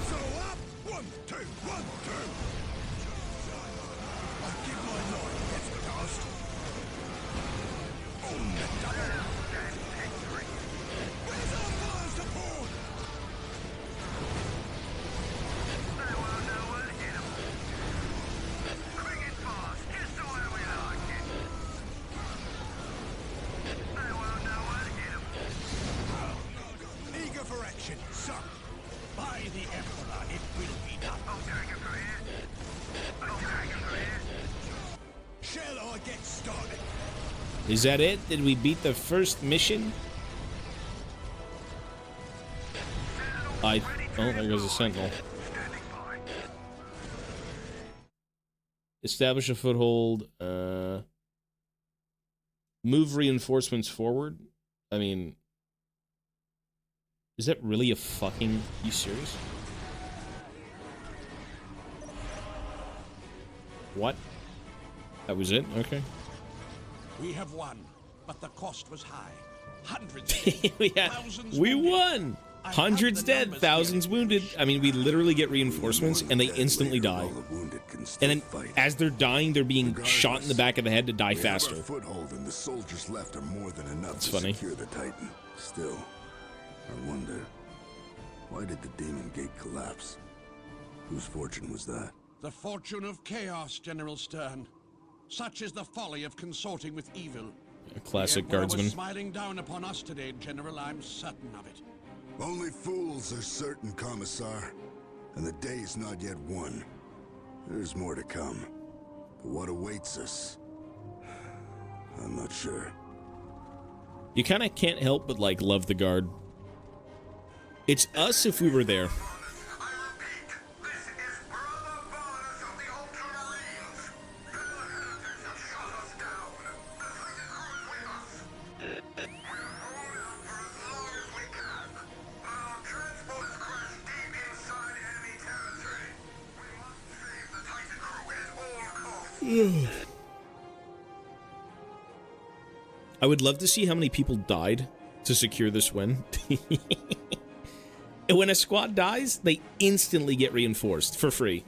Eager for action, sir. By the Emperor, it will be done. Shall I get started? Is that it? Did we beat the first mission? Oh, there goes a sentinel. Establish a foothold. Move reinforcements forward. I mean, is that really a fucking... You serious? What? That was it? Okay. We have won, but the cost was high. Hundreds, thousands We wounded. won! Hundreds dead, thousands wounded. I mean, we literally get reinforcements and they instantly die. And then as they're dying, they're being shot in the back of the head to die faster. Foothold and the soldiers left are more than enough It's to funny. secure the Titan. Still, I wonder, why did the Demon Gate collapse? Whose fortune was that? The fortune of chaos, General Stern. Such is the folly of consorting with evil. A classic The Emperor guardsman. was smiling down upon us today, General. I'm certain of it. Only fools are certain, Commissar. And the day is not yet won. There's more to come. But what awaits us? I'm not sure. You kind of can't help but, like, love the guard. It's us if we were there. I would love to see how many people died to secure this win. And when a squad dies, they instantly get reinforced for free.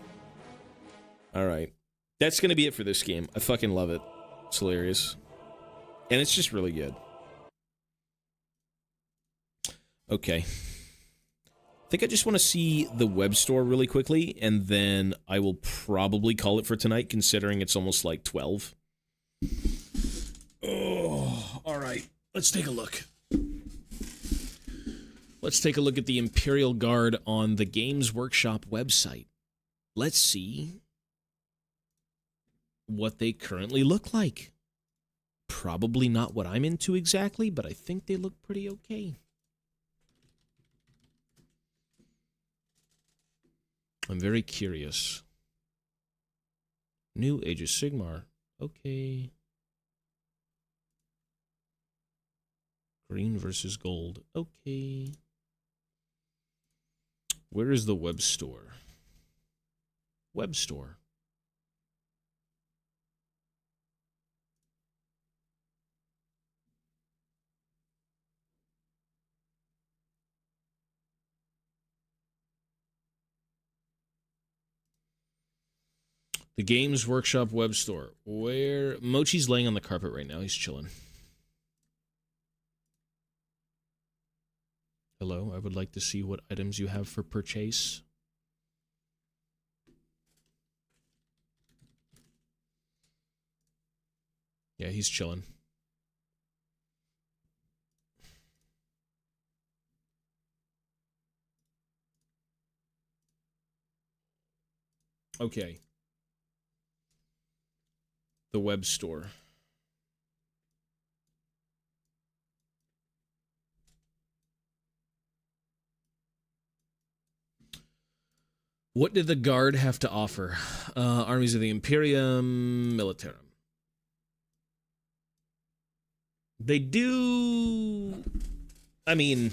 All right. That's going to be it for this game. I fucking love it. It's hilarious. And it's just really good. Okay. I think I just want to see the web store really quickly, and then I will probably call it for tonight, considering it's almost like 12. Oh, all right. Let's take a look. Let's take a look at the Imperial Guard on the Games Workshop website. Let's see what they currently look like. Probably not what I'm into exactly, but I think they look pretty okay. I'm very curious. New Age of Sigmar. Okay. Green versus gold. Okay. Where is the web store? Web store. The Games Workshop web store. Where Mochi's laying on the carpet right now. He's chilling. Hello, I would like to see what items you have for purchase. Yeah, he's chilling. Okay. The web store. What did the Guard have to offer? Armies of the Imperium Militarum. They do... I mean,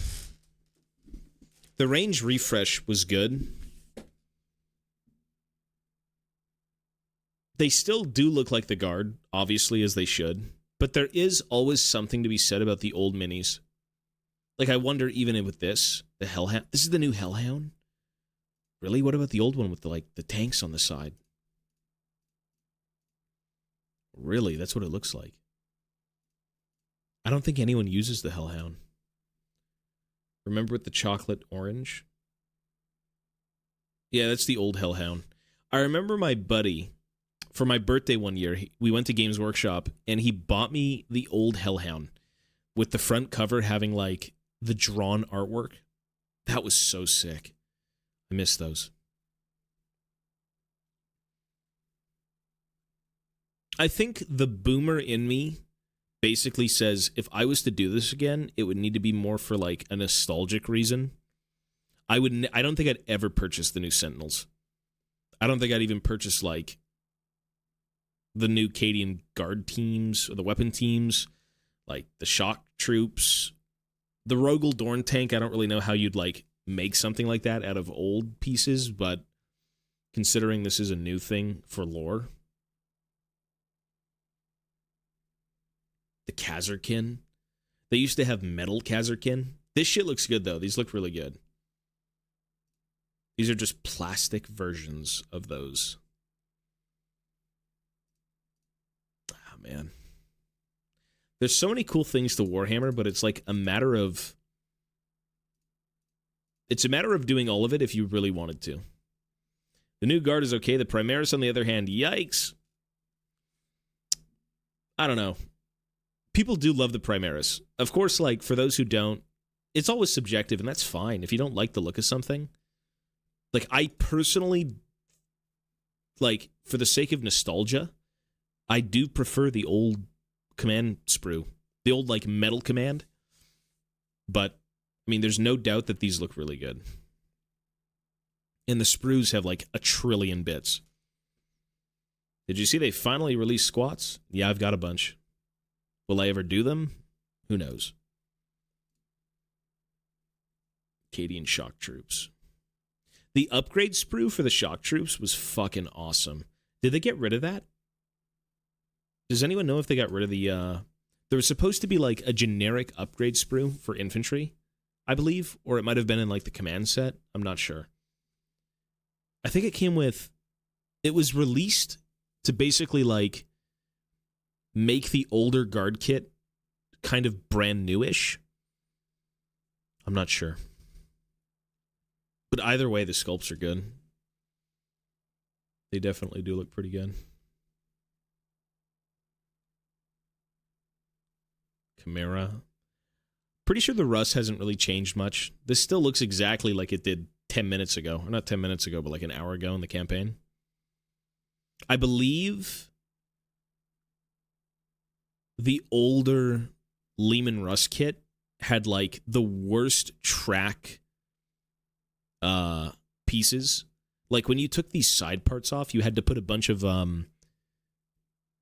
the range refresh was good. They still do look like the Guard, obviously, as they should. But there is always something to be said about the old minis. Like, I wonder, even with this, the Hellhound... This is the new Hellhound? Really? What about the old one with the tanks on the side? Really? That's what it looks like. I don't think anyone uses the Hellhound. Remember with the chocolate orange? Yeah, that's the old Hellhound. I remember my buddy, for my birthday one year, we went to Games Workshop, and he bought me the old Hellhound with the front cover having, like, the drawn artwork. That was so sick. I miss those. I think the boomer in me basically says if I was to do this again, it would need to be more for like a nostalgic reason. I don't think I'd ever purchase the new Sentinels. I don't think I'd even purchase like the new Cadian Guard teams or the weapon teams, like the shock troops, the Rogel Dorn tank. I don't really know how you'd like make something like that out of old pieces, but considering this is a new thing for lore. The Kazarkin. They used to have metal Kazarkin. This shit looks good, though. These look really good. These are just plastic versions of those. Oh, man. There's so many cool things to Warhammer, but it's like a matter of... It's a matter of doing all of it if you really wanted to. The new Guard is okay. The Primaris, on the other hand, yikes. I don't know. People do love the Primaris. Of course, like, for those who don't, it's always subjective, and that's fine. If you don't like the look of something, like, I personally, like, for the sake of nostalgia, I do prefer the old command sprue. The old, like, metal command. But, I mean, there's no doubt that these look really good. And the sprues have, like, 1 trillion bits. Did you see they finally released squats? Yeah, I've got a bunch. Will I ever do them? Who knows? Cadian shock troops. The upgrade sprue for the shock troops was fucking awesome. Did they get rid of that? Does anyone know if they got rid of the... there was supposed to be, like, a generic upgrade sprue for infantry, I believe. Or it might have been in, like, the command set. I'm not sure. I think it came with... It was released to basically, like, make the older guard kit kind of brand newish. I'm not sure. But either way, the sculpts are good. They definitely do look pretty good. Chimera. Pretty sure the rust hasn't really changed much. This still looks exactly like it did 10 minutes ago. Or not 10 minutes ago, but like an hour ago in the campaign. I believe the older Lehman Russ kit had like the worst track pieces. Like when you took these side parts off, you had to put a bunch of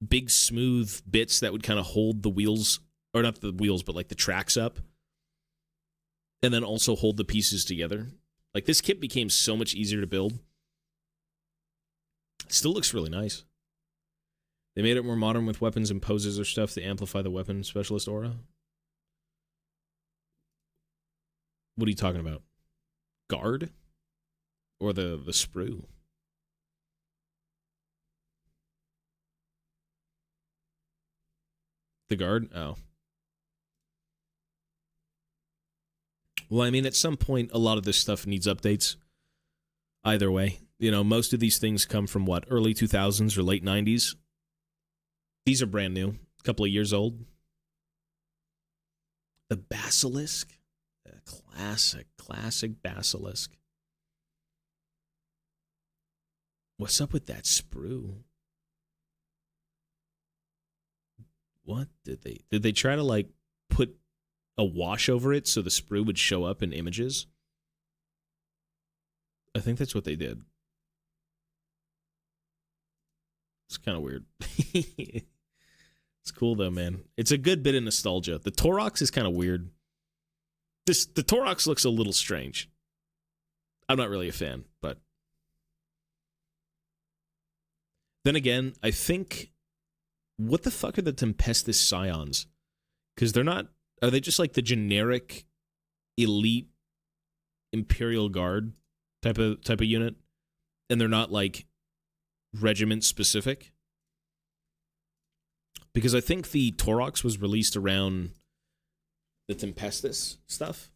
big smooth bits that would kind of hold the wheels, or not the wheels, but like the tracks up, and then also hold the pieces together. Like this kit became so much easier to build. It still looks really nice. They made it more modern with weapons and poses or stuff to amplify the weapon specialist aura. What are you talking about? Guard? Or the sprue? The guard? Oh. Well, I mean, at some point, a lot of this stuff needs updates. Either way. You know, most of these things come from, what, early 2000s or late 90s? These are brand new. A couple of years old. The Basilisk? Classic Basilisk. What's up with that sprue? What did they try to like put a wash over it so the sprue would show up in images? I think that's what they did. It's kind of weird. It's cool though, man. It's a good bit of nostalgia. The Torox is kind of weird. The Torox looks a little strange. I'm not really a fan, but then again, I think, what the fuck are the Tempestus Scions? Because they're not, are they just like the generic elite Imperial Guard type of unit? And they're not like regiment specific? Because I think the Torox was released around the Tempestus stuff.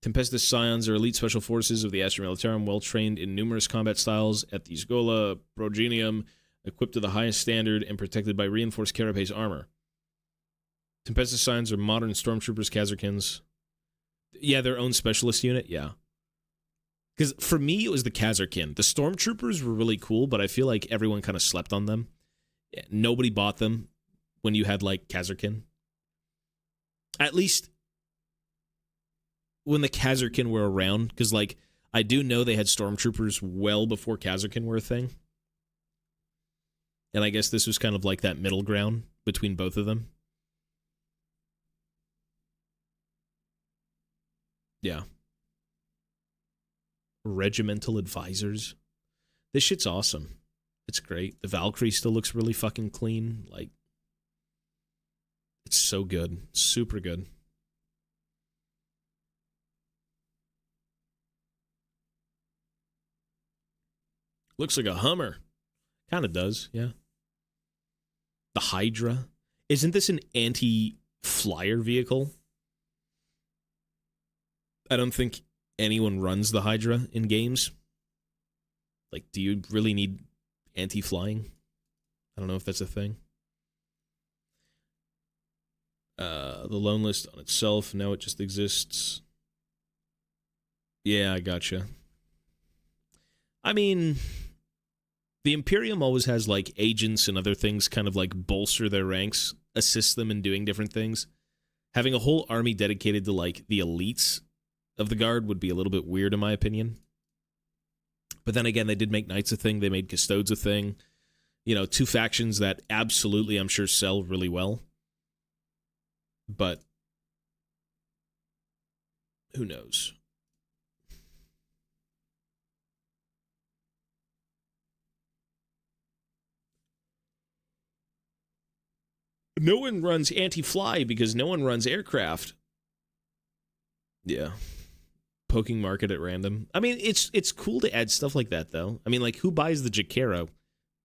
Tempestus Scions are elite special forces of the Astra Militarum, well-trained in numerous combat styles at the Sgola Progenium, equipped to the highest standard and protected by reinforced carapace armor. Tempestus Scions are modern stormtroopers, Kazarkins. Yeah, their own specialist unit, yeah. Because for me, it was the Kazarkin. The stormtroopers were really cool, but I feel like everyone kind of slept on them. Nobody bought them when you had, like, Kazarkin. At least when the Kazarkin were around, because, like, I do know they had stormtroopers well before Kazarkin were a thing. And I guess this was kind of like that middle ground between both of them. Yeah. Regimental advisors. This shit's awesome. It's great. The Valkyrie still looks really fucking clean. Like, it's so good. Super good. Looks like a Hummer. Kind of does, yeah. The Hydra. Isn't this an anti-flyer vehicle? I don't think anyone runs the Hydra in games. Like, do you really need anti-flying? I don't know if that's a thing. The loan list on itself, now it just exists. Yeah, I gotcha. I mean, the Imperium always has, like, agents and other things kind of, like, bolster their ranks, assist them in doing different things. Having a whole army dedicated to, like, the elites of the Guard would be a little bit weird, in my opinion. But then again, they did make Knights a thing. They made Custodes a thing. You know, two factions that absolutely, I'm sure, sell really well. But who knows? No one runs anti-fly because no one runs aircraft. Yeah. Poking market at random. I mean, it's cool to add stuff like that, though. I mean, like, who buys the Jacaro?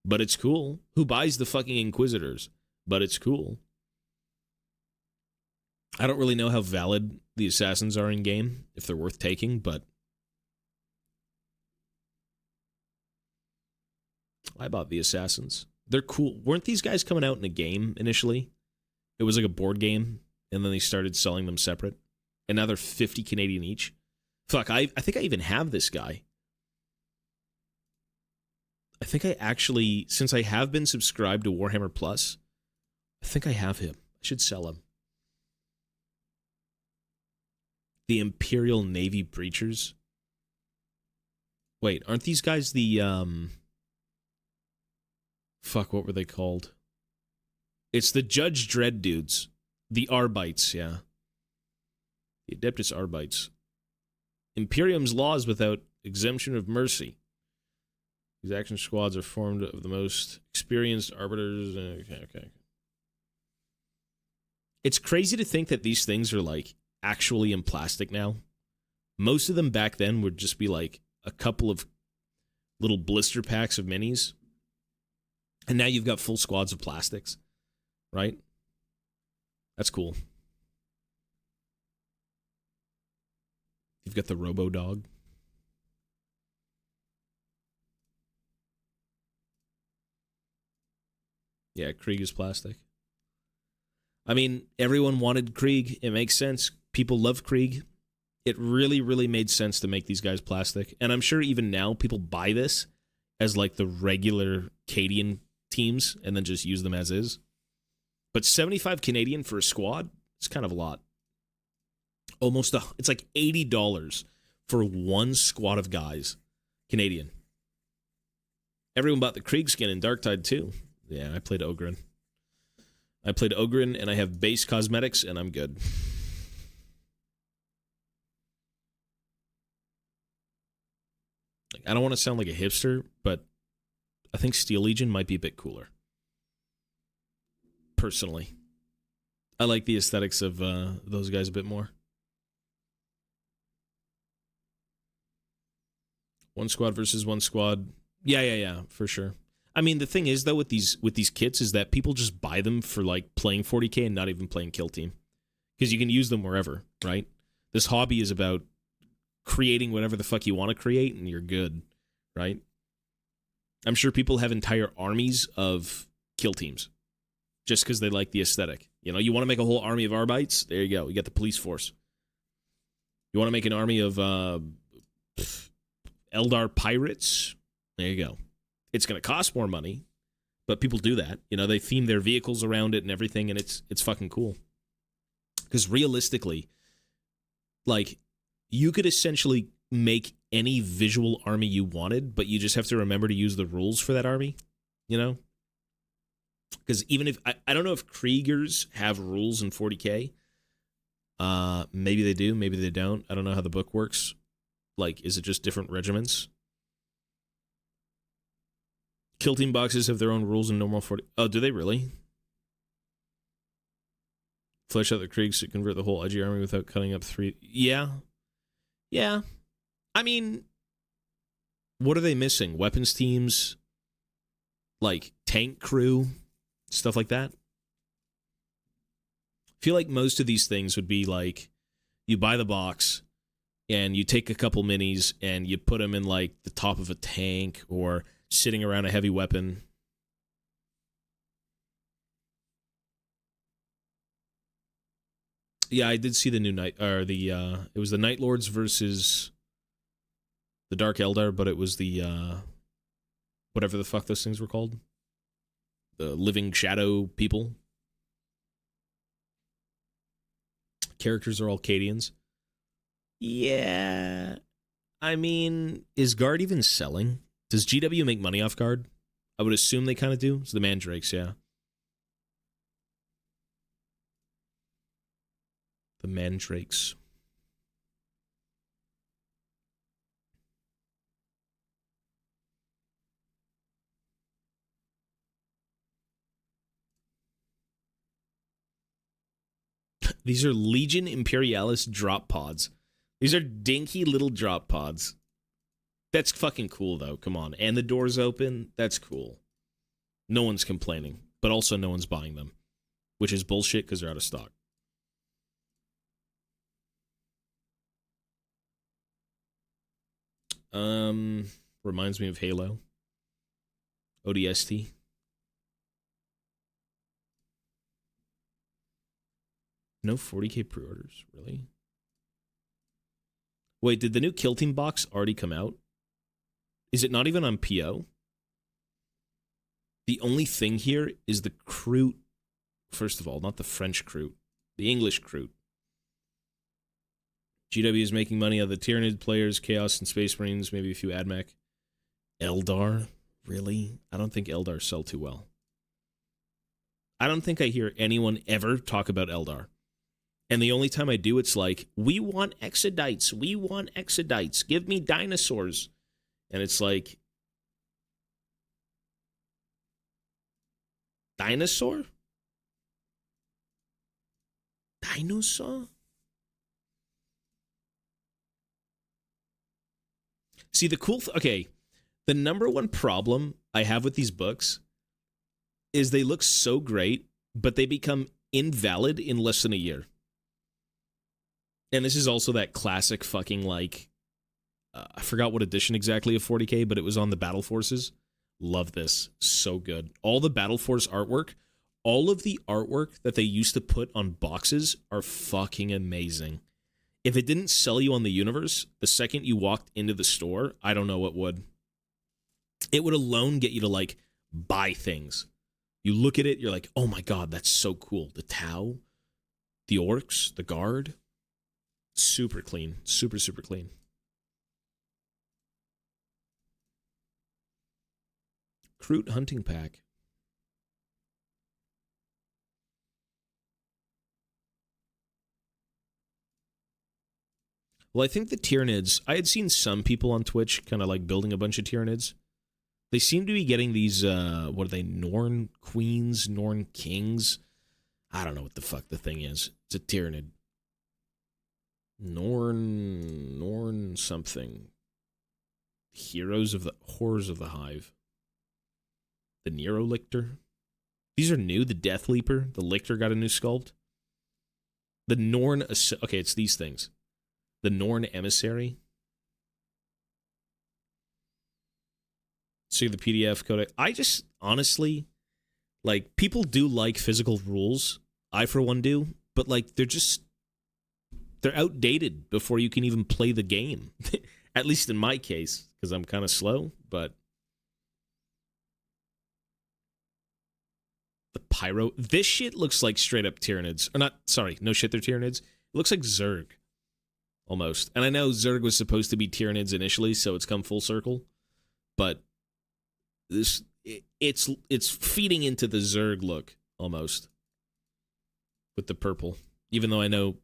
But it's cool. Who buys the fucking Inquisitors? But it's cool. I don't really know how valid the assassins are in game, if they're worth taking, but I bought the assassins. They're cool. Weren't these guys coming out in a game initially? It was like a board game, and then they started selling them separate. And now they're 50 Canadian each. Fuck, I think I even have this guy. I think I actually, since I have been subscribed to Warhammer Plus, I think I have him. I should sell him. The Imperial Navy Breachers. Wait, aren't these guys the, fuck, what were they called? It's the Judge Dredd dudes. The Arbites, yeah. The Adeptus Arbites. Imperium's laws without exemption of mercy. These action squads are formed of the most experienced arbiters. Okay. It's crazy to think that these things are, like, actually in plastic now. Most of them back then would just be, like, a couple of little blister packs of minis. And now you've got full squads of plastics. Right? That's cool. You've got the Robo-Dog. Yeah, Krieg is plastic. I mean, everyone wanted Krieg. It makes sense. People love Krieg. It really, really made sense to make these guys plastic. And I'm sure even now people buy this as like the regular Cadian teams and then just use them as is. But 75 Canadian for a squad is kind of a lot. It's like $80 for one squad of guys. Canadian. Everyone bought the Krieg skin in Darktide too. Yeah, I played Ogren. And I have base cosmetics, and I'm good. I don't want to sound like a hipster, but I think Steel Legion might be a bit cooler. Personally. I like the aesthetics of those guys a bit more. One squad versus one squad. Yeah, for sure. I mean, the thing is, though, with these kits is that people just buy them for, like, playing 40K and not even playing Kill Team. Because you can use them wherever, right? This hobby is about creating whatever the fuck you want to create, and you're good, right? I'm sure people have entire armies of Kill Teams just because they like the aesthetic. You know, you want to make a whole army of Arbites? There you go. You got the police force. You want to make an army of Eldar pirates? There you go. It's going to cost more money, but people do that. You know, they theme their vehicles around it and everything, and it's fucking cool. Because realistically, like, you could essentially make any visual army you wanted, but you just have to remember to use the rules for that army, you know? Because even if, I don't know if Kriegers have rules in 40K. Maybe they do, maybe they don't. I don't know how the book works. Like, is it just different regiments? Kill Team boxes have their own rules in normal 40. Oh, do they really? Flesh out the Kriegs to convert the whole IG army without cutting up 3. Yeah. I mean, what are they missing? Weapons teams, like tank crew, stuff like that. I feel like most of these things would be like, you buy the box and you take a couple minis and you put them in like the top of a tank or sitting around a heavy weapon. Yeah, I did see the new night, or the it was the Night Lords versus the Dark Eldar, but it was the whatever the fuck those things were called, the Living Shadow people. Characters are all Cadians. Yeah, I mean, is Guard even selling? Does GW make money off Guard? I would assume they kind of do. It's the Mandrakes, yeah. The Mandrakes. These are Legion Imperialis drop pods. These are dinky little drop pods. That's fucking cool, though. Come on. And the door's open. That's cool. No one's complaining. But also no one's buying them. Which is bullshit because they're out of stock. Reminds me of Halo. ODST. No 40k pre-orders, really? Wait, did the new Kill Team box already come out? Is it not even on PO? The only thing here is the Kroot. First of all, not the French Kroot. The English Kroot. GW is making money out of the Tyranid players, Chaos and Space Marines, maybe a few AdMech. Eldar? Really? I don't think Eldar sell too well. I don't think I hear anyone ever talk about Eldar. And the only time I do, it's like, we want Exodites. We want Exodites. Give me dinosaurs. And it's like, dinosaur? Dinosaur? See, the cool... okay, the number one problem I have with these books is they look so great, but they become invalid in less than a year. And this is also that classic fucking, like... I forgot what edition exactly of 40k, but it was on the Battle Forces. Love this. So good. All the Battle Force artwork, all of the artwork that they used to put on boxes are fucking amazing. If it didn't sell you on the universe, the second you walked into the store, I don't know what would. It would alone get you to, like, buy things. You look at it, you're like, oh my god, that's so cool. The Tau, the Orcs, the Guard. Super clean. Super, super clean. Kroot hunting pack. Well, I think the Tyranids, I had seen some people on Twitch kind of like building a bunch of Tyranids. They seem to be getting these, what are they, Norn Queens, Norn Kings? I don't know what the fuck the thing is. It's a Tyranid. Norn something. Horrors of the Hive. The Nero Lictor. These are new. The Death Leaper. The Lictor got a new sculpt. The Norn... okay, it's these things. The Norn Emissary. See the PDF code. I just, honestly, like, people do like physical rules. I, for one, do. But, like, they're outdated before you can even play the game. At least in my case, because I'm kind of slow, but... The Pyro. This shit looks like straight up Tyranids. Or not, sorry, no shit, they're Tyranids. It looks like Zerg. Almost. And I know Zerg was supposed to be Tyranids initially, so it's come full circle. But this it's feeding into the Zerg look, almost. With the purple. Even though I know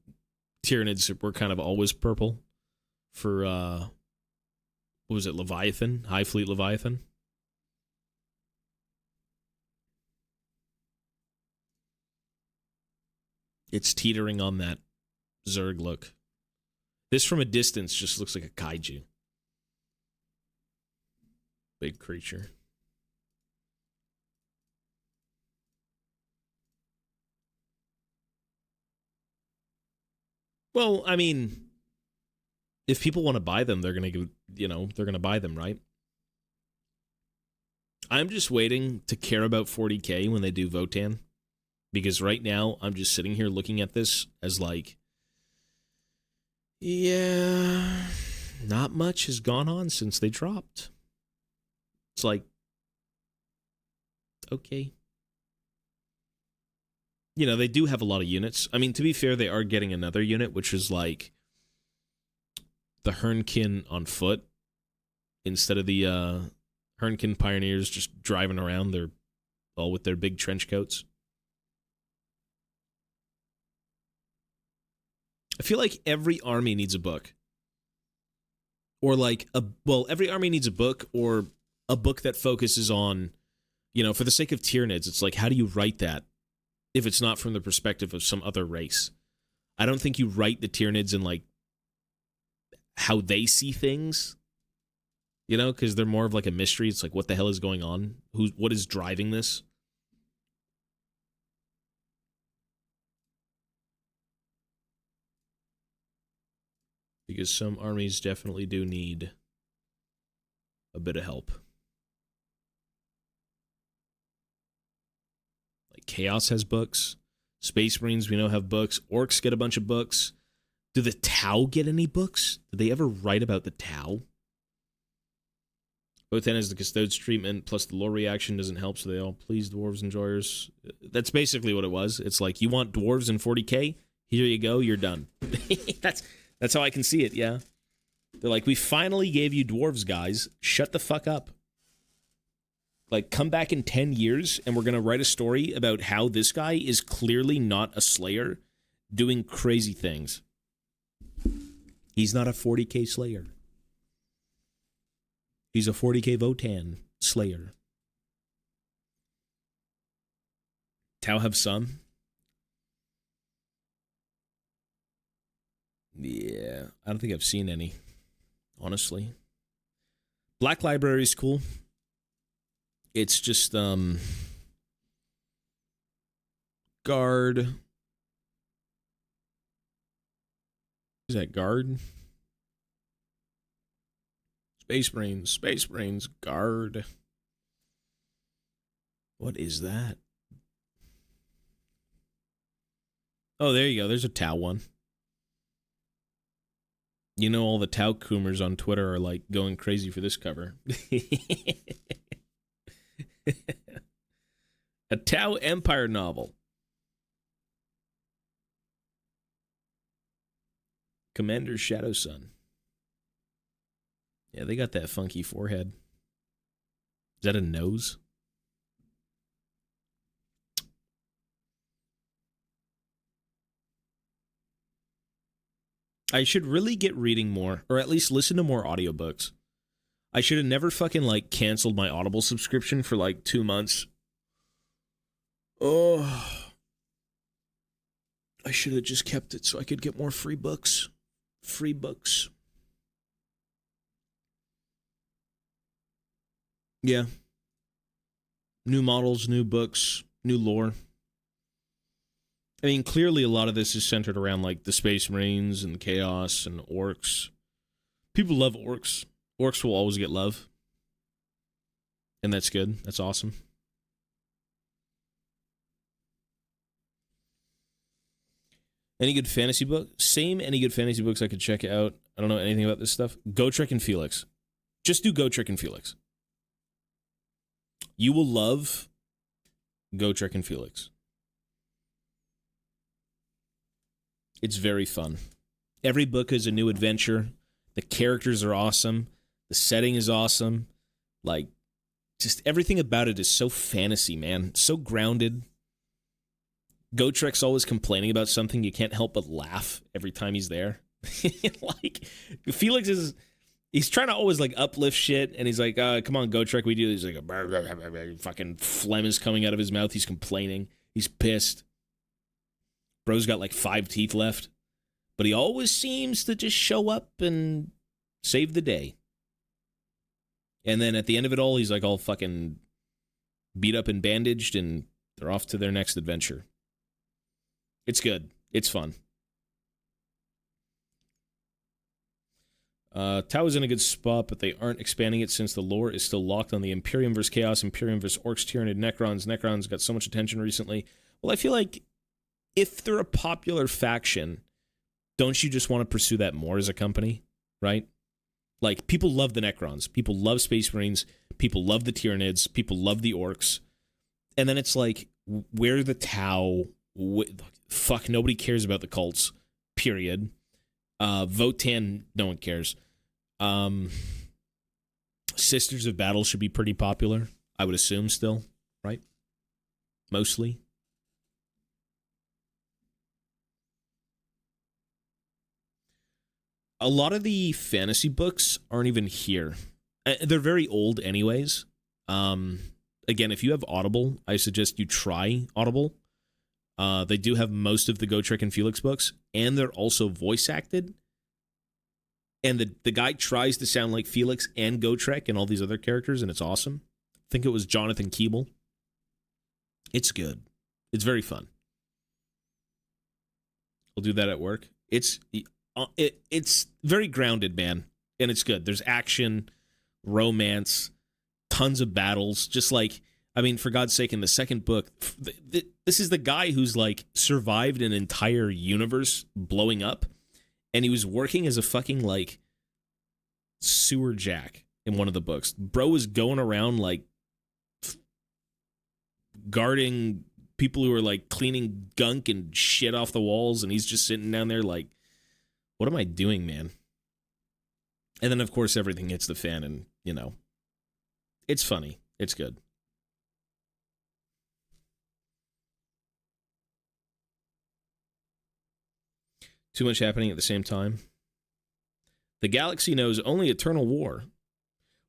Tyranids were kind of always purple. For, what was it, Leviathan? High Fleet Leviathan? It's teetering on that Zerg look. This from a distance just looks like a kaiju. Big creature. Well, I mean, if people want to buy them, they're going to, they're going to buy them, right? I'm just waiting to care about 40k when they do Votan. Because right now, I'm just sitting here looking at this as like, yeah, not much has gone on since they dropped. It's like, okay. They do have a lot of units. I mean, to be fair, they are getting another unit, which is like the Hernkin on foot. Instead of the Hernkin Pioneers just driving around, they're all with their big trench coats. I feel like every army needs a book. Or like, every army needs a book or a book that focuses on, for the sake of Tyranids, it's like, how do you write that if it's not from the perspective of some other race? I don't think you write the Tyranids in like how they see things, you know, because they're more of like a mystery. It's like, what the hell is going on? What is driving this? Because some armies definitely do need a bit of help. Like Chaos has books. Space Marines, we know, have books. Orcs get a bunch of books. Do the Tau get any books? Did they ever write about the Tau? Both has the Custodes treatment, plus the lore reaction doesn't help, so they all please dwarves enjoyers. That's basically what it was. It's like, you want dwarves in 40k? Here you go, you're done. That's how I can see it, yeah. They're like, we finally gave you dwarves, guys. Shut the fuck up. Like, come back in 10 years, and we're going to write a story about how this guy is clearly not a slayer doing crazy things. He's not a 40k slayer. He's a 40k Votan slayer. Tau have some? Yeah, I don't think I've seen any, honestly. Black Library is cool. It's just, Guard. Is that Guard? Space Marines, Guard. What is that? Oh, there you go. There's a Tau one. You know, all the Tau Coomers on Twitter are like going crazy for this cover. A Tau Empire novel. Commander Shadow Sun. Yeah, they got that funky forehead. Is that a nose? I should really get reading more, or at least listen to more audiobooks. I should have never fucking, like, canceled my Audible subscription for, like, 2 months. Oh. I should have just kept it so I could get more free books. Free books. Yeah. New models, new books, new lore. I mean, clearly a lot of this is centered around, like, the Space Marines and Chaos and Orcs. People love Orcs. Orcs will always get love. And that's good. That's awesome. Any good fantasy book? Same any good fantasy books I could check out. I don't know anything about this stuff. Gotrek and Felix. Just do Gotrek and Felix. You will love Gotrek and Felix. It's very fun. Every book is a new adventure. The characters are awesome. The setting is awesome. Like, just everything about it is so fantasy, man. So grounded. Gotrek's always complaining about something. You can't help but laugh every time he's there. Like, Felix is... He's trying to always, like, uplift shit, and he's like, come on, Gotrek, we do this. He's like, fucking phlegm is coming out of his mouth. He's complaining. He's pissed. Bro's got, like, 5 teeth left. But he always seems to just show up and save the day. And then at the end of it all, he's, like, all fucking beat up and bandaged, and they're off to their next adventure. It's good. It's fun. Tau is in a good spot, but they aren't expanding it since the lore is still locked on the Imperium vs. Chaos, Imperium vs. Orcs, Tyranid, Necrons. Necrons got so much attention recently. Well, I feel like if they're a popular faction, don't you just want to pursue that more as a company, right? Like, people love the Necrons. People love Space Marines. People love the Tyranids. People love the Orcs. And then it's like, where the Tau? Fuck, nobody cares about the cults, period. Votan, no one cares. Sisters of Battle should be pretty popular, I would assume still, right? Mostly. A lot of the fantasy books aren't even here. They're very old anyways. Again, if you have Audible, I suggest you try Audible. They do have most of the Gotrek and Felix books, and they're also voice acted. And the guy tries to sound like Felix and Gotrek and all these other characters, and it's awesome. I think it was Jonathan Keeble. It's good. It's very fun. We'll do that at work. It's very grounded, man, and it's good. There's action, romance, tons of battles. Just like, I mean, for God's sake, in the second book, this is the guy who's like survived an entire universe blowing up, and he was working as a fucking like sewer jack in one of the books. Bro was going around like guarding people who are like cleaning gunk and shit off the walls, and he's just sitting down there like, what am I doing, man? And then, of course, everything hits the fan, and, you know, it's funny. It's good. Too much happening at the same time. The galaxy knows only eternal war.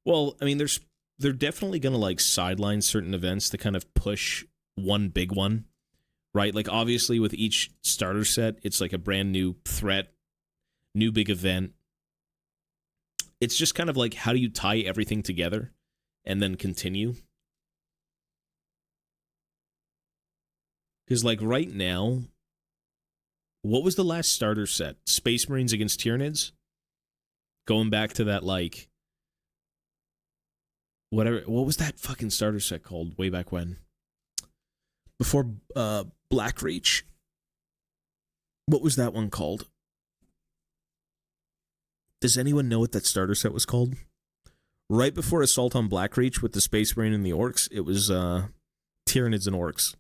Well, I mean, they're definitely going to, like, sideline certain events to kind of push one big one, right? Like, obviously, with each starter set, it's like a brand new threat, new big event. It's just kind of like, how do you tie everything together and then continue? Because, like, right now, what was the last starter set? Space Marines against Tyranids? Going back to that, like, whatever. What was that fucking starter set called way back when? Before Blackreach. What was that one called? Does anyone know what that starter set was called? Right before Assault on Blackreach with the Space Marine and the Orcs, it was Tyranids and Orcs.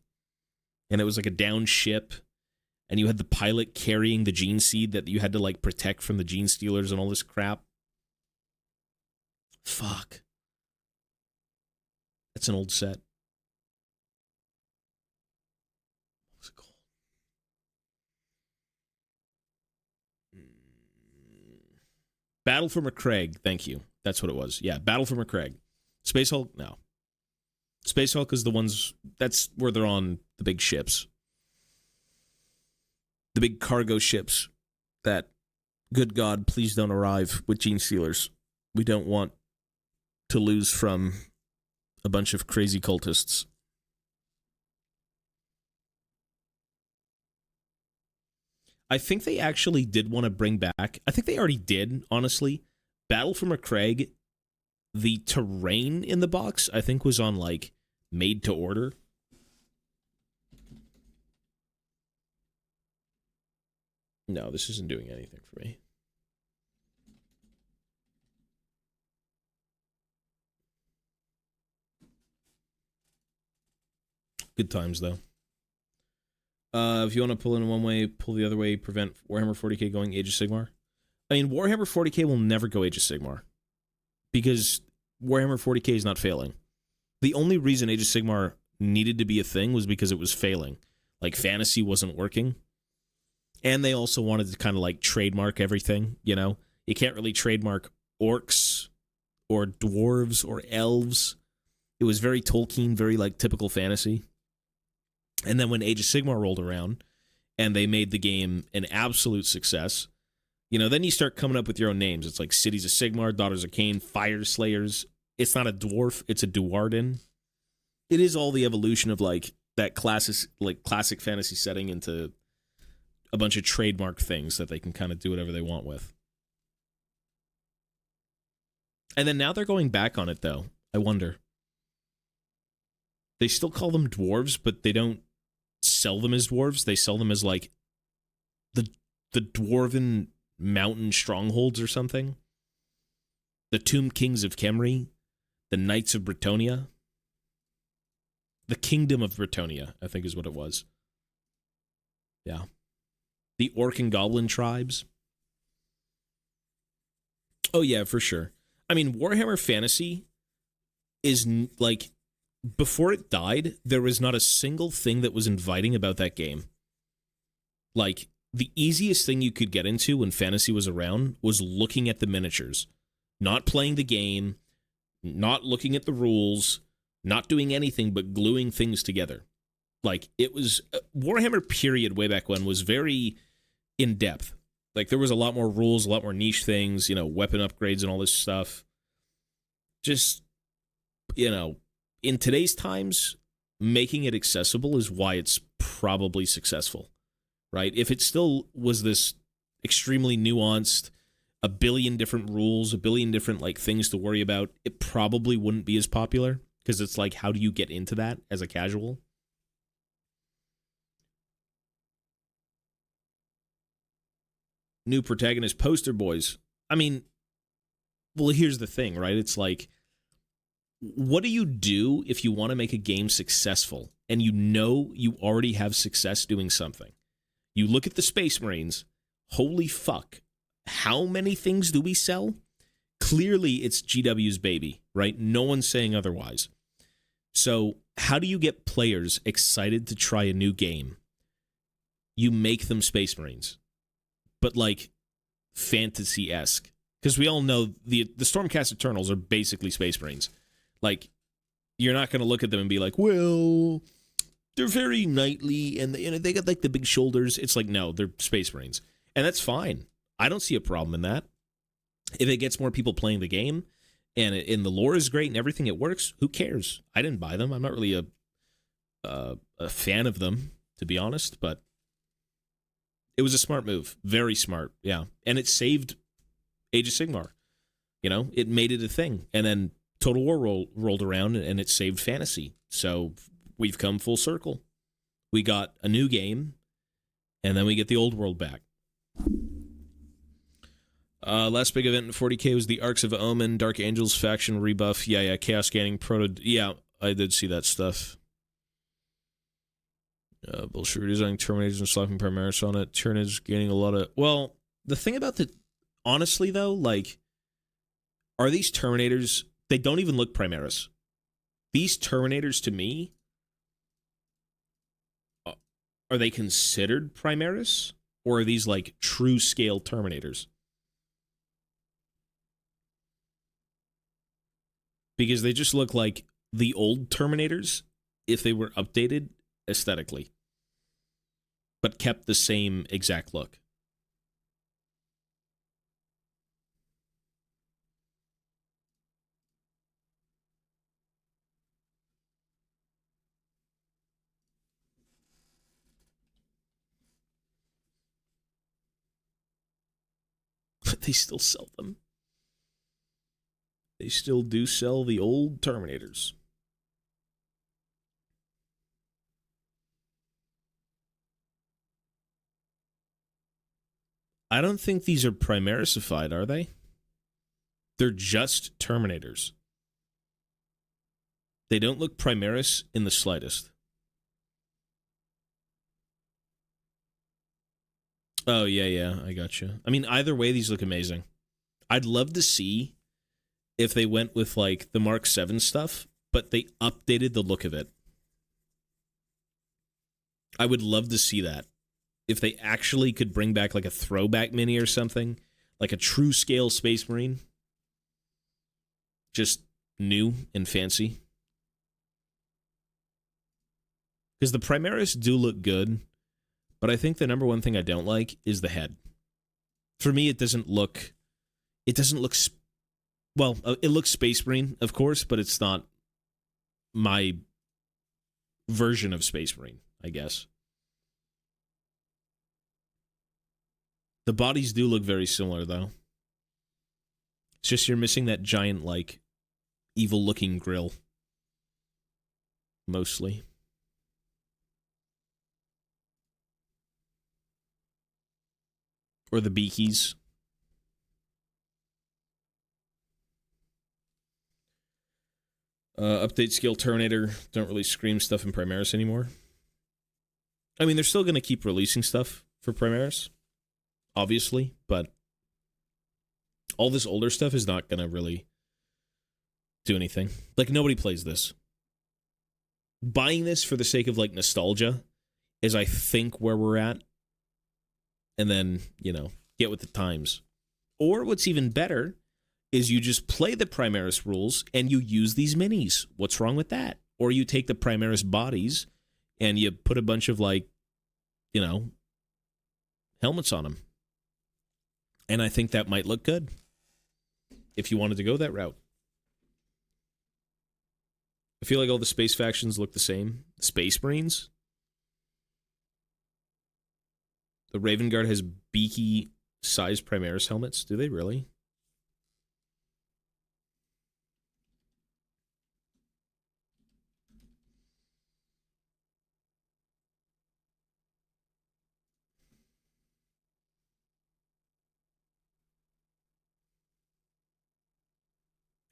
And it was like a down ship, and you had the pilot carrying the gene seed that you had to like protect from the gene stealers and all this crap. Fuck. That's an old set. What's it called? Battle for McCraig. Thank you. That's what it was. Yeah, Battle for McCraig. Space Hulk? No. Space Hulk is the ones, that's where they're on the big ships. The big cargo ships that, good God, please don't arrive with gene stealers. We don't want to lose from a bunch of crazy cultists. I think they actually did want to bring back, I think they already did, honestly, Battle for McCraig. The terrain in the box, I think, was on, like, made to order. No, this isn't doing anything for me. Good times, though. If you want to pull in one way, pull the other way, prevent Warhammer 40k going Age of Sigmar. I mean, Warhammer 40k will never go Age of Sigmar, because Warhammer 40k is not failing. The only reason Age of Sigmar needed to be a thing was because it was failing. Like, fantasy wasn't working. And they also wanted to kind of, like, trademark everything, you know? You can't really trademark orcs or dwarves or elves. It was very Tolkien, very, like, typical fantasy. And then when Age of Sigmar rolled around and they made the game an absolute success, you know, then you start coming up with your own names. It's like Cities of Sigmar, Daughters of Cain, Fire Slayers. It's not a dwarf, it's a Duardin. It is all the evolution of, like, that classic fantasy setting into a bunch of trademark things that they can kind of do whatever they want with. And then now they're going back on it, though. I wonder. They still call them dwarves, but they don't sell them as dwarves. They sell them as, like, the dwarven mountain strongholds or something. The Tomb Kings of Khemri. The Knights of Bretonnia. The Kingdom of Bretonnia, I think is what it was. Yeah. The Orc and Goblin tribes. Oh, yeah, for sure. I mean, Warhammer Fantasy is, like, before it died, there was not a single thing that was inviting about that game. Like, the easiest thing you could get into when Fantasy was around was looking at the miniatures. Not playing the game, not looking at the rules, not doing anything but gluing things together. Like, it was Warhammer period way back when was very in depth. Like, there was a lot more rules, a lot more niche things, weapon upgrades and all this stuff. Just, in today's times, making it accessible is why it's probably successful, right? If it still was this extremely nuanced, a billion different rules, a billion different things to worry about, it probably wouldn't be as popular, because it's like, how do you get into that as a casual? New protagonist poster boys. I mean, well, here's the thing, right? It's like, what do you do if you want to make a game successful and you already have success doing something? You look at the Space Marines. Holy fuck. How many things do we sell? Clearly, it's GW's baby, right? No one's saying otherwise. So how do you get players excited to try a new game? You make them Space Marines, but fantasy-esque. Because we all know the Stormcast Eternals are basically Space Marines. You're not going to look at them and be like, well, they're very knightly, and they got the big shoulders. It's like, no, they're Space Marines. And that's fine. I don't see a problem in that. If it gets more people playing the game, and the lore is great and everything, it works, who cares? I didn't buy them. I'm not really a fan of them, to be honest, but it was a smart move. Very smart, yeah. And it saved Age of Sigmar. It made it a thing. And then Total War rolled around, and it saved fantasy. So we've come full circle. We got a new game, and then we get the old world back. Last big event in 40K was the Arcs of Omen, Dark Angels faction rebuff. Yeah, Chaos Gaining Proto. Yeah, I did see that stuff. Bullshit redesigning Terminators and slapping Primaris on it. Tyranids gaining a lot of... Well, the thing about honestly, though, are these Terminators... They don't even look Primaris. These Terminators, to me, are they considered Primaris? Or are these, true-scale Terminators? Because they just look like the old Terminators if they were updated aesthetically, but kept the same exact look. They still sell them. They still do sell the old Terminators. I don't think these are Primarisified, are they? They're just Terminators. They don't look Primaris in the slightest. Oh, yeah, I gotcha. I mean, either way, these look amazing. I'd love to see if they went with, the Mark 7 stuff, but they updated the look of it. I would love to see that. If they actually could bring back, a throwback mini or something, like a true-scale Space Marine. Just new and fancy. Because the Primaris do look good, but I think the number one thing I don't like is the head. For me, it doesn't look... Well, it looks Space Marine, of course, but it's not my version of Space Marine, I guess. The bodies do look very similar, though. It's just you're missing that giant, evil-looking grill. Mostly. Or the beakies. Update skill Terminator. Don't really scream stuff in Primaris anymore. I mean, they're still going to keep releasing stuff for Primaris, obviously, but all this older stuff is not going to really do anything. Nobody plays this. Buying this for the sake of, nostalgia is, I think, where we're at. And then, get with the times. Or what's even better is you just play the Primaris rules and you use these minis. What's wrong with that? Or you take the Primaris bodies and you put a bunch of, like, you know, helmets on them. And I think that might look good if you wanted to go that route. I feel like all the space factions look the same. Space Marines. The Raven Guard has beaky-sized Primaris helmets. Do they really?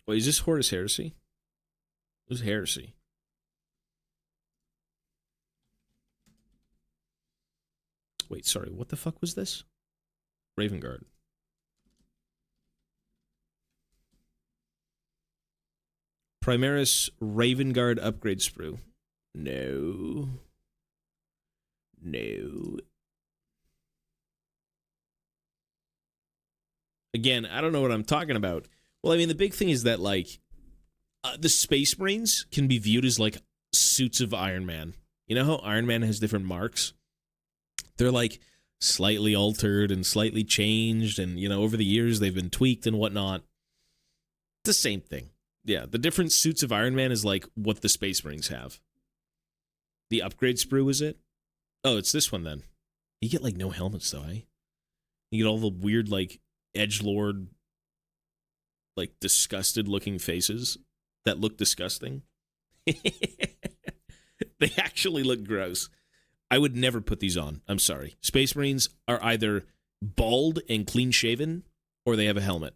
Wait, is this Horus Heresy? Who's Heresy? Wait, sorry, what the fuck was this? Raven Guard. Primaris Raven Guard upgrade sprue. No. No. Again, I don't know what I'm talking about. Well, I mean, the big thing is that, like, the Space Marines can be viewed as, like, suits of Iron Man. You know how Iron Man has different marks? They're, like, slightly altered and slightly changed, and, you know, over the years they've been tweaked and whatnot. The same thing. Yeah, the different suits of Iron Man is, like, what the Space Marines have. The upgrade sprue, is it? Oh, it's this one, then. You get, like, no helmets, though, eh? You get all the weird, like, edgelord, like, disgusted-looking faces that look disgusting. They actually look gross. I would never put these on. I'm sorry. Space Marines are either bald and clean-shaven, or they have a helmet.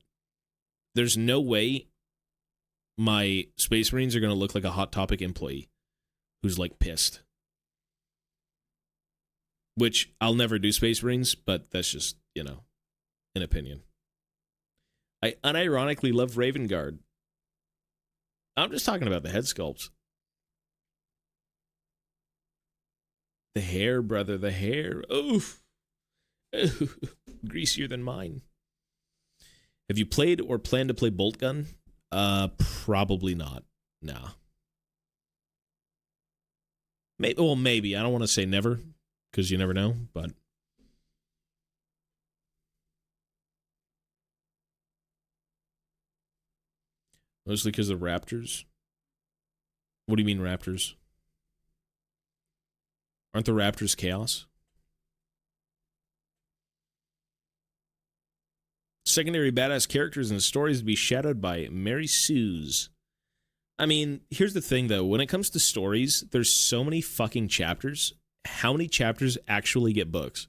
There's no way my Space Marines are going to look like a Hot Topic employee who's, like, pissed. Which, I'll never do Space Marines, but that's just, you know, an opinion. I unironically love Raven Guard. I'm just talking about the head sculpts. The hair, brother, the hair. Oof. Oof. Greasier than mine. Have you played or plan to play Bolt Gun? Probably not. Nah. Maybe, well, maybe. I don't want to say never, because you never know, but... Mostly because of Raptors? What do you mean Raptors? Aren't the Raptors chaos? Secondary badass characters and stories to be shadowed by Mary Sue's. I mean, here's the thing, though. When it comes to stories, there's so many fucking chapters. How many chapters actually get books?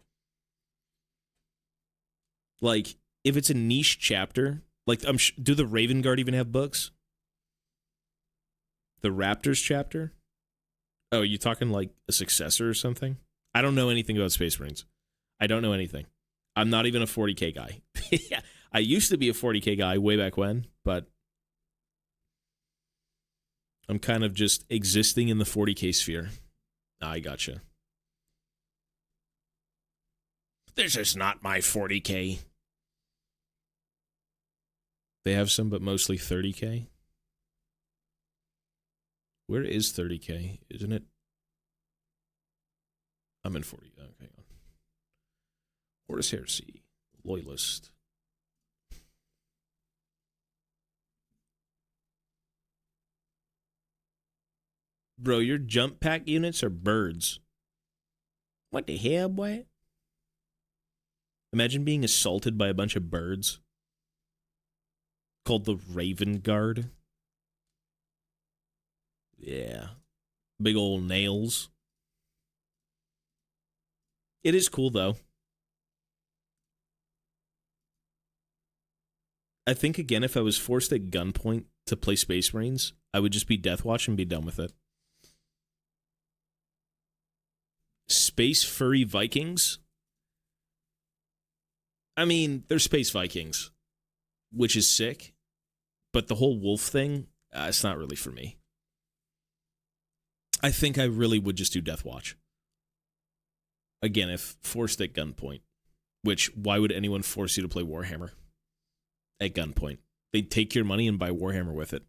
Like, if it's a niche chapter... Like, do the Raven Guard even have books? The Raptors chapter? Oh, are you talking like a successor or something? I don't know anything about Space Marines. I don't know anything. I'm not even a 40K guy. I used to be a 40K guy way back when, but I'm kind of just existing in the 40K sphere. I gotcha. This is not my 40K. They have some, but mostly 30K. Where is 30K? Isn't it? I'm in 40. Okay. Horus Heresy. Loyalist. Bro, your jump pack units are birds. What the hell, boy? Imagine being assaulted by a bunch of birds. Called the Raven Guard. Yeah. Big old nails. It is cool, though. I think, again, if I was forced at gunpoint to play Space Marines, I would just be Deathwatch and be done with it. Space Furry Vikings? I mean, they're Space Vikings, which is sick. But the whole wolf thing, it's not really for me. I think I really would just do Deathwatch. Again, if forced at gunpoint. Which, why would anyone force you to play Warhammer at gunpoint? They'd take your money and buy Warhammer with it.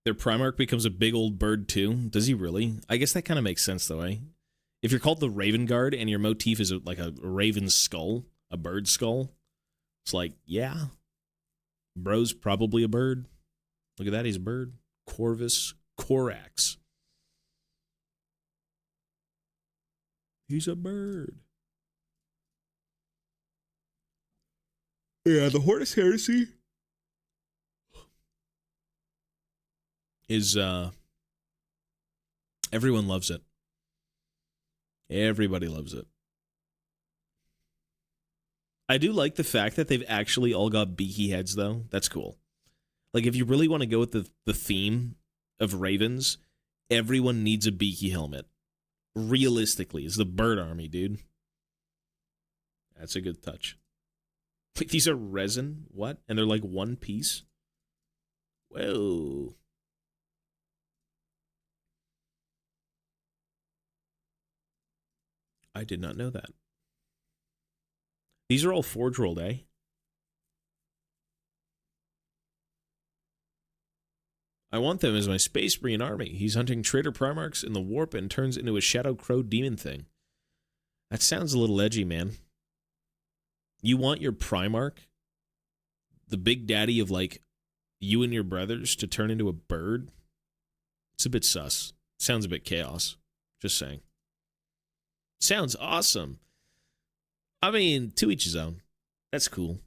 Their Primarch becomes a big old bird too. Does he really? I guess that kind of makes sense though, eh? If you're called the Raven Guard and your motif is like a raven skull, a bird skull, it's like, yeah, bro's probably a bird. Look at that, he's a bird. Corvus Corax. He's a bird. Yeah, the Horus Heresy is, everyone loves it. Everybody loves it. I do like the fact that they've actually all got beaky heads, though. That's cool. Like, if you really want to go with the theme of ravens, everyone needs a beaky helmet. Realistically, it's the bird army, dude. That's a good touch. Like, these are resin? What? And they're like one piece? Whoa. I did not know that. These are all forge rolled, eh? I want them as my Space Marine army. He's hunting traitor Primarchs in the warp and turns into a Shadow Crow demon thing. That sounds a little edgy, man. You want your Primarch, the big daddy of, like, you and your brothers, to turn into a bird? It's a bit sus. Sounds a bit chaos. Just saying. Sounds awesome. I mean, to each his own. That's cool.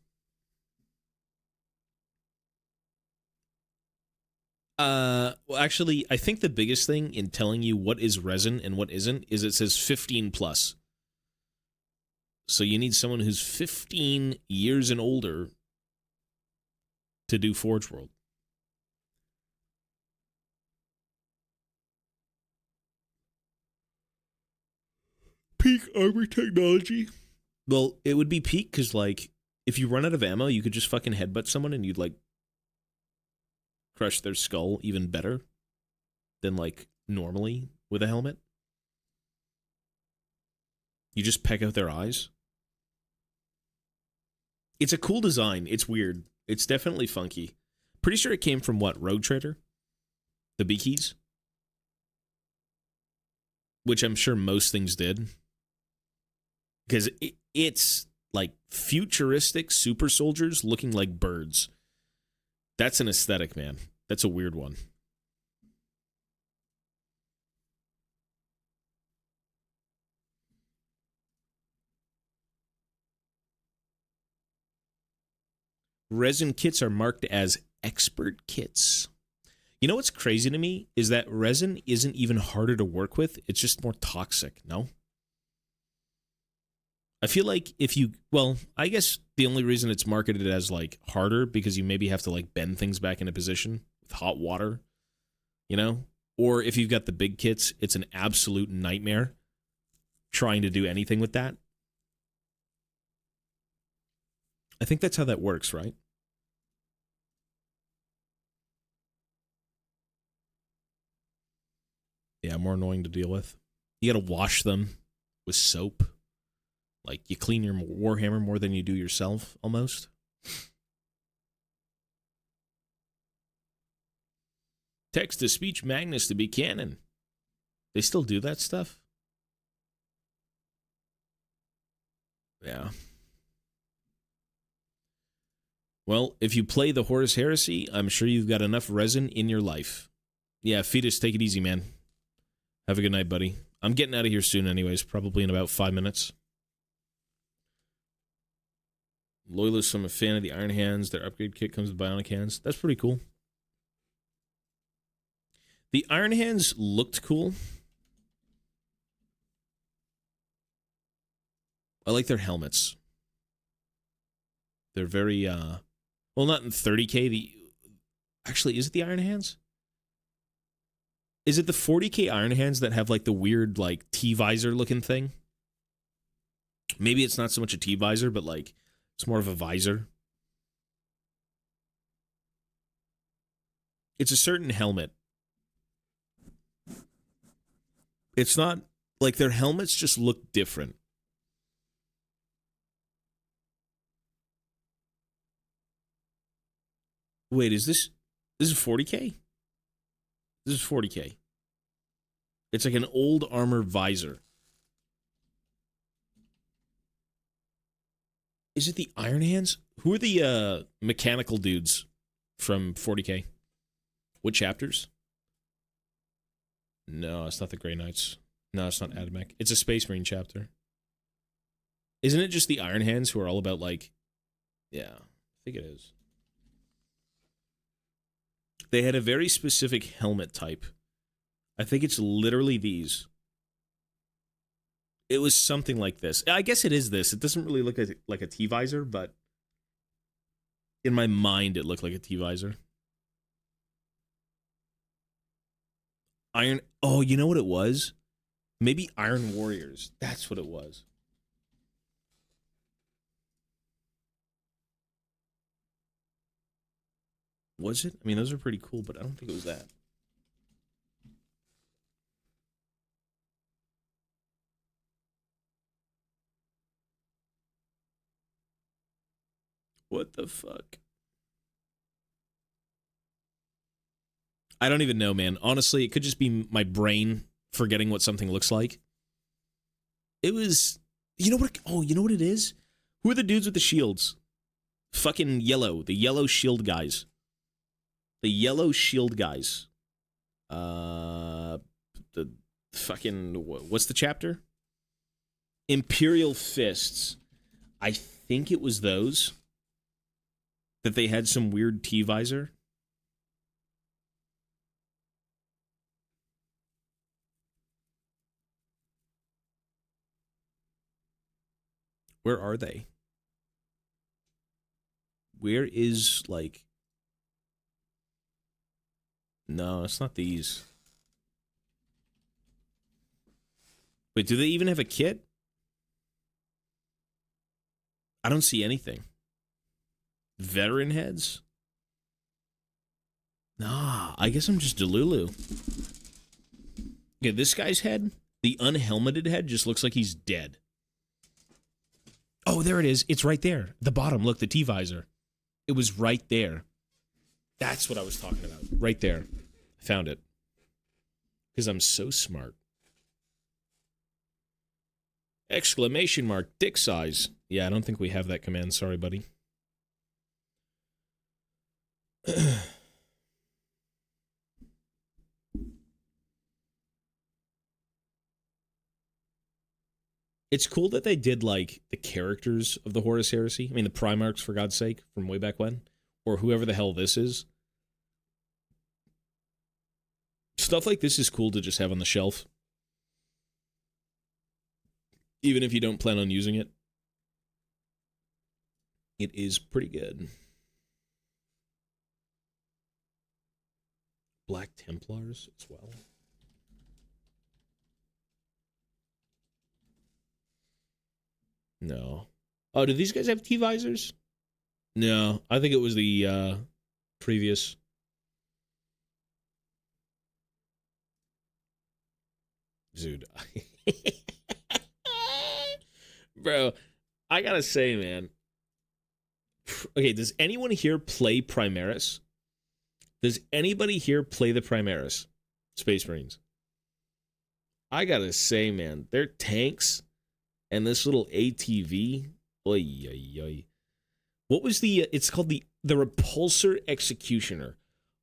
Well, actually, I think the biggest thing in telling you what is resin and what isn't is it says 15 plus. So you need someone who's 15 years and older to do Forge World. Peak armor technology. Well, it would be peak because, like, if you run out of ammo, you could just fucking headbutt someone and you'd, like, crush their skull even better than, like, normally with a helmet. You just peck out their eyes. It's a cool design. It's weird. It's definitely funky. Pretty sure it came from, what, Rogue Trader? The Beakies? Which I'm sure most things did. Because it's like futuristic super soldiers looking like birds. That's an aesthetic, man. That's a weird one. Resin kits are marked as expert kits. You know what's crazy to me is that resin isn't even harder to work with. It's just more toxic, no? I feel like if you, well, I guess the only reason it's marketed as, like, harder because you maybe have to, like, bend things back into position with hot water, you know? Or if you've got the big kits, it's an absolute nightmare trying to do anything with that. I think that's how that works, right? Yeah, more annoying to deal with. You got to wash them with soap. Like, you clean your Warhammer more than you do yourself, almost. Text-to-speech Magnus to be canon. They still do that stuff? Yeah. Well, if you play the Horus Heresy, I'm sure you've got enough resin in your life. Yeah, Fetus, take it easy, man. Have a good night, buddy. I'm getting out of here soon anyways, probably in about 5 minutes. Loyalist, I'm a fan of the Iron Hands. Their upgrade kit comes with bionic hands. That's pretty cool. The Iron Hands looked cool. I like their helmets. They're very, well, not in 30K. Actually, is it the Iron Hands? Is it the 40K Iron Hands that have, like, the weird, like, T-visor looking thing? Maybe it's not so much a T-visor, but, like, it's more of a visor. It's a certain helmet. It's not, like, their helmets just look different. Wait, is this 40K? This is 40K. It's like an old armor visor. Is it the Iron Hands? Who are the mechanical dudes from 40K? What chapters? No, it's not the Grey Knights. No, it's not Adamek. It's a Space Marine chapter. Isn't it just the Iron Hands who are all about, like... Yeah, I think it is. They had a very specific helmet type. I think it's literally these. It was something like this. I guess it is this. It doesn't really look like a T-visor, but in my mind, it looked like a T-visor. Iron... Oh, you know what it was? Maybe Iron Warriors. That's what it was. Was it? I mean, those are pretty cool, but I don't think it was that. What the fuck? I don't even know, man. Honestly, it could just be my brain forgetting what something looks like. It was... You know what? Oh, you know what it is? Who are the dudes with the shields? Fucking yellow. The yellow shield guys. The yellow shield guys. The fucking... What's the chapter? Imperial Fists. I think it was those. That they had some weird T-visor. Where are they? Where is, like... No, it's not these. Wait, do they even have a kit? I don't see anything. Veteran heads? Nah, I guess I'm just Delulu. Okay, this guy's head, the unhelmeted head, just looks like he's dead. Oh, there it is. It's right there. The bottom, look, the T-visor. It was right there. That's what I was talking about. Right there. I found it. Because I'm so smart. Exclamation mark, dick size. Yeah, I don't think we have that command. Sorry, buddy. It's cool that they did, like, the characters of the Horus Heresy. I mean, the Primarchs, for God's sake, from way back when. Or whoever the hell this is. Stuff like this is cool to just have on the shelf. Even if you don't plan on using it. It is pretty good. Black Templars as well. No. Oh, do these guys have T-visors? No, I think it was the previous. Dude. Bro, I gotta say, man. Okay, does anyone here play Primaris? Does anybody here play the Primaris? Space Marines. I gotta say, man, their tanks and this little ATV. Oy, oy, oy. What was the... It's called the Repulsor Executioner.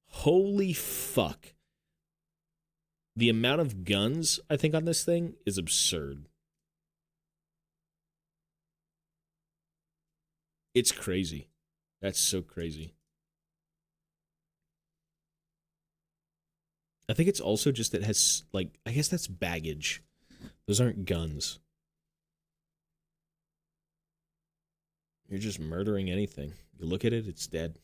Holy fuck. The amount of guns, I think, on this thing is absurd. It's crazy. That's so crazy. I think it's also just that it has, like, I guess that's baggage. Those aren't guns. You're just murdering anything. You look at it, it's dead.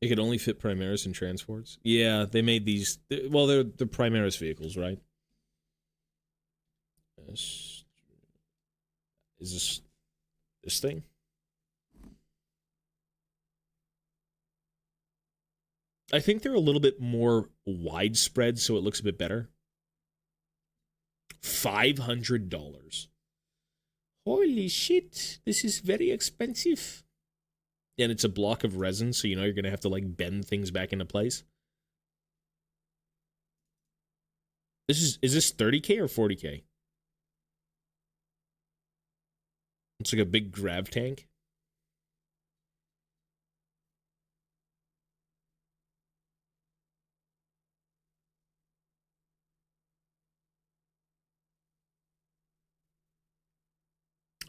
It could only fit Primaris and transports. Yeah, they made these. Well, they're the Primaris vehicles, right? Is this thing? I think they're a little bit more widespread, so it looks a bit better. $500. Holy shit, this is very expensive. And it's a block of resin, so you know you're going to have to like bend things back into place. Is this 30K or 40K? It's like a big grav tank.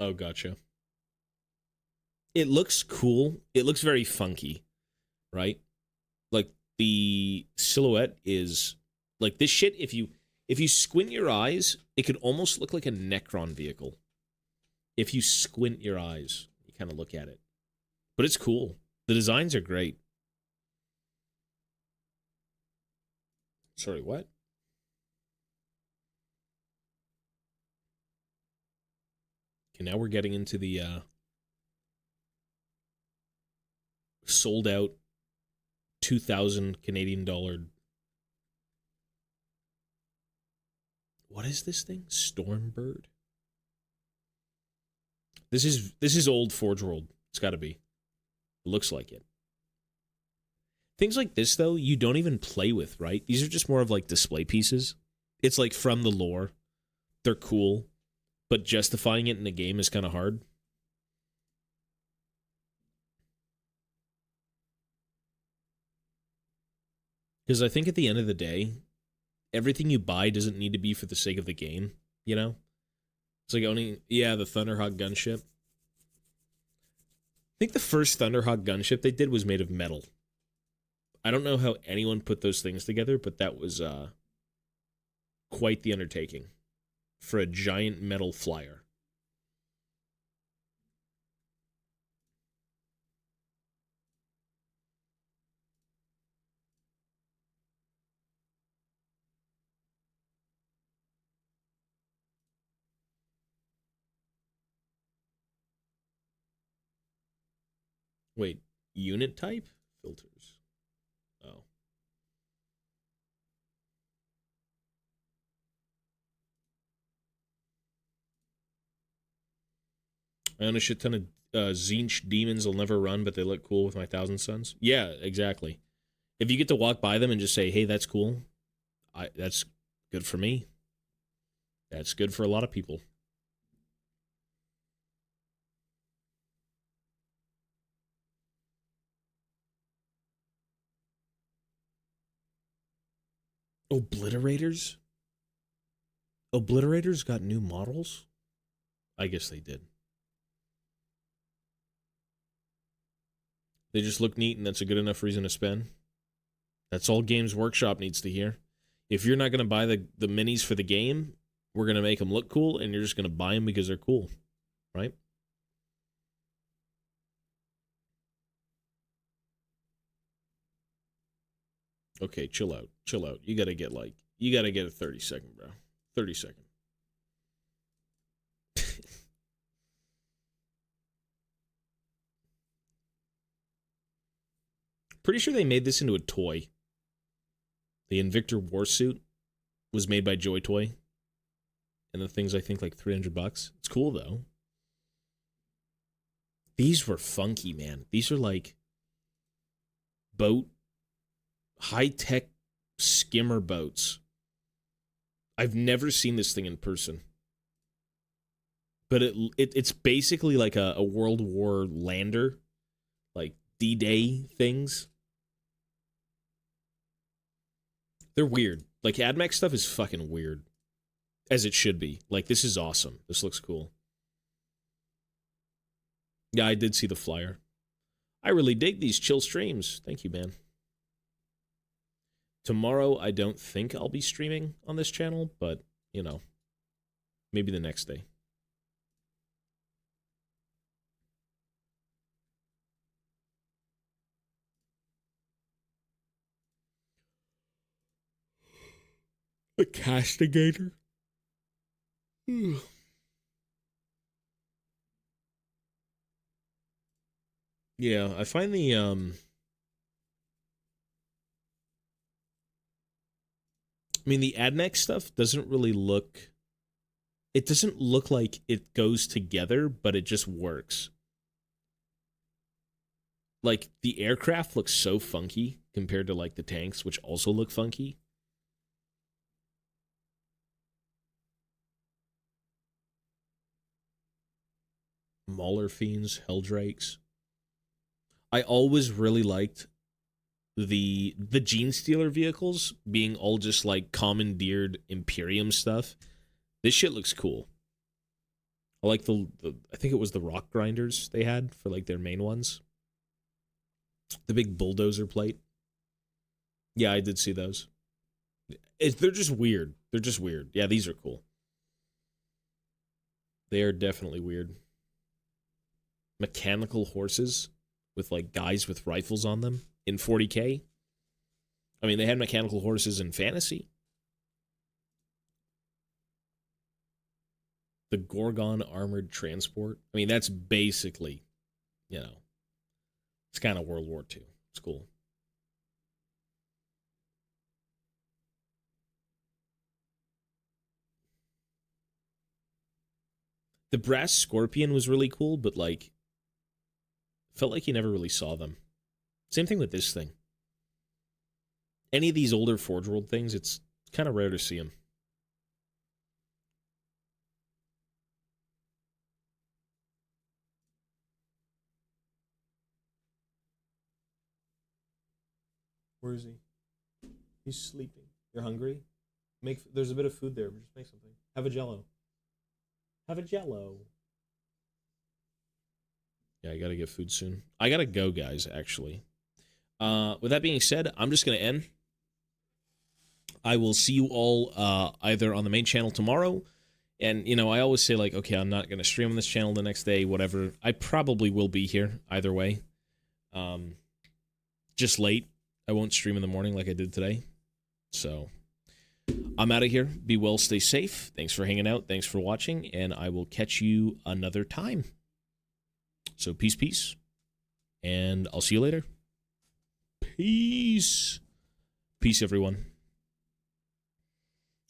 Oh, gotcha. It looks cool. It looks very funky, right? Like the silhouette is like this shit. If you squint your eyes, it could almost look like a Necron vehicle. If you squint your eyes, you kind of look at it. But it's cool. The designs are great. Sorry, what? Okay, now we're getting into the sold out 2,000 Canadian dollar. What is this thing? Stormbird? This is old Forge World. It's got to be. It looks like it. Things like this, though, you don't even play with, right? These are just more of like display pieces. It's like from the lore. They're cool, but justifying it in a game is kind of hard. Because I think at the end of the day, everything you buy doesn't need to be for the sake of the game, you know? It's like owning, yeah, the Thunderhawk gunship. I think the first Thunderhawk gunship they did was made of metal. I don't know how anyone put those things together, but that was quite the undertaking for a giant metal flyer. Wait, unit type? Filters. Oh. I own a shit ton of Zinch demons. Will never run, but they look cool with my Thousand Suns. Yeah, exactly. If you get to walk by them and just say, hey, that's cool, that's good for me. That's good for a lot of people. Obliterators? Obliterators got new models? I guess they did. They just look neat, and that's a good enough reason to spend. That's all Games Workshop needs to hear. If you're not going to buy the minis for the game, we're going to make them look cool, and you're just going to buy them because they're cool, right? Okay, chill out. Chill out. You got to get a 30 second, bro. 30 second. Pretty sure they made this into a toy. The Invictor Warsuit was made by Joy Toy. And the thing's, I think, like $300. It's cool, though. These were funky, man. These are like boat, high-tech skimmer boats. I've never seen this thing in person. But it's basically like a World War lander. Like D-Day things. They're weird. Like, AdMax stuff is fucking weird. As it should be. Like, this is awesome. This looks cool. Yeah, I did see the flyer. I really dig these chill streams. Thank you, man. Tomorrow, I don't think I'll be streaming on this channel, but, you know, maybe the next day. The Castigator? Yeah, I find the I mean, the AdMax stuff doesn't really look... It doesn't look like it goes together, but it just works. like the aircraft looks so funky compared to like the tanks, which also look funky. Mauler Fiends, Helldrakes. I always really liked the Gene Stealer vehicles being all just like commandeered Imperium stuff. This shit looks cool. I like the I think it was the rock grinders they had for like their main ones. The big bulldozer plate. Yeah, I did see those. They're just weird. They're just weird. Yeah, these are cool. They are definitely weird. Mechanical horses with like guys with rifles on them in 40K. I mean, they had mechanical horses in Fantasy. The Gorgon Armored Transport. I mean, that's basically, you know, it's kind of World War II. It's cool. The Brass Scorpion was really cool, but like, felt like you never really saw them. Same thing with this thing. Any of these older Forge World things, it's kind of rare to see them. Where is he? He's sleeping. You're hungry? There's a bit of food there. Just make something. Have a Jello. Have a Jello. Yeah, I gotta get food soon. I gotta go, guys, actually. With that being said, I'm just gonna end. I will see you all either on the main channel tomorrow. And, you know, I always say, like, okay, I'm not gonna stream on this channel the next day, whatever. I probably will be here either way. Just late. I won't stream in the morning like I did today. So, I'm out of here. Be well, stay safe. Thanks for hanging out. Thanks for watching. And I will catch you another time. So, peace, peace. And I'll see you later. Peace. Peace, everyone.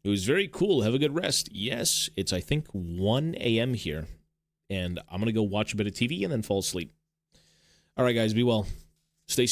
It was very cool. Have a good rest. Yes, it's, I think, 1 a.m. here. And I'm going to go watch a bit of TV and then fall asleep. All right, guys, be well. Stay safe.